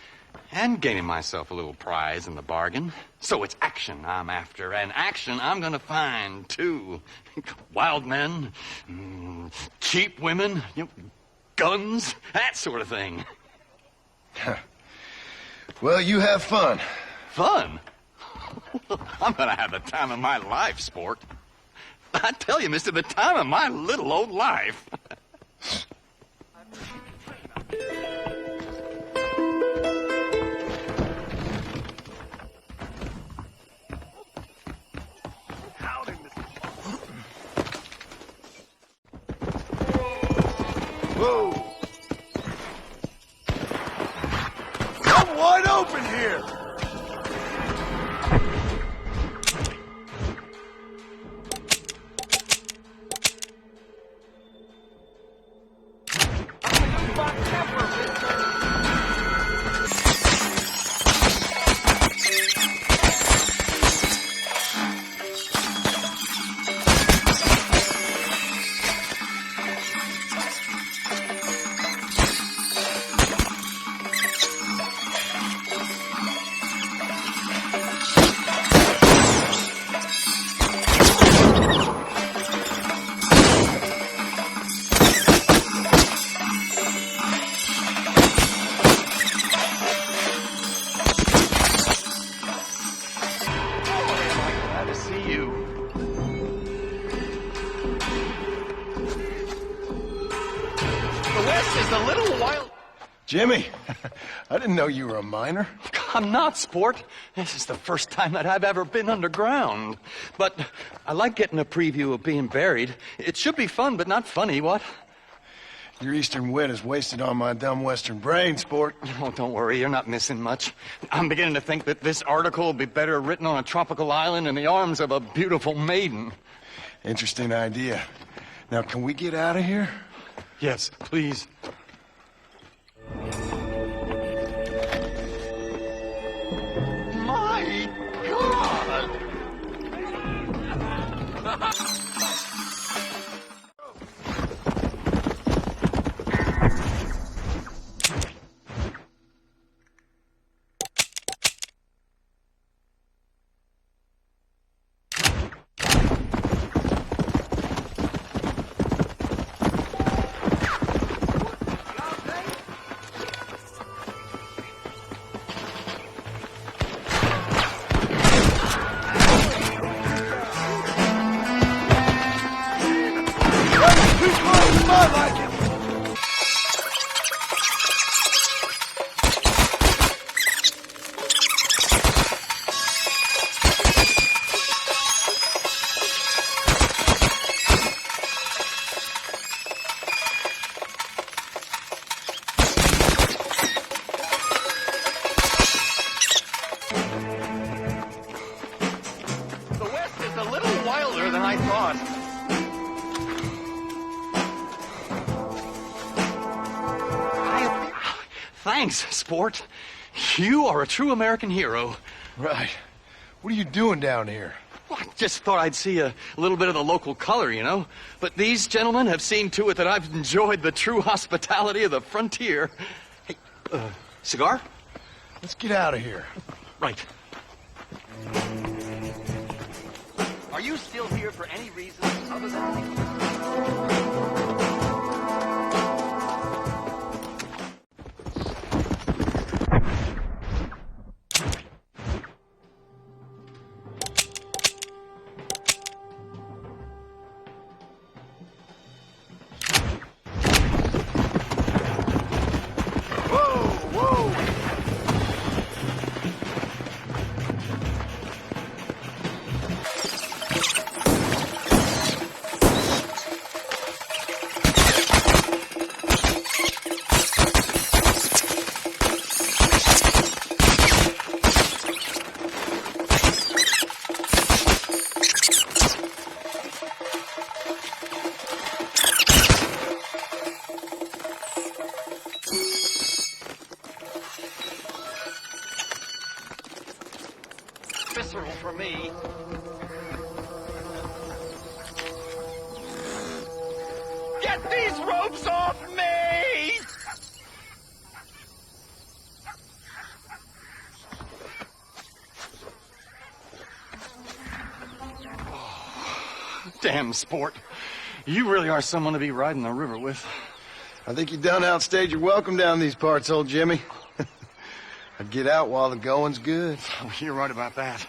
and gaining myself a little prize in the bargain. So it's action I'm after, and action I'm gonna find, too. Wild men, cheap women, you know, guns, that sort of thing.
Well, you have fun.
Fun? I'm gonna have the time of my life, sport. I tell you, mister, the time of my little old life.
Whoa! I'm wide open here! Jimmy, I didn't know you were a miner.
I'm not, sport. This is the first time that I've ever been underground. But I like getting a preview of being buried. It should be fun, but not funny, what?
Your eastern wit is wasted on my dumb western brain, sport.
Oh, don't worry, you're not missing much. I'm beginning to think that this article will be better written on a tropical island in the arms of a beautiful maiden.
Interesting idea. Now, can we get out of here?
Yes, please.
My God!
Thanks, sport. You are a true American hero.
Right. What are you doing down here?
Well, I just thought I'd see a little bit of the local color, you know. But these gentlemen have seen to it that I've enjoyed the true hospitality of the frontier. Hey, cigar?
Let's get out of here.
Right. Are you still here for any reason other than... Visceral for me. Get these ropes off me! Oh, damn, sport. You really are someone to be riding the river with.
I think you done outstayed your welcome down these parts, old Jimmy. I'd get out while the going's good.
Oh, you're right about that.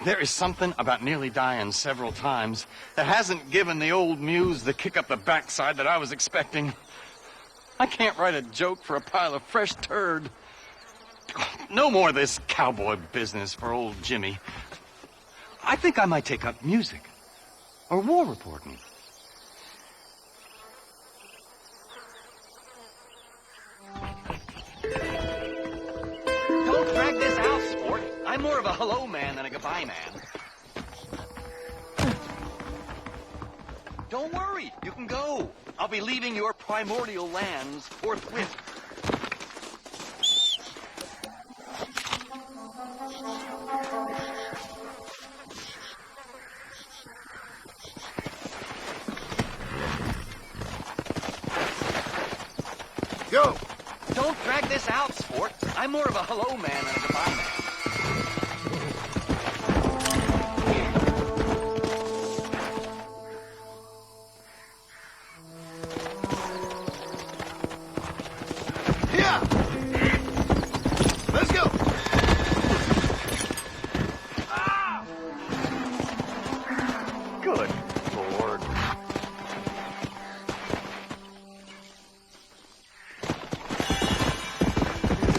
There is something about nearly dying several times that hasn't given the old muse the kick up the backside that I was expecting. I can't write a joke for a pile of fresh turd. No more of this cowboy business for old Jimmy. I think I might take up music or war reporting. Don't drag this out, sport. I'm more of a hello man than a goodbye man. Don't worry, you can go. I'll be leaving your primordial lands forthwith.
Go!
Don't drag this out, sport. I'm more of a hello man than a goodbye man.
Let's go!
Ah! Good Lord.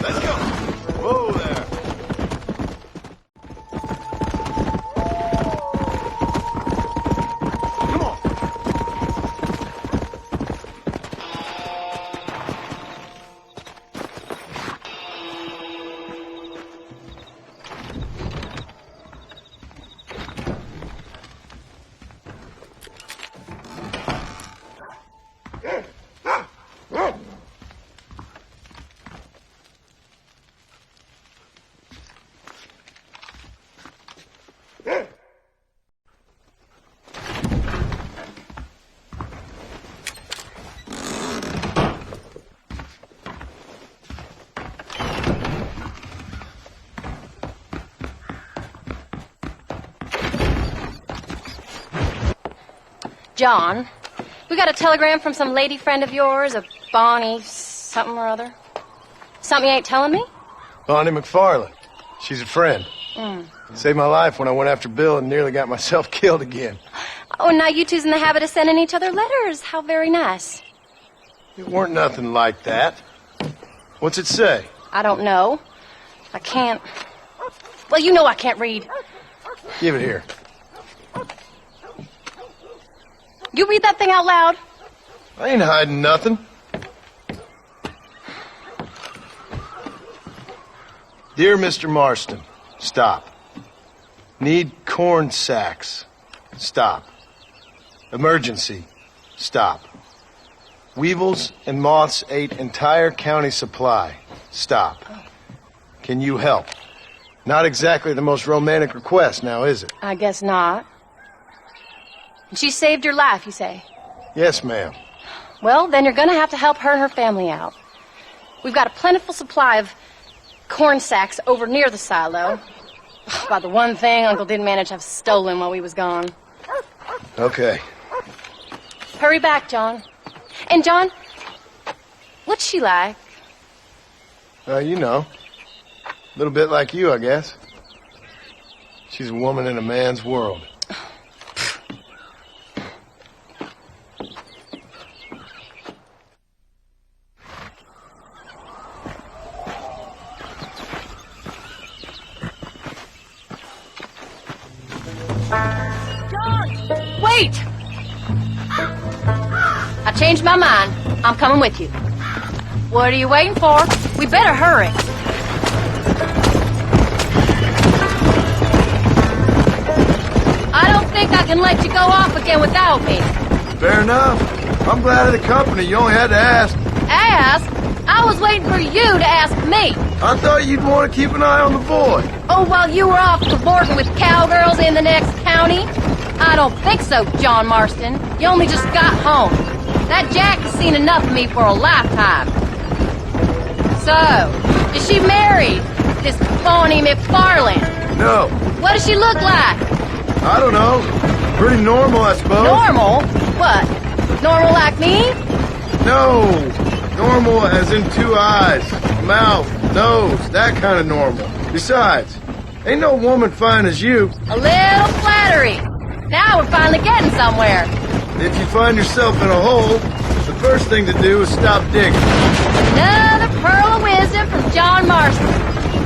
Let's go! Whoa there!
John, we got a telegram from some lady friend of yours, a Bonnie something or other. Something you ain't telling me?
Bonnie McFarland. She's a friend.
Mm.
Saved my life when I went after Bill and nearly got myself killed again.
Oh, and now you two's in the habit of sending each other letters. How very nice.
It weren't nothing like that. What's it say?
I don't know. I can't... Well, you know I can't read.
Give it here.
You read that thing out loud?
I ain't hiding nothing. Dear Mr. Marston, stop. Need corn sacks. Stop. Emergency. Stop. Weevils and moths ate entire county supply. Stop. Can you help? Not exactly the most romantic request, now is it?
I guess not. She saved your life, you say?
Yes, ma'am.
Well, then you're gonna have to help her and her family out. We've got a plentiful supply of corn sacks over near the silo. About the one thing Uncle didn't manage to have stolen while we was gone.
Okay.
Hurry back, John. And John, what's she like?
You know. A little bit like you, I guess. She's a woman in a man's world.
Wait! I changed my mind. I'm coming with you. What are you waiting for? We better hurry. I don't think I can let you go off again without me.
Fair enough. I'm glad of the company. You only had to ask.
Ask? I was waiting for you to ask me.
I thought you'd want to keep an eye on the boy.
Oh, while you were off cavorting with cowgirls in the next county? I don't think so, John Marston. You only just got home. That Jack has seen enough of me for a lifetime. So, is she married? This Bonnie McFarland?
No.
What does she look like?
I don't know. Pretty normal, I suppose.
Normal? What? Normal like me?
No. Normal as in 2 eyes, mouth, nose, that kind of normal. Besides, ain't no woman fine as you.
A little flattery. Now we're finally getting somewhere.
If you find yourself in a hole, the first thing to do is stop digging.
Another pearl of wisdom from John Marston.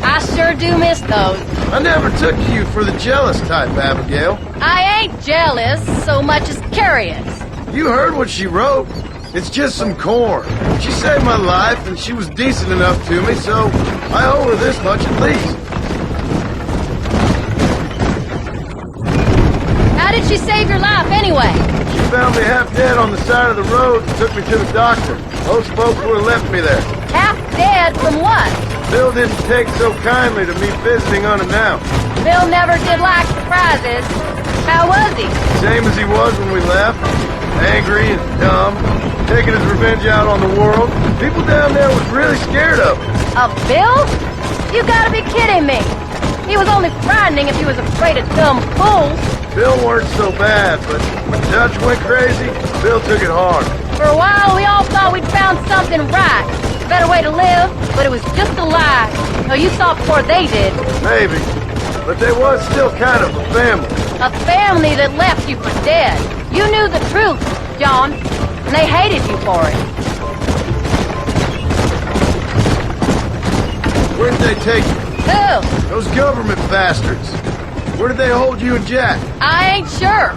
I sure do miss those.
I never took you for the jealous type, Abigail.
I ain't jealous so much as curious.
You heard what she wrote. It's just some corn. She saved my life, and she was decent enough to me, so I owe her this much at least.
How did she save your life, anyway?
She found me half dead on the side of the road and took me to the doctor. Most folks would have left me there.
Half dead from what?
Bill didn't take so kindly to me visiting unannounced.
Bill never did like surprises. How was he?
Same as he was when we left. Angry and dumb. Taking his revenge out on the world. People down there was really scared of him.
Of Bill? You gotta be kidding me. He was only frightening if he was afraid of dumb fools.
Bill weren't so bad, but when Dutch went crazy, Bill took it hard.
For a while, we all thought we'd found something right. A better way to live, but it was just a lie. No, you saw before they did.
Maybe. But they was still kind of a family.
A family that left you for dead. You knew the truth, John, and they hated you for it.
Where did they take you?
Who?
Those government bastards. Where did they hold you and Jack?
I ain't sure.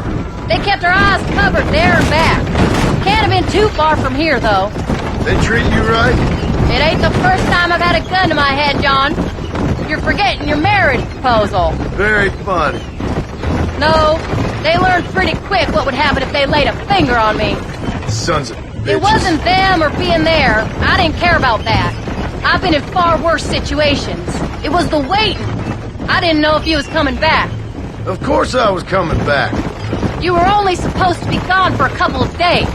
They kept our eyes covered there and back. Can't have been too far from here, though.
They treat you right?
It ain't the first time I've had a gun to my head, John. You're forgetting your marriage proposal.
Very funny.
No, they learned pretty quick what would happen if they laid a finger on me.
Sons of bitches.
It wasn't them or being there. I didn't care about that. I've been in far worse situations. It was the waiting. I didn't know if you was coming back.
Of course I was coming back.
You were only supposed to be gone for a couple of days.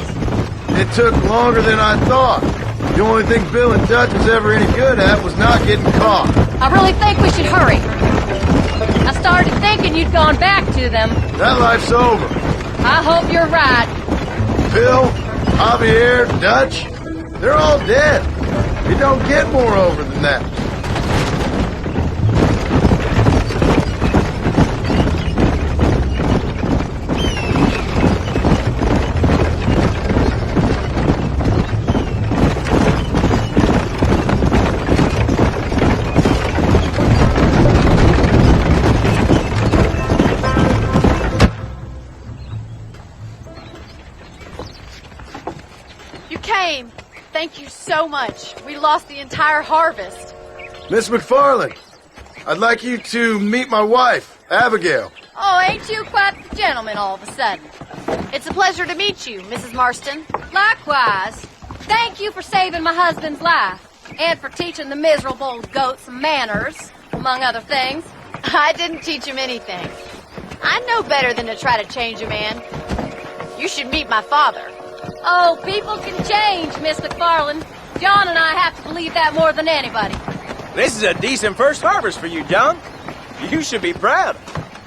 It took longer than I thought. The only thing Bill and Dutch was ever any good at was not getting caught.
I really think we should hurry. I started thinking you'd gone back to them.
That life's over.
I hope you're right.
Bill, Javier, Dutch, they're all dead. It don't get more over than that.
Thank you so much. We lost the entire harvest.
Miss McFarland, I'd like you to meet my wife, Abigail.
Oh, ain't you quite the gentleman all of a sudden? It's a pleasure to meet you, Mrs. Marston.
Likewise. Thank you for saving my husband's life. And for teaching the miserable goat some manners, among other things.
I didn't teach him anything. I know better than to try to change a man. You should meet my father.
Oh, people can change, Miss McFarland. John and I have to believe that more than anybody.
This is a decent first harvest for you, John. You should be proud.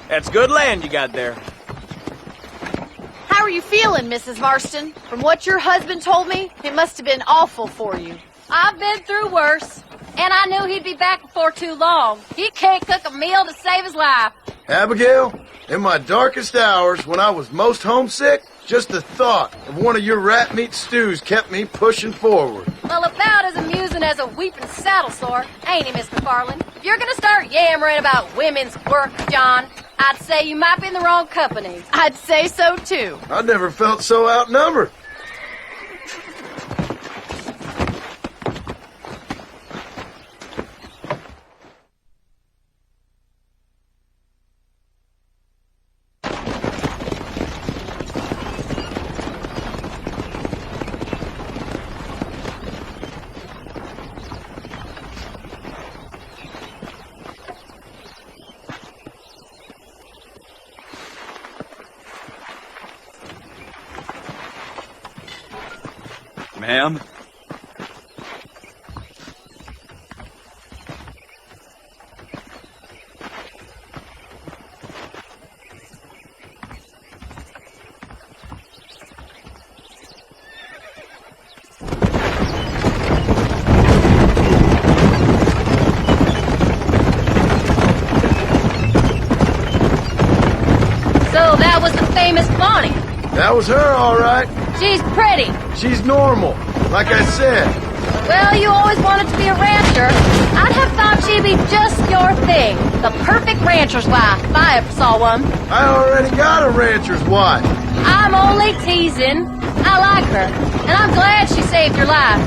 That's good land you got there.
How are you feeling, Mrs. Marston? From what your husband told me, it must have been awful for you.
I've been through worse, and I knew he'd be back before too long. He can't cook a meal to save his life.
Abigail, in my darkest hours, when I was most homesick, just the thought of one of your rat meat stews kept me pushing forward.
Well, about as amusing as a weeping saddle sore, ain't he, Miss McFarland? If you're gonna start yammering about women's work, John, I'd say you might be in the wrong company.
I'd say so, too.
I never felt so outnumbered.
Ma'am?
So that was the famous Bonnie.
That was her, all right.
She's pretty.
She's normal, like I said.
Well, you always wanted to be a rancher. I'd have thought she'd be just your thing. The perfect rancher's wife, if I ever saw one.
I already got a rancher's wife.
I'm only teasing. I like her, and I'm glad she saved your life.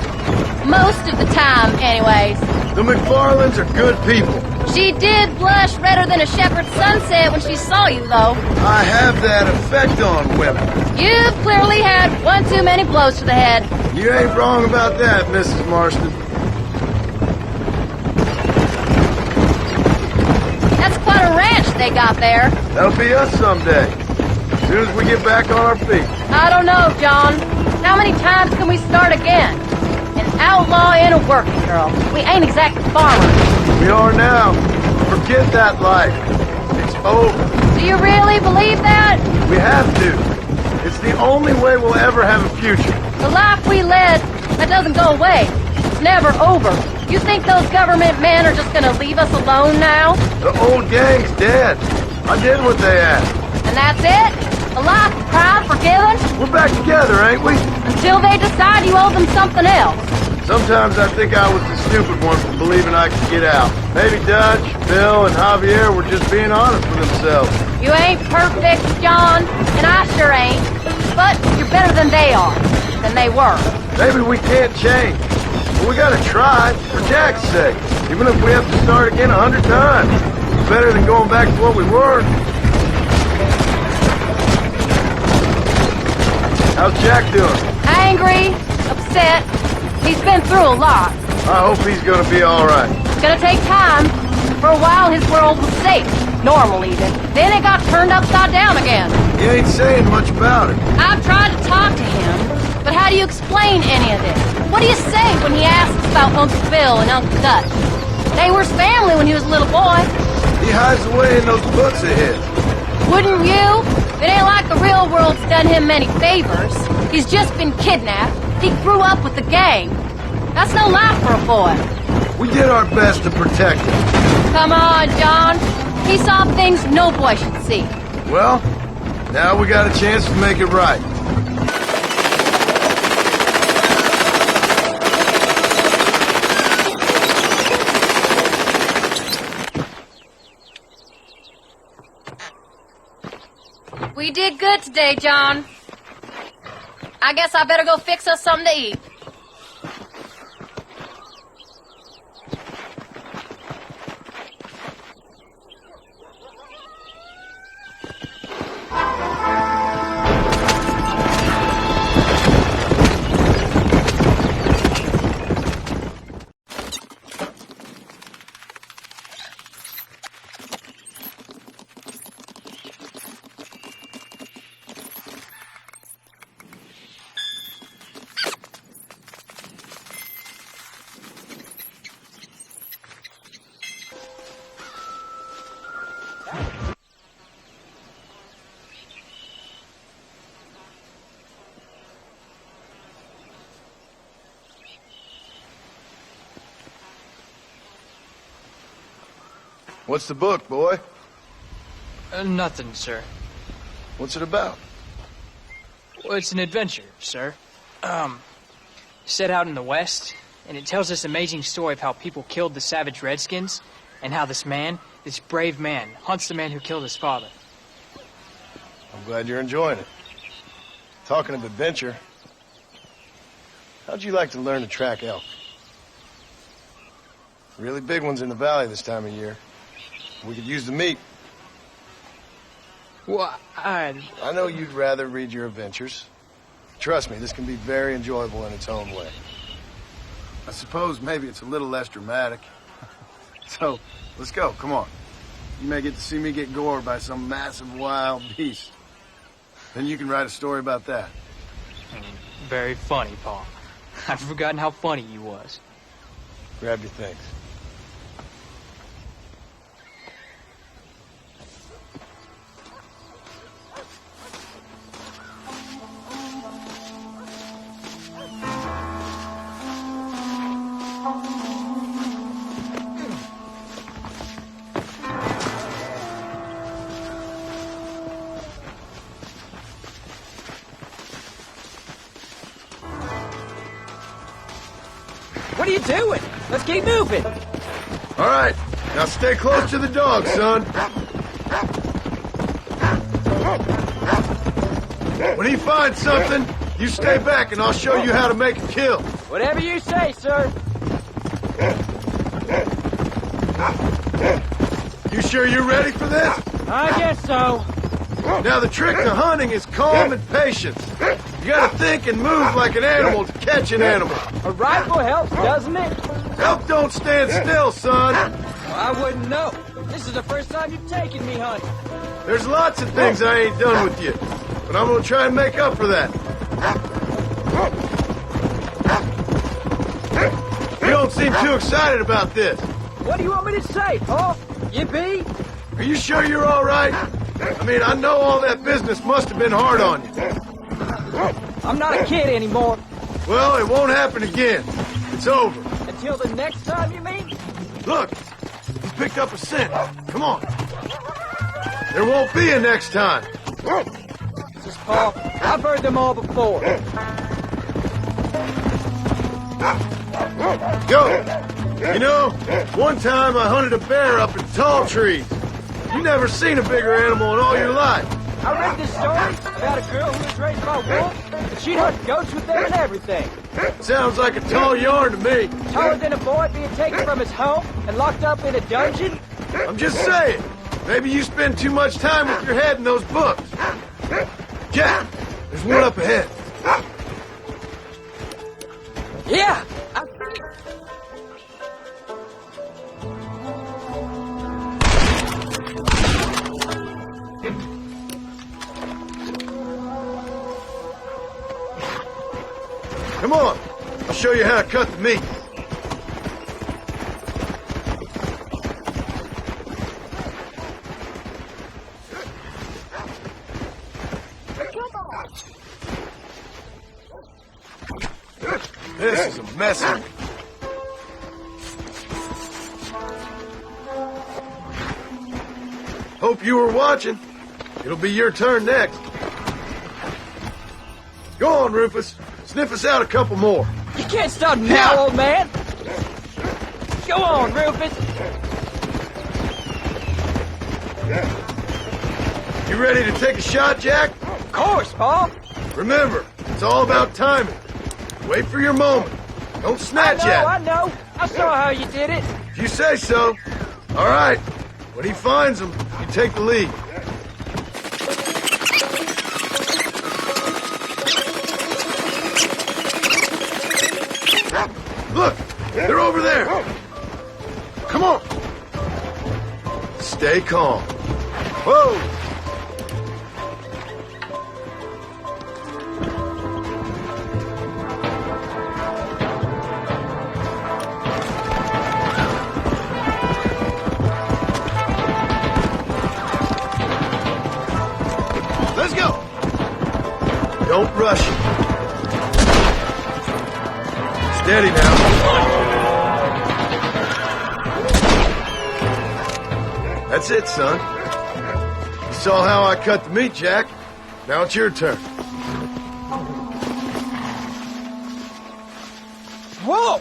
Most of the time, anyways.
The McFarlands are good people.
She did blush redder than a shepherd's sunset when she saw you, though.
I have that effect on women.
You've clearly had one too many blows to the head.
You ain't wrong about that, Mrs. Marston.
That's quite a ranch they got there.
That'll be us someday. As soon as we get back on our feet.
I don't know, John. How many times can we start again? An outlaw and a working girl. We ain't exactly farmers.
We are now. Forget that life. It's over.
Do you really believe that?
We have to. It's the only way we'll ever have a future.
The life we led, that doesn't go away. It's never over. You think those government men are just gonna leave us alone now?
The old gang's dead. I did what they asked.
And that's it? A life of pride forgiven?
We're back together, ain't we?
Until they decide you owe them something else.
Sometimes I think I was the stupid one for believing I could get out. Maybe Dutch, Bill, and Javier were just being honest with themselves.
You ain't perfect, John, and I sure ain't. But you're better than they are, than they were.
Maybe we can't change. But we gotta try, for Jack's sake. Even if we have to start again 100 times. It's better than going back to what we were. How's Jack doing?
Angry, upset. He's been through a lot.
I hope he's gonna be all right.
It's gonna take time. For a while, his world was safe. Normal, even. Then it got turned upside down again.
He ain't saying much about it.
I've tried to talk to him, but how do you explain any of this? What do you say when he asks about Uncle Bill and Uncle Dutch? They were his family when he was a little boy.
He hides away in those books of his.
Wouldn't you? It ain't like the real world's done him many favors. He's just been kidnapped. He grew up with the gang. That's no life for a boy.
We did our best to protect him.
Come on, John. He saw things no boy should see.
Well, now we got a chance to make it right.
We did good today, John. I guess I better go fix us something to eat.
What's the book, boy?
Nothing, sir.
What's it about?
Well, it's an adventure, sir. Set out in the West, and it tells this amazing story of how people killed the savage Redskins, and how this man, this brave man, hunts the man who killed his father.
I'm glad you're enjoying it. Talking of adventure, how'd you like to learn to track elk? Really big ones in the valley this time of year. We could use the meat.
Well, I
know you'd rather read your adventures. Trust me, this can be very enjoyable in its own way. I suppose maybe it's a little less dramatic. So, let's go, come on. You may get to see me get gored by some massive wild beast. Then you can write a story about that.
Very funny, Paul. I'd forgotten how funny you was.
Grab your things.
What are you doing? Let's keep moving.
All right, now stay close to the dog, son. When he finds something, you stay back and I'll show you how to make a kill.
Whatever you say, sir.
You sure you're ready for this?
I guess so.
Now the trick to hunting is calm and patience. You gotta think and move like an animal to catch an animal.
A rifle helps, doesn't it?
Elk don't stand still, son.
Well, I wouldn't know. This is the first time you've taken me hunting.
There's lots of things I ain't done with you, but I'm gonna try and make up for that. You don't seem too excited about this.
What do you want me to say, Paul? Yippee?
Are you sure you're all right? I mean, I know all that business must have been hard on you.
I'm not a kid anymore.
Well, it won't happen again. It's over.
Until the next time, you mean?
Look, you picked up a scent. Come on. There won't be a next time.
Just Paul, I've heard them all before.
Go. You know, one time I hunted a bear up in tall trees. You never seen a bigger animal in all your life.
I read this story about a girl who was raised by wolves, and she'd hunt goats with them and everything.
Sounds like a tall yarn to me.
Taller than a boy being taken from his home and locked up in a dungeon?
I'm just saying. Maybe you spend too much time with your head in those books. Jack, there's one up ahead.
Yeah!
Come on, I'll show you how to cut the meat. This is a mess. Hope you were watching. It'll be your turn next. Go on, Rufus. Sniff us out a couple more.
You can't stop now, old man. Go on, Rufus.
You ready to take a shot, Jack?
Of course, Pa.
Remember, it's all about timing. Wait for your moment. Don't snatch at it.
I know. I saw how you did it.
If you say so. All right. When he finds them, you take the lead. Look! They're over there! Come on! Stay calm. Whoa! Let's go! Don't rush it. Steady now. That's it, son. You saw how I cut the meat, Jack. Now it's your turn.
Whoa!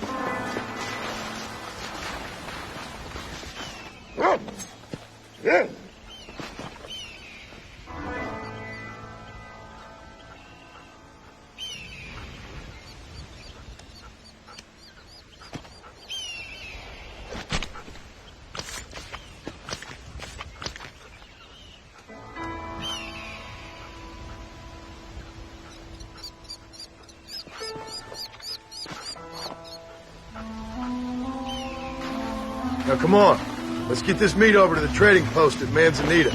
Now come on. Let's get this meat over to the trading post at Manzanita.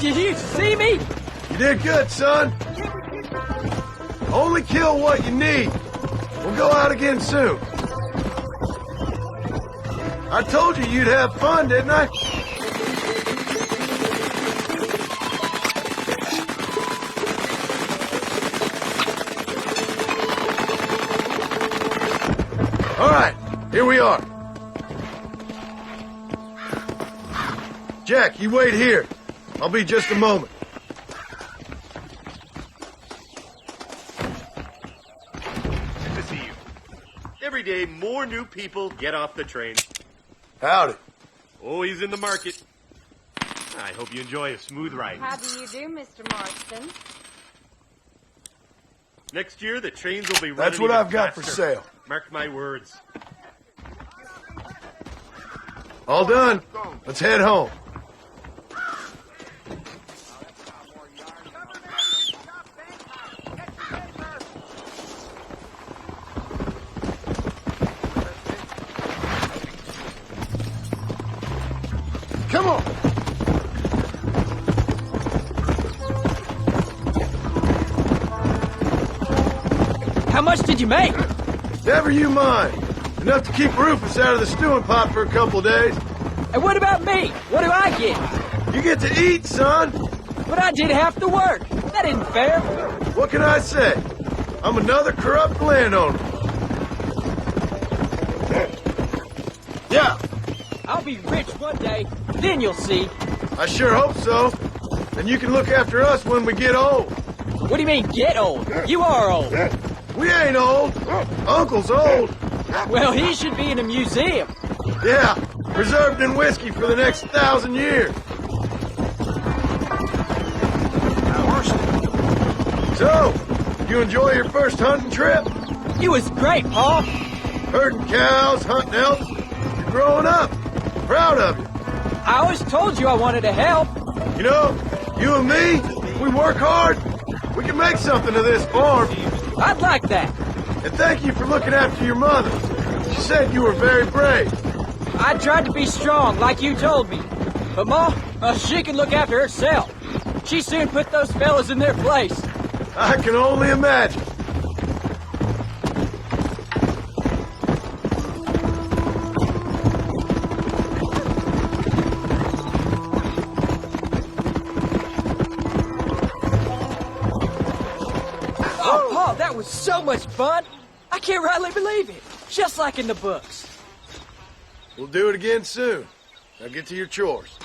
Did you see me?
You did good, son. Only kill what you need. We'll go out again soon. I told you you'd have fun, didn't I? All right, here we are. Jack, you wait here. I'll be just a moment.
Good to see you. Every day, more new people get off the train.
Howdy.
Always in the market. I hope you enjoy a smooth ride.
How do you do, Mr. Marston?
Next year, the trains will be running.
That's what
even
I've got for
faster.
sale.
Mark my words.
All done. Let's head home. Come on.
How much did you make?
Never you mind. Enough to keep Rufus out of the stewing pot for a couple of days.
And what about me? What do I get?
You get to eat, son.
But I did half the work. That isn't fair.
What can I say? I'm another corrupt landowner. Yeah.
I'll be rich one day. Then you'll see.
I sure hope so. And you can look after us when we get old.
What do you mean, get old? You are old.
We ain't old. Uncle's old.
Well, he should be in a museum.
Yeah, preserved in whiskey for the next 1,000 years. So, you enjoy your first hunting trip?
It was great, Pa.
Herding cows, hunting elk. You're growing up. Proud of you.
I always told you I wanted to help.
You know, you and me, we work hard. We can make something of this farm.
I'd like that.
And thank you for looking after your mother. She said you were very brave.
I tried to be strong, like you told me. But Ma, she can look after herself. She soon put those fellas in their place.
I can only imagine.
That was so much fun. I can't rightly believe it. Just like in the books.
We'll do it again soon. Now get to your chores.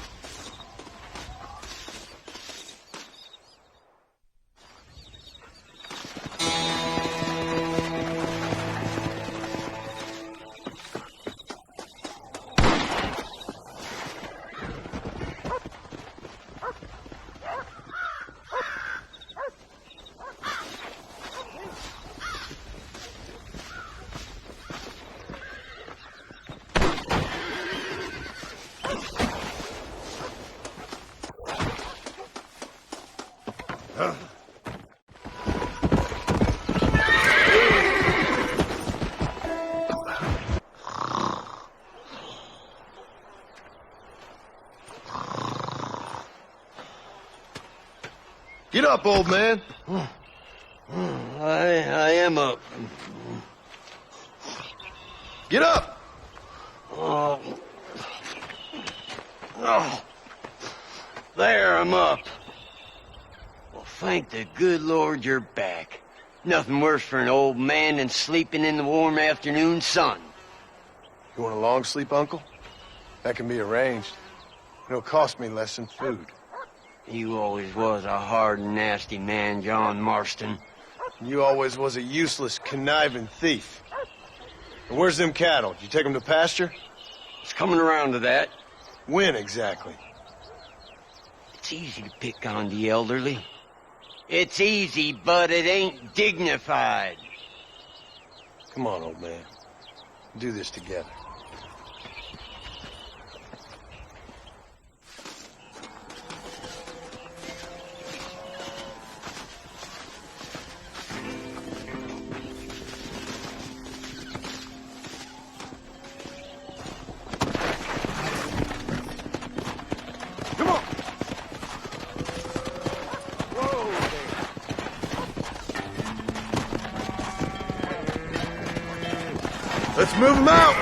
Get up, old man.
I am up.
Get up!
Oh. There, I'm up. Well, thank the good Lord you're back. Nothing worse for an old man than sleeping in the warm afternoon sun.
You want a long sleep, Uncle? That can be arranged. It'll cost me less than food.
You always was a hard and nasty man, John Marston.
You always was a useless, conniving thief. And where's them cattle? Did you take them to pasture?
It's coming around to that.
When exactly?
It's easy to pick on the elderly. It's easy, but it ain't dignified.
Come on, old man. Do this together. Let's move them out!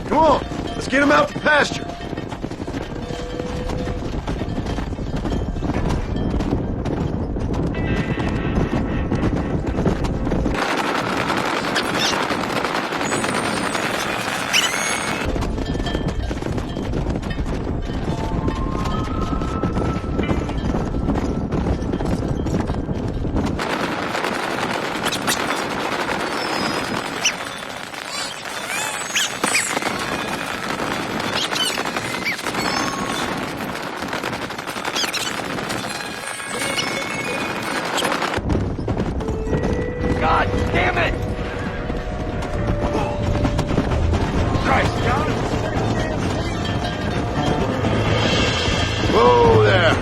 Come on, let's get them out to pasture.
God damn it! Christ, John!
Whoa there!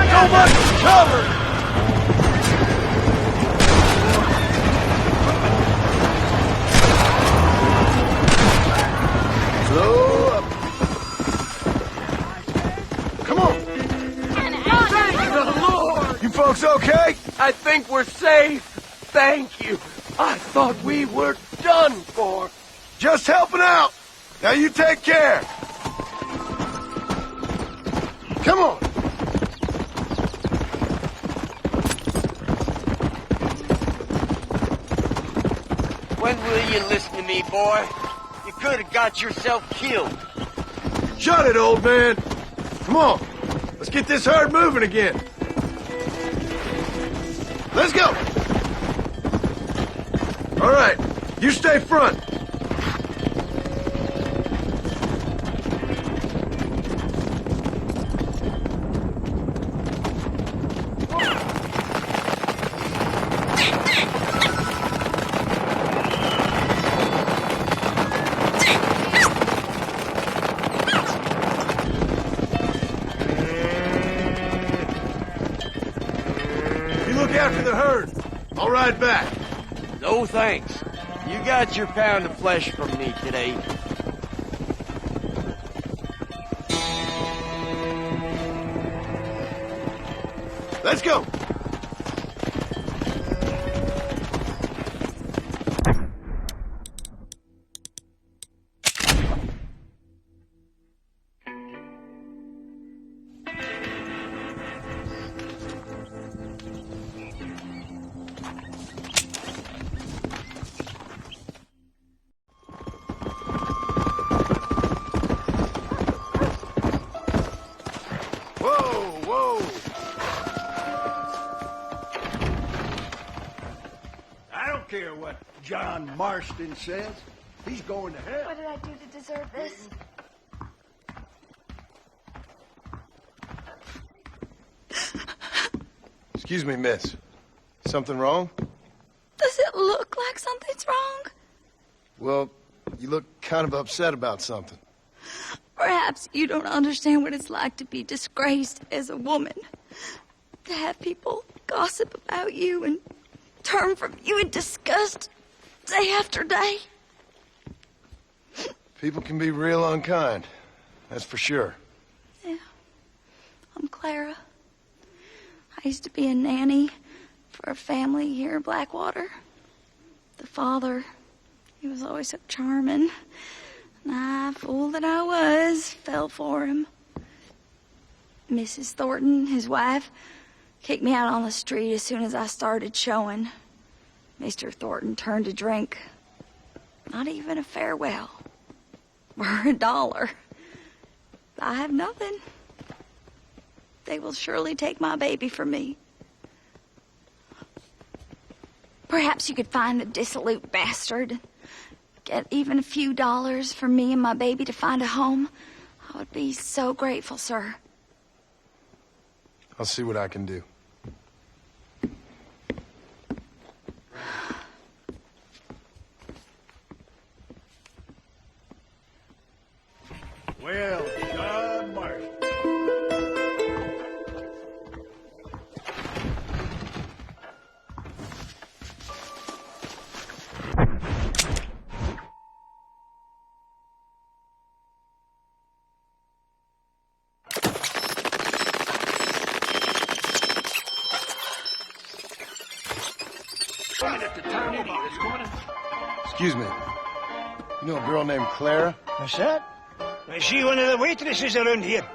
So much cover! Slow up. Come on. You folks okay?
I think we're safe. Thank you. I thought we were done for.
Just helping out. Now you take care. Come on.
When will you listen to me, boy? You could have got yourself killed.
Shut it, old man. Come on. Let's get this herd moving again. Let's go. All right. You stay front. You look after the herd. I'll ride back.
No thanks. You got your pound of flesh from me today.
Let's go!
Care what John Marston says. He's going to hell.
What did I do to deserve this?
Excuse me, miss. Something wrong?
Does it look like something's wrong?
Well, you look kind of upset about something.
Perhaps you don't understand what it's like to be disgraced as a woman. To have people gossip about you and turn from you in disgust day after day.
People can be real unkind. That's for sure.
Yeah. I'm Clara. I used to be a nanny for a family here in Blackwater. The father, he was always so charming. And I, fool that I was, fell for him. Mrs. Thornton, his wife, kicked me out on the street as soon as I started showing. Mr. Thornton turned to drink. Not even a farewell. Or $1. I have nothing. They will surely take my baby from me. Perhaps you could find the dissolute bastard. Get even a few dollars for me and my baby to find a home. I would be so grateful, sir.
I'll see what I can do.
Well, John Marston.
Excuse me. You know a girl named Clara?
What's that? Is she one of the waitresses around here?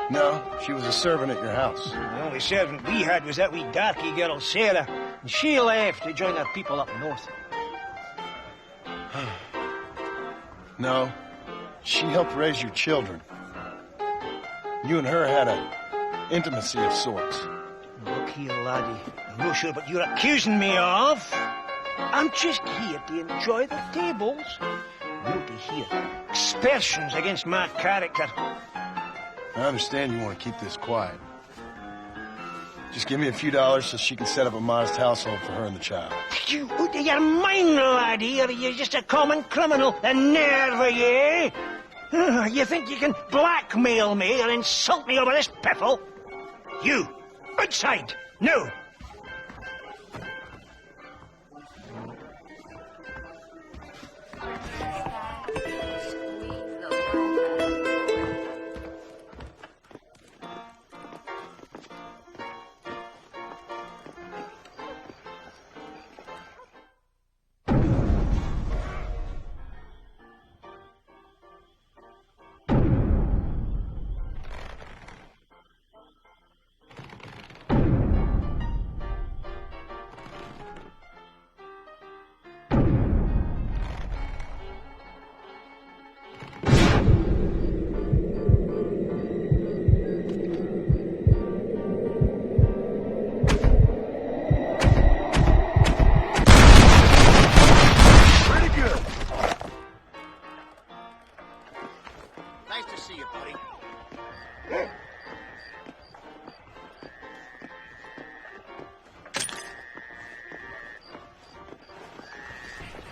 No, she was a servant at your house.
The only servant we had was that wee darky girl, Sarah. And she left to join her people up north.
No, she helped raise your children. You and her had an intimacy of sorts.
Look here, laddie. I'm not sure what you're accusing me of. I'm just here to enjoy the tables. You'll be here. Aspersions against my character.
I understand you want to keep this quiet. Just give me a few dollars so she can set up a modest household for her and the child.
You out of your mind, laddie, or are you just a common criminal? The nerve of you! You think you can blackmail me or insult me over this piffle? You! Outside! No!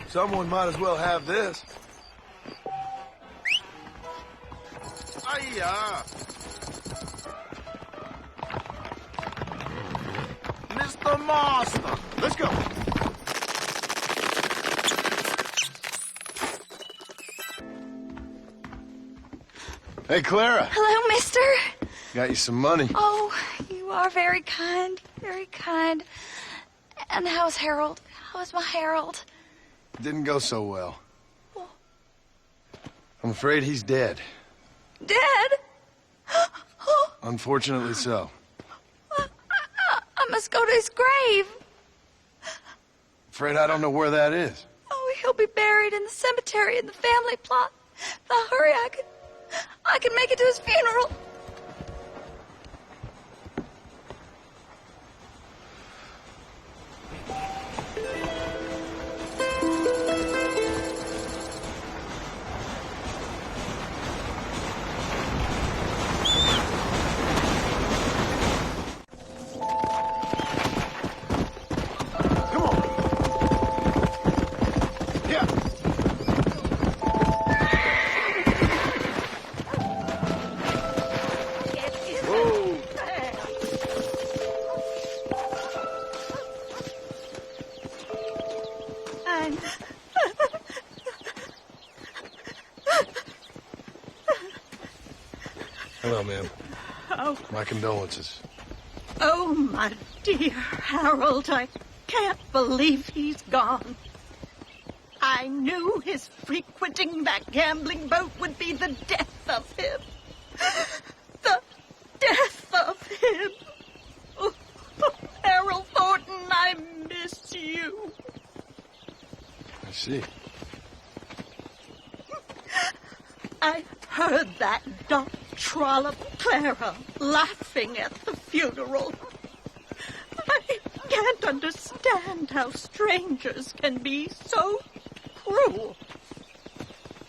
Someone might as well have this.
Hiya! Mr. Marston!
Let's go! Hey, Clara.
Hello, mister.
Got you some money.
Oh, you are very kind. Very kind. And how's Harold? How's my Harold?
Didn't go so well. I'm afraid he's dead.
Dead?
Unfortunately so.
I must go to his grave.
Afraid I don't know where that is.
Oh, he'll be buried in the cemetery in the family plot. Now hurry, I can make it to his funeral.
Hello, ma'am.
Oh.
My condolences.
Oh, my dear Harold, I can't believe he's gone. I knew his frequenting that gambling boat would be the death of him. The death of him. Oh, Harold Thornton, I miss you.
I see.
I heard that Doc Trollop Clara laughing at the funeral. I can't understand how strangers can be so cruel.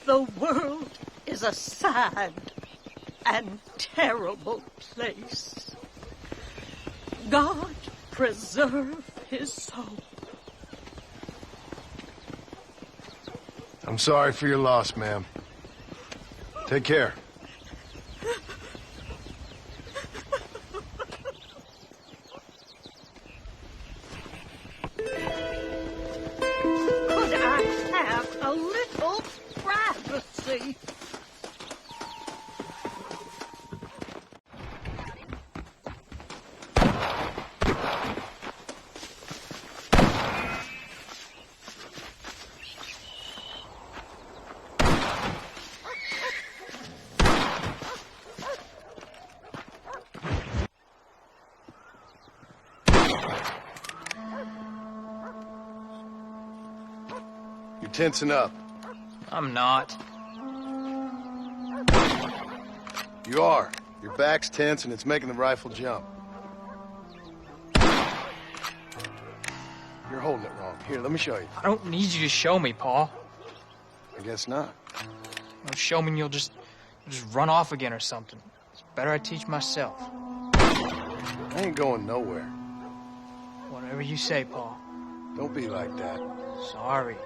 The world is a sad and terrible place. God preserve his soul.
I'm sorry for your loss, ma'am. Take care.
Could I have a little privacy?
You're tensing up.
I'm not.
You are. Your back's tense and it's making the rifle jump. You're holding it wrong. Here, let me show you.
I don't need you to show me, Paul.
I guess not.
No, show me and you'll just run off again or something. It's better I teach myself.
I ain't going nowhere.
Whatever you say, Paul.
Don't be like that.
Sorry.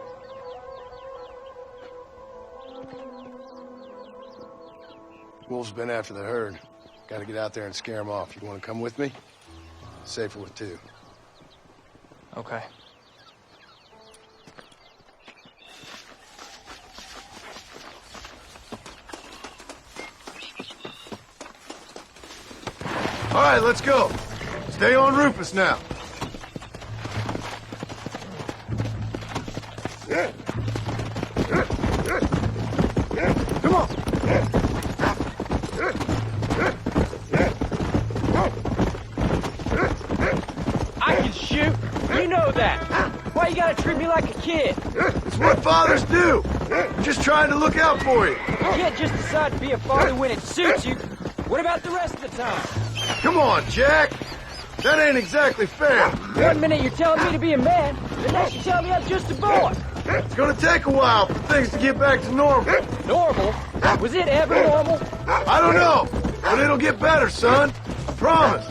Wolves been after the herd. Gotta get out there and scare them off. You wanna come with me? Safer with two.
Okay.
All right, let's go. Stay on Rufus now. Come on.
I can shoot. You know that. Why you gotta treat me like a kid?
It's what fathers do. I'm just trying to look out for you.
You can't just decide to be a father when it suits you. What about the rest of the time?
Come on, Jack. That ain't exactly fair.
One minute you're telling me to be a man, the next you're telling me I'm just a boy.
It's gonna take a while for things to get back to normal.
Normal? Was it ever normal?
I don't know, but it'll get better, son. I promise.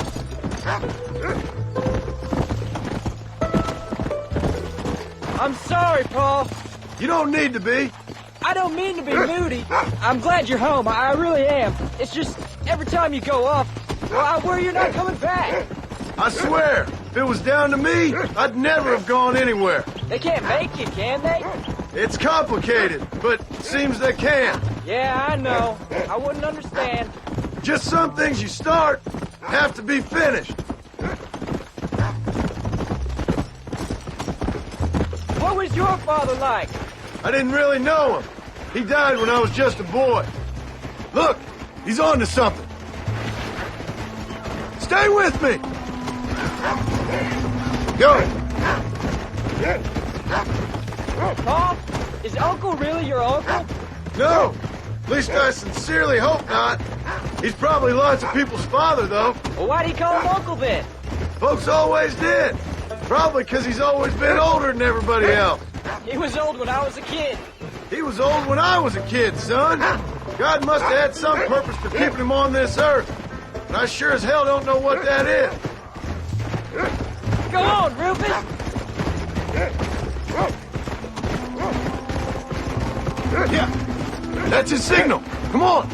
I'm sorry, Paul.
You don't need to be.
I don't mean to be moody. I'm glad you're home. I really am. It's just every time you go off, well, I worry you're not coming back.
I swear, if it was down to me, I'd never have gone anywhere.
They can't make you, can they?
It's complicated, but it seems they can.
Yeah, I know. I wouldn't understand.
Just some things you start have to be finished.
What was your father like?
I didn't really know him. He died when I was just a boy. Look, he's on to something. Stay with me! Go!
Pa, is Uncle really your uncle?
No! At least I sincerely hope not. He's probably lots of people's father, though.
Well, why'd he call him Uncle then?
Folks always did. Probably because he's always been older than everybody else.
He was old when I was a kid.
He was old when I was a kid, son. God must have had some purpose for keeping him on this earth. And I sure as hell don't know what that is.
Go on, Rufus!
Yeah, that's his signal. Come on.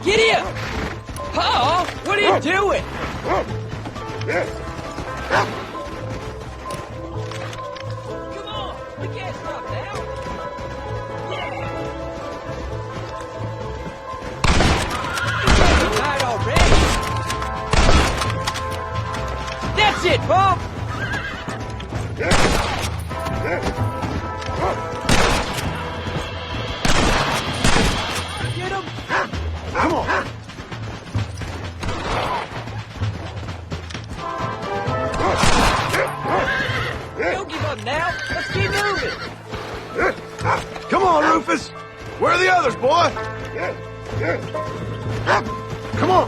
Giddy up! Pa, what are you doing? Come on, we can't stop now. Tonight already. That's it, Pa! Get him!
Come on.
Don't give up now. Let's keep moving.
Come on, Rufus. Where are the others, boy? Come on.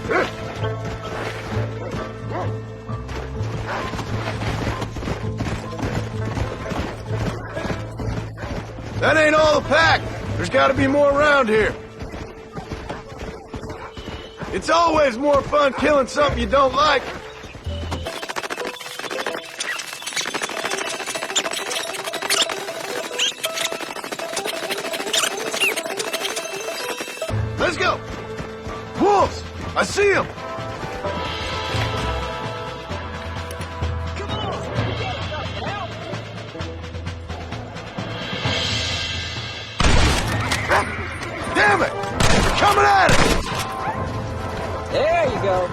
That ain't all the pack. There's got to be more around here. It's always more fun killing something you don't like. Let's go. Wolves! I see them. Damn it! They're coming at us!
There you go.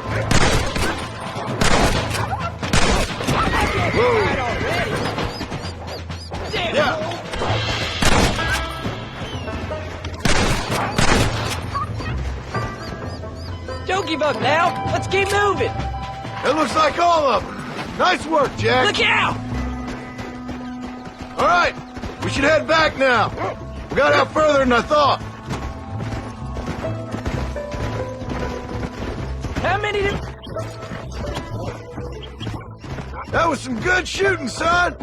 Right already. Damn.
Yeah.
Don't give up now. Let's keep moving.
It looks like all of them. Nice work, Jack.
Look out!
All right, we should head back now. We got out further than I thought.
How many did...
That was some good shooting, son.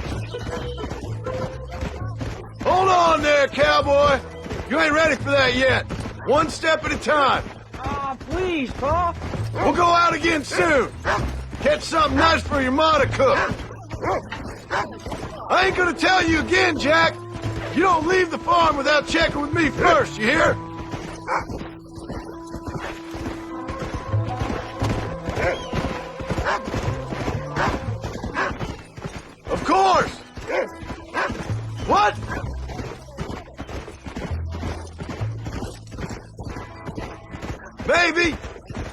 Hold on there, cowboy. You ain't ready for that yet. One step at a time.
Aw, please, Pa.
We'll go out again soon. Catch something nice for your ma to cook. I ain't gonna tell you again, Jack. You don't leave the farm without checking with me first, you hear? Of course! What? Maybe,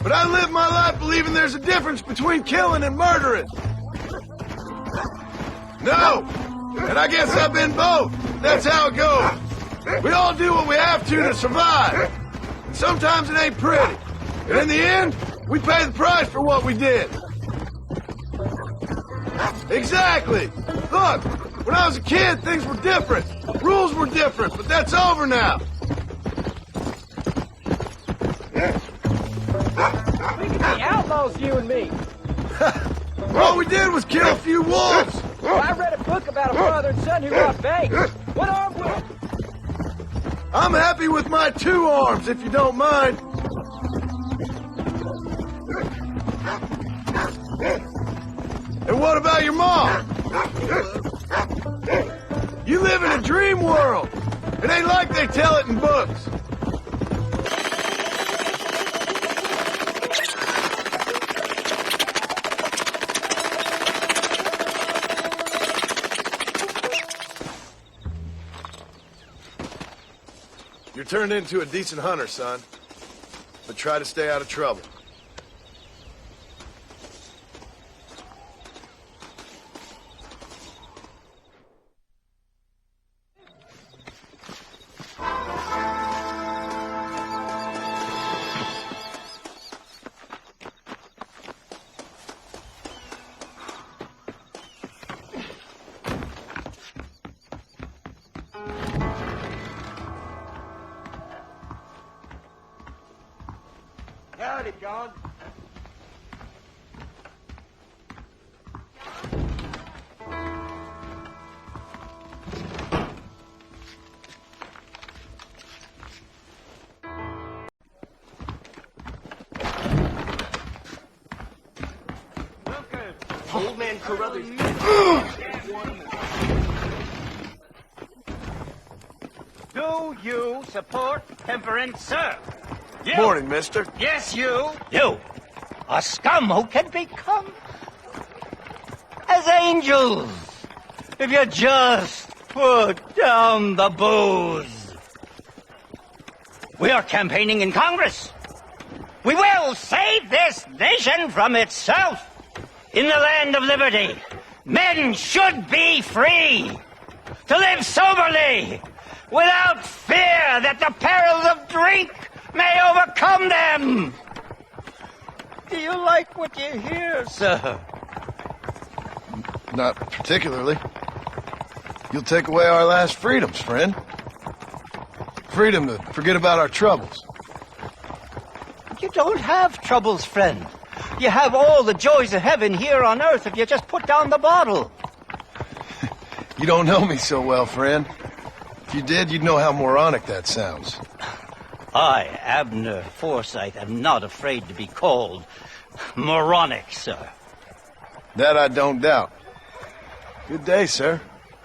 but I live my life believing there's a difference between killing and murdering. No! And I guess I've been both. That's how it goes. We all do what we have to survive. And sometimes it ain't pretty. And in the end, we pay the price for what we did. Exactly. Look, when I was a kid, things were different. Rules were different, but that's over now.
We could be outlaws, you and me.
All we did was kill a few wolves.
I read a book about a father and son who robbed banks. What arm will...
I'm happy with my 2 arms, if you don't mind. And what about your mom? You live in a dream world. It ain't like they tell it in books.
You're turned into a decent hunter, son. But try to stay out of trouble.
Howdy, John.
Old man Carruthers.
Do you support temperance, sir? You.
Morning, mister.
Yes, you. You. A scum who can become as angels if you just put down the booze. We are campaigning in Congress. We will save this nation from itself. In the land of liberty, men should be free to live soberly without fear that the perils of drink may overcome them. Do you like what you hear, sir?
Not particularly. You'll take away our last freedoms, friend. Freedom to forget about our troubles.
You don't have troubles, friend. You have all the joys of heaven here on earth if you just put down the bottle.
You don't know me so well, friend. If you did, you'd know how moronic that sounds.
I, Abner Forsyth, am not afraid to be called moronic, sir.
That I don't doubt. Good day, sir.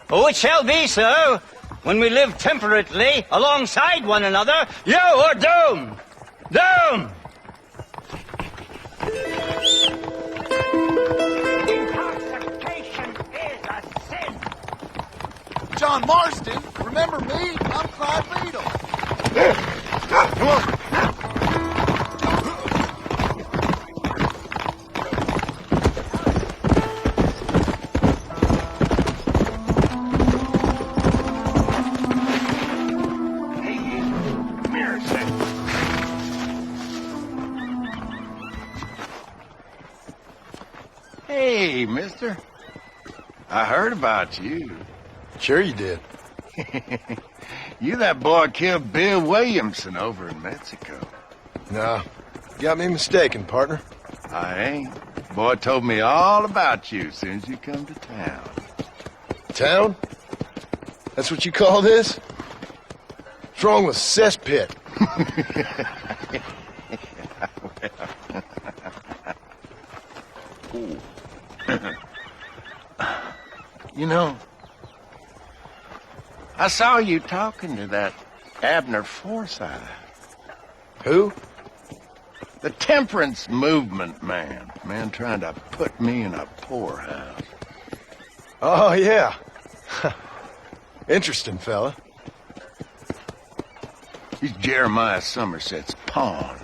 Oh, it shall be, sir. When we live temperately alongside one another, you are doomed. Doomed! Intoxication is a sin.
John Marston, remember me? I'm Clyde Beadle.
Come on.
Hey, mister. I heard about you.
Sure you did.
You that boy killed Bill Williamson over in Mexico.
No, got me mistaken, partner.
I ain't. Boy told me all about you as soon as you come to town.
Town? That's what you call this? What's wrong with cesspit?
You know, I saw you talking to that Abner Forsyth.
Who?
The temperance movement man. Man trying to put me in a poorhouse.
Oh, yeah. Interesting fella.
He's Jeremiah Somerset's pawn.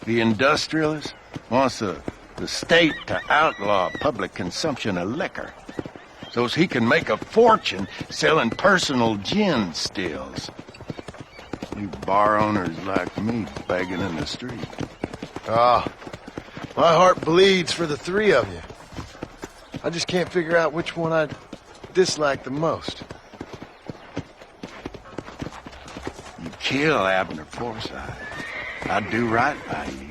The industrialist wants the state to outlaw public consumption of liquor so he can make a fortune selling personal gin stills. You bar owners like me begging in the street.
Ah, my heart bleeds for the three of you. I just can't figure out which one I dislike the most.
You kill Abner Forsyth, I'd do right by you.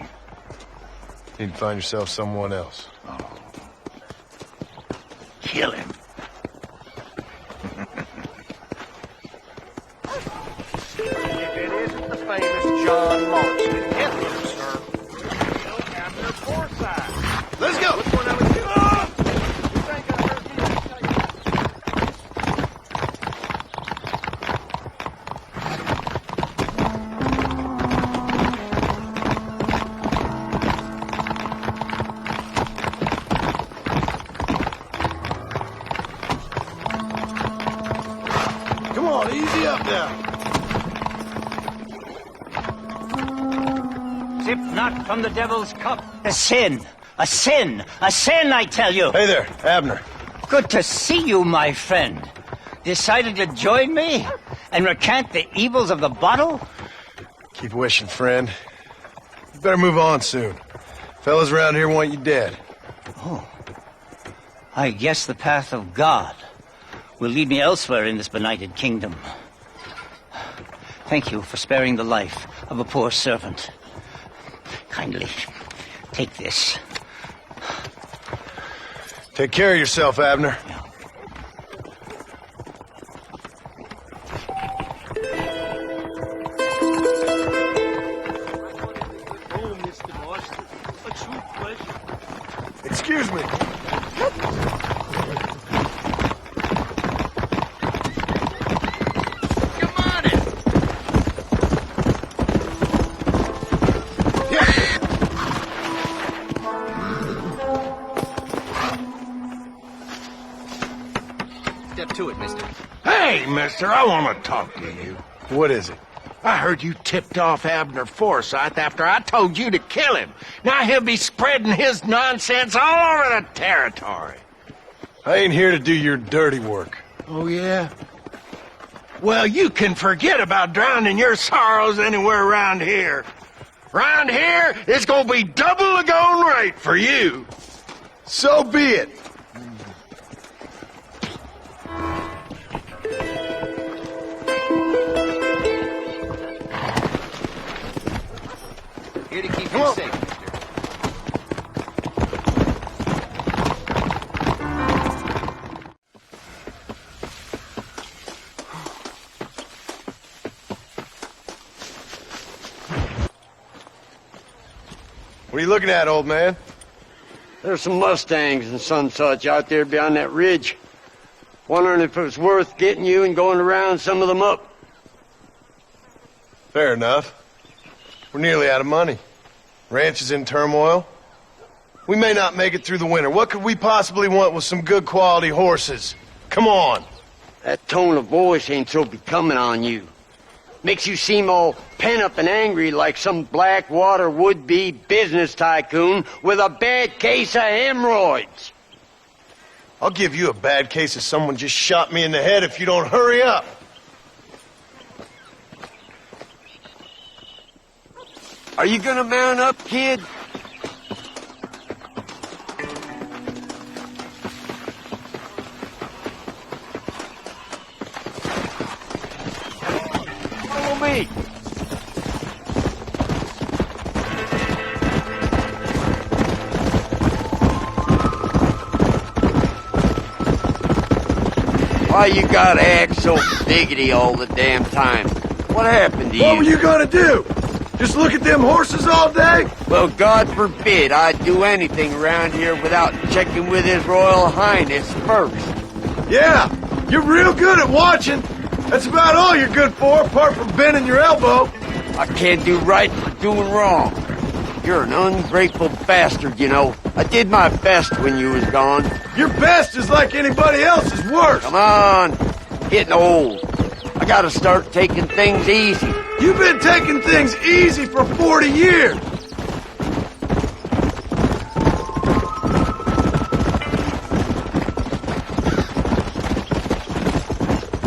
You'd find yourself someone else.
Oh. Kill him.
If it isn't the famous John Marston, get him, sir. Abner Forsyth.
Let's go!
Which one of us?
Come on, easy up now.
sip not from the devil's cup. A sin, a sin, a sin, I tell you.
Hey there, Abner.
Good to see you, my friend. Decided to join me and recant the evils of the bottle?
Keep wishing, friend. You better move on soon. Fellas around here want you dead.
Oh. I guess the path of God will lead me elsewhere in this benighted kingdom. Thank you for sparing the life of a poor servant. Kindly take this.
Take care of yourself, Abner.
Oh, Mr. Marston, a true pleasure.
Excuse me.
To it, mister. Hey, mister, I want to talk to you.
What is it?
I heard you tipped off Abner Forsyth after I told you to kill him. Now he'll be spreading his nonsense all over the territory.
I ain't here to do your dirty work.
Oh, yeah? Well, you can forget about drowning your sorrows anywhere around here. Round here, it's gonna be double the going rate for you.
So be it.
Here to keep you safe, mister.
What are you looking at, old man?
There's some Mustangs and some such out there beyond that ridge. Wondering if it was worth getting you and going around some of them up.
Fair enough. We're nearly out of money. Ranch is in turmoil. We may not make it through the winter. What could we possibly want with some good quality horses? Come on.
That tone of voice ain't so becoming on you. Makes you seem all pent up and angry like some Blackwater would-be business tycoon with a bad case of hemorrhoids.
I'll give you a bad case of someone just shot me in the head if you don't hurry up.
Are you gonna mount up, kid? Follow me. Why you gotta act so diggity all the damn time? What happened to you?
What were you gonna do? Just look at them horses all day?
Well, God forbid I'd do anything around here without checking with His Royal Highness first.
Yeah, you're real good at watching. That's about all you're good for, apart from bending your elbow.
I can't do right for doing wrong. You're an ungrateful bastard, you know. I did my best when you was gone.
Your best is like anybody else's worst.
Come on. Getting old. I gotta start taking things easy.
You've been taking things easy for 40 years.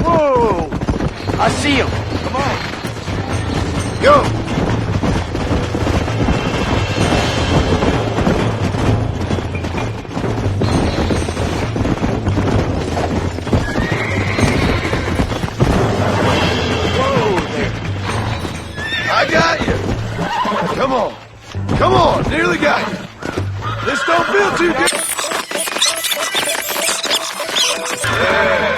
Whoa! I see him. Come on.
Go. I got you. Come on. Come on. Nearly got you. This don't feel too good. Yeah.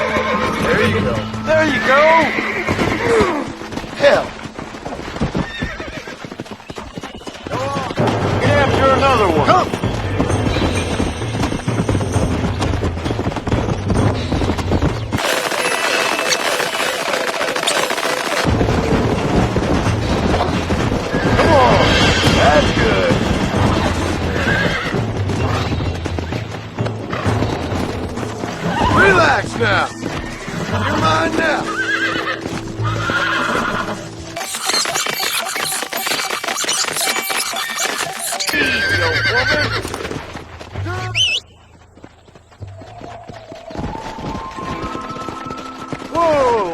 There you go.
There you go.
Hell.
Get after another one.
Come. That's good. Relax now. You're mine now.
Whoa!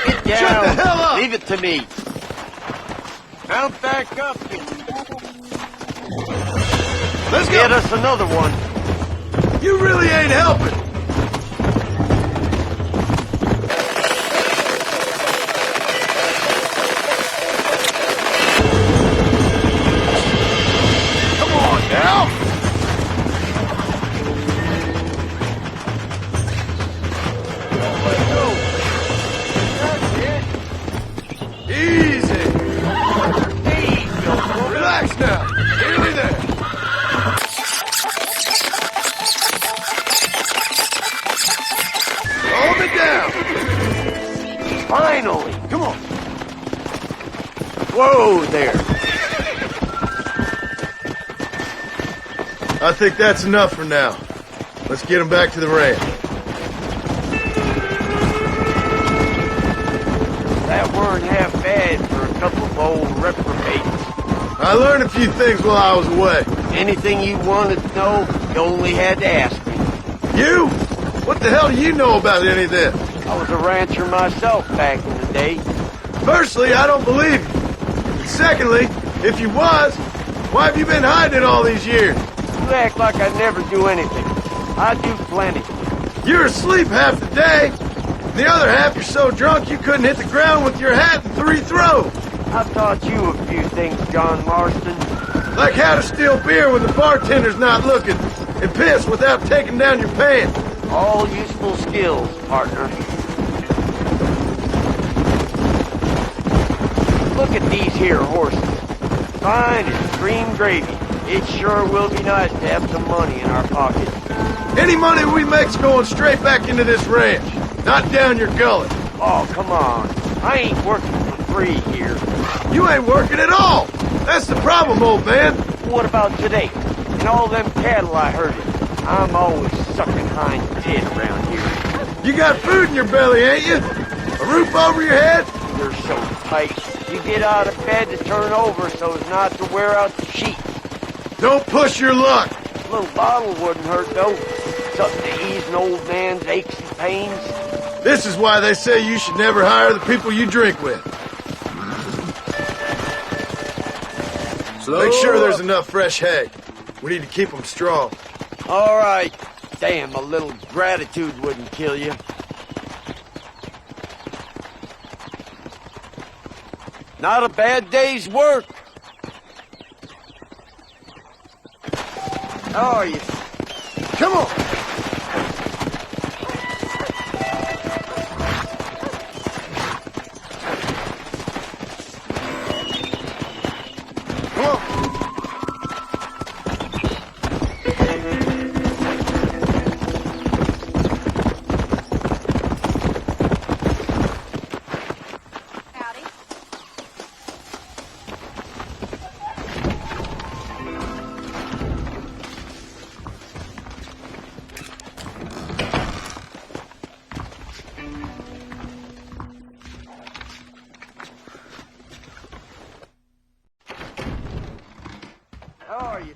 Get down!
Shut the hell up!
Leave it to me. Mount back up.
Let's
Get
go.
us another one.
You really ain't helping. Come on now. Easy. Relax now. Nearly there. Hold it down.
Finally.
Come on.
Whoa there.
I think that's enough for now. Let's get him back to the ranch.
That weren't half bad for a couple of old reprobates.
I learned a few things while I was away.
Anything you wanted to know, you only had to ask me.
You? What the hell do you know about any of this?
I was a rancher myself back in the day.
Firstly, I don't believe you. And secondly, if you was, why have you been hiding it all these years?
You act like I never do anything. I do plenty.
You're asleep half the day. And the other half you're so drunk you couldn't hit the ground with your hat in 3 throws.
I taught you a few things, John Marston.
Like how to steal beer when the bartender's not looking, and piss without taking down your pants.
All useful skills, partner. Look at these here horses. Fine as cream gravy. It sure will be nice to have some money in our pocket.
Any money we make's going straight back into this ranch, not down your gullet.
Oh, come on. I ain't working for free here.
You ain't working at all. That's the problem, old man.
What about today? And all them cattle I herded. I'm always sucking hind tit around here.
You got food in your belly, ain't you? A roof over your head?
You're so tight. You get out of bed to turn over so as not to wear out the sheet.
Don't push your luck.
A little bottle wouldn't hurt, though. Something to ease an old man's aches and pains.
This is why they say you should never hire the people you drink with. Make sure there's enough fresh hay. We need to keep them strong.
All right. Damn, a little gratitude wouldn't kill you. Not a bad day's work. How are you?
Come on. Come on.
How are you?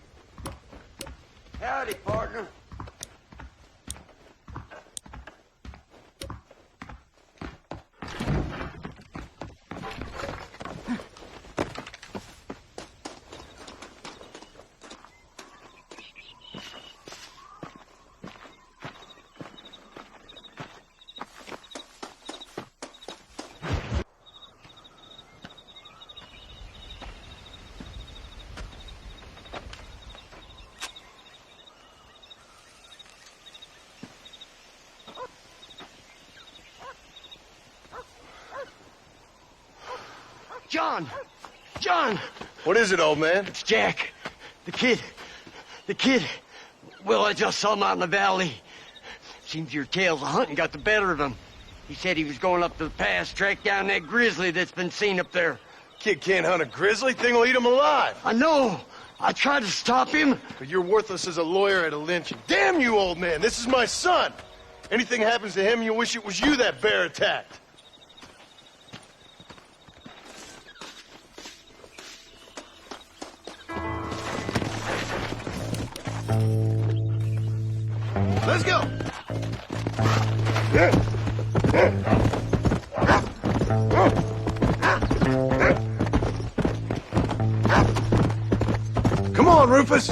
Howdy, partner.
John! John!
What is it, old man?
It's Jack. The kid. The kid. Well, I just saw him out in the valley. Seems your tales of hunting got the better of him. He said he was going up to the pass, track down that grizzly that's been seen up there.
Kid can't hunt a grizzly. Thing will eat him alive.
I know. I tried to stop him.
But you're worthless as a lawyer at a lynching. Damn you, old man. This is my son. Anything happens to him, you'll wish it was you that bear attacked. Let's go! Come on, Rufus!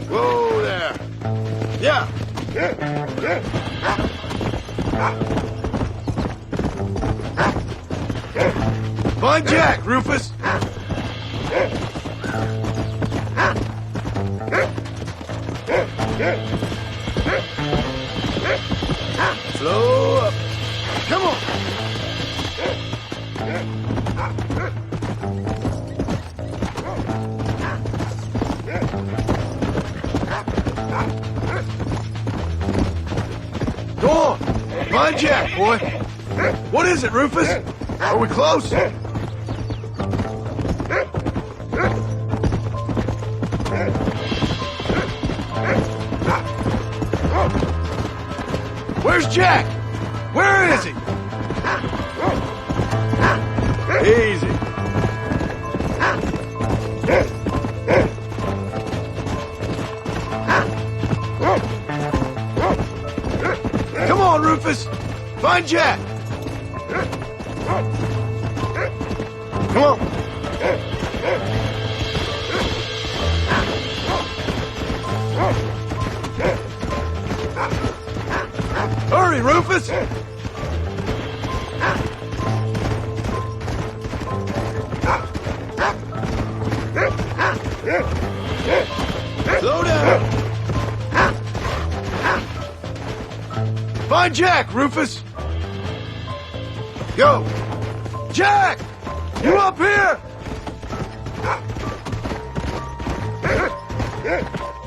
Whoa there! Yeah! Find Jack, Rufus! Slow up! Come on! Go on! Find Jack, boy! What is it, Rufus? Are we close? Where's Jack? Where is he? Easy. Come on, Rufus. Find Jack. Come on. Hurry, Rufus! Slow down! Find Jack, Rufus! Go! Jack! You up here?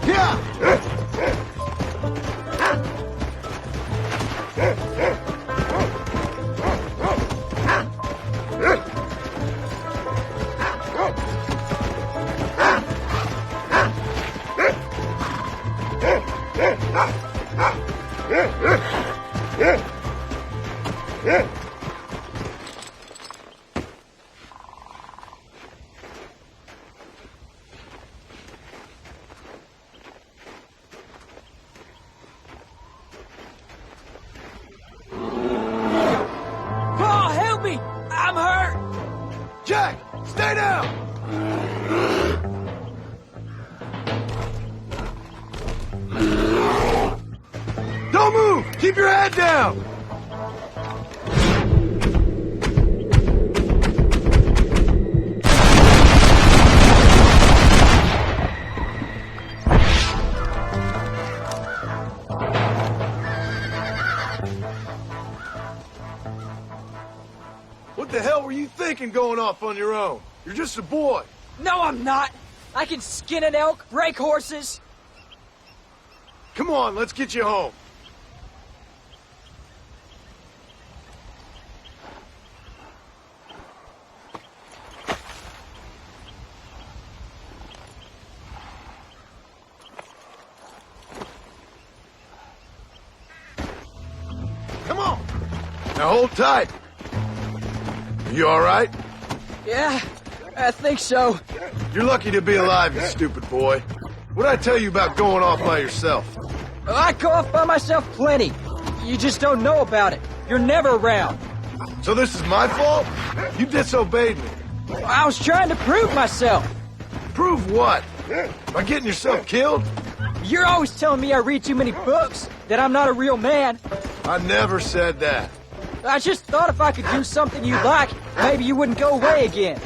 Yeah!
Paul, help me! I'm hurt!
Jack, stay down! Don't move! Keep your head down! What the hell were you thinking going off on your own? You're just a boy.
No, I'm not! I can skin an elk, break horses.
Come on, let's get you home. Come on. Now hold tight. You all right?
Yeah, I think so.
You're lucky to be alive, you stupid boy. What'd I tell you about going off by yourself?
I go off by myself plenty. You just don't know about it. You're never around.
So this is my fault? You disobeyed me.
I was trying to prove myself.
Prove what? By getting yourself killed?
You're always telling me I read too many books, that I'm not a real man.
I never said that.
I just thought if I could do something you like, maybe you wouldn't go away again.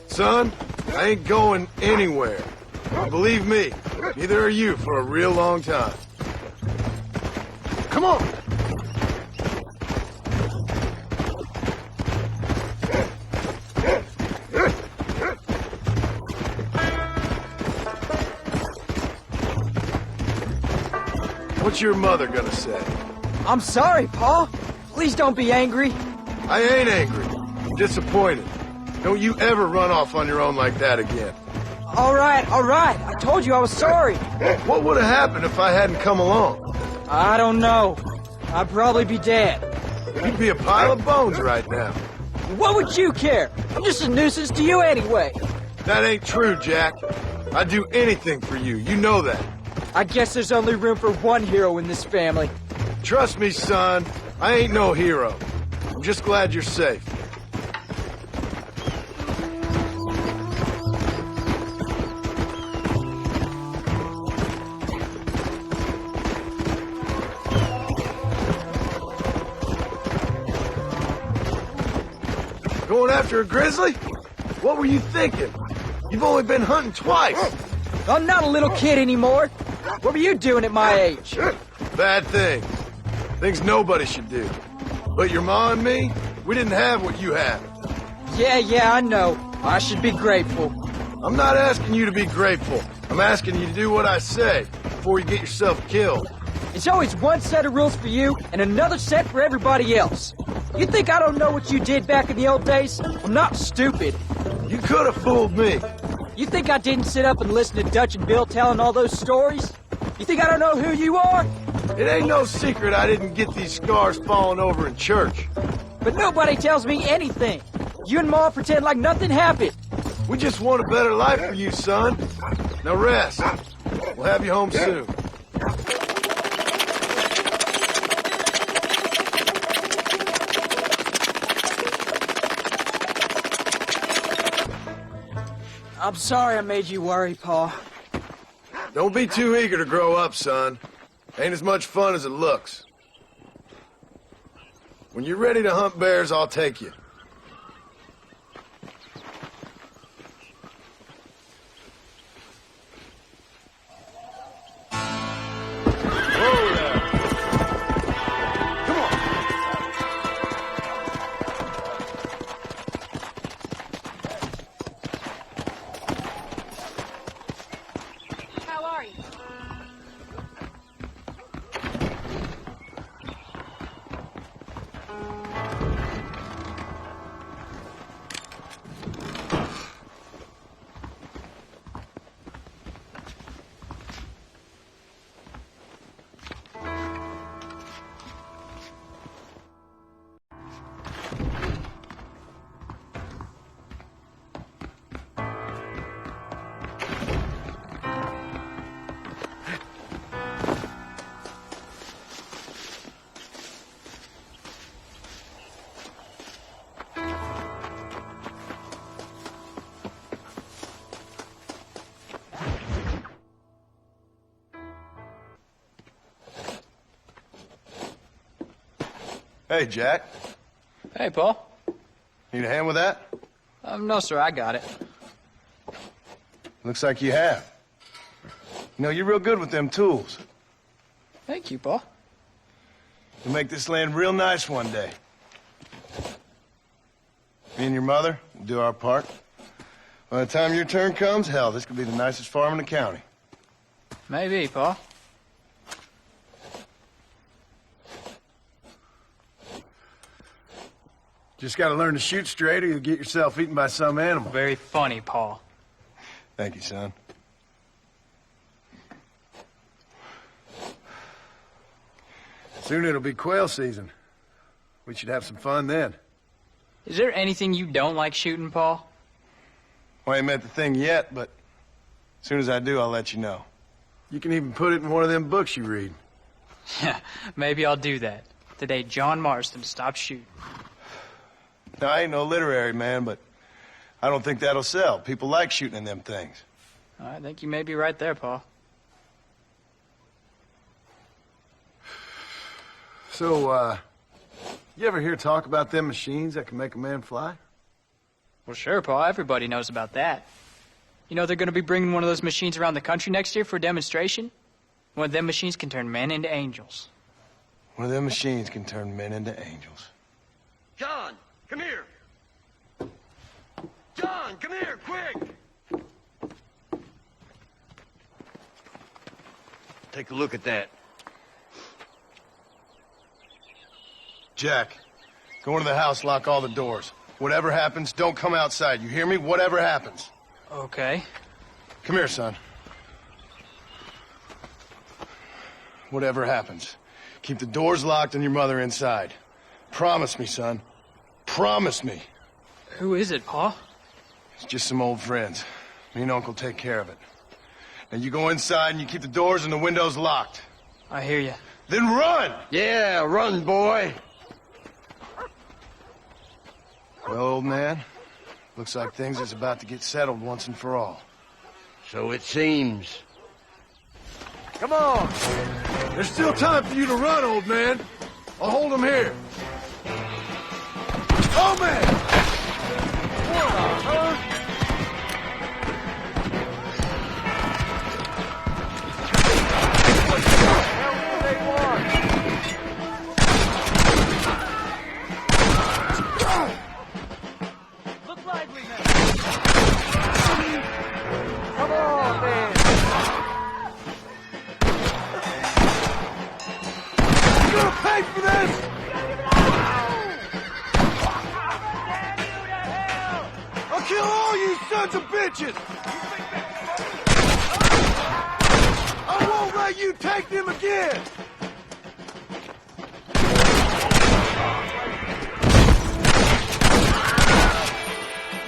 Son, I ain't going anywhere. And believe me, neither are you for a real long time. Come on! What's your mother gonna say?
I'm sorry, Paul. Please don't be angry.
I ain't angry. I'm disappointed. Don't you ever run off on your own like that again.
All right. I told you I was sorry.
What would have happened if I hadn't come along?
I don't know. I'd probably be dead.
You'd be a pile of bones right now.
What would you care? I'm just a nuisance to you anyway.
That ain't true, Jack. I'd do anything for you. You know that.
I guess there's only room for one hero in this family.
Trust me, son. I ain't no hero. I'm just glad you're safe. Going after a grizzly? What were you thinking? You've only been hunting twice.
I'm not a little kid anymore. What were you doing at my age?
Bad things. Things nobody should do. But your ma and me, we didn't have what you have.
Yeah, I know. I should be grateful.
I'm not asking you to be grateful. I'm asking you to do what I say before you get yourself killed.
It's always one set of rules for you and another set for everybody else. You think I don't know what you did back in the old days? I'm not stupid.
You could have fooled me.
You think I didn't sit up and listen to Dutch and Bill telling all those stories? You think I don't know who you are?
It ain't no secret I didn't get these scars falling over in church.
But nobody tells me anything. You and Ma pretend like nothing happened.
We just want a better life for you, son. Now rest. We'll have you home soon.
I'm sorry I made you worry, Pa.
Don't be too eager to grow up, son. Ain't as much fun as it looks. When you're ready to hunt bears, I'll take you. Hey, Jack.
Hey, Paul.
Need a hand with that?
No, sir, I got it.
Looks like you have. You know, you're real good with them tools.
Thank you, Paul.
You'll make this land real nice one day. Me and your mother will do our part. By the time your turn comes, hell, this could be the nicest farm in the county.
Maybe, Paul.
Just gotta learn to shoot straight or you'll get yourself eaten by some animal.
Very funny, Paul.
Thank you, son. Soon it'll be quail season. We should have some fun then.
Is there anything you don't like shooting, Paul?
Well, I ain't met the thing yet, but as soon as I do, I'll let you know. You can even put it in one of them books you read.
Yeah, maybe I'll do that. The day John Marston stopped shooting.
Now, I ain't no literary man, but I don't think that'll sell. People like shooting in them things.
I think you may be right there, Paul.
So, you ever hear talk about them machines that can make a man fly?
Well, sure, Paul. Everybody knows about that. You know they're going to be bringing one of those machines around the country next year for a demonstration? One of them machines can turn men into angels.
One of them machines can turn men into angels.
John, come here. John, come here, quick. Take a look at that.
Jack, go into the house, lock all the doors. Whatever happens, don't come outside. You hear me? Whatever happens.
Okay.
Come here, son. Whatever happens, keep the doors locked and your mother inside. Promise me, son. Promise me.
Who is it, Pa?
It's just some old friends. Me and Uncle take care of it. And you go inside and you keep the doors and the windows locked.
I hear you.
Then run!
Yeah, run, boy.
Well, old man, looks like things is about to get settled once and for all.
So it seems. Come on!
There's still time for you to run, old man. I'll hold him here. Oh, man! What on earth? What the hell do they want? Look lively now. Come on, man. You gonna pay for this? I'll kill all you sons of bitches! I won't let you take them again!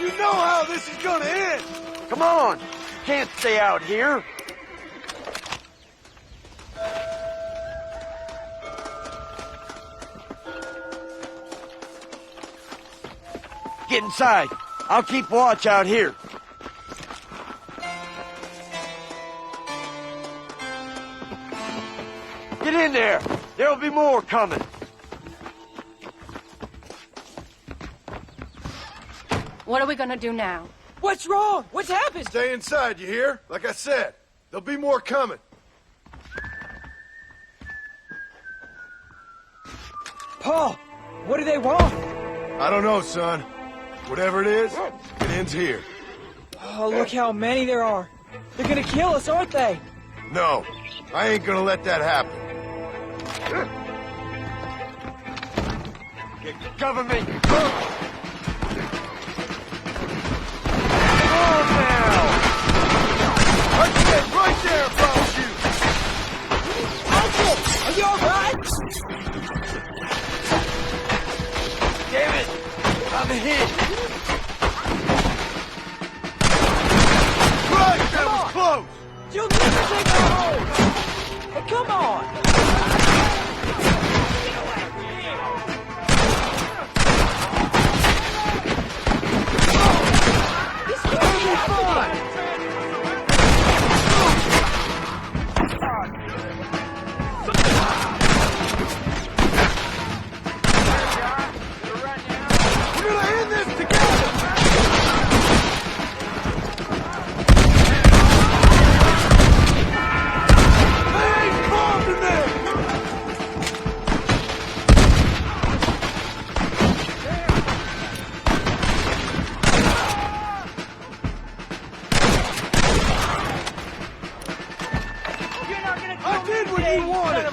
You know how this is gonna end!
Come on! Can't stay out here. Get inside. I'll keep watch out here. Get in there. There'll be more coming.
What are we gonna do now?
What's wrong? What's happened?
Stay inside, you hear? Like I said, there'll be more coming.
Paul, what do they want?
I don't know, son. Whatever it is, it ends here.
Oh, look how many there are. They're gonna kill us, aren't they?
No, I ain't gonna let that happen.
Cover me. Come on now.
I'd stay right there if I was you.
Uncle, are you all right?
Damn it. I'm hit.
Right, that was close.
You'll never take a hold. Hey, come on. This is gonna be fun.
We're gonna end this together. They ain't bombed in there. I did what you wanted.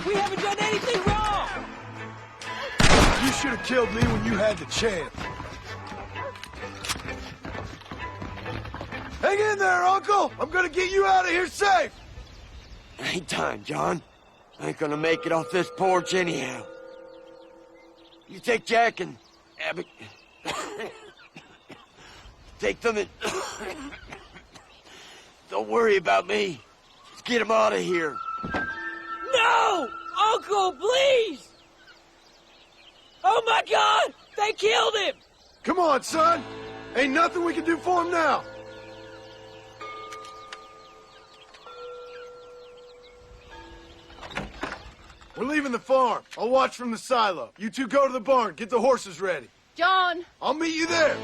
We haven't done anything wrong.
You should have killed me when you had the chance. Hang in there, Uncle! I'm gonna get you out of here safe!
Ain't time, John. I ain't gonna make it off this porch anyhow. You take Jack and Abby. Take them and... Don't worry about me. Just get them out of here.
No! Uncle, please! Oh my God! They killed him!
Come on, son! Ain't nothing we can do for him now! We're leaving the farm. I'll watch from the silo. You two go to the barn. Get the horses ready.
John!
I'll meet you there.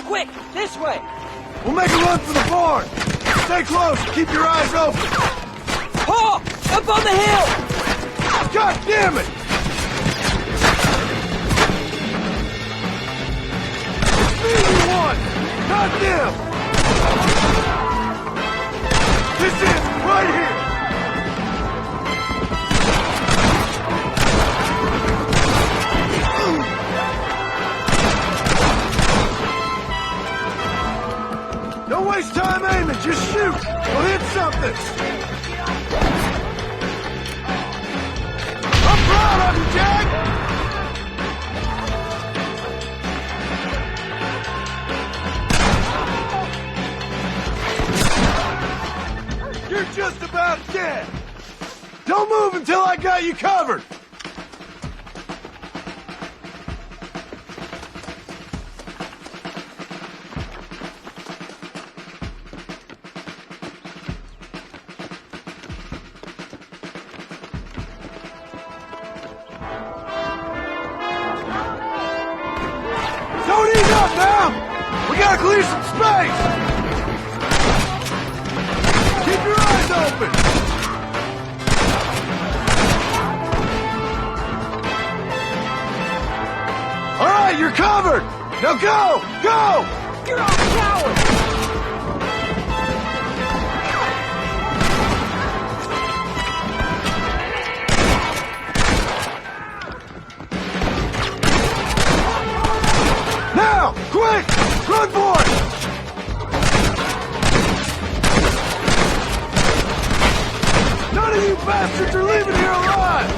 Quick, this way!
We'll make a run for the barn. Stay close. Keep your eyes open.
Paul! Up on the hill!
God damn it! It's me you want! Not them! This is right here!
just about dead. Don't move until I got you covered. Don't ease up now! We gotta clear some space! Keep your eyes open! All right, you're covered! Now go! Go!
You're all cowards!
Now! Quick! Run for it! None of you bastards are leaving here alive!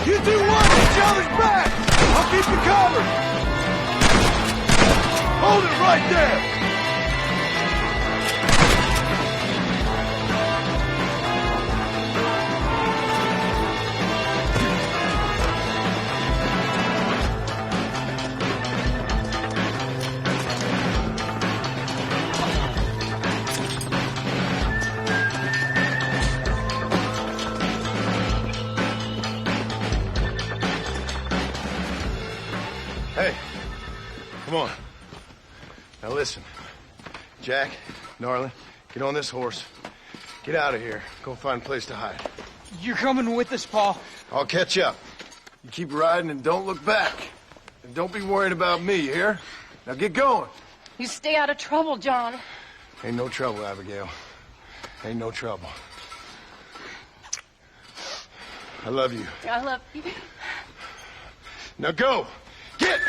You two watch each other's back! I'll keep you covered! Hold it right there! Hey, come on. Now listen. Jack, darling, get on this horse. Get out of here. Go find a place to hide.
You're coming with us, Paul.
I'll catch up. You keep riding and don't look back. And don't be worried about me, you hear? Now get going.
You stay out of trouble, John.
Ain't no trouble, Abigail. Ain't no trouble. I love you.
I love you.
Now go! Get!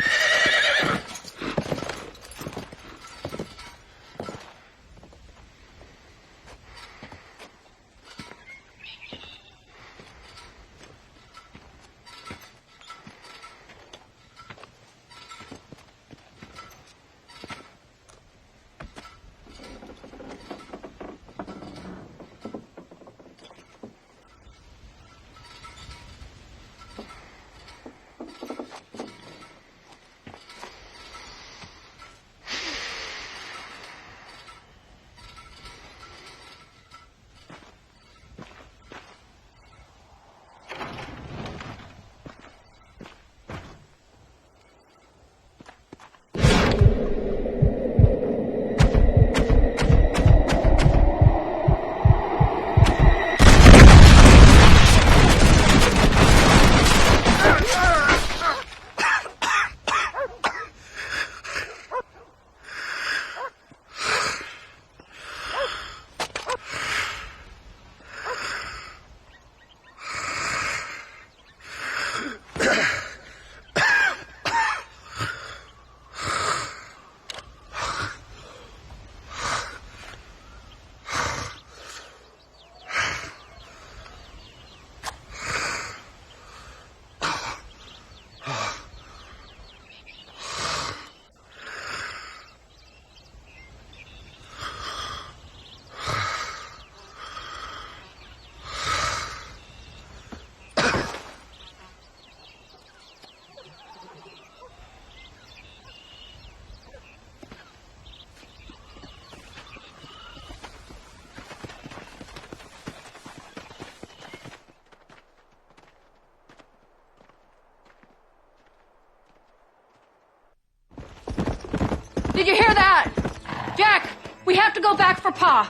Did you hear that? Jack, we have to go back for Pa.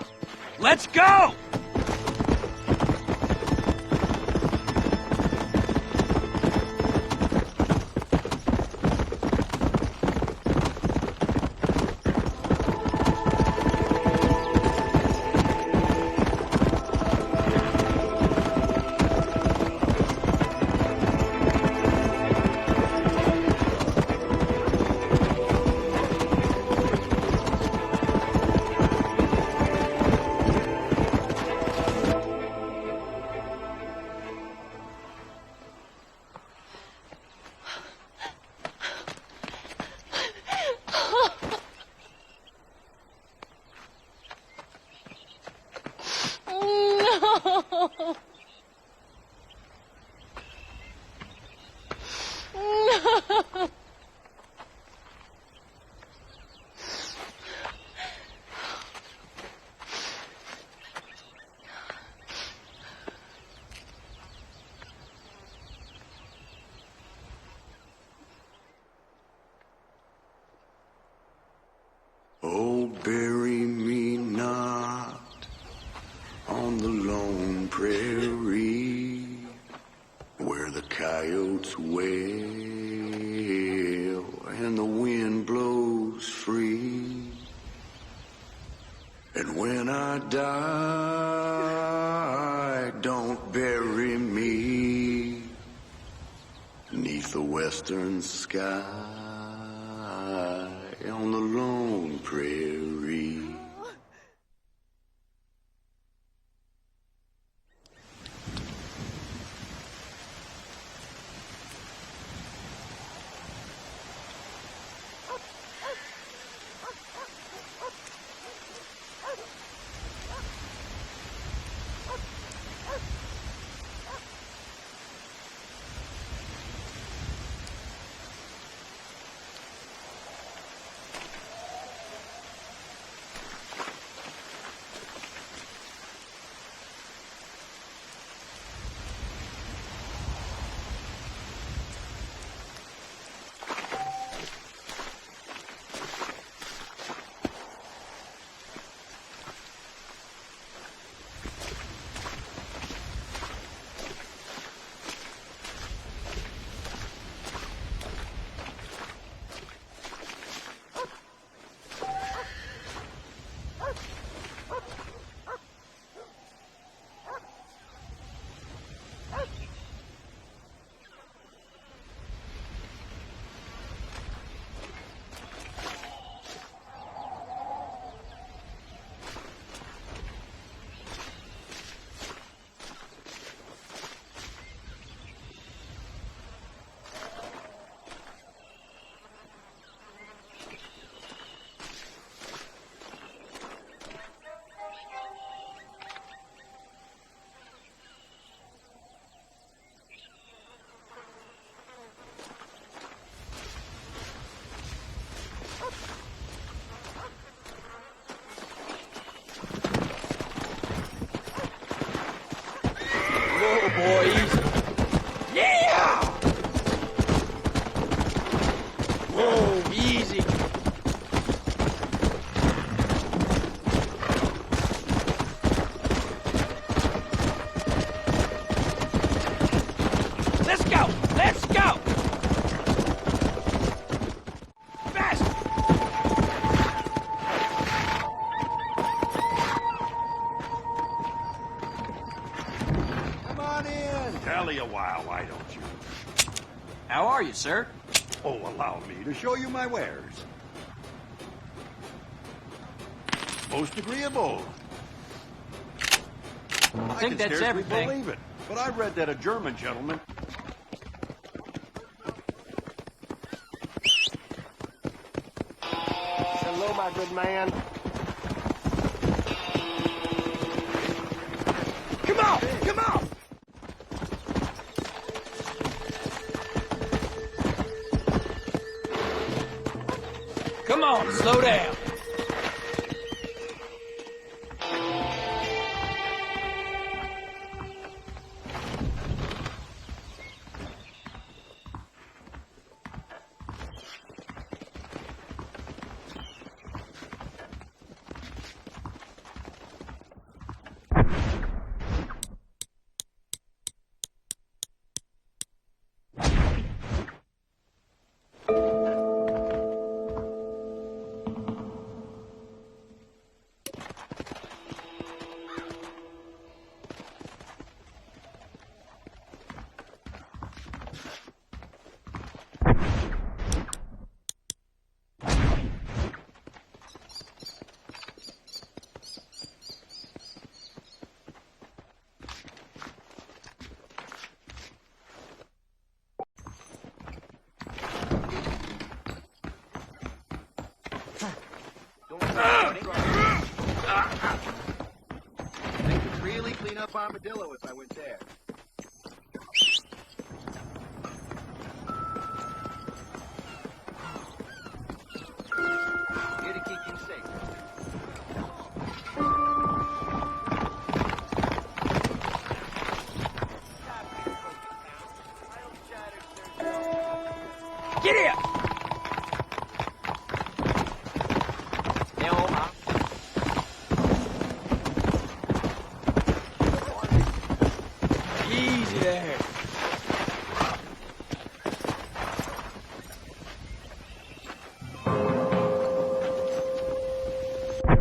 Let's go!
bury me not on the lone prairie where the coyotes wail and the wind blows free. And when I die, don't bury me 'neath the western sky on the lone prairie.
Boys. Yeah! Whoa, easy. Let's go! Let's go! Fast!
Come on in. Tell you a while, why don't you?
How are you, sir?
Oh, allow me to show you my wares. Most agreeable.
I think that's
scarcely
everything.
believe it, but I read that a German gentleman...
Hello, my good man.
Come on! Come on! Come on, slow down.
They could really clean up Armadillo if I went there. Here to keep you safe.
Get here!
Now,
You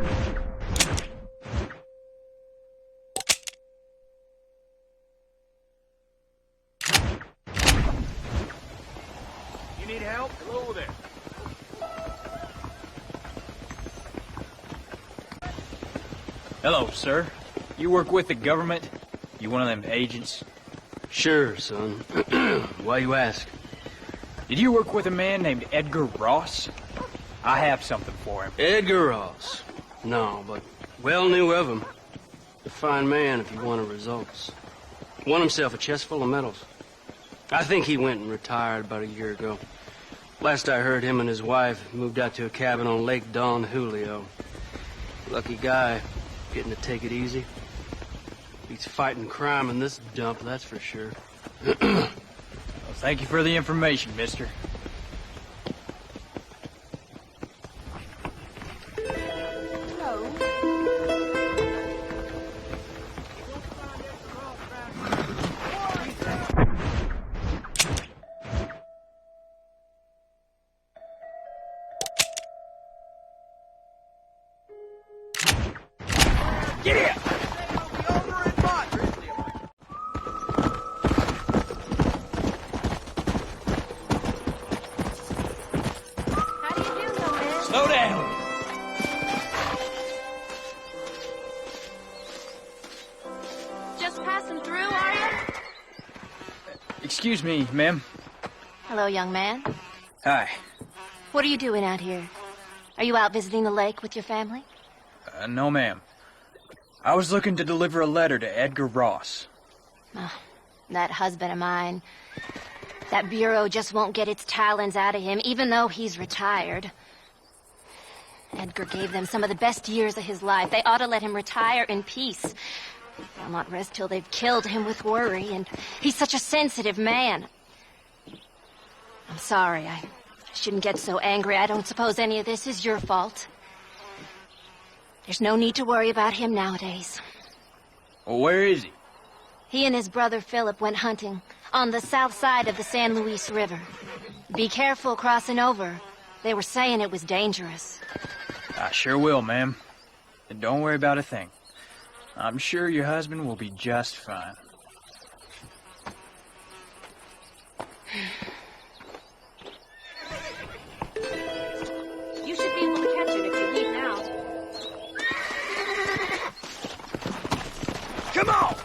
need help? Hello there.
Hello, sir. You work with the government? You one of them agents?
Sure, son. Why you ask?
Did you work with a man named Edgar Ross? I have something for him.
Edgar Ross? No, but well knew of him. A fine man if he wanted results. Won himself a chest full of medals. I think he went and retired about a year ago. Last I heard, him and his wife moved out to a cabin on Lake Don Julio. Lucky guy, getting to take it easy. He's fighting crime in this dump, that's for sure.
Well, thank you for the information, mister. Slow down.
Just passing through, are you?
Excuse me, ma'am.
Hello, young man.
Hi.
What are you doing out here? Are you out visiting the lake with your family?
No, ma'am. I was looking to deliver a letter to Edgar Ross.
Oh, that husband of mine. That bureau just won't get its talons out of him, even though he's retired. Edgar gave them some of the best years of his life. They ought to let him retire in peace. They'll not rest till they've killed him with worry, and he's such a sensitive man. I'm sorry, I shouldn't get so angry. I don't suppose any of this is your fault. There's no need to worry about him nowadays.
Well, where is he?
He and his brother Philip went hunting on the south side of the San Luis River. Be careful crossing over. They were saying it was dangerous.
I sure will, ma'am. And don't worry about a thing. I'm sure your husband will be just fine.
You should be able to catch it if you leave now.
Come on!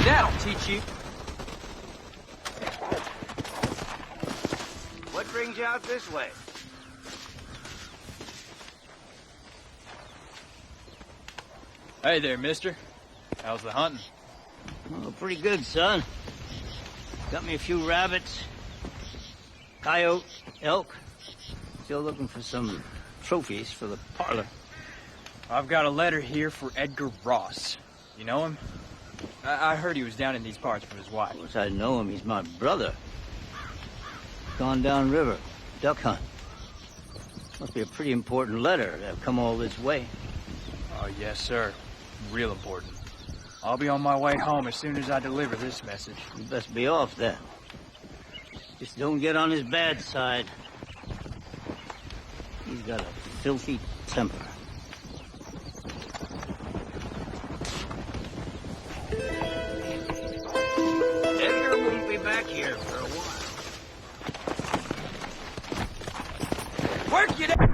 That'll teach you.
What brings you out this way?
Hey there, mister. How's the hunting?
Oh, pretty good, son. Got me a few rabbits, coyote, elk. Still looking for some trophies for the parlor.
I've got a letter here for Edgar Ross. You know him? I heard he was down in these parts with his wife.
Of course I know him. He's my brother. Gone down river, duck hunt. Must be a pretty important letter to have come all this way.
Oh, yes, sir. Real important. I'll be on my way home as soon as I deliver this message.
You best be off then. Just don't get on his bad side. He's got a filthy temper.
Edgar won't be back here for a while.
Work it out!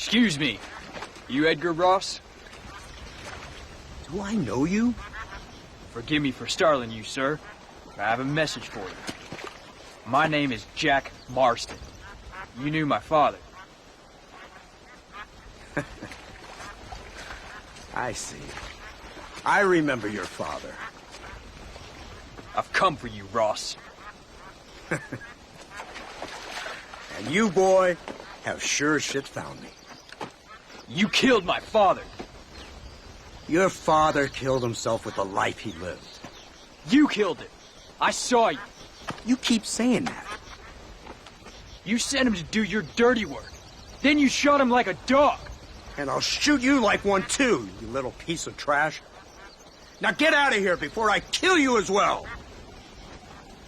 Excuse me. You Edgar Ross?
Do I know you?
Forgive me for startling you, sir. I have a message for you. My name is Jack Marston. You knew my father.
I see. I remember your father.
I've come for you, Ross.
And you, boy, have sure as shit found me.
You killed my father.
Your father killed himself with the life he lived.
You killed him. I saw you.
You keep saying that.
You sent him to do your dirty work. Then you shot him like a dog.
And I'll shoot you like one too, you little piece of trash. Now get out of here before I kill you as well.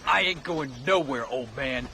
I ain't going nowhere, old man.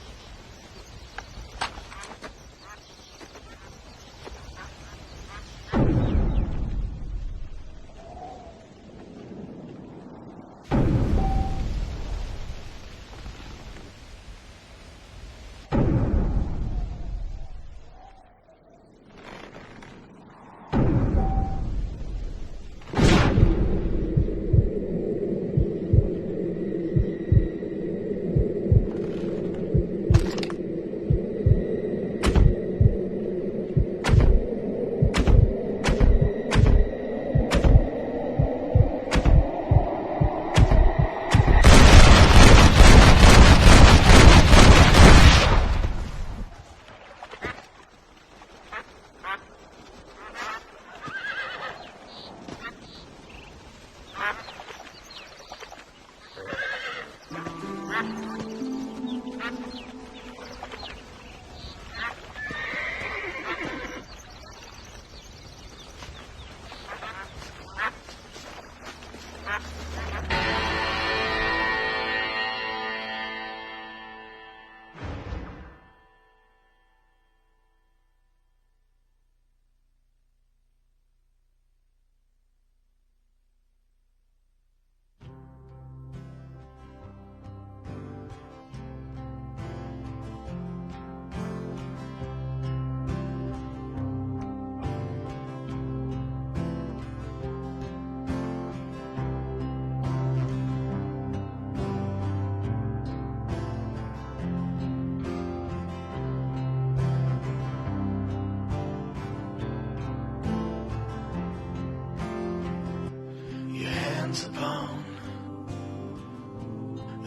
Upon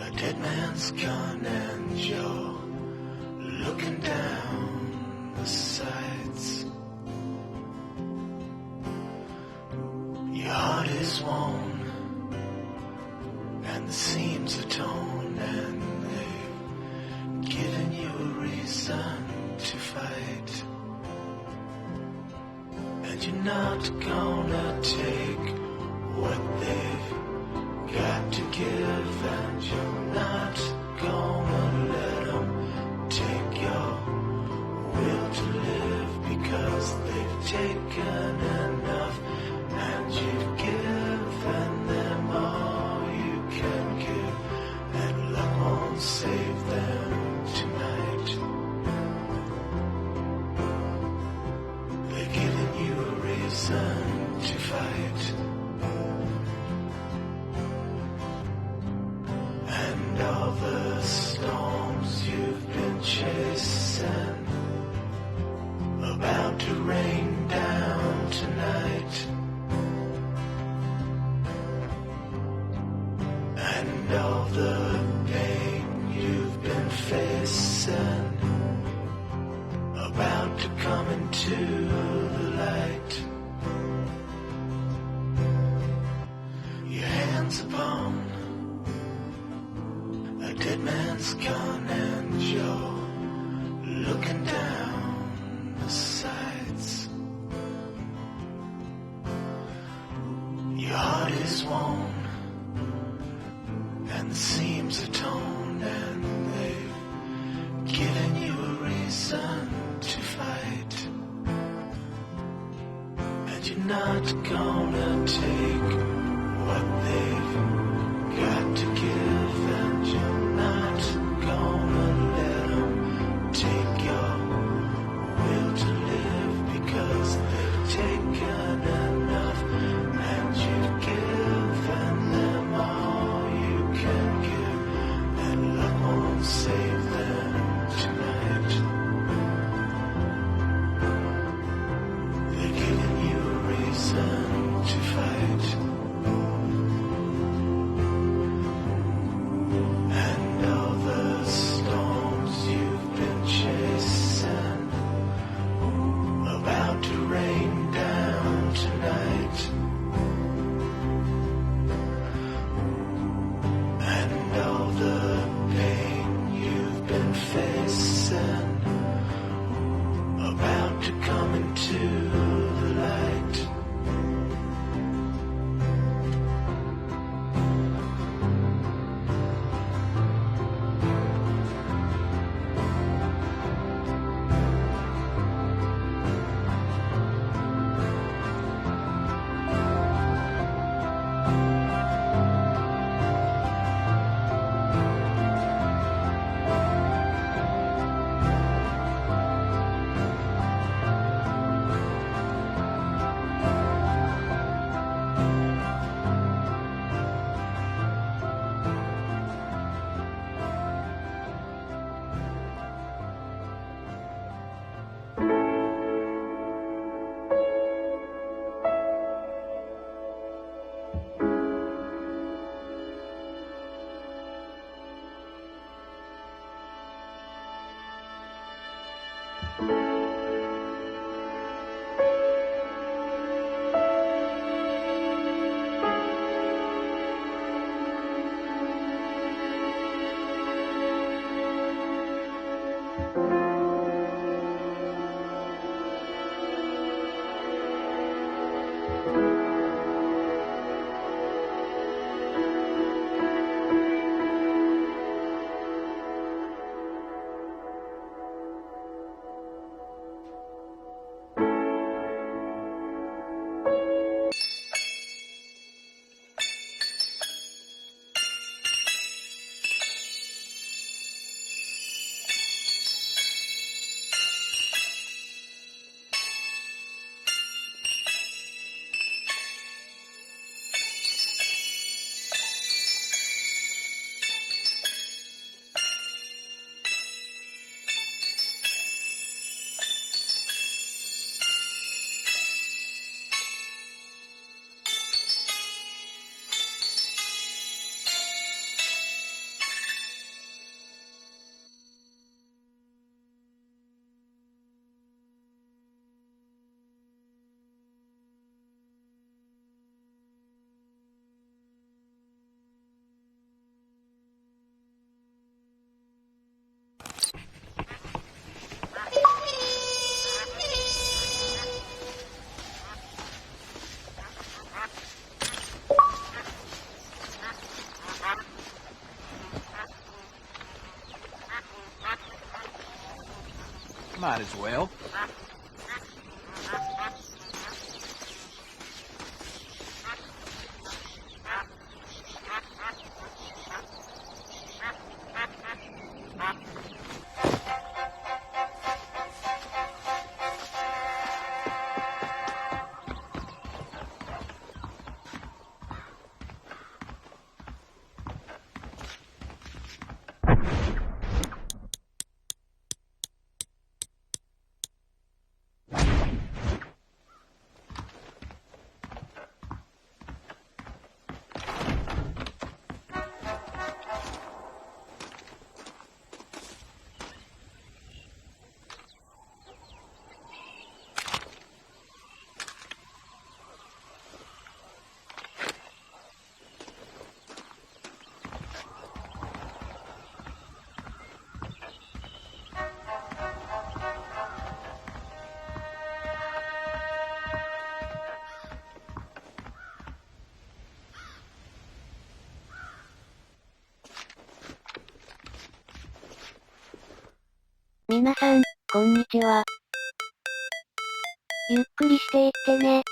a dead man's gun and you're looking down the sights. Your heart is worn and the seams are torn and they've given you a reason to fight. And you're not gonna take what they've got to give, and you're not gonna let them take your will to live, because they've taken enough and you've given them all you can give, and luck won't save them tonight. They've given you a reason to fight. All the storms you've been chasing, about to rain down tonight. And all the pain you've been facing, about to come into the light. Your hands upon a dead man's gun and you're looking down the sights. Your heart is worn and the seams are torn, and they've given you a reason to fight. And you're not gonna take what they've got to give, and you're not gonna let them take your will to live, because save them tonight. They're giving you a reason to fight. And all the storms you've been chasing about to rain down tonight. And all the pain you've been facing about to come into the light.
Might as well.
皆さん、こんにちは。ゆっくりしていってね。